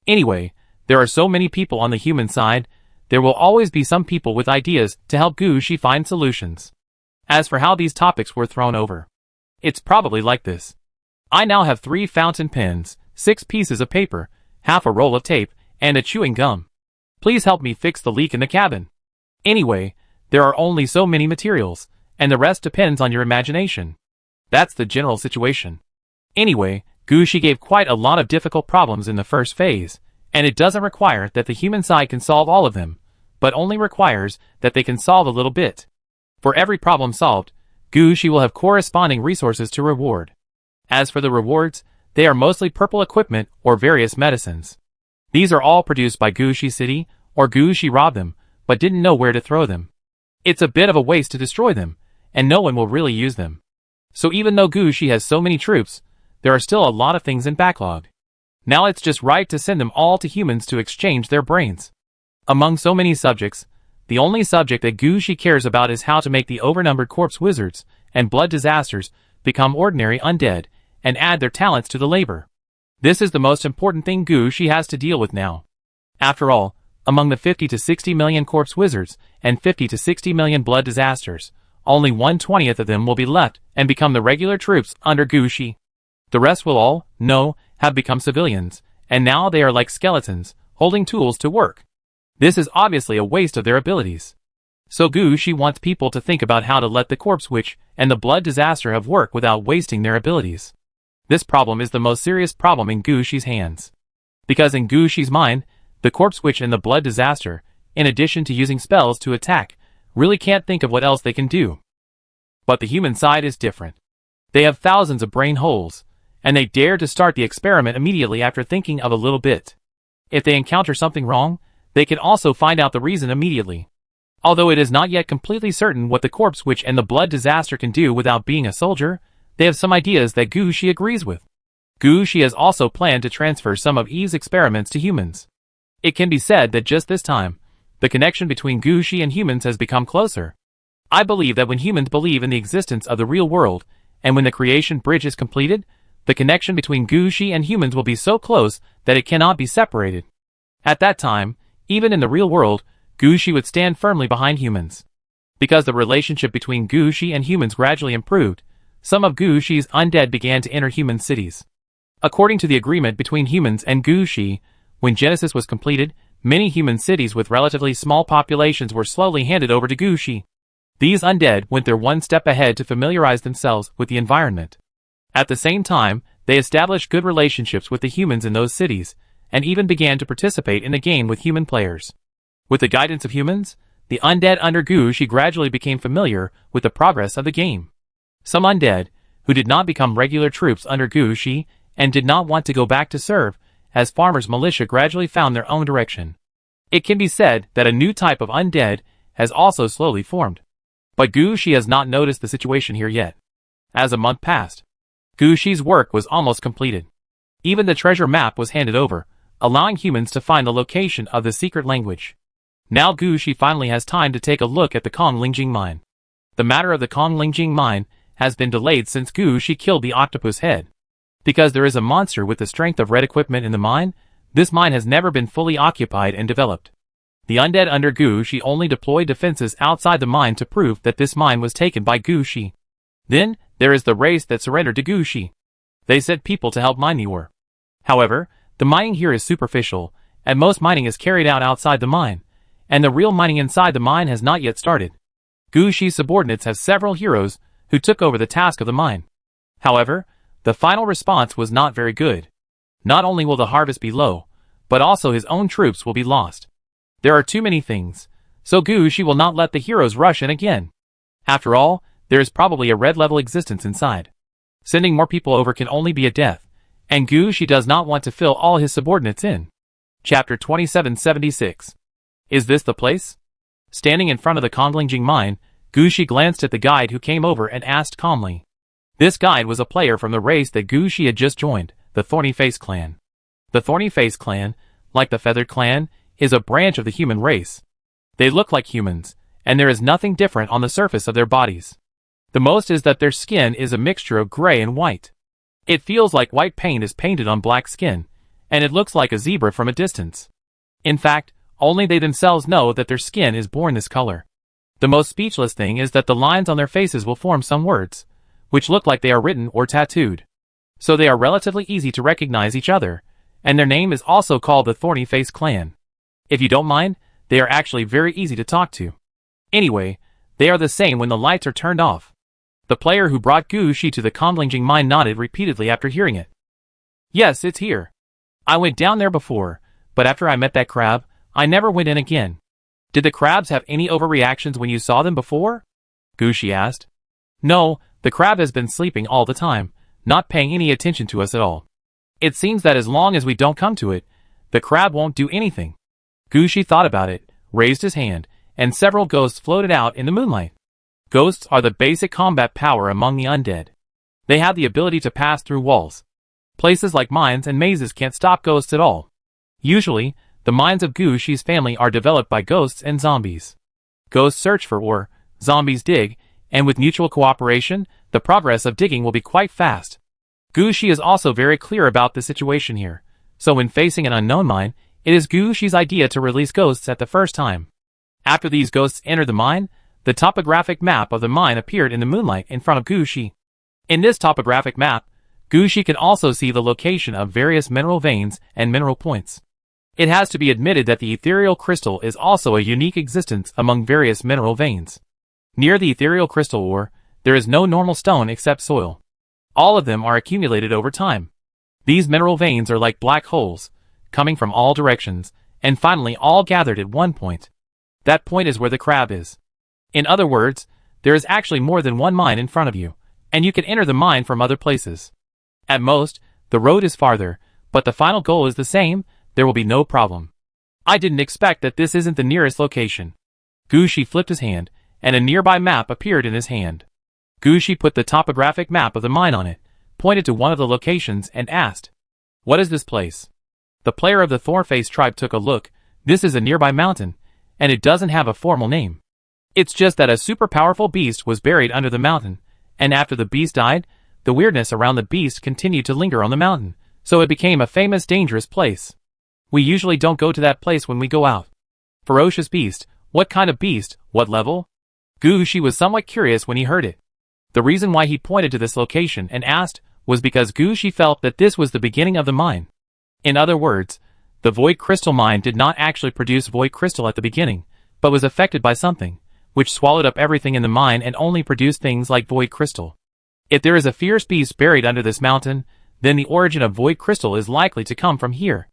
Anyway, there are so many people on the human side, there will always be some people with ideas to help Gushi find solutions. As for how these topics were thrown over, it's probably like this. I now have 3 fountain pens, 6 pieces of paper, half a roll of tape, and a chewing gum. Please help me fix the leak in the cabin. Anyway, there are only so many materials, and the rest depends on your imagination. That's the general situation. Anyway, Gushi gave quite a lot of difficult problems in the first phase, and it doesn't require that the human side can solve all of them, but only requires that they can solve a little bit. For every problem solved, Gushi will have corresponding resources to reward. As for the rewards, they are mostly purple equipment or various medicines. These are all produced by Gushi City, or Gushi robbed them, but didn't know where to throw them. It's a bit of a waste to destroy them, and no one will really use them. So even though Gushi has so many troops, there are still a lot of things in backlog. Now it's just right to send them all to humans to exchange their brains. Among so many subjects, the only subject that Gushi cares about is how to make the overnumbered corpse wizards and blood disasters become ordinary undead and add their talents to the labor. This is the most important thing Gushi has to deal with now. After all, among the 50 to 60 million corpse wizards and 50 to 60 million blood disasters, only 1/20th of them will be left and become the regular troops under Gushi. The rest will all, have become civilians, and now they are like skeletons, holding tools to work. This is obviously a waste of their abilities. So Gushi wants people to think about how to let the corpse witch and the blood disaster have work without wasting their abilities. This problem is the most serious problem in Gushi's hands. Because in Gushi's mind, the corpse witch and the blood disaster, in addition to using spells to attack, really can't think of what else they can do. But the human side is different. They have thousands of brain holes, and they dare to start the experiment immediately after thinking of a little bit. If they encounter something wrong, they can also find out the reason immediately. Although it is not yet completely certain what the corpse witch and the blood disaster can do without being a soldier, they have some ideas that Gushi agrees with. Gushi has also planned to transfer some of Eve's experiments to humans. It can be said that just this time, the connection between Gushi and humans has become closer. I believe that when humans believe in the existence of the real world, and when the creation bridge is completed, the connection between Gushi and humans will be so close that it cannot be separated. At that time, even in the real world, Gushi would stand firmly behind humans. Because the relationship between Gushi and humans gradually improved, some of Gushi's undead began to enter human cities. According to the agreement between humans and Gushi, when Genesis was completed, many human cities with relatively small populations were slowly handed over to Gushi. These undead went there one step ahead to familiarize themselves with the environment. At the same time, they established good relationships with the humans in those cities, and even began to participate in the game with human players. With the guidance of humans, the undead under Gushi gradually became familiar with the progress of the game. Some undead, who did not become regular troops under Gushi and did not want to go back to serve, as farmers' militia gradually found their own direction. It can be said that a new type of undead has also slowly formed. But Gushi has not noticed the situation here yet. As a month passed, Gushi's work was almost completed. Even the treasure map was handed over, allowing humans to find the location of the secret language. Now Gushi finally has time to take a look at the Konglingjing mine. The matter of the Konglingjing mine has been delayed since Gushi killed the octopus head. Because there is a monster with the strength of red equipment in the mine, this mine has never been fully occupied and developed. The undead under Gushi only deployed defenses outside the mine to prove that this mine was taken by Gushi. Then, there is the race that surrendered to Gushi. They sent people to help mine the ore. However, the mining here is superficial, and most mining is carried out outside the mine, and the real mining inside the mine has not yet started. Gushi's subordinates have several heroes who took over the task of the mine. However, the final response was not very good. Not only will the harvest be low, but also his own troops will be lost. There are too many things, so Gushi will not let the heroes rush in again. After all, there is probably a red-level existence inside. Sending more people over can only be a death, and Gushi does not want to fill all his subordinates in. Chapter 2776. Is this the place? Standing in front of the Konglingjing mine, Gushi glanced at the guide who came over and asked calmly. This guide was a player from the race that Gushi had just joined, the Thorny Face clan. The Thorny Face clan, like the Feathered clan, is a branch of the human race. They look like humans, and there is nothing different on the surface of their bodies. The most is that their skin is a mixture of gray and white. It feels like white paint is painted on black skin, and it looks like a zebra from a distance. In fact, only they themselves know that their skin is born this color. The most speechless thing is that the lines on their faces will form some words, which look like they are written or tattooed. So they are relatively easy to recognize each other, and their name is also called the Thorny Face clan. If you don't mind, they are actually very easy to talk to. Anyway, they are the same when the lights are turned off. The player who brought Gushi to the Konglingjing mine nodded repeatedly after hearing it. Yes, it's here. I went down there before, but after I met that crab, I never went in again. Did the crabs have any overreactions when you saw them before? Gushi asked. No, the crab has been sleeping all the time, not paying any attention to us at all. It seems that as long as we don't come to it, the crab won't do anything. Gushi thought about it, raised his hand, and several ghosts floated out in the moonlight. Ghosts are the basic combat power among the undead. They have the ability to pass through walls. Places like mines and mazes can't stop ghosts at all. Usually, the mines of Gushi's family are developed by ghosts and zombies. Ghosts search for ore, zombies dig, and with mutual cooperation, the progress of digging will be quite fast. Gushi is also very clear about the situation here, so when facing an unknown mine, it is Gushi's idea to release ghosts at the first time. After these ghosts entered the mine, the topographic map of the mine appeared in the moonlight in front of Gushi. In this topographic map, Gushi can also see the location of various mineral veins and mineral points. It has to be admitted that the ethereal crystal is also a unique existence among various mineral veins. Near the ethereal crystal ore, there is no normal stone except soil. All of them are accumulated over time. These mineral veins are like black holes, coming from all directions, and finally all gathered at one point. That point is where the crab is. In other words, there is actually more than one mine in front of you, and you can enter the mine from other places. At most, the road is farther, but the final goal is the same. There will be no problem. I didn't expect that this isn't the nearest location. Gushi flipped his hand, and a nearby map appeared in his hand. Gushi put the topographic map of the mine on it, pointed to one of the locations, and asked, "What is this place?" The player of the Thornface tribe took a look. This is a nearby mountain, and it doesn't have a formal name. It's just that a super powerful beast was buried under the mountain, and after the beast died, the weirdness around the beast continued to linger on the mountain, so it became a famous dangerous place. We usually don't go to that place when we go out. Ferocious beast, what kind of beast, what level? Gushi was somewhat curious when he heard it. The reason why he pointed to this location and asked was because Gushi felt that this was the beginning of the mine. In other words, the void crystal mine did not actually produce void crystal at the beginning, but was affected by something, which swallowed up everything in the mine and only produced things like void crystal. If there is a fierce beast buried under this mountain, then the origin of void crystal is likely to come from here.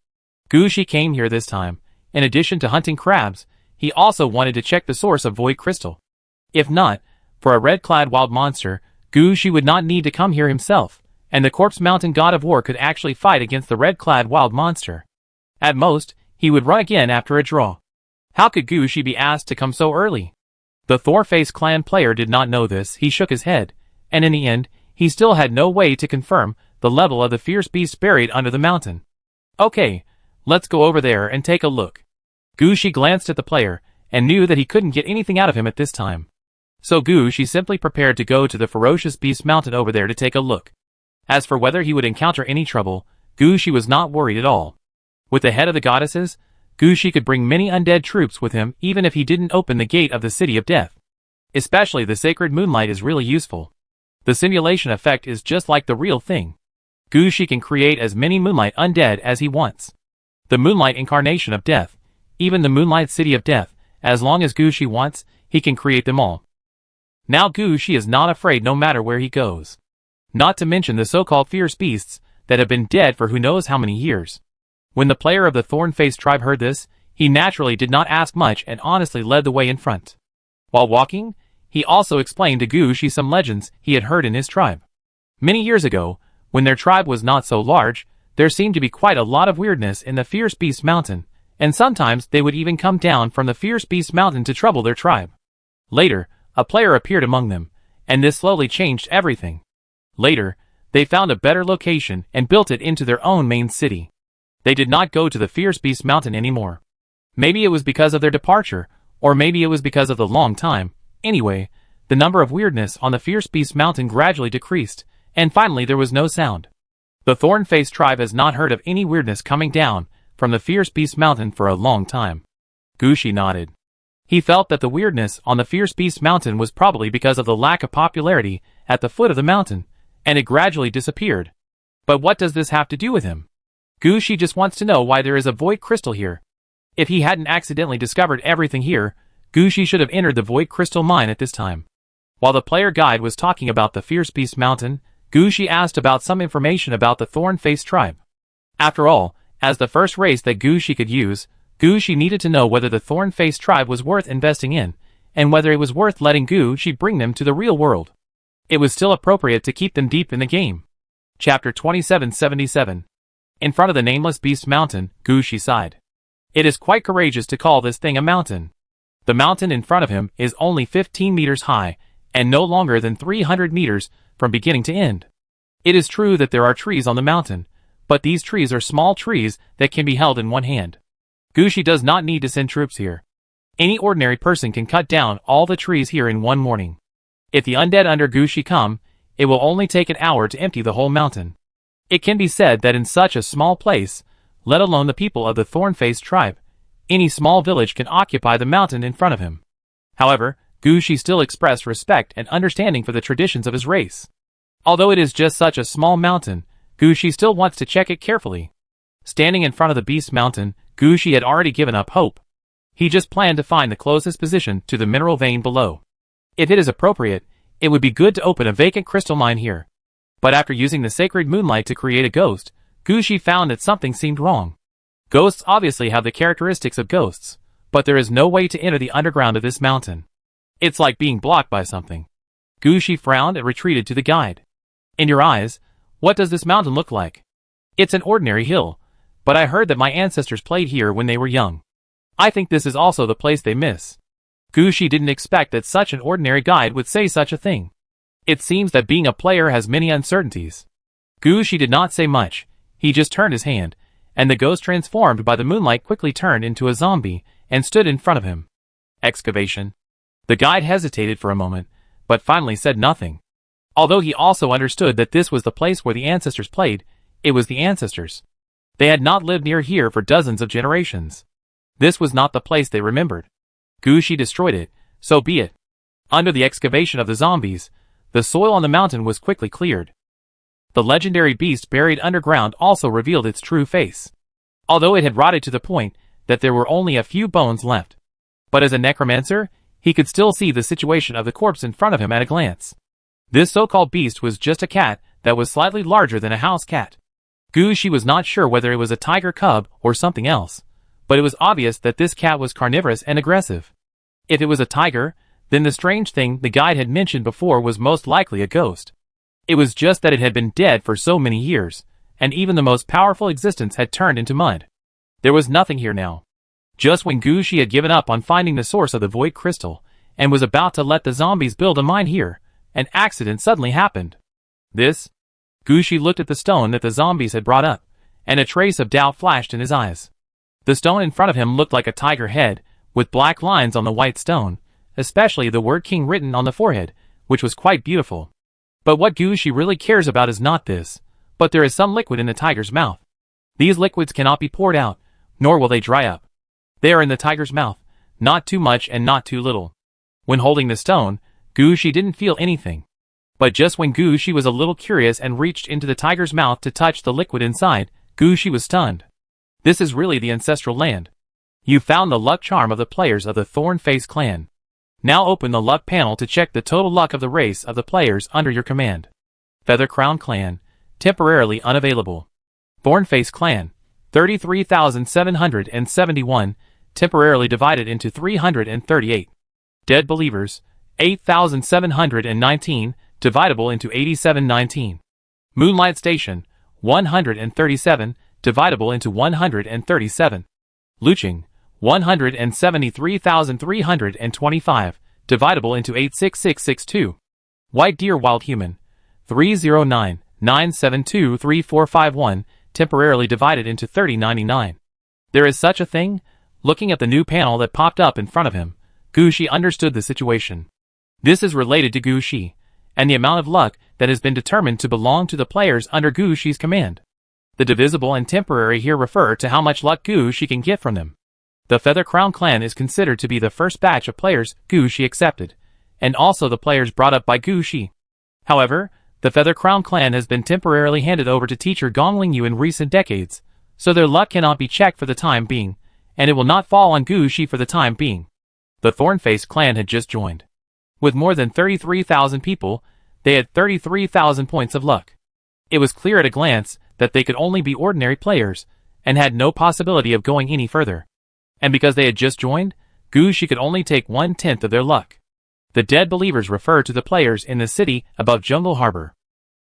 Gushi came here this time. In addition to hunting crabs, he also wanted to check the source of void crystal. If not, for a red-clad wild monster, Gushi would not need to come here himself, and the Corpse Mountain God of War could actually fight against the red-clad wild monster. At most, he would run again after a draw. How could Gushi be asked to come so early? The Thornface clan player did not know this. He shook his head, and in the end, he still had no way to confirm the level of the fierce beast buried under the mountain. Okay, let's go over there and take a look. Gushi glanced at the player, and knew that he couldn't get anything out of him at this time. So Gushi simply prepared to go to the ferocious beast mountain over there to take a look. As for whether he would encounter any trouble, Gushi was not worried at all. With the head of the goddesses, Gushi could bring many undead troops with him even if he didn't open the gate of the City of Death. Especially the sacred moonlight is really useful. The simulation effect is just like the real thing. Gushi can create as many moonlight undead as he wants. The moonlight incarnation of death, even the moonlight city of death, as long as Gushi wants, he can create them all. Now Gushi is not afraid no matter where he goes. Not to mention the so-called fierce beasts that have been dead for who knows how many years. When the player of the Thornface tribe heard this, he naturally did not ask much and honestly led the way in front. While walking, he also explained to Gushi some legends he had heard in his tribe. Many years ago, when their tribe was not so large, there seemed to be quite a lot of weirdness in the Fierce Beast Mountain, and sometimes they would even come down from the Fierce Beast Mountain to trouble their tribe. Later, a player appeared among them, and this slowly changed everything. Later, they found a better location and built it into their own main city. They did not go to the Fierce Beast Mountain anymore. Maybe it was because of their departure, or maybe it was because of the long time. Anyway, the number of weirdness on the Fierce Beast Mountain gradually decreased, and finally there was no sound. The Thornface tribe has not heard of any weirdness coming down from the Fierce Beast Mountain for a long time. Gushi nodded. He felt that the weirdness on the Fierce Beast Mountain was probably because of the lack of popularity at the foot of the mountain, and it gradually disappeared. But what does this have to do with him? Gushi just wants to know why there is a void crystal here. If he hadn't accidentally discovered everything here, Gushi should have entered the void crystal mine at this time. While the player guide was talking about the Fierce Beast Mountain, Gushi asked about some information about the Thornface tribe. After all, as the first race that Gushi could use, Gushi needed to know whether the Thornface tribe was worth investing in, and whether it was worth letting Gushi bring them to the real world. It was still appropriate to keep them deep in the game. Chapter 2777. In front of the nameless beast mountain, Gushi sighed. It is quite courageous to call this thing a mountain. The mountain in front of him is only 15 meters high, and no longer than 300 meters from beginning to end. It is true that there are trees on the mountain, but these trees are small trees that can be held in one hand. Gushi does not need to send troops here. Any ordinary person can cut down all the trees here in one morning. If the undead under Gushi come, it will only take an hour to empty the whole mountain. It can be said that in such a small place, let alone the people of the Thornface tribe, any small village can occupy the mountain in front of him. However, Gushi still expressed respect and understanding for the traditions of his race. Although it is just such a small mountain, Gushi still wants to check it carefully. Standing in front of the Beast Mountain, Gushi had already given up hope. He just planned to find the closest position to the mineral vein below. If it is appropriate, it would be good to open a vacant crystal mine here. But after using the sacred moonlight to create a ghost, Gushi found that something seemed wrong. Ghosts obviously have the characteristics of ghosts, but there is no way to enter the underground of this mountain. It's like being blocked by something. Gushi frowned and retreated to the guide. In your eyes, what does this mountain look like? It's an ordinary hill, but I heard that my ancestors played here when they were young. I think this is also the place they miss. Gushi didn't expect that such an ordinary guide would say such a thing. It seems that being a player has many uncertainties. Gushi did not say much, he just turned his hand, and the ghost transformed by the moonlight quickly turned into a zombie and stood in front of him. Excavation. The guide hesitated for a moment, but finally said nothing. Although he also understood that this was the place where the ancestors played, it was the ancestors. They had not lived near here for dozens of generations. This was not the place they remembered. Gushi destroyed it, so be it. Under the excavation of the zombies, the soil on the mountain was quickly cleared. The legendary beast buried underground also revealed its true face. Although it had rotted to the point that there were only a few bones left. But as a necromancer, he could still see the situation of the corpse in front of him at a glance. This so-called beast was just a cat that was slightly larger than a house cat. Gushi was not sure whether it was a tiger cub or something else, but it was obvious that this cat was carnivorous and aggressive. If it was a tiger, then the strange thing the guide had mentioned before was most likely a ghost. It was just that it had been dead for so many years, and even the most powerful existence had turned into mud. There was nothing here now. Just when Gushi had given up on finding the source of the void crystal, and was about to let the zombies build a mine here, an accident suddenly happened. Gushi looked at the stone that the zombies had brought up, and a trace of doubt flashed in his eyes. The stone in front of him looked like a tiger head, with black lines on the white stone, especially the word king written on the forehead, which was quite beautiful. But what Gushi really cares about is not this, but there is some liquid in the tiger's mouth. These liquids cannot be poured out, nor will they dry up. They are in the tiger's mouth, not too much and not too little. When holding the stone, Gushi didn't feel anything. But just when Gushi was a little curious and reached into the tiger's mouth to touch the liquid inside, Gushi was stunned. This is really the ancestral land. You found the luck charm of the players of the Thornface clan. Now open the luck panel to check the total luck of the race of the players under your command. Feather Crown Clan, temporarily unavailable. Thornface Clan, 33,771, temporarily divided into 338. Dead Believers, 8,719, dividable into 8719. Moonlight Station, 137, dividable into 137. Luching, 173,325, dividable into 86662. White Deer Wild Human, 309,972,3451, temporarily divided into 3099. There is such a thing? Looking at the new panel that popped up in front of him, Gushi understood the situation. This is related to Gushi, and the amount of luck that has been determined to belong to the players under Gushi's command. The divisible and temporary here refer to how much luck Gushi can get from them. The Feather Crown Clan is considered to be the first batch of players Gushi accepted, and also the players brought up by Gushi. However, the Feather Crown Clan has been temporarily handed over to teacher Gongling Yu in recent decades, so their luck cannot be checked for the time being, and it will not fall on Gushi for the time being. The Thornface Clan had just joined. With more than 33,000 people, they had 33,000 points of luck. It was clear at a glance that they could only be ordinary players, and had no possibility of going any further. And because they had just joined, Gushi could only take 1/10 of their luck. The Dead Believers refer to the players in the city above Jungle Harbor.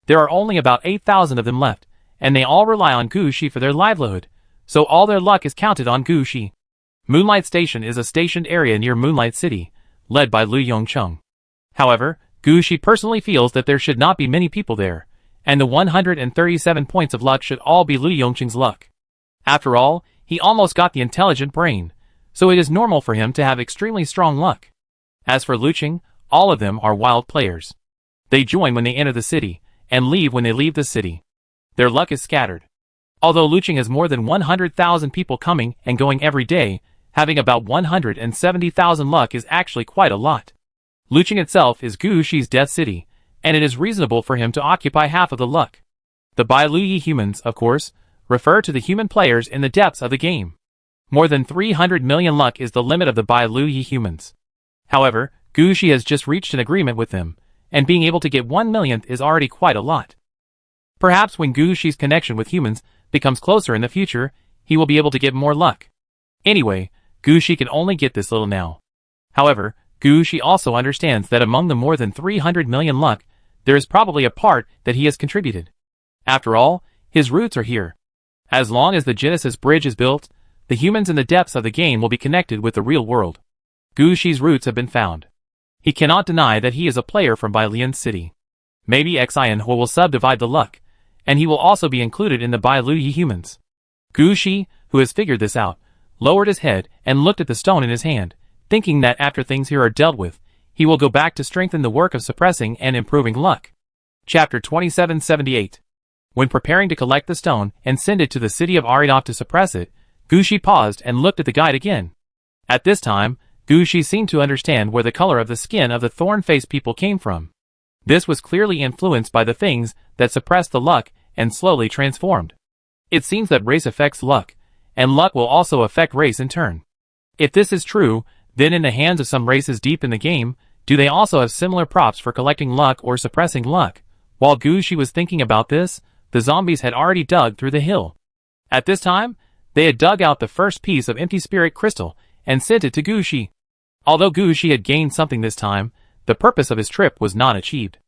There are only about 8,000 of them left, and they all rely on Gushi for their livelihood, so all their luck is counted on Gushi. Moonlight Station is a stationed area near Moonlight City, led by Lu Yongcheng. However, Gushi personally feels that there should not be many people there, and the 137 points of luck should all be Lu Yongcheng's luck. After all, he almost got the intelligent brain, so it is normal for him to have extremely strong luck. As for Lucheng, all of them are wild players. They join when they enter the city, and leave when they leave the city. Their luck is scattered. Although Lucheng has more than 100,000 people coming and going every day, having about 170,000 luck is actually quite a lot. Lucheng itself is Gushi's death city, and it is reasonable for him to occupy half of the luck. The Bailuyi humans, of course, refer to the human players in the depths of the game. More than 300 million luck is the limit of the Bailuyi humans. However, Gushi has just reached an agreement with them, and being able to get 1 millionth is already quite a lot. Perhaps when Gushi's connection with humans becomes closer in the future, he will be able to get more luck. Anyway, Gushi can only get this little now. However, Gushi also understands that among the more than 300 million luck, there is probably a part that he has contributed. After all, his roots are here. As long as the Genesis Bridge is built, the humans in the depths of the game will be connected with the real world. Gushi's roots have been found. He cannot deny that he is a player from Bailuyan City. Maybe Xian Hua will subdivide the luck, and he will also be included in the Bailuyi humans. Gushi, who has figured this out, lowered his head and looked at the stone in his hand, thinking that after things here are dealt with, He will go back to strengthen the work of suppressing and improving luck. Chapter 2778. When preparing to collect the stone and send it to the city of Aridov to suppress it, Gushi paused and looked at the guide again. At this time, Gushi seemed to understand where the color of the skin of the thorn-faced people came from. This was clearly influenced by the things that suppressed the luck and slowly transformed. It seems that race affects luck, and luck will also affect race in turn. If this is true, then in the hands of some races deep in the game, do they also have similar props for collecting luck or suppressing luck? While Gushi was thinking about this, the zombies had already dug through the hill. At this time, they had dug out the first piece of empty spirit crystal and sent it to Gushi. Although Gushi had gained something this time, the purpose of his trip was not achieved.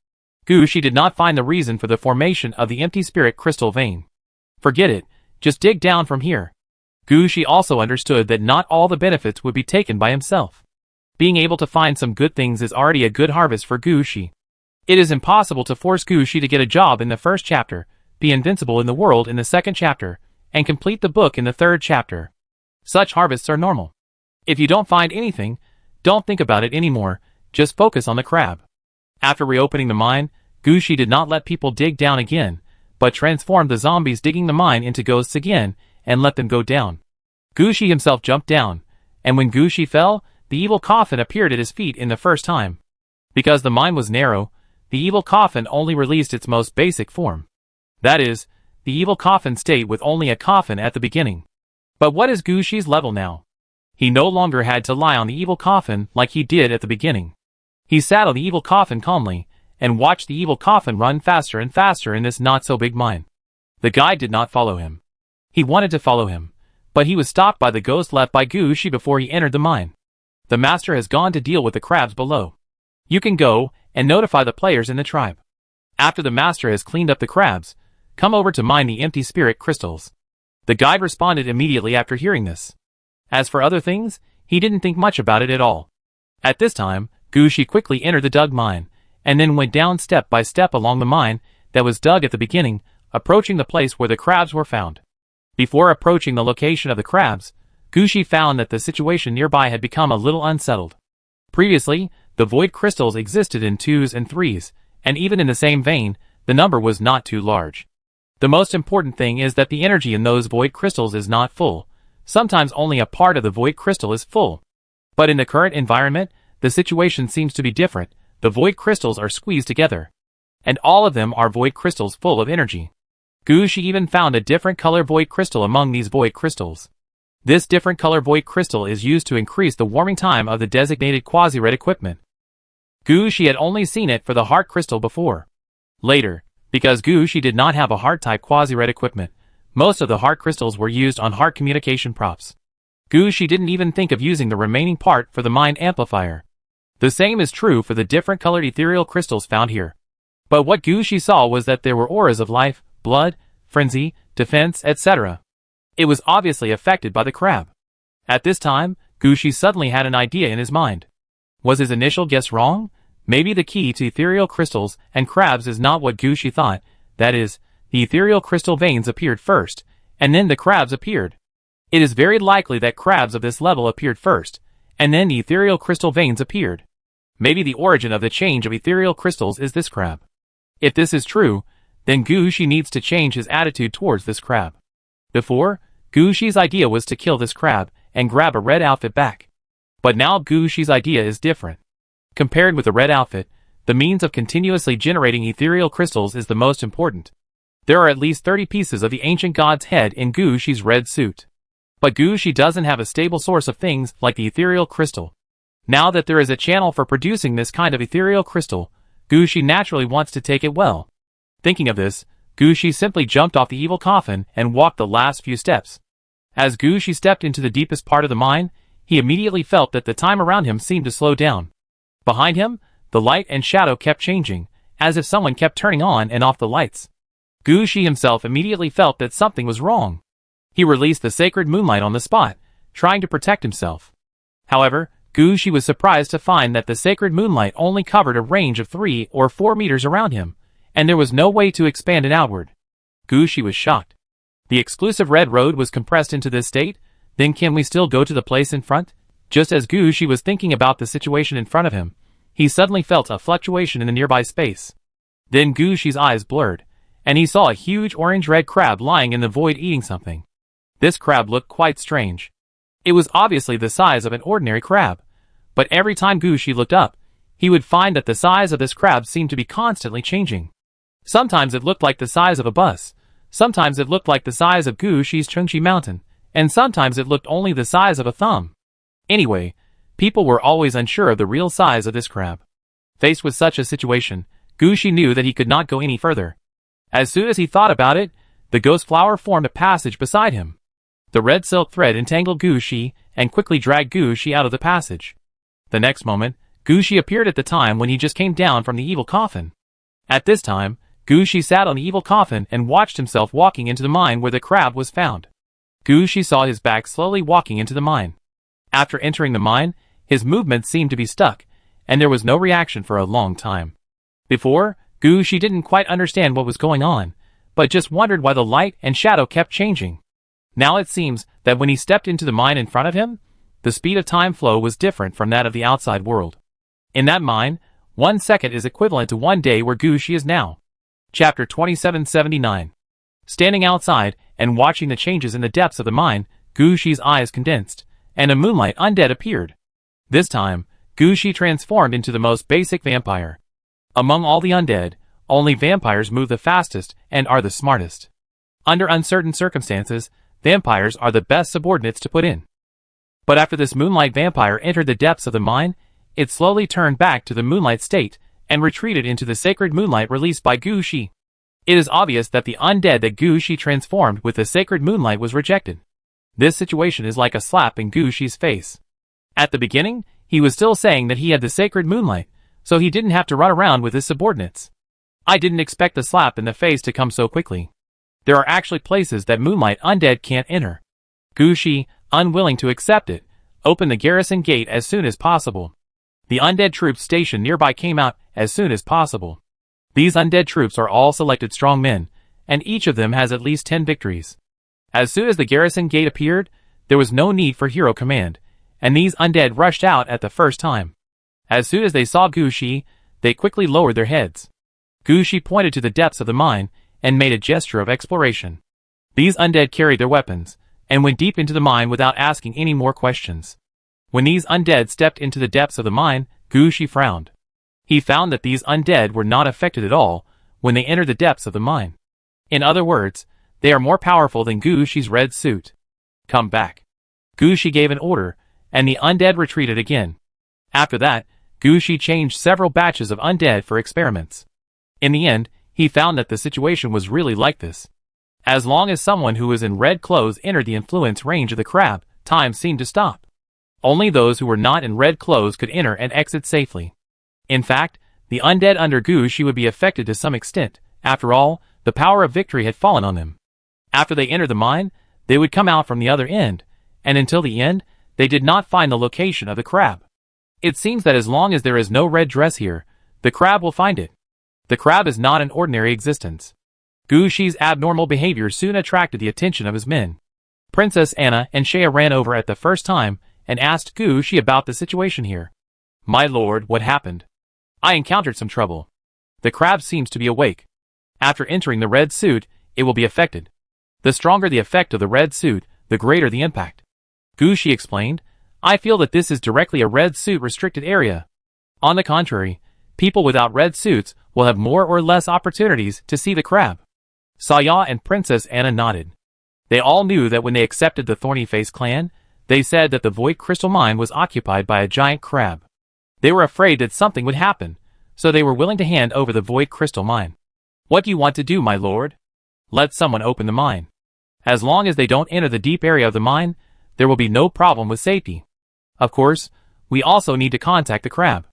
Gushi did not find the reason for the formation of the empty spirit crystal vein. Forget it, just dig down from here. Gushi also understood that not all the benefits would be taken by himself. Being able to find some good things is already a good harvest for Gushi. It is impossible to force Gushi to get a job in the first chapter, be invincible in the world in the second chapter, and complete the book in the third chapter. Such harvests are normal. If you don't find anything, don't think about it anymore, just focus on the crab. After reopening the mine, Gushi did not let people dig down again, but transformed the zombies digging the mine into ghosts again, and let them go down. Gushi himself jumped down, and when Gushi fell, the evil coffin appeared at his feet in the first time. Because the mine was narrow, the evil coffin only released its most basic form. That is, the evil coffin stayed with only a coffin at the beginning. But what is Gushi's level now? He no longer had to lie on the evil coffin like he did at the beginning. He sat on the evil coffin calmly, and watched the evil coffin run faster and faster in this not-so-big mine. The guide did not follow him. He wanted to follow him, but he was stopped by the ghost left by Gushi before he entered the mine. The master has gone to deal with the crabs below. You can go and notify the players in the tribe. After the master has cleaned up the crabs, come over to mine the empty spirit crystals. The guide responded immediately after hearing this. As for other things, he didn't think much about it at all. At this time, Gushi quickly entered the dug mine, and then went down step by step along the mine that was dug at the beginning, approaching the place where the crabs were found. Before approaching the location of the crabs, Gushi found that the situation nearby had become a little unsettled. Previously, the void crystals existed in 2s and 3s, and even in the same vein, the number was not too large. The most important thing is that the energy in those void crystals is not full. Sometimes only a part of the void crystal is full. But in the current environment, the situation seems to be different. The void crystals are squeezed together. And all of them are void crystals full of energy. Gushi even found a different color void crystal among these void crystals. This different color void crystal is used to increase the warming time of the designated quasi-red equipment. Gushi had only seen it for the heart crystal before. Later, because Gushi did not have a heart-type quasi-red equipment, most of the heart crystals were used on heart communication props. Gushi didn't even think of using the remaining part for the mind amplifier. The same is true for the different colored ethereal crystals found here. But what Gushi saw was that there were auras of life, blood, frenzy, defense, etc. It was obviously affected by the crab. At this time, Gushi suddenly had an idea in his mind. Was his initial guess wrong? Maybe the key to ethereal crystals and crabs is not what Gushi thought, that is, the ethereal crystal veins appeared first, and then the crabs appeared. It is very likely that crabs of this level appeared first, and then the ethereal crystal veins appeared. Maybe the origin of the change of ethereal crystals is this crab. If this is true, then Gushi needs to change his attitude towards this crab. Before, Gushi's idea was to kill this crab and grab a red outfit back. But now Gushi's idea is different. Compared with the red outfit, the means of continuously generating ethereal crystals is the most important. There are at least 30 pieces of the ancient god's head in Gushi's red suit. But Gushi doesn't have a stable source of things like the ethereal crystal. Now that there is a channel for producing this kind of ethereal crystal, Gushi naturally wants to take it well. Thinking of this, Gushi simply jumped off the evil coffin and walked the last few steps. As Gushi stepped into the deepest part of the mine, he immediately felt that the time around him seemed to slow down. Behind him, the light and shadow kept changing, as if someone kept turning on and off the lights. Gushi himself immediately felt that something was wrong. He released the sacred moonlight on the spot, trying to protect himself. However, Gushi was surprised to find that the sacred moonlight only covered a range of 3 or 4 meters around him, and there was no way to expand it outward. Gushi was shocked. The exclusive red road was compressed into this state, then can we still go to the place in front? Just as Gushi was thinking about the situation in front of him, he suddenly felt a fluctuation in the nearby space. Then Gu Shi's eyes blurred, and he saw a huge orange-red crab lying in the void eating something. This crab looked quite strange. It was obviously the size of an ordinary crab, but every time Gu Shi looked up, he would find that the size of this crab seemed to be constantly changing. Sometimes it looked like the size of a bus, sometimes it looked like the size of Gu Shi's Chengxi mountain, and sometimes it looked only the size of a thumb. Anyway, people were always unsure of the real size of this crab. Faced with such a situation, Gu Shi knew that he could not go any further. As soon as he thought about it, the ghost flower formed a passage beside him. The red silk thread entangled Gu Shi and quickly dragged Gu Shi out of the passage. The next moment, Gu Shi appeared at the time when he just came down from the evil coffin. At this time, Gu Shi sat on the evil coffin and watched himself walking into the mine where the crab was found. Gu Shi saw his back slowly walking into the mine. After entering the mine, his movements seemed to be stuck, and there was no reaction for a long time. Before, Gu Shi didn't quite understand what was going on, but just wondered why the light and shadow kept changing. Now it seems that when he stepped into the mine in front of him, the speed of time flow was different from that of the outside world. In that mine, 1 second is equivalent to 1 day where Gu Shi is now. Chapter 2779. Standing outside and watching the changes in the depths of the mine, Gu Shi's eyes condensed, and a moonlight undead appeared. This time, Gu Shi transformed into the most basic vampire. Among all the undead, only vampires move the fastest and are the smartest. Under uncertain circumstances, vampires are the best subordinates to put in. But after this moonlight vampire entered the depths of the mine, it slowly turned back to the moonlight state and retreated into the sacred moonlight released by Gu Shi. It is obvious that the undead that Gu Shi transformed with the sacred moonlight was rejected. This situation is like a slap in Gu Shi's face. At the beginning, he was still saying that he had the sacred moonlight, so he didn't have to run around with his subordinates. I didn't expect the slap in the face to come so quickly. There are actually places that moonlight undead can't enter. Gu Shi, unwilling to accept it, opened the garrison gate as soon as possible. The undead troops stationed nearby came out as soon as possible. These undead troops are all selected strong men, and each of them has at least 10 victories. As soon as the garrison gate appeared, there was no need for hero command, and these undead rushed out at the first time. As soon as they saw Gu Shi, they quickly lowered their heads. Gu Shi pointed to the depths of the mine and made a gesture of exploration. These undead carried their weapons and went deep into the mine without asking any more questions. When these undead stepped into the depths of the mine, Gu Shi frowned. He found that these undead were not affected at all when they entered the depths of the mine. In other words, they are more powerful than Gu Shi's red suit. Come back. Gu Shi gave an order, and the undead retreated again. After that, Gu Shi changed several batches of undead for experiments. In the end, he found that the situation was really like this. As long as someone who was in red clothes entered the influence range of the crab, time seemed to stop. Only those who were not in red clothes could enter and exit safely. In fact, the undead under Gu Shi would be affected to some extent. After all, the power of victory had fallen on them. After they entered the mine, they would come out from the other end, and until the end, they did not find the location of the crab. It seems that as long as there is no red dress here, the crab will find it. The crab is not an ordinary existence. Gu Shi's abnormal behavior soon attracted the attention of his men. Princess Anna and Shea ran over at the first time and asked Gu Shi about the situation here. My lord, what happened? I encountered some trouble. The crab seems to be awake. After entering the red suit, it will be affected. The stronger the effect of the red suit, the greater the impact. Gu Shi explained, I feel that this is directly a red suit restricted area. On the contrary, people without red suits will have more or less opportunities to see the crab. Saya and Princess Anna nodded. They all knew that when they accepted the Thorny Face clan, they said that the Void Crystal Mine was occupied by a giant crab. They were afraid that something would happen, so they were willing to hand over the Void Crystal Mine. What do you want to do, my lord? Let someone open the mine. As long as they don't enter the deep area of the mine, there will be no problem with safety. Of course, we also need to contact the crab.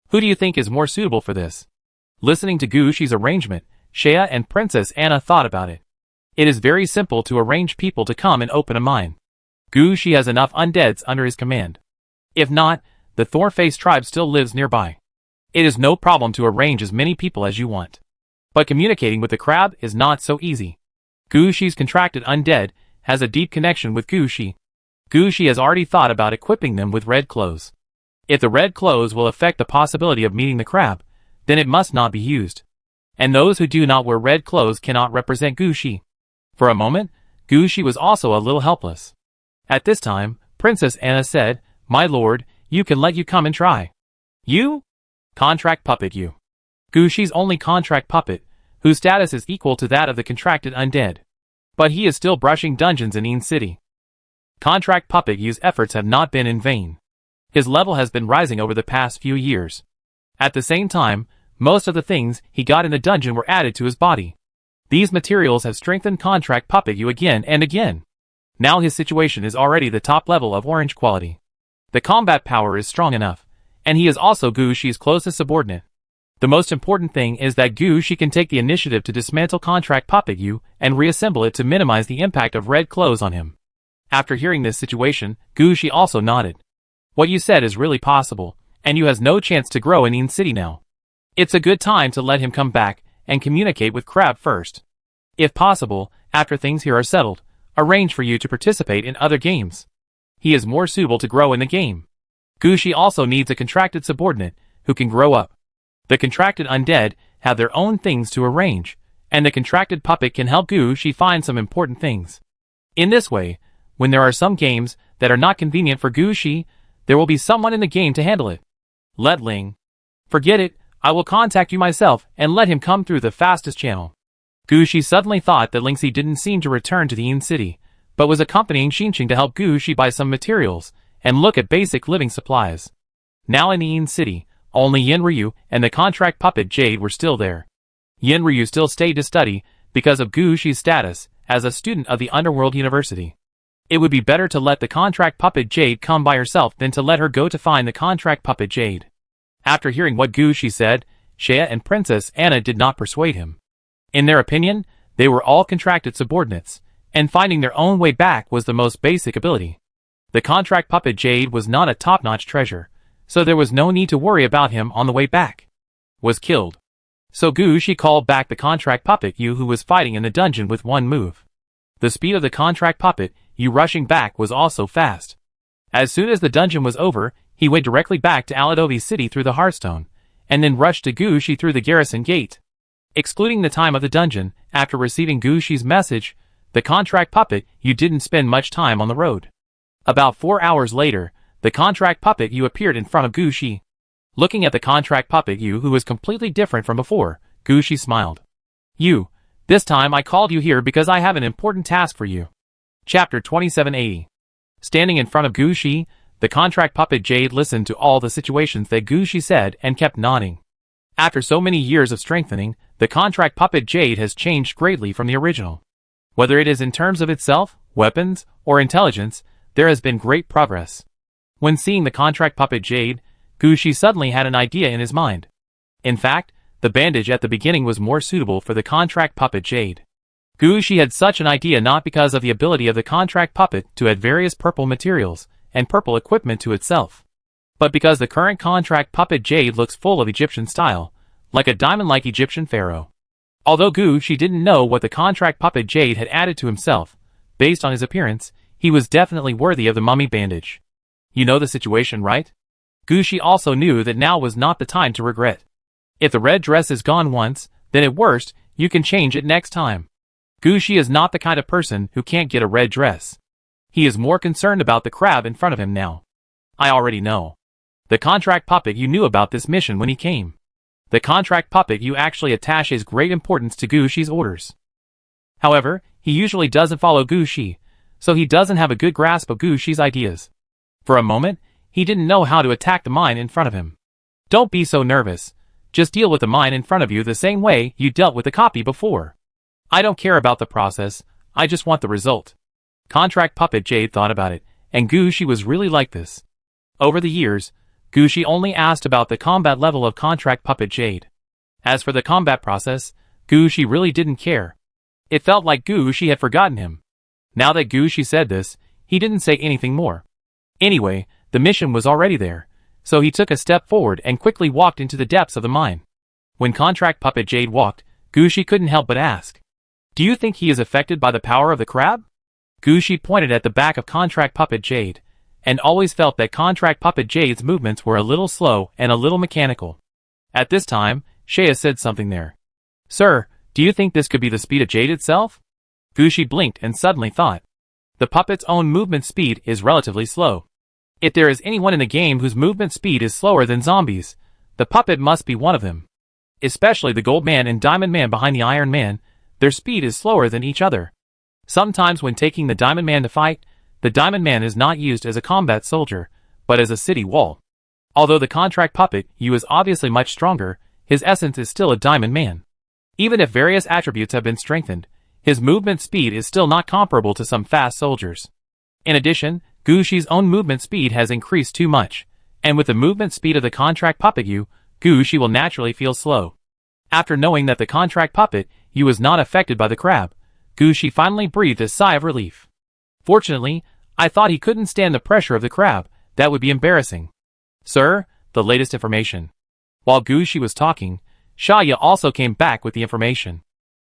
Who do you think is more suitable for this? Listening to Gu Shi's arrangement, Shea and Princess Anna thought about it. It is very simple to arrange people to come and open a mine. Gu Shi has enough undeads under his command. If not, the Thornface tribe still lives nearby. It is no problem to arrange as many people as you want. But communicating with the crab is not so easy. Gu Shi's contracted undead has a deep connection with Gu Shi. Gu Shi has already thought about equipping them with red clothes. If the red clothes will affect the possibility of meeting the crab, then it must not be used. And those who do not wear red clothes cannot represent Gushi. For a moment, Gushi was also a little helpless. At this time, Princess Anna said, "My lord, you can let you come and try." "You? Contract puppet you." Gushi's only contract puppet, whose status is equal to that of the contracted undead. But he is still brushing dungeons in Een City. Contract puppet Yu's efforts have not been in vain. His level has been rising over the past few years. At the same time, most of the things he got in the dungeon were added to his body. These materials have strengthened contract puppet Yu again and again. Now his situation is already the top level of orange quality. The combat power is strong enough, and he is also Gushi's closest subordinate. The most important thing is that Gushi can take the initiative to dismantle contract puppet Yu and reassemble it to minimize the impact of red clothes on him. After hearing this situation, Gushi also nodded. What you said is really possible, and Yu has no chance to grow in Een City now. It's a good time to let him come back and communicate with Crab first. If possible, after things here are settled, arrange for you to participate in other games. He is more suitable to grow in the game. Gushi also needs a contracted subordinate who can grow up. The contracted undead have their own things to arrange, and the contracted puppet can help Gushi find some important things. In this way, when there are some games that are not convenient for Gushi, there will be someone in the game to handle it. Let Ling. Forget it, I will contact you myself and let him come through the fastest channel. Gushi suddenly thought that Lingxi didn't seem to return to the Een City, but was accompanying Xinqing to help Gushi buy some materials and look at basic living supplies. Now in the Een City, only Yin Ryu and the contract puppet Jade were still there. Yin Ryu still stayed to study because of Gushi's status as a student of the Underworld University. It would be better to let the contract puppet Jade come by herself than to let her go to find the contract puppet Jade. After hearing what Gushi said, Shea and Princess Anna did not persuade him. In their opinion, they were all contracted subordinates, and finding their own way back was the most basic ability. The contract puppet Jade was not a top-notch treasure, so there was no need to worry about him on the way back. Was killed. So Gushi called back the contract puppet Yu, who was fighting in the dungeon with one move. The speed of the contract puppet Yu rushing back was also fast. As soon as the dungeon was over, he went directly back to Aladovi City through the Hearthstone, and then rushed to Gushi through the garrison gate. Excluding the time of the dungeon, after receiving Gushi's message, the contract puppet Yu didn't spend much time on the road. About 4 hours later, the contract puppet Yu appeared in front of Gushi. Looking at the contract puppet Yu, who was completely different from before, Gushi smiled. "You, this time I called you here because I have an important task for you." Chapter 2780. Standing in front of Gushi, the contract puppet Jade listened to all the situations that Gushi said and kept nodding. After so many years of strengthening, the contract puppet Jade has changed greatly from the original. Whether it is in terms of itself, weapons, or intelligence, there has been great progress. When seeing the contract puppet Jade, Gushi suddenly had an idea in his mind. In fact, the bandage at the beginning was more suitable for the contract puppet Jade. Gushi had such an idea not because of the ability of the contract puppet to add various purple materials and purple equipment to itself, but because the current contract puppet Jade looks full of Egyptian style, like a diamond-like Egyptian pharaoh. Although Gushi didn't know what the contract puppet Jade had added to himself, based on his appearance, he was definitely worthy of the mummy bandage. You know the situation, right? Gushi also knew that now was not the time to regret. If the red dress is gone once, then at worst, you can change it next time. Gushi is not the kind of person who can't get a red dress. He is more concerned about the crab in front of him now. I already know. The contract puppet Yu knew about this mission when he came. The contract puppet Yu actually attaches great importance to Gushi's orders. However, he usually doesn't follow Gushi, so he doesn't have a good grasp of Gushi's ideas. For a moment, he didn't know how to attack the mine in front of him. Don't be so nervous. Just deal with the mine in front of you the same way you dealt with the copy before. I don't care about the process, I just want the result. Contract puppet Jade thought about it, and Gushi was really like this. Over the years, Gushi only asked about the combat level of contract puppet Jade. As for the combat process, Gushi really didn't care. It felt like Gushi had forgotten him. Now that Gushi said this, he didn't say anything more. Anyway, the mission was already there, so he took a step forward and quickly walked into the depths of the mine. When contract puppet Jade walked, Gushi couldn't help but ask, "Do you think he is affected by the power of the crab?" Gushi pointed at the back of contract puppet Jade, and always felt that contract puppet Jade's movements were a little slow and a little mechanical. At this time, Shea said something there. "Sir, do you think this could be the speed of Jade itself?" Gushi blinked and suddenly thought. The puppet's own movement speed is relatively slow. If there is anyone in the game whose movement speed is slower than zombies, the puppet must be one of them. Especially the Gold Man and Diamond Man behind the Iron Man, their speed is slower than each other. Sometimes when taking the Diamond Man to fight, the Diamond Man is not used as a combat soldier, but as a city wall. Although the contract puppet Yu is obviously much stronger, his essence is still a Diamond Man. Even if various attributes have been strengthened, his movement speed is still not comparable to some fast soldiers. In addition, Gushi's own movement speed has increased too much, and with the movement speed of the contract puppet Yu, Gushi will naturally feel slow. After knowing that the contract puppet Yu was not affected by the crab, Gushi finally breathed a sigh of relief. Fortunately, I thought he couldn't stand the pressure of the crab. That would be embarrassing. "Sir, the latest information." While Gushi was talking, Shaya also came back with the information.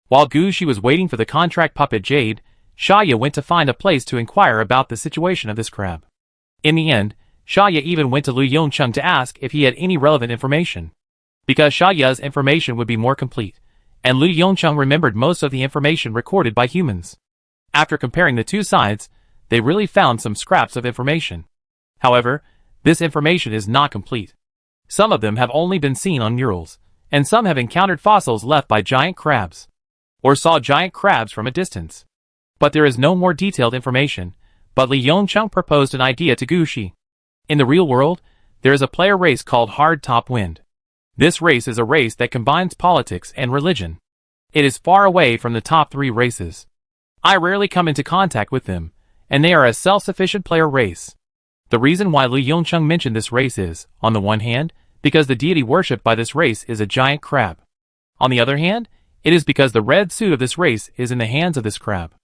While Gushi was waiting for the contract puppet Jade, Shaya went to find a place to inquire about the situation of this crab. In the end, Shaya even went to Lu Yongcheng to ask if he had any relevant information. Because Shaya's information would be more complete, and Lu Yongcheng remembered most of the information recorded by humans. After comparing the two sides, they really found some scraps of information. However, this information is not complete. Some of them have only been seen on murals, and some have encountered fossils left by giant crabs, or saw giant crabs from a distance. But there is no more detailed information, but Li Yongcheng proposed an idea to Gushi. In the real world, there is a player race called Hard Top Wind. This race is a race that combines politics and religion. It is far away from the top 3 races. I rarely come into contact with them, and they are a self-sufficient player race. The reason why Li Yongcheng mentioned this race is, on the one hand, because the deity worshipped by this race is a giant crab. On the other hand, it is because the red suit of this race is in the hands of this crab.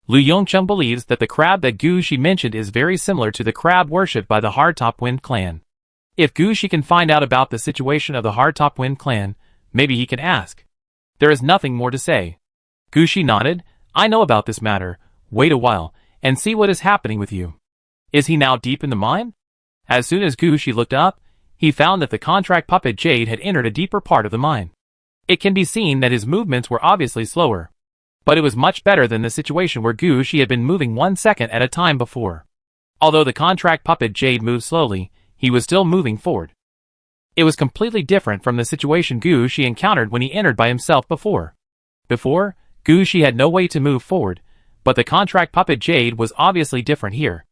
Lu Yongcheng believes that the crab that Gushi mentioned is very similar to the crab worshipped by the Hardtop Wind clan. If Gushi can find out about the situation of the Hardtop Wind clan, maybe he can ask. There is nothing more to say. Gushi nodded. "I know about this matter. Wait a while, and see what is happening with you." Is he now deep in the mine? As soon as Gushi looked up, he found that the contract puppet Jade had entered a deeper part of the mine. It can be seen that his movements were obviously slower. But it was much better than the situation where Gushi had been moving 1 second at a time before. Although the contract puppet Jade moved slowly, he was still moving forward. It was completely different from the situation Gushi encountered when he entered by himself before. Before, Gushi had no way to move forward, but the contract puppet Jade was obviously different here.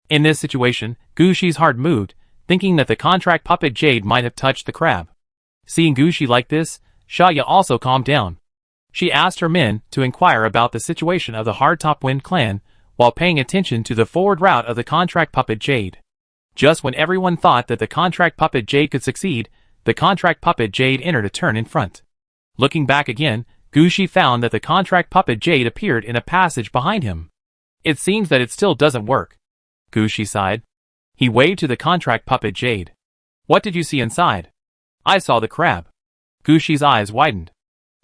In this situation, Gushi's heart moved, thinking that the contract puppet Jade might have touched the crab. Seeing Gushi like this, Shaya also calmed down. She asked her men to inquire about the situation of the Hardtop Wind clan, while paying attention to the forward route of the contract puppet Jade. Just when everyone thought that the contract puppet Jade could succeed, the contract puppet Jade entered a turn in front. Looking back again, Gushi found that the contract puppet Jade appeared in a passage behind him. It seems that it still doesn't work. Gushi sighed. He waved to the contract puppet Jade. "What did you see inside?" "I saw the crab." Gushi's eyes widened.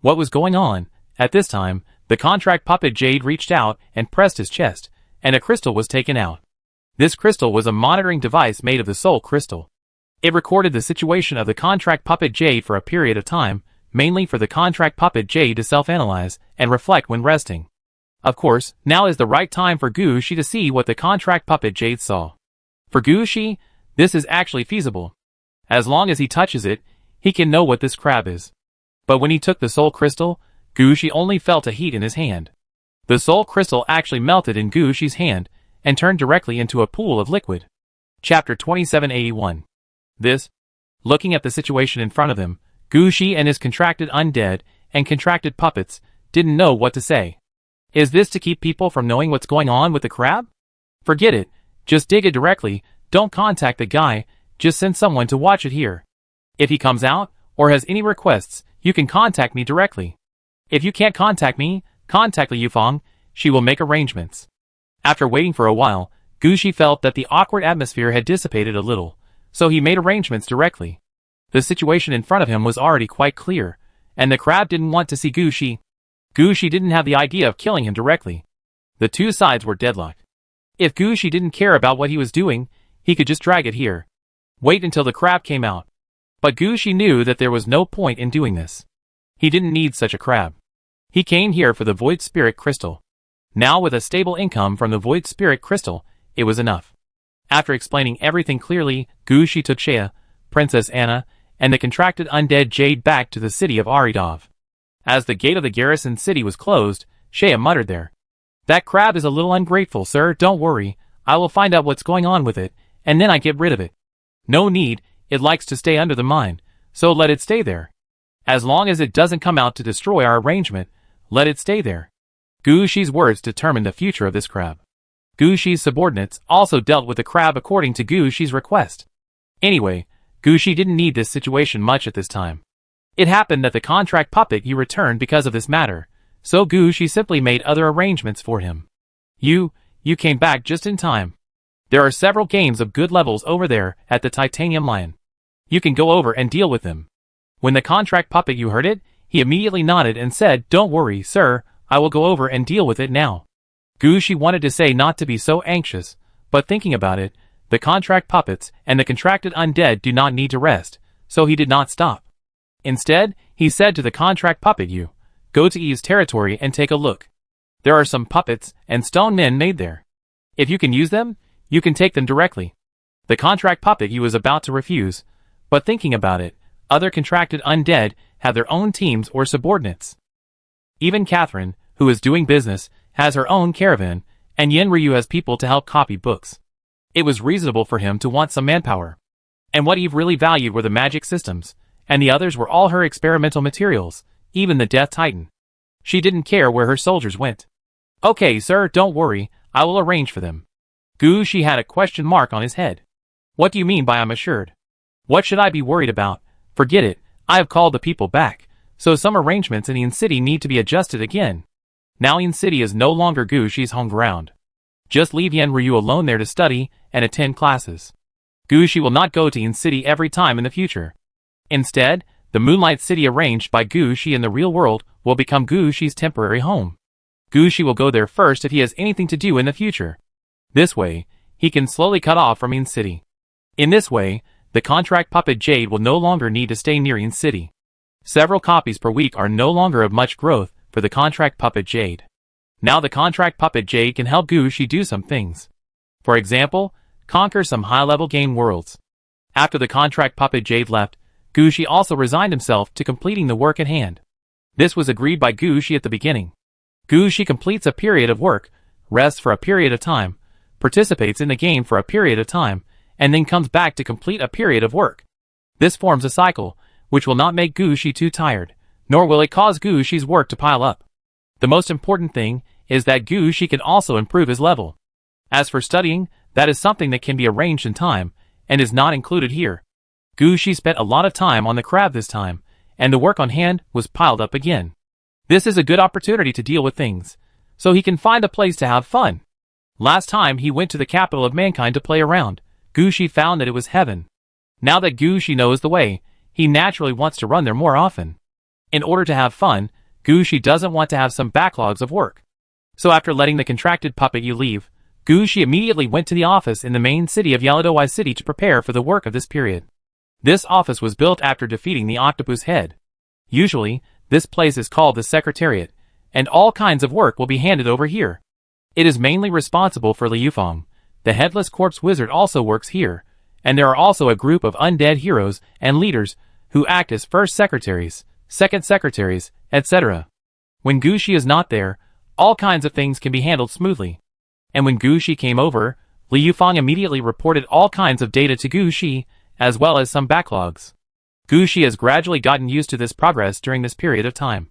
What was going on? At this time, the contract puppet Jade reached out and pressed his chest, and a crystal was taken out. This crystal was a monitoring device made of the soul crystal. It recorded the situation of the contract puppet Jade for a period of time, mainly for the contract puppet Jade to self-analyze and reflect when resting. Of course, now is the right time for Gushi to see what the contract puppet Jade saw. For Gushi, this is actually feasible. As long as he touches it, he can know what this crab is. But when he took the soul crystal, Gushi only felt a heat in his hand. The soul crystal actually melted in Gushi's hand and turned directly into a pool of liquid. Chapter 2781. Looking at the situation in front of him, Gushi and his contracted undead and contracted puppets didn't know what to say. Is this to keep people from knowing what's going on with the crab? Forget it. Just dig it directly. Don't contact the guy. Just send someone to watch it here. If he comes out, or has any requests, you can contact me directly. If you can't contact me, contact Li Yufang. She will make arrangements. After waiting for a while, Gushi felt that the awkward atmosphere had dissipated a little, so he made arrangements directly. The situation in front of him was already quite clear, and the crab didn't want to see Gushi. Gushi didn't have the idea of killing him directly. The two sides were deadlocked. If Gushi didn't care about what he was doing, He could just drag it here. Wait until the crab came out. But Gushi knew that there was no point in doing this. He didn't need such a crab. He came here for the Void Spirit Crystal. Now with a stable income from the Void Spirit Crystal, it was enough. After explaining everything clearly, Gushi took Shea, Princess Anna, and the contracted undead Jade back to the city of Aridov. As the gate of the garrison city was closed, Shea muttered there. That crab is a little ungrateful, sir. Don't worry. I will find out what's going on with it, and then I get rid of it. No need, it likes to stay under the mine, so let it stay there. As long as it doesn't come out to destroy our arrangement, let it stay there. Gushi's words determined the future of this crab. Gushi's subordinates also dealt with the crab according to Gushi's request. Anyway, Gushi didn't need this situation much at this time. It happened that the contract puppet you returned because of this matter, so Gushi simply made other arrangements for him. You came back just in time. There are several games of good levels over there at the Titanium Lion. You can go over and deal with them. When the contract puppet you heard it, he immediately nodded and said, "Don't worry, sir, I will go over and deal with it now." Gushi wanted to say not to be so anxious, but thinking about it, the contract puppets and the contracted undead do not need to rest, so he did not stop. Instead, he said to the contract puppet you, "Go to Eve's territory and take a look. There are some puppets and stone men made there. If you can use them, you can take them directly." The contract puppet you was about to refuse, but thinking about it, other contracted undead have their own teams or subordinates. Even Catherine, who is doing business, has her own caravan, and Yen Ryu has people to help copy books. It was reasonable for him to want some manpower. And what Eve really valued were the magic systems, and the others were all her experimental materials, even the Death Titan. She didn't care where her soldiers went. "Okay, sir, don't worry, I will arrange for them." Gushi had a question mark on his head. "What do you mean by I'm assured? What should I be worried about? Forget it, I have called the people back, so some arrangements in Yin City need to be adjusted again. Now Yin City is no longer Gushi's home ground. Just leave Yen Ryu alone there to study and attend classes. Gushi will not go to Yin City every time in the future. Instead, the Moonlight City arranged by Gushi in the real world will become Gushi's temporary home. Gushi will go there first if he has anything to do in the future. This way, he can slowly cut off from Yin City. In this way, the contract puppet Jade will no longer need to stay near Yin City. Several copies per week are no longer of much growth for the contract puppet Jade. Now the contract puppet Jade can help Gushi do some things. For example, conquer some high-level game worlds. After the contract puppet Jade left, Gushi also resigned himself to completing the work at hand. This was agreed by Gushi at the beginning. Gushi completes a period of work, rests for a period of time, participates in the game for a period of time, and then comes back to complete a period of work. This forms a cycle, which will not make Gushi too tired, nor will it cause Gushi's work to pile up. The most important thing is that Gushi can also improve his level. As for studying, that is something that can be arranged in time, and is not included here. Gushi spent a lot of time on the crab this time, and the work on hand was piled up again. This is a good opportunity to deal with things, so he can find a place to have fun. Last time he went to the capital of mankind to play around, Gushi found that it was heaven. Now that Gushi knows the way, he naturally wants to run there more often. In order to have fun, Gushi doesn't want to have some backlogs of work. So after letting the contracted puppet you leave, Gushi immediately went to the office in the main city of Yaladowai City to prepare for the work of this period. This office was built after defeating the octopus head. Usually, this place is called the Secretariat, and all kinds of work will be handed over here. It is mainly responsible for Liu Feng. The Headless Corpse Wizard also works here, and there are also a group of undead heroes and leaders who act as first secretaries, second secretaries, etc. When Gushi is not there, all kinds of things can be handled smoothly. And when Gushi came over, Liu Feng immediately reported all kinds of data to Gushi, as well as some backlogs. Gushi has gradually gotten used to this progress during this period of time.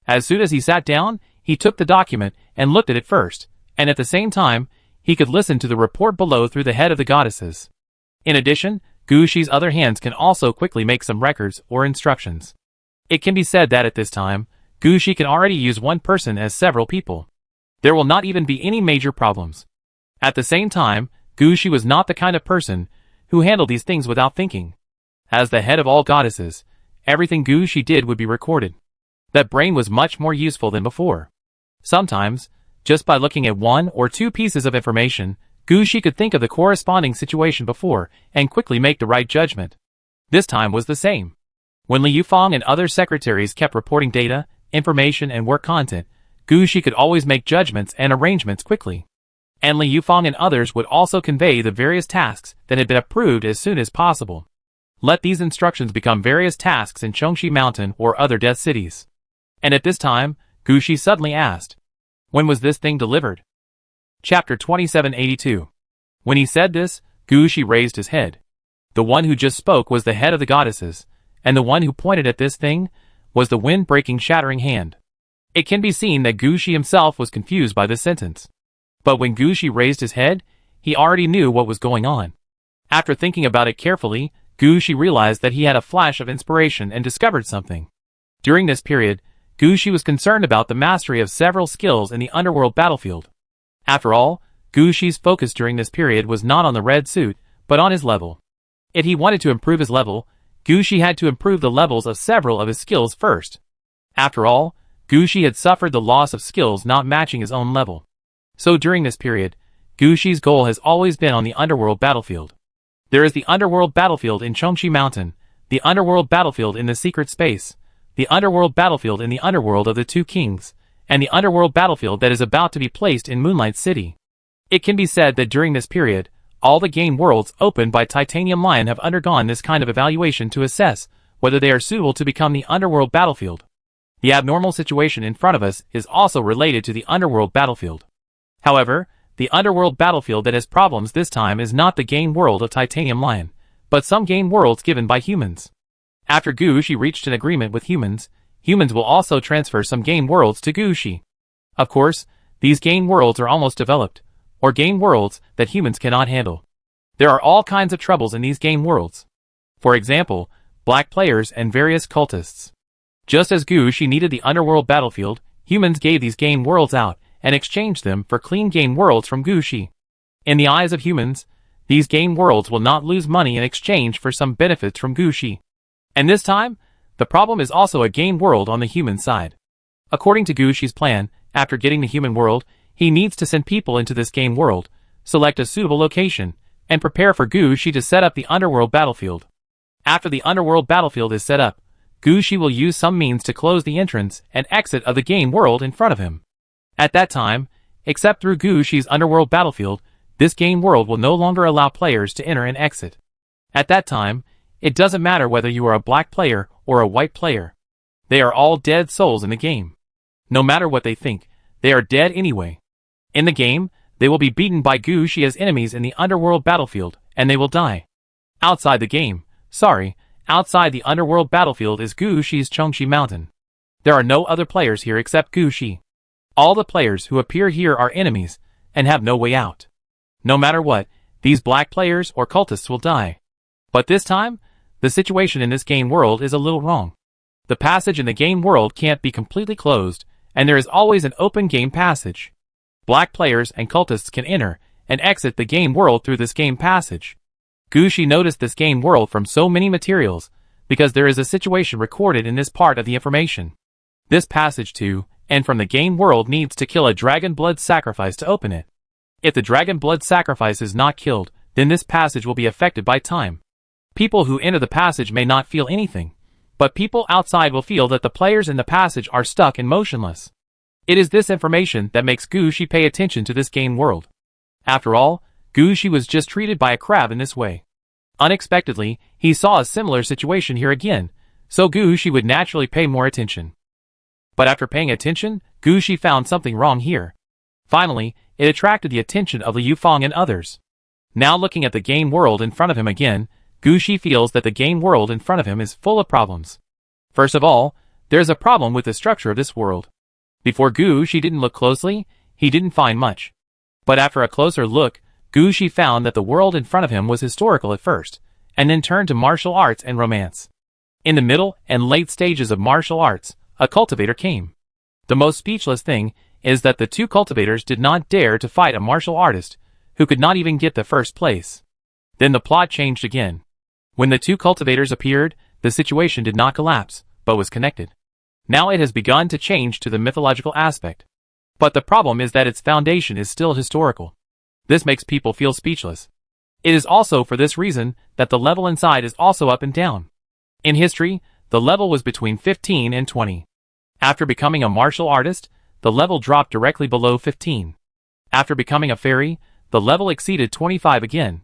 As soon as he sat down, he took the document and looked at it first, and at the same time, he could listen to the report below through the head of the goddesses. In addition, Gushi's other hands can also quickly make some records or instructions. It can be said that at this time, Gushi can already use one person as several people. There will not even be any major problems. At the same time, Gushi was not the kind of person who handled these things without thinking. As the head of all goddesses, everything Gushi did would be recorded. That brain was much more useful than before. Sometimes, just by looking at one or two pieces of information, Gushi could think of the corresponding situation before and quickly make the right judgment. This time was the same. When Li Yufang and other secretaries kept reporting data, information, and work content, Gushi could always make judgments and arrangements quickly. And Li Yufang and others would also convey the various tasks that had been approved as soon as possible. Let these instructions become various tasks in Chongxi Mountain or other death cities. And at this time, Gushi suddenly asked, "When was this thing delivered?" Chapter 2782. When he said this, Gushi raised his head. The one who just spoke was the head of the goddesses, and the one who pointed at this thing was the wind-breaking shattering hand. It can be seen that Gushi himself was confused by this sentence. But when Gushi raised his head, he already knew what was going on. After thinking about it carefully, Gushi realized that he had a flash of inspiration and discovered something. During this period, Gushi was concerned about the mastery of several skills in the underworld battlefield. After all, Gushi's focus during this period was not on the red suit, but on his level. If he wanted to improve his level, Gushi had to improve the levels of several of his skills first. After all, Gushi had suffered the loss of skills not matching his own level. So during this period, Gushi's goal has always been on the underworld battlefield. There is the underworld battlefield in Chongxi Mountain, the underworld battlefield in the secret space, the underworld battlefield in the underworld of the Two Kings, and the underworld battlefield that is about to be placed in Moonlight City. It can be said that during this period, all the game worlds opened by Titanium Lion have undergone this kind of evaluation to assess whether they are suitable to become the underworld battlefield. The abnormal situation in front of us is also related to the underworld battlefield. However, the underworld battlefield that has problems this time is not the game world of Titanium Lion, but some game worlds given by humans. After Gushi reached an agreement with humans, humans will also transfer some game worlds to Gushi. Of course, these game worlds are almost developed, or game worlds that humans cannot handle. There are all kinds of troubles in these game worlds. For example, black players and various cultists. Just as Gushi needed the underworld battlefield, humans gave these game worlds out and exchanged them for clean game worlds from Gushi. In the eyes of humans, these game worlds will not lose money in exchange for some benefits from Gushi. And this time, the problem is also a game world on the human side. According to Gushi's plan, after getting the human world, he needs to send people into this game world, select a suitable location, and prepare for Gushi to set up the underworld battlefield. After the underworld battlefield is set up, Gushi will use some means to close the entrance and exit of the game world in front of him. At that time, except through Gushi's underworld battlefield, this game world will no longer allow players to enter and exit. At that time, it doesn't matter whether you are a black player or a white player. They are all dead souls in the game. No matter what they think, they are dead anyway. In the game, they will be beaten by Gushi as enemies in the underworld battlefield, and they will die. Outside the game, outside the underworld battlefield is Gushi's Chongxi Mountain. There are no other players here except Gushi. All the players who appear here are enemies, and have no way out. No matter what, these black players or cultists will die. But this time, the situation in this game world is a little wrong. The passage in the game world can't be completely closed, and there is always an open game passage. Black players and cultists can enter and exit the game world through this game passage. Gushi noticed this game world from so many materials, because there is a situation recorded in this part of the information. This passage to and from the game world needs to kill a dragon blood sacrifice to open it. If the dragon blood sacrifice is not killed, then this passage will be affected by time. People who enter the passage may not feel anything, but people outside will feel that the players in the passage are stuck and motionless. It is this information that makes Gushi pay attention to this game world. After all, Gushi was just treated by a crab in this way. Unexpectedly, he saw a similar situation here again, so Gushi would naturally pay more attention. But after paying attention, Gushi found something wrong here. Finally, it attracted the attention of Li Yufang and others. Now looking at the game world in front of him again, Gushi feels that the game world in front of him is full of problems. First of all, there's a problem with the structure of this world. Before Gushi didn't look closely, he didn't find much. But after a closer look, Gushi found that the world in front of him was historical at first, and then turned to martial arts and romance. In the middle and late stages of martial arts, a cultivator came. The most speechless thing is that the two cultivators did not dare to fight a martial artist, who could not even get the first place. Then the plot changed again. When the two cultivators appeared, the situation did not collapse, but was connected. Now it has begun to change to the mythological aspect. But the problem is that its foundation is still historical. This makes people feel speechless. It is also for this reason that the level inside is also up and down. In history, the level was between 15 and 20. After becoming a martial artist, the level dropped directly below 15. After becoming a fairy, the level exceeded 25 again.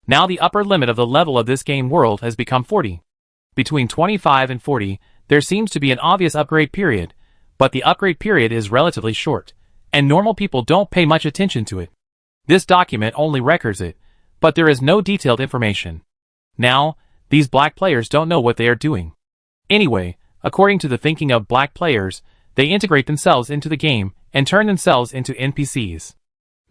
Now the upper limit of the level of this game world has become 40. Between 25 and 40, there seems to be an obvious upgrade period, but the upgrade period is relatively short, and normal people don't pay much attention to it. This document only records it, but there is no detailed information. Now, these black players don't know what they are doing. Anyway, according to the thinking of black players, they integrate themselves into the game and turn themselves into NPCs.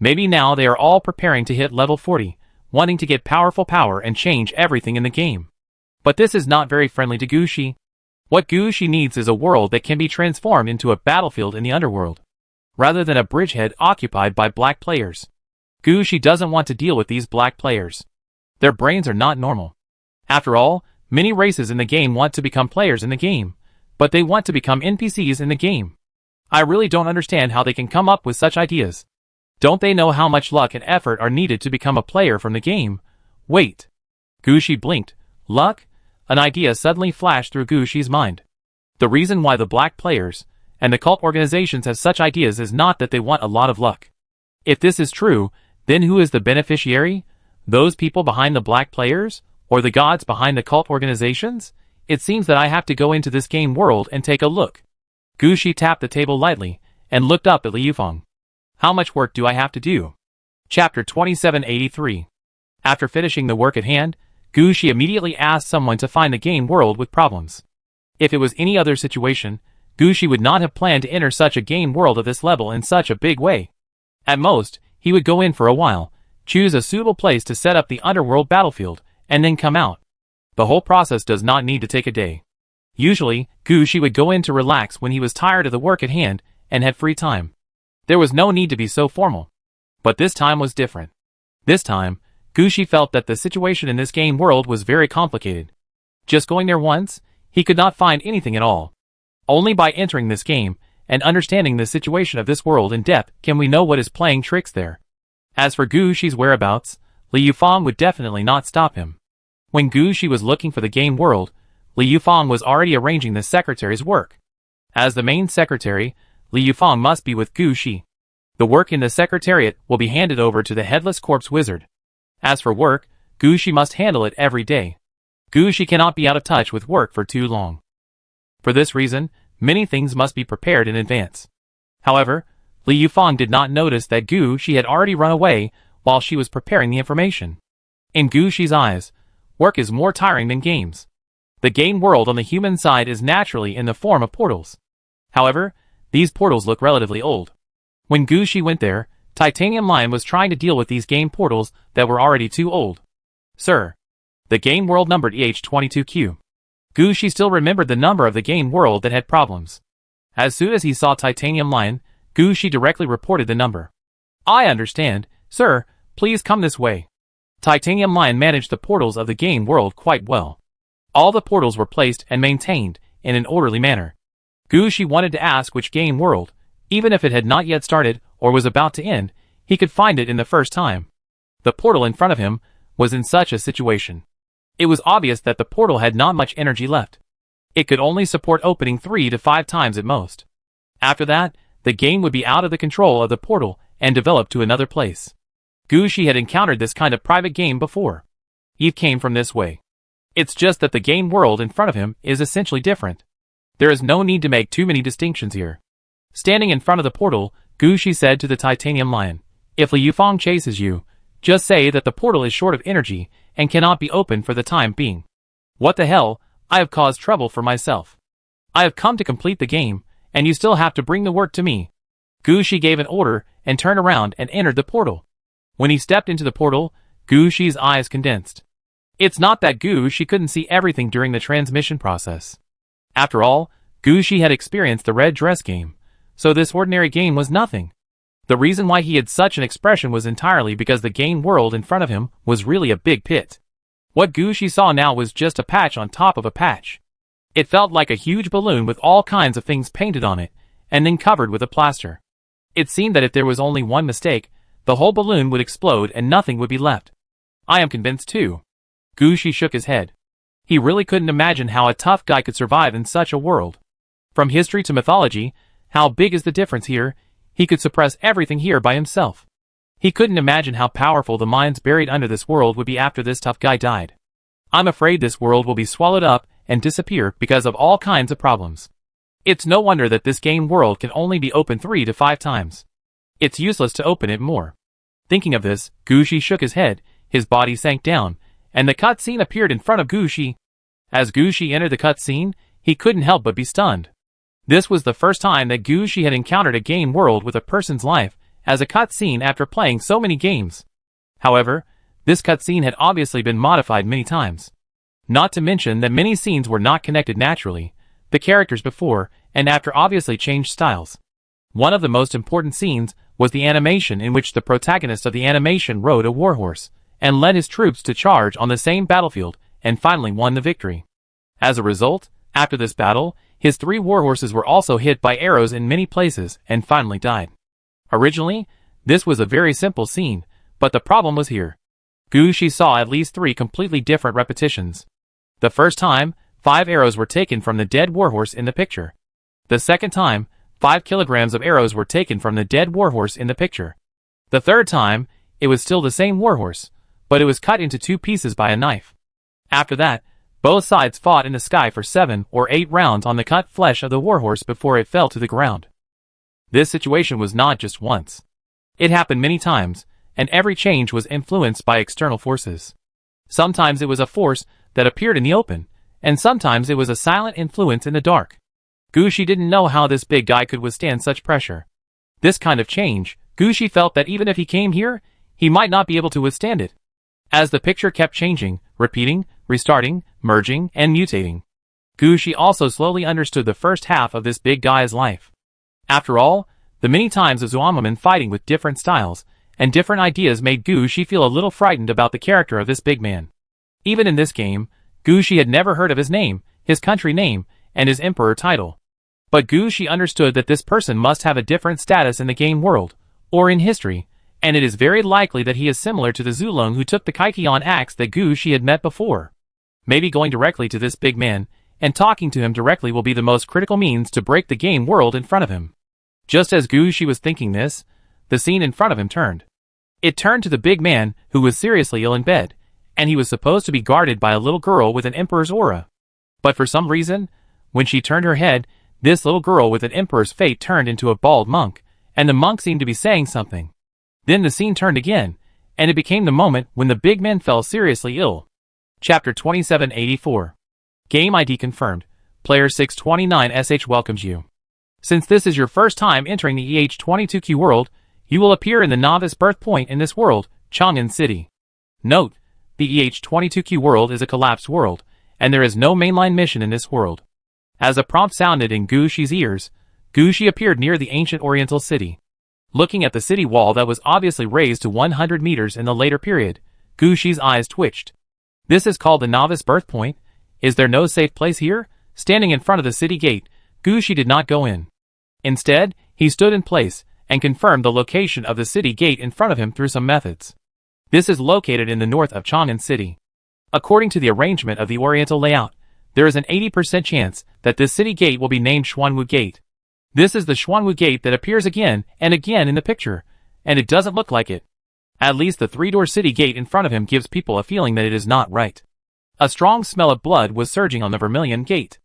Maybe now they are all preparing to hit level 40, wanting to get powerful power and change everything in the game. But this is not very friendly to Gushi. What Gushi needs is a world that can be transformed into a battlefield in the underworld, rather than a bridgehead occupied by black players. Gushi doesn't want to deal with these black players. Their brains are not normal. After all, many races in the game want to become players in the game, but they want to become NPCs in the game. I really don't understand how they can come up with such ideas. Don't they know how much luck and effort are needed to become a player from the game? Wait. Gushi blinked. Luck? An idea suddenly flashed through Gushi's mind. The reason why the black players and the cult organizations have such ideas is not that they want a lot of luck. If this is true, then who is the beneficiary? Those people behind the black players? Or the gods behind the cult organizations? It seems that I have to go into this game world and take a look. Gushi tapped the table lightly and looked up at Liu Feng. How much work do I have to do? Chapter 2783. After finishing the work at hand, Gushi immediately asked someone to find the game world with problems. If it was any other situation, Gushi would not have planned to enter such a game world of this level in such a big way. At most, he would go in for a while, choose a suitable place to set up the underworld battlefield, and then come out. The whole process does not need to take a day. Usually, Gushi would go in to relax when he was tired of the work at hand and had free time. There was no need to be so formal. But this time was different. This time, Gushi felt that the situation in this game world was very complicated. Just going there once, he could not find anything at all. Only by entering this game and understanding the situation of this world in depth can we know what is playing tricks there. As for Gushi's whereabouts, Liu Feng would definitely not stop him. When Gushi was looking for the game world, Liu Feng was already arranging the secretary's work. As the main secretary, Liu Feng must be with Gushi. The work in the secretariat will be handed over to the headless corpse wizard. As for work, Gushi must handle it every day. Gushi cannot be out of touch with work for too long. For this reason, many things must be prepared in advance. However, Liu Feng did not notice that Gushi had already run away while she was preparing the information. In Gushi's eyes, work is more tiring than games. The game world on the human side is naturally in the form of portals. However, these portals look relatively old. When Gushi went there, Titanium Lion was trying to deal with these game portals that were already too old. Sir. The game world numbered EH22Q. Gushi still remembered the number of the game world that had problems. As soon as he saw Titanium Lion, Gushi directly reported the number. I understand, sir, please come this way. Titanium Lion managed the portals of the game world quite well. All the portals were placed and maintained in an orderly manner. Gushi wanted to ask which game world, even if it had not yet started or was about to end, he could find it in the first time. The portal in front of him was in such a situation. It was obvious that the portal had not much energy left. It could only support opening 3 to 5 times at most. After that, the game would be out of the control of the portal and develop to another place. Gushi had encountered this kind of private game before. Eve came from this way. It's just that the game world in front of him is essentially different. There is no need to make too many distinctions here. Standing in front of the portal, Gushi said to the Titanium Lion, if Liu Feng chases you, just say that the portal is short of energy and cannot be opened for the time being. What the hell, I have caused trouble for myself. I have come to complete the game, and you still have to bring the work to me. Gushi gave an order and turned around and entered the portal. When he stepped into the portal, Gushi's eyes condensed. It's not that Gushi couldn't see everything during the transmission process. After all, Gushi had experienced the red dress game, so this ordinary game was nothing. The reason why he had such an expression was entirely because the game world in front of him was really a big pit. What Gushi saw now was just a patch on top of a patch. It felt like a huge balloon with all kinds of things painted on it, and then covered with a plaster. It seemed that if there was only one mistake, The whole balloon would explode and nothing would be left. I am convinced too. Gushi shook his head. He really couldn't imagine how a tough guy could survive in such a world. From history to mythology, how big is the difference here? He could suppress everything here by himself. He couldn't imagine how powerful the mines buried under this world would be after this tough guy died. I'm afraid this world will be swallowed up and disappear because of all kinds of problems. It's no wonder that this game world can only be opened 3 to 5 times. It's useless to open it more. Thinking of this, Gushi shook his head, his body sank down, and the cutscene appeared in front of Gushi. As Gushi entered the cutscene, he couldn't help but be stunned. This was the first time that Gushi had encountered a game world with a person's life as a cutscene after playing so many games. However, this cutscene had obviously been modified many times. Not to mention that many scenes were not connected naturally, the characters before and after obviously changed styles. One of the most important scenes was the animation in which the protagonist of the animation rode a warhorse and led his troops to charge on the same battlefield and finally won the victory. As a result, after this battle, his 3 warhorses were also hit by arrows in many places and finally died. Originally, this was a very simple scene, but the problem was here. Gushi saw at least 3 completely different repetitions. The first time, 5 arrows were taken from the dead warhorse in the picture. The second time, 5 kilograms of arrows were taken from the dead warhorse in the picture. The third time, it was still the same warhorse, but it was cut into 2 pieces by a knife. After that, both sides fought in the sky for 7 or 8 rounds on the cut flesh of the warhorse before it fell to the ground. This situation was not just once. It happened many times, and every change was influenced by external forces. Sometimes it was a force that appeared in the open, and sometimes it was a silent influence in the dark. Gushi didn't know how this big guy could withstand such pressure. This kind of change, Gushi felt that even if he came here, he might not be able to withstand it. As the picture kept changing, repeating, restarting, merging, and mutating, Gushi also slowly understood the first half of this big guy's life. After all, the many times of Zuamaman fighting with different styles and different ideas made Gushi feel a little frightened about the character of this big man. Even in this game, Gushi had never heard of his name, his country name, and his emperor title. But Gushi understood that this person must have a different status in the game world, or in history, and it is very likely that he is similar to the Zulong who took the Kaikion axe that Gushi had met before. Maybe going directly to this big man and talking to him directly will be the most critical means to break the game world in front of him. Just as Gushi was thinking this, the scene in front of him turned. It turned to the big man who was seriously ill in bed, and he was supposed to be guarded by a little girl with an emperor's aura. But for some reason, when she turned her head, this little girl with an emperor's fate turned into a bald monk, and the monk seemed to be saying something. Then the scene turned again, and it became the moment when the big man fell seriously ill. Chapter 2784. Game ID confirmed. Player 629SH welcomes you. Since this is your first time entering the EH22Q world, you will appear in the novice birth point in this world, Chang'an City. Note, the EH22Q world is a collapsed world, and there is no mainline mission in this world. As a prompt sounded in Gushi's ears, Gushi appeared near the ancient oriental city. Looking at the city wall that was obviously raised to 100 meters in the later period, Gushi's eyes twitched. This is called the novice birth point? Is there no safe place here? Standing in front of the city gate, Gushi did not go in. Instead, he stood in place and confirmed the location of the city gate in front of him through some methods. This is located in the north of Chang'an City. According to the arrangement of the oriental layout, there is an 80% chance that this city gate will be named Xuanwu Gate. This is the Xuanwu Gate that appears again and again in the picture, and it doesn't look like it. At least the 3-door city gate in front of him gives people a feeling that it is not right. A strong smell of blood was surging on the vermilion gate.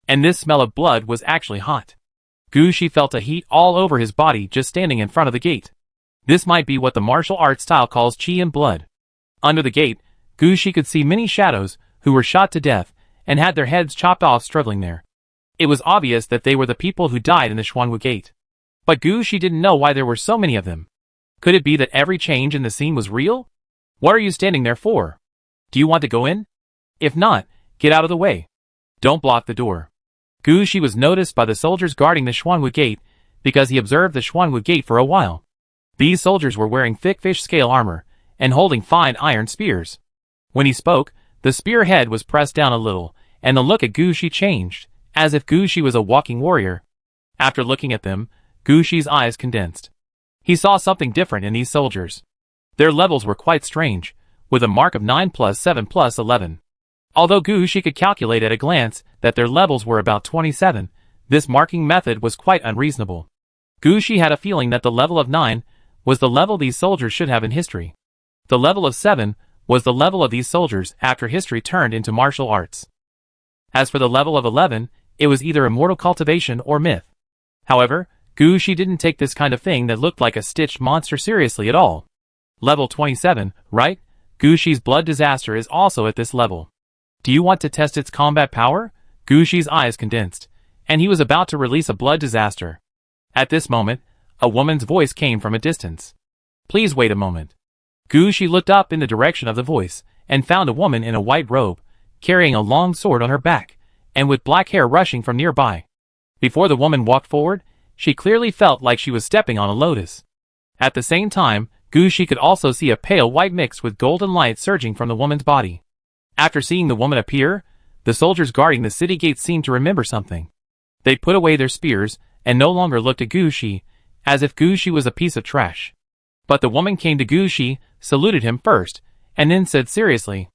And this smell of blood was actually hot. Gushi felt a heat all over his body just standing in front of the gate. This might be what the martial arts style calls chi and blood. Under the gate, Gushi could see many shadows who were shot to death and had their heads chopped off struggling there. It was obvious that they were the people who died in the Xuanwu Gate. But Gushi didn't know why there were so many of them. Could it be that every change in the scene was real? What are you standing there for? Do you want to go in? If not, get out of the way. Don't block the door. Gushi was noticed by the soldiers guarding the Xuanwu Gate because he observed the Xuanwu Gate for a while. These soldiers were wearing thick fish scale armor and holding fine iron spears. When he spoke, the spear head was pressed down a little, and the look at Gushi changed, as if Gushi was a walking warrior. After looking at them, Gushi's eyes condensed. He saw something different in these soldiers. Their levels were quite strange, with a mark of 9 plus 7 plus 11. Although Gu Shi could calculate at a glance that their levels were about 27, this marking method was quite unreasonable. Gu Shi had a feeling that the level of 9 was the level these soldiers should have in history. The level of 7 was the level of these soldiers after history turned into martial arts. As for the level of 11, it was either immortal cultivation or myth. However, Gu Shi didn't take this kind of thing that looked like a stitched monster seriously at all. Level 27, right? Gu Shi's blood disaster is also at this level. Do you want to test its combat power? Gu Shi's eyes condensed, and he was about to release a blood disaster. At this moment, a woman's voice came from a distance. Please wait a moment. Gu Shi looked up in the direction of the voice, and found a woman in a white robe, carrying a long sword on her back, and with black hair rushing from nearby. Before the woman walked forward, she clearly felt like she was stepping on a lotus. At the same time, Gu Shi could also see a pale white mixed with golden light surging from the woman's body. After seeing the woman appear, the soldiers guarding the city gates seemed to remember something. They put away their spears, and no longer looked at Gu Shi, as if Gu Shi was a piece of trash. But the woman came to Gu Shi, saluted him first, and then said seriously,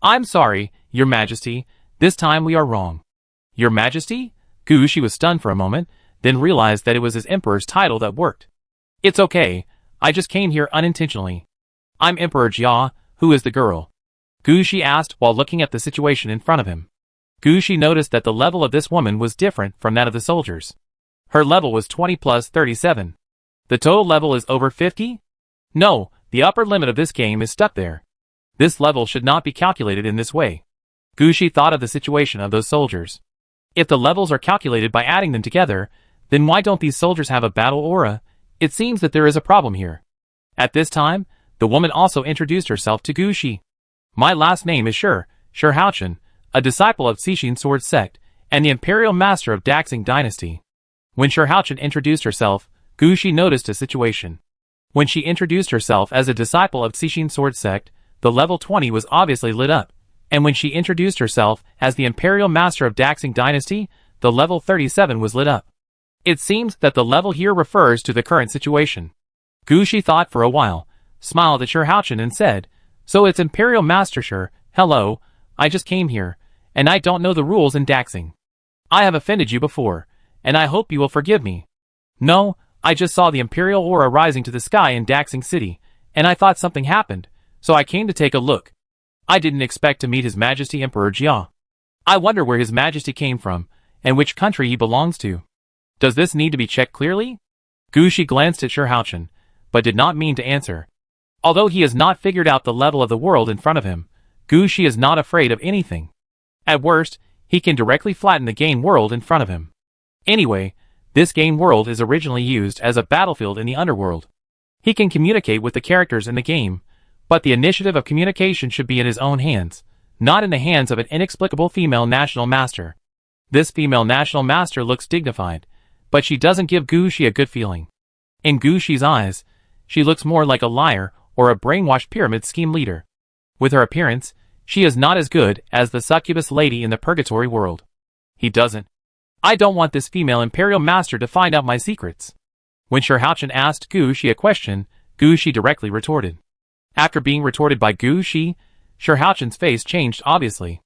"I'm sorry, Your Majesty, this time we are wrong." Your Majesty? Gu Shi was stunned for a moment, then realized that it was his emperor's title that worked. It's okay, I just came here unintentionally. I'm Emperor Jia, who is the girl? Gu Shi asked while looking at the situation in front of him. Gu Shi noticed that the level of this woman was different from that of the soldiers. Her level was 20 plus 37. The total level is over 50? No, the upper limit of this game is stuck there. This level should not be calculated in this way. Gu Shi thought of the situation of those soldiers. If the levels are calculated by adding them together, then why don't these soldiers have a battle aura? It seems that there is a problem here. At this time, the woman also introduced herself to Gu Shi. My last name is Shi Haochen, a disciple of Cixin Sword Sect, and the Imperial Master of Daxing Dynasty. When Shi Haochen introduced herself, Gu Shi noticed a situation. When she introduced herself as a disciple of Cixin Sword Sect, the level 20 was obviously lit up, and when she introduced herself as the Imperial Master of Daxing Dynasty, the level 37 was lit up. It seems that the level here refers to the current situation. Gu Shi thought for a while, smiled at Shi Haochen and said, "So it's Imperial Master Shi, hello, I just came here, and I don't know the rules in Daxing. I have offended you before, and I hope you will forgive me. No, I just saw the Imperial aura rising to the sky in Daxing City, and I thought something happened, so I came to take a look. I didn't expect to meet His Majesty Emperor Jia. I wonder where His Majesty came from, and which country he belongs to. Does this need to be checked clearly?" Gu Shi glanced at Shi Haochen, but did not mean to answer. Although he has not figured out the level of the world in front of him, Gu Shi is not afraid of anything. At worst, he can directly flatten the game world in front of him. Anyway, this game world is originally used as a battlefield in the underworld. He can communicate with the characters in the game, but the initiative of communication should be in his own hands, not in the hands of an inexplicable female national master. This female national master looks dignified, but she doesn't give Gu Shi a good feeling. In Gu Shi's eyes, she looks more like a liar or a brainwashed pyramid scheme leader. With her appearance, she is not as good as the succubus lady in the purgatory world. He doesn't. I don't want this female imperial master to find out my secrets. When Shi Haochen asked Gu Shi a question, Gu Shi directly retorted. After being retorted by Gu Shi, Shi Haochen's face changed obviously.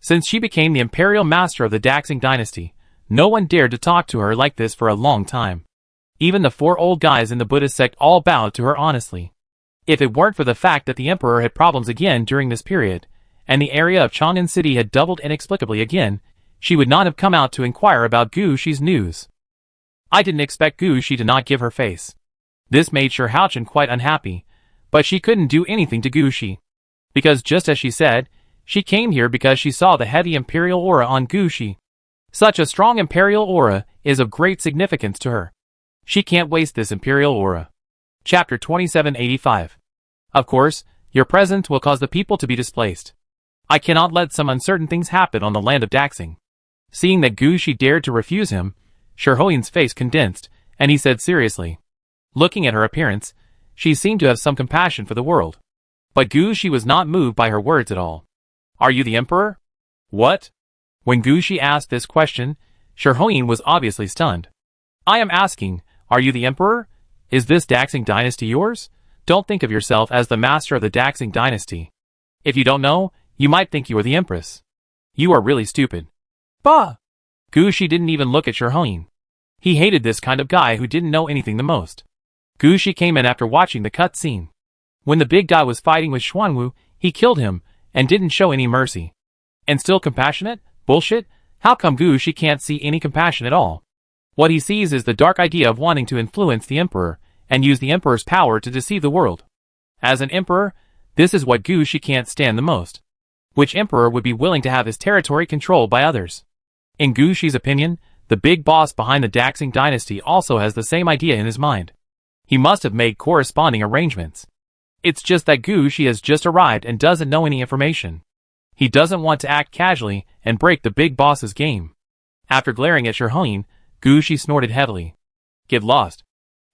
Since she became the imperial master of the Daxing dynasty, no one dared to talk to her like this for a long time. Even the 4 old guys in the Buddhist sect all bowed to her honestly. If it weren't for the fact that the emperor had problems again during this period, and the area of Chang'an City had doubled inexplicably again, she would not have come out to inquire about Gu Shi's news. I didn't expect Gu Shi to not give her face. This made Shi Haochen quite unhappy, but she couldn't do anything to Gu Shi. Because just as she said, she came here because she saw the heavy imperial aura on Gu Shi. Such a strong imperial aura is of great significance to her. She can't waste this imperial aura. Chapter 2785. Of course, your presence will cause the people to be displaced. I cannot let some uncertain things happen on the land of Daxing. Seeing that Gu Shi dared to refuse him, Shi Haoyen's face condensed, and he said seriously. Looking at her appearance, she seemed to have some compassion for the world. But Gu Shi was not moved by her words at all. Are you the emperor? What? When Gu Shi asked this question, Shi Haoyen was obviously stunned. I am asking, are you the emperor? Is this Daxing dynasty yours? Don't think of yourself as the master of the Daxing dynasty. If you don't know, you might think you are the empress. You are really stupid. Bah! Gu Shi didn't even look at Shirhuin. He hated this kind of guy who didn't know anything the most. Gu Shi came in after watching the cut scene. When the big guy was fighting with Xuanwu, he killed him, and didn't show any mercy. And still compassionate? Bullshit? How come Gu Shi can't see any compassion at all? What he sees is the dark idea of wanting to influence the emperor, and use the emperor's power to deceive the world. As an emperor, this is what Gu Shi can't stand the most. Which emperor would be willing to have his territory controlled by others? In Gu Shi's opinion, the big boss behind the Daxing dynasty also has the same idea in his mind. He must have made corresponding arrangements. It's just that Gu Shi has just arrived and doesn't know any information. He doesn't want to act casually and break the big boss's game. After glaring at Shirhuin, Gu Shi snorted heavily. Get lost.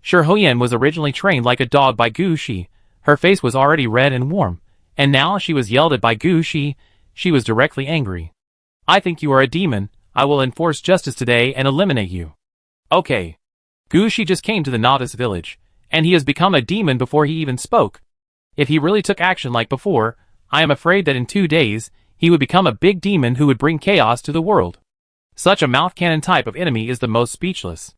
Shirhuin was originally trained like a dog by Gu Shi. Her face was already red and warm, and now she was yelled at by Gu Shi. She was directly angry. I think you are a demon. I will enforce justice today and eliminate you. Okay. Gu Shi just came to the novice village, and he has become a demon before he even spoke. If he really took action like before, I am afraid that in 2 days, he would become a big demon who would bring chaos to the world. Such a mouth cannon type of enemy is the most speechless.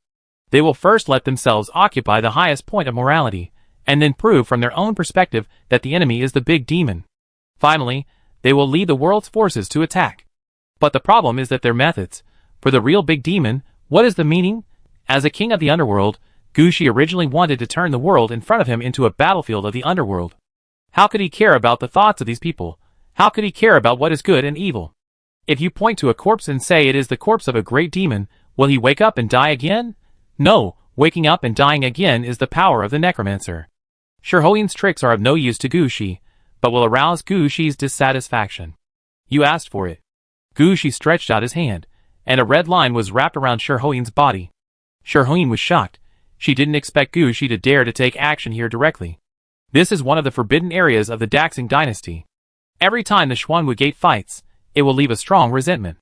They will first let themselves occupy the highest point of morality, and then prove from their own perspective that the enemy is the big demon. Finally, they will lead the world's forces to attack. But the problem is that their methods. For the real big demon, what is the meaning? As a king of the underworld, Gu Shi originally wanted to turn the world in front of him into a battlefield of the underworld. How could he care about the thoughts of these people? How could he care about what is good and evil? If you point to a corpse and say it is the corpse of a great demon, will he wake up and die again? No, waking up and dying again is the power of the necromancer. Shirhuin's tricks are of no use to Gu Shi, but will arouse Gu Shi's dissatisfaction. You asked for it. Gu Shi stretched out his hand, and a red line was wrapped around Shirhuin's body. Shirhuin was shocked. She didn't expect Gu Shi to dare to take action here directly. This is one of the forbidden areas of the Daxing dynasty. Every time the Xuanwu Gate fights, it will leave a strong resentment.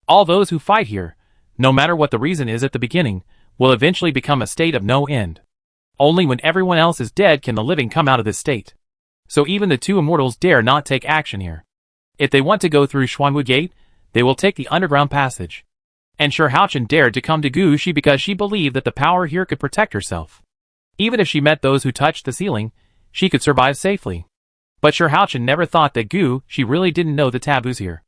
All those who fight here, no matter what the reason is at the beginning, will eventually become a state of no end. Only when everyone else is dead can the living come out of this state. So even the two immortals dare not take action here. If they want to go through Xuanwu Gate, they will take the underground passage. And Shirhuin dared to come to Gu Shi because she believed that the power here could protect herself. Even if she met those who touched the ceiling, she could survive safely. But Shirhuin never thought that Gu Shi really didn't know the taboos here.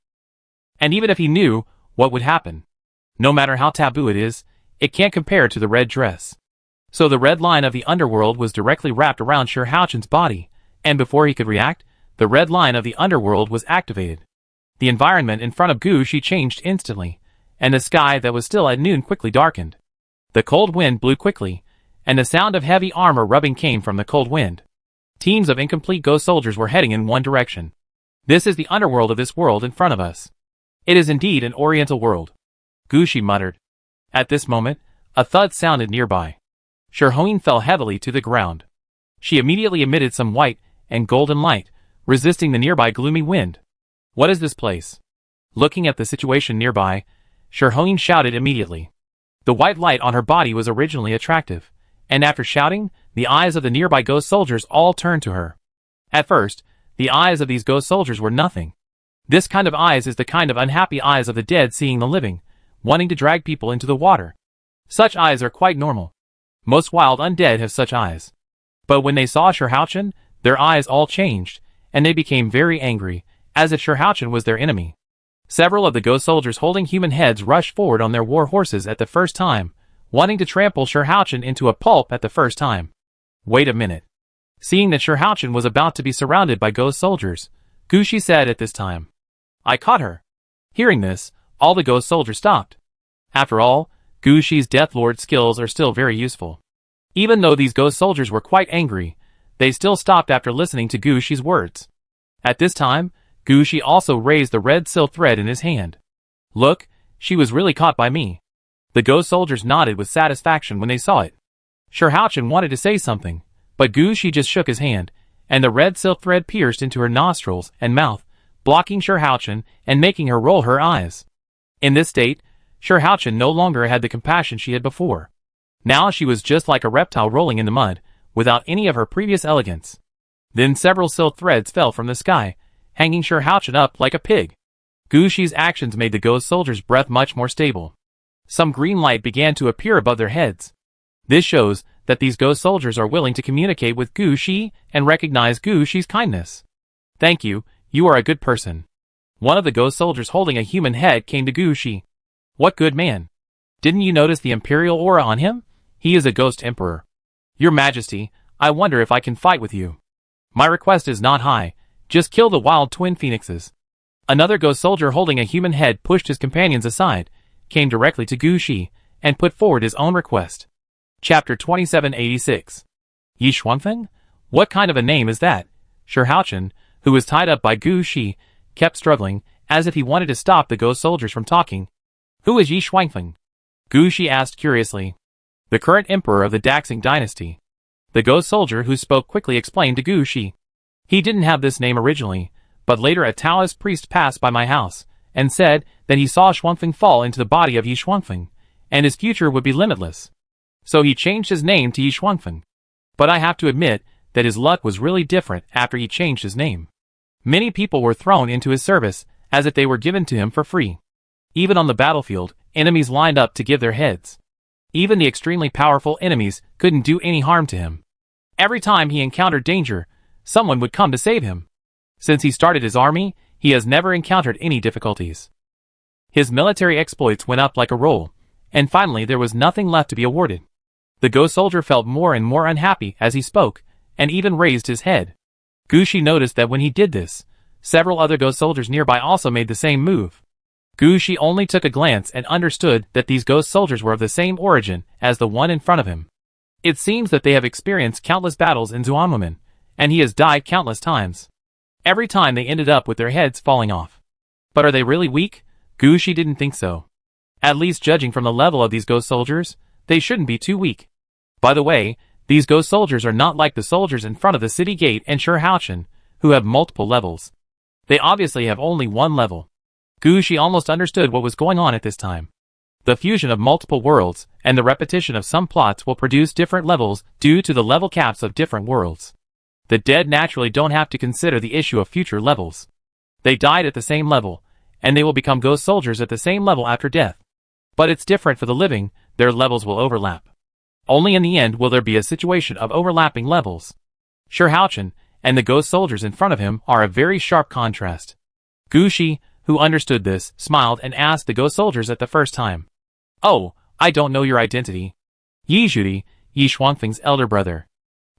And even if he knew, what would happen? No matter how taboo it is, it can't compare to the red dress. So the red line of the underworld was directly wrapped around Shirhuin's body, and before he could react, the red line of the underworld was activated. The environment in front of Gu Shi changed instantly, and the sky that was still at noon quickly darkened. The cold wind blew quickly, and the sound of heavy armor rubbing came from the cold wind. Teams of incomplete ghost soldiers were heading in one direction. This is the underworld of this world in front of us. It is indeed an oriental world. Gu Shi muttered. At this moment, a thud sounded nearby. Shirhuin fell heavily to the ground. She immediately emitted some white and golden light, resisting the nearby gloomy wind. What is this place? Looking at the situation nearby, Shirhuin shouted immediately. The white light on her body was originally attractive, and after shouting, the eyes of the nearby ghost soldiers all turned to her. At first, the eyes of these ghost soldiers were nothing. This kind of eyes is the kind of unhappy eyes of the dead seeing the living, wanting to drag people into the water. Such eyes are quite normal. Most wild undead have such eyes. But when they saw Shirhuin, their eyes all changed, and they became very angry, as if Shirhuin was their enemy. Several of the ghost soldiers holding human heads rushed forward on their war horses at the first time, wanting to trample Shirhuin into a pulp at the first time. Wait a minute. Seeing that Shirhuin was about to be surrounded by ghost soldiers, Gu Shi said at this time, I caught her. Hearing this, all the ghost soldiers stopped. After all, Gu Shi's Death Lord skills are still very useful. Even though these ghost soldiers were quite angry, they still stopped after listening to Gu Shi's words. At this time, Gu Shi also raised the red silk thread in his hand. Look, she was really caught by me. The ghost soldiers nodded with satisfaction when they saw it. Shirhuin wanted to say something, but Gu Shi just shook his hand, and the red silk thread pierced into her nostrils and mouth, blocking Shirhuin and making her roll her eyes. In this state, Shirhuin no longer had the compassion she had before. Now she was just like a reptile rolling in the mud, without any of her previous elegance. Then several silk threads fell from the sky, hanging Shirhouchen up like a pig. Gu Shi's actions made the ghost soldier's breath much more stable. Some green light began to appear above their heads. This shows that these ghost soldiers are willing to communicate with Gu Shi and recognize Gu Shi's kindness. Thank you, you are a good person. One of the ghost soldiers holding a human head came to Gu Shi. What good man. Didn't you notice the imperial aura on him? He is a ghost emperor. Your Majesty, I wonder if I can fight with you. My request is not high, just kill the wild twin phoenixes. Another ghost soldier holding a human head pushed his companions aside, came directly to Gu Shi, and put forward his own request. Chapter 2786. Yi Xuanfeng? What kind of a name is that? Shirhouchen, who was tied up by Gu Shi, kept struggling, as if he wanted to stop the ghost soldiers from talking. Who is Yi Xuanfeng? Gu Shi asked curiously. The current emperor of the Daxing dynasty. The ghost soldier who spoke quickly explained to Gu Shi. He didn't have this name originally, but later a Taoist priest passed by my house, and said that he saw Xuanfeng fall into the body of Yi Xuanfeng, and his future would be limitless. So he changed his name to Yi Xuanfeng. But I have to admit that his luck was really different after he changed his name. Many people were thrown into his service, as if they were given to him for free. Even on the battlefield, enemies lined up to give their heads. Even the extremely powerful enemies couldn't do any harm to him. Every time he encountered danger, someone would come to save him. Since he started his army, he has never encountered any difficulties. His military exploits went up like a roll, and finally there was nothing left to be awarded. The ghost soldier felt more and more unhappy as he spoke, and even raised his head. Gu Shi noticed that when he did this, several other ghost soldiers nearby also made the same move. Gu Shi only took a glance and understood that these ghost soldiers were of the same origin as the one in front of him. It seems that they have experienced countless battles in Zuanmumen, and he has died countless times. Every time they ended up with their heads falling off. But are they really weak? Gu Shi didn't think so. At least judging from the level of these ghost soldiers, they shouldn't be too weak. By the way, these ghost soldiers are not like the soldiers in front of the city gate and Shirhouchen, who have multiple levels. They obviously have only one level. Gu Shi almost understood what was going on at this time. The fusion of multiple worlds and the repetition of some plots will produce different levels due to the level caps of different worlds. The dead naturally don't have to consider the issue of future levels. They died at the same level, and they will become ghost soldiers at the same level after death. But it's different for the living, their levels will overlap. Only in the end will there be a situation of overlapping levels. Shirhouchen and the ghost soldiers in front of him are a very sharp contrast. Gu Shi, who understood this, smiled and asked the ghost soldiers at the first time. Oh, I don't know your identity. Yi Zhudi, Yi Xuanfeng's elder brother.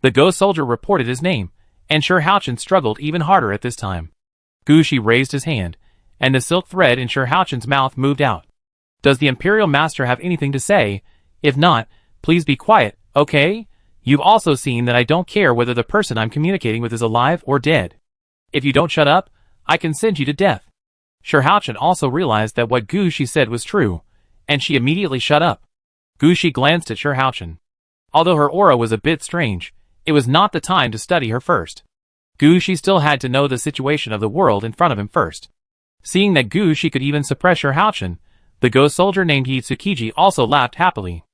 The ghost soldier reported his name, and Shirhouchen struggled even harder at this time. Gu Shi raised his hand, and the silk thread in Shirhouchen's mouth moved out. Does the Imperial Master have anything to say? If not, please be quiet, okay? You've also seen that I don't care whether the person I'm communicating with is alive or dead. If you don't shut up, I can send you to death. Shirhouchen also realized that what Gu Shi said was true, and she immediately shut up. Gu Shi glanced at Shirhouchen. Although her aura was a bit strange, it was not the time to study her first. Gu Shi still had to know the situation of the world in front of him first. Seeing that Gu Shi could even suppress Shirhouchen, the ghost soldier named Yi Tsukiji also laughed happily.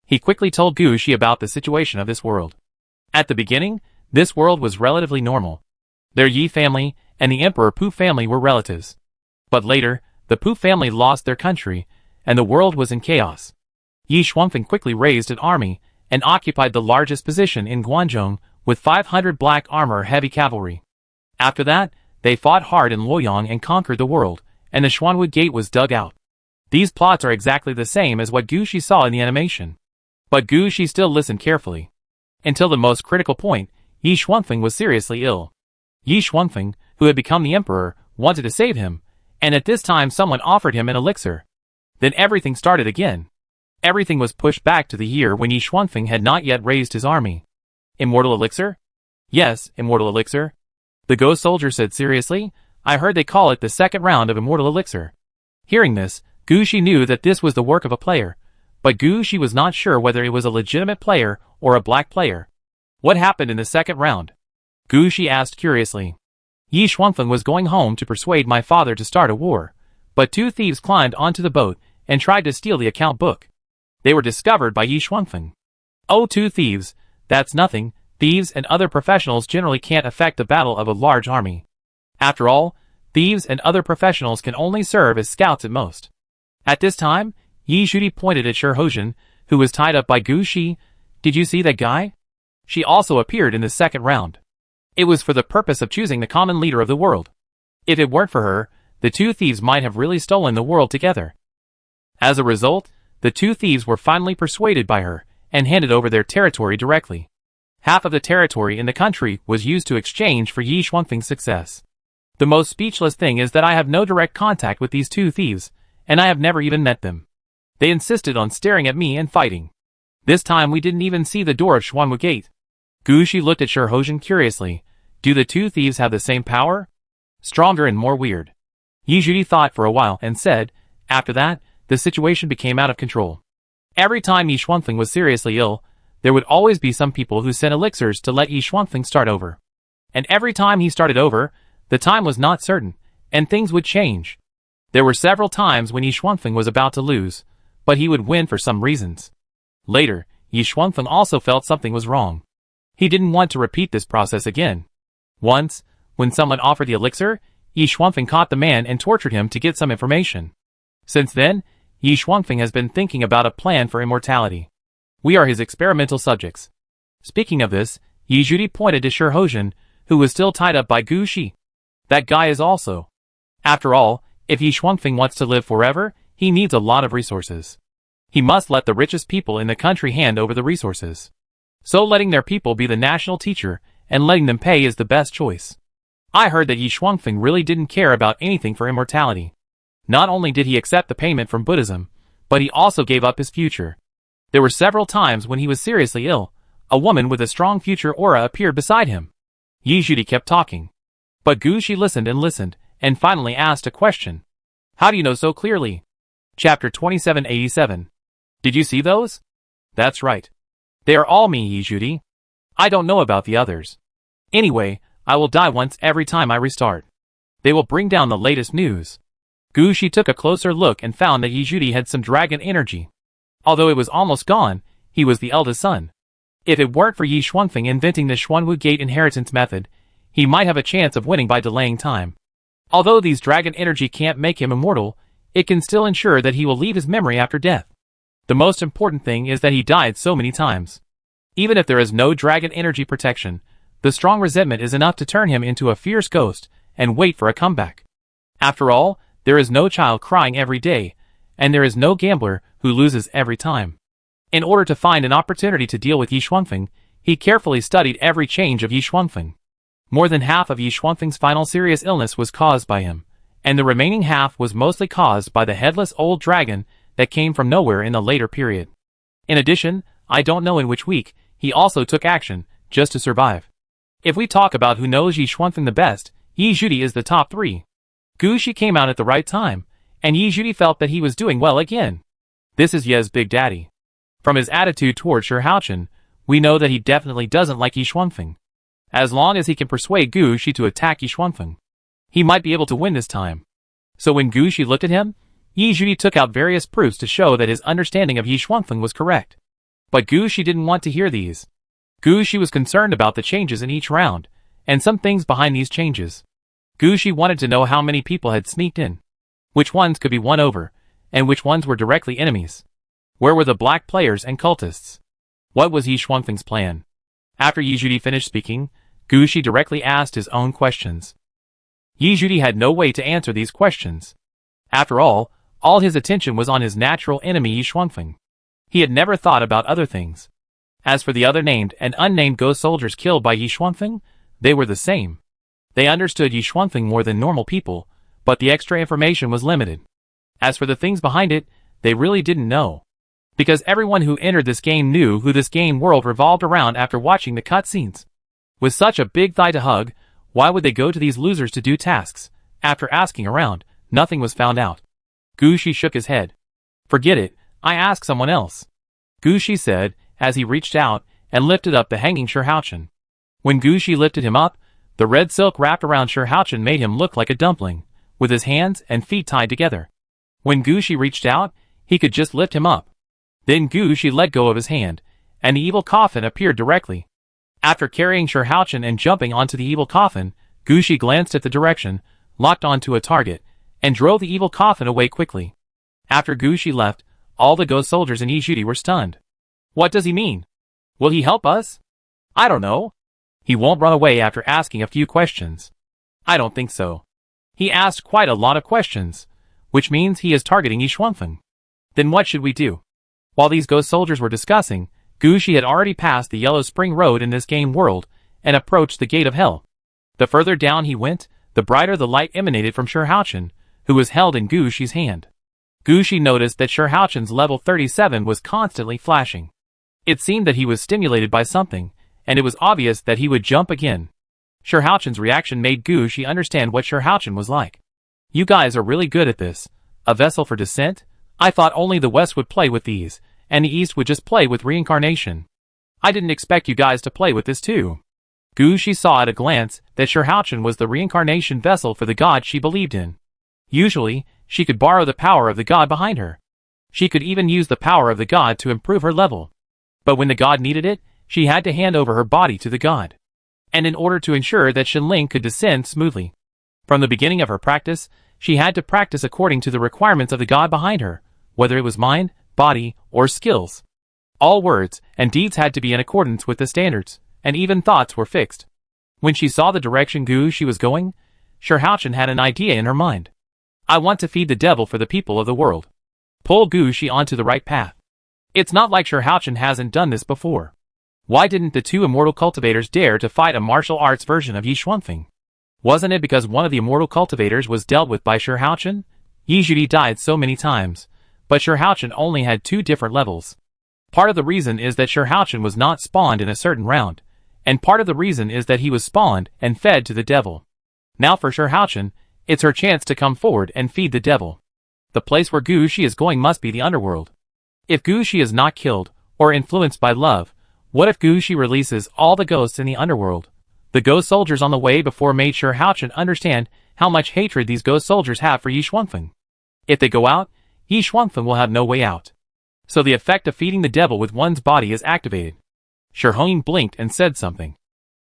He quickly told Gu Shi about the situation of this world. At the beginning, this world was relatively normal. Their Yi family and the Emperor Pu family were relatives. But later, the Pu family lost their country, and the world was in chaos. Yi Xuanfeng quickly raised an army, and occupied the largest position in Guanzhong, with 500 black armor heavy cavalry. After that, they fought hard in Luoyang and conquered the world, and the Xuanwu Gate was dug out. These plots are exactly the same as what Gu Shi saw in the animation. But Gu Shi still listened carefully. Until the most critical point, Yi Xuanfeng was seriously ill. Yi Xuanfeng, who had become the emperor, wanted to save him, and at this time someone offered him an elixir. Then everything started again. Everything was pushed back to the year when Yi Xuanfeng had not yet raised his army. Immortal elixir? Yes, immortal elixir. The ghost soldier said seriously, I heard they call it the second round of immortal elixir. Hearing this, Gu Shi knew that this was the work of a player, but Gu Shi was not sure whether it was a legitimate player or a black player. What happened in the second round? Gu Shi asked curiously. Yi Xuanfeng was going home to persuade my father to start a war, but two thieves climbed onto the boat and tried to steal the account book. They were discovered by Yi Xuanfeng. Oh, two thieves, that's nothing. Thieves and other professionals generally can't affect the battle of a large army. After all, thieves and other professionals can only serve as scouts at most. At this time, Yi Zhuti pointed at Shihojin, who was tied up by Gu Shi. Did you see that guy? She also appeared in the second round. It was for the purpose of choosing the common leader of the world. If it weren't for her, the two thieves might have really stolen the world together. As a result, the two thieves were finally persuaded by her, and handed over their territory directly. Half of the territory in the country was used to exchange for Yi Xuanfeng's success. The most speechless thing is that I have no direct contact with these two thieves, and I have never even met them. They insisted on staring at me and fighting. This time we didn't even see the door of Xuanwu Gate. Gu Shi looked at Shihojin curiously. Do the two thieves have the same power? Stronger and more weird. Yi Zhuti thought for a while and said, after that, the situation became out of control. Every time Yi Xuanfeng was seriously ill, there would always be some people who sent elixirs to let Yi Xuanfeng start over. And every time he started over, the time was not certain, and things would change. There were several times when Yi Xuanfeng was about to lose, but he would win for some reasons. Later, Yi Xuanfeng also felt something was wrong. He didn't want to repeat this process again. Once, when someone offered the elixir, Yi Xuanfeng caught the man and tortured him to get some information. Since then, Yi Xuanfeng has been thinking about a plan for immortality. We are his experimental subjects. Speaking of this, Yi Zhuti pointed to Shihojin, who was still tied up by Gu Shi. That guy is also. After all, if Yi Xuanfeng wants to live forever, he needs a lot of resources. He must let the richest people in the country hand over the resources. So letting their people be the national teacher and letting them pay is the best choice. I heard that Yi Xuanfeng really didn't care about anything for immortality. Not only did he accept the payment from Buddhism, but he also gave up his future. There were several times when he was seriously ill. A woman with a strong future aura appeared beside him. Yi Zhuti kept talking. But Gu Shi listened, and finally asked a question. How do you know so clearly? Chapter 2787. Did you see those? That's right. They are all me, Yi Zhuti. I don't know about the others. Anyway, I will die once every time I restart. They will bring down the latest news. Gu Shi took a closer look and found that Yi Zhuti had some dragon energy. Although it was almost gone, he was the eldest son. If it weren't for Yi Xuanfeng inventing the Xuanwu Gate inheritance method, he might have a chance of winning by delaying time. Although these dragon energy can't make him immortal, it can still ensure that he will leave his memory after death. The most important thing is that he died so many times. Even if there is no dragon energy protection, the strong resentment is enough to turn him into a fierce ghost and wait for a comeback. After all, there is no child crying every day, and there is no gambler who loses every time. In order to find an opportunity to deal with Yi Xuanfeng, he carefully studied every change of Yi Xuanfeng. More than half of Yi Xuanfeng's final serious illness was caused by him, and the remaining half was mostly caused by the headless old dragon that came from nowhere in the later period. In addition, I don't know in which week, he also took action, just to survive. If we talk about who knows Yi Xuanfeng the best, Yi Zhuti is the top 3. Gu Shi came out at the right time, and Yi Zhuti felt that he was doing well again. This is Ye's big daddy. From his attitude toward Shihojin, we know that he definitely doesn't like Yi Xuanfeng. As long as he can persuade Gu Shi to attack Yi Xuanfeng, he might be able to win this time. So when Gu Shi looked at him, Yi Zhuti took out various proofs to show that his understanding of Yi Xuanfeng was correct. But Gu Shi didn't want to hear these. Gu Shi was concerned about the changes in each round, and some things behind these changes. Gu Shi wanted to know how many people had sneaked in, which ones could be won over, and which ones were directly enemies. Where were the black players and cultists? What was Yi Xuanfeng's plan? After Yi Zhuti finished speaking, Gu Shi directly asked his own questions. Yi Zhuti had no way to answer these questions. After all his attention was on his natural enemy Yi Xuanfeng. He had never thought about other things. As for the other named and unnamed ghost soldiers killed by Yi Xuanfeng, they were the same. They understood Yi Xuanfeng more than normal people, but the extra information was limited. As for the things behind it, they really didn't know. Because everyone who entered this game knew who this game world revolved around after watching the cutscenes. With such a big thigh to hug, why would they go to these losers to do tasks? After asking around, nothing was found out. Gu Shi shook his head. Forget it, I ask someone else. Gu Shi said, as he reached out and lifted up the hanging Shihojin. When Gu Shi lifted him up, the red silk wrapped around Shihojin made him look like a dumpling, with his hands and feet tied together. When Gu Shi reached out, he could just lift him up. Then Gu Shi let go of his hand, and the evil coffin appeared directly. After carrying Shirhouchen and jumping onto the evil coffin, Gushi glanced at the direction, locked onto a target, and drove the evil coffin away quickly. After Gushi left, all the ghost soldiers in Yizhuti were stunned. What does he mean? Will he help us? I don't know. He won't run away after asking a few questions. I don't think so. He asked quite a lot of questions, which means he is targeting Yixuanfeng. Then what should we do? While these ghost soldiers were discussing, Gushi had already passed the Yellow Spring Road in this game world and approached the Gate of Hell. The further down he went, the brighter the light emanated from Shirhouchen, who was held in Gushi's hand. Gushi noticed that Shirhouchen's level 37 was constantly flashing. It seemed that he was stimulated by something, and it was obvious that he would jump again. Shirhouchen's reaction made Gushi understand what Shirhouchen was like. You guys are really good at this. A vessel for descent? I thought only the West would play with these, and the East would just play with reincarnation. I didn't expect you guys to play with this too. Gushi saw at a glance that Shirhouchen was the reincarnation vessel for the god she believed in. Usually, she could borrow the power of the god behind her. She could even use the power of the god to improve her level. But when the god needed it, she had to hand over her body to the god. And in order to ensure that Shenling could descend smoothly. From the beginning of her practice, she had to practice according to the requirements of the god behind her, whether it was mind, body, or skills. All words and deeds had to be in accordance with the standards, and even thoughts were fixed. When she saw the direction Gushi was going, Shirhouchen had an idea in her mind. I want to feed the devil for the people of the world. Pull Gushi onto the right path. It's not like Shirhouchen hasn't done this before. Why didn't the two immortal cultivators dare to fight a martial arts version of Yixuanfeng? Wasn't it because one of the immortal cultivators was dealt with by Shirhouchen? Yizhuti died so many times, but Shirhouchen only had 2 different levels. Part of the reason is that Shirhouchen was not spawned in a certain round, and part of the reason is that he was spawned and fed to the devil. Now for Shirhouchen, it's her chance to come forward and feed the devil. The place where Gushi is going must be the underworld. If Gushi is not killed, or influenced by love, what if Gushi releases all the ghosts in the underworld? The ghost soldiers on the way before made Shirhouchen understand how much hatred these ghost soldiers have for Yixuanfeng. If they go out, Yixuanfeng will have no way out. So the effect of feeding the devil with one's body is activated. Shirhouchen blinked and said something.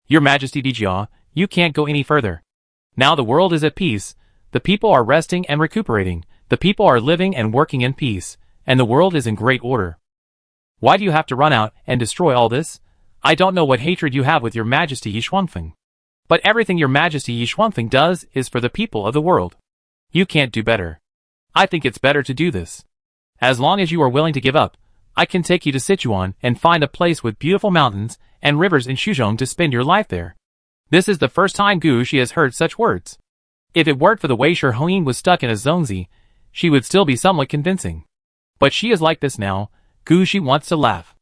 Your Majesty Dijia, you can't go any further. Now the world is at peace, the people are resting and recuperating, the people are living and working in peace, and the world is in great order. Why do you have to run out and destroy all this? I don't know what hatred you have with your Majesty Yixuanfeng. But everything your Majesty Yixuanfeng does is for the people of the world. You can't do better. I think it's better to do this. As long as you are willing to give up, I can take you to Sichuan and find a place with beautiful mountains and rivers in Shuzhong to spend your life there. This is the first time Gushi has heard such words. If it weren't for the way Shirhouchen was stuck in a zonzi, she would still be somewhat convincing. But she is like this now. Gushi wants to laugh.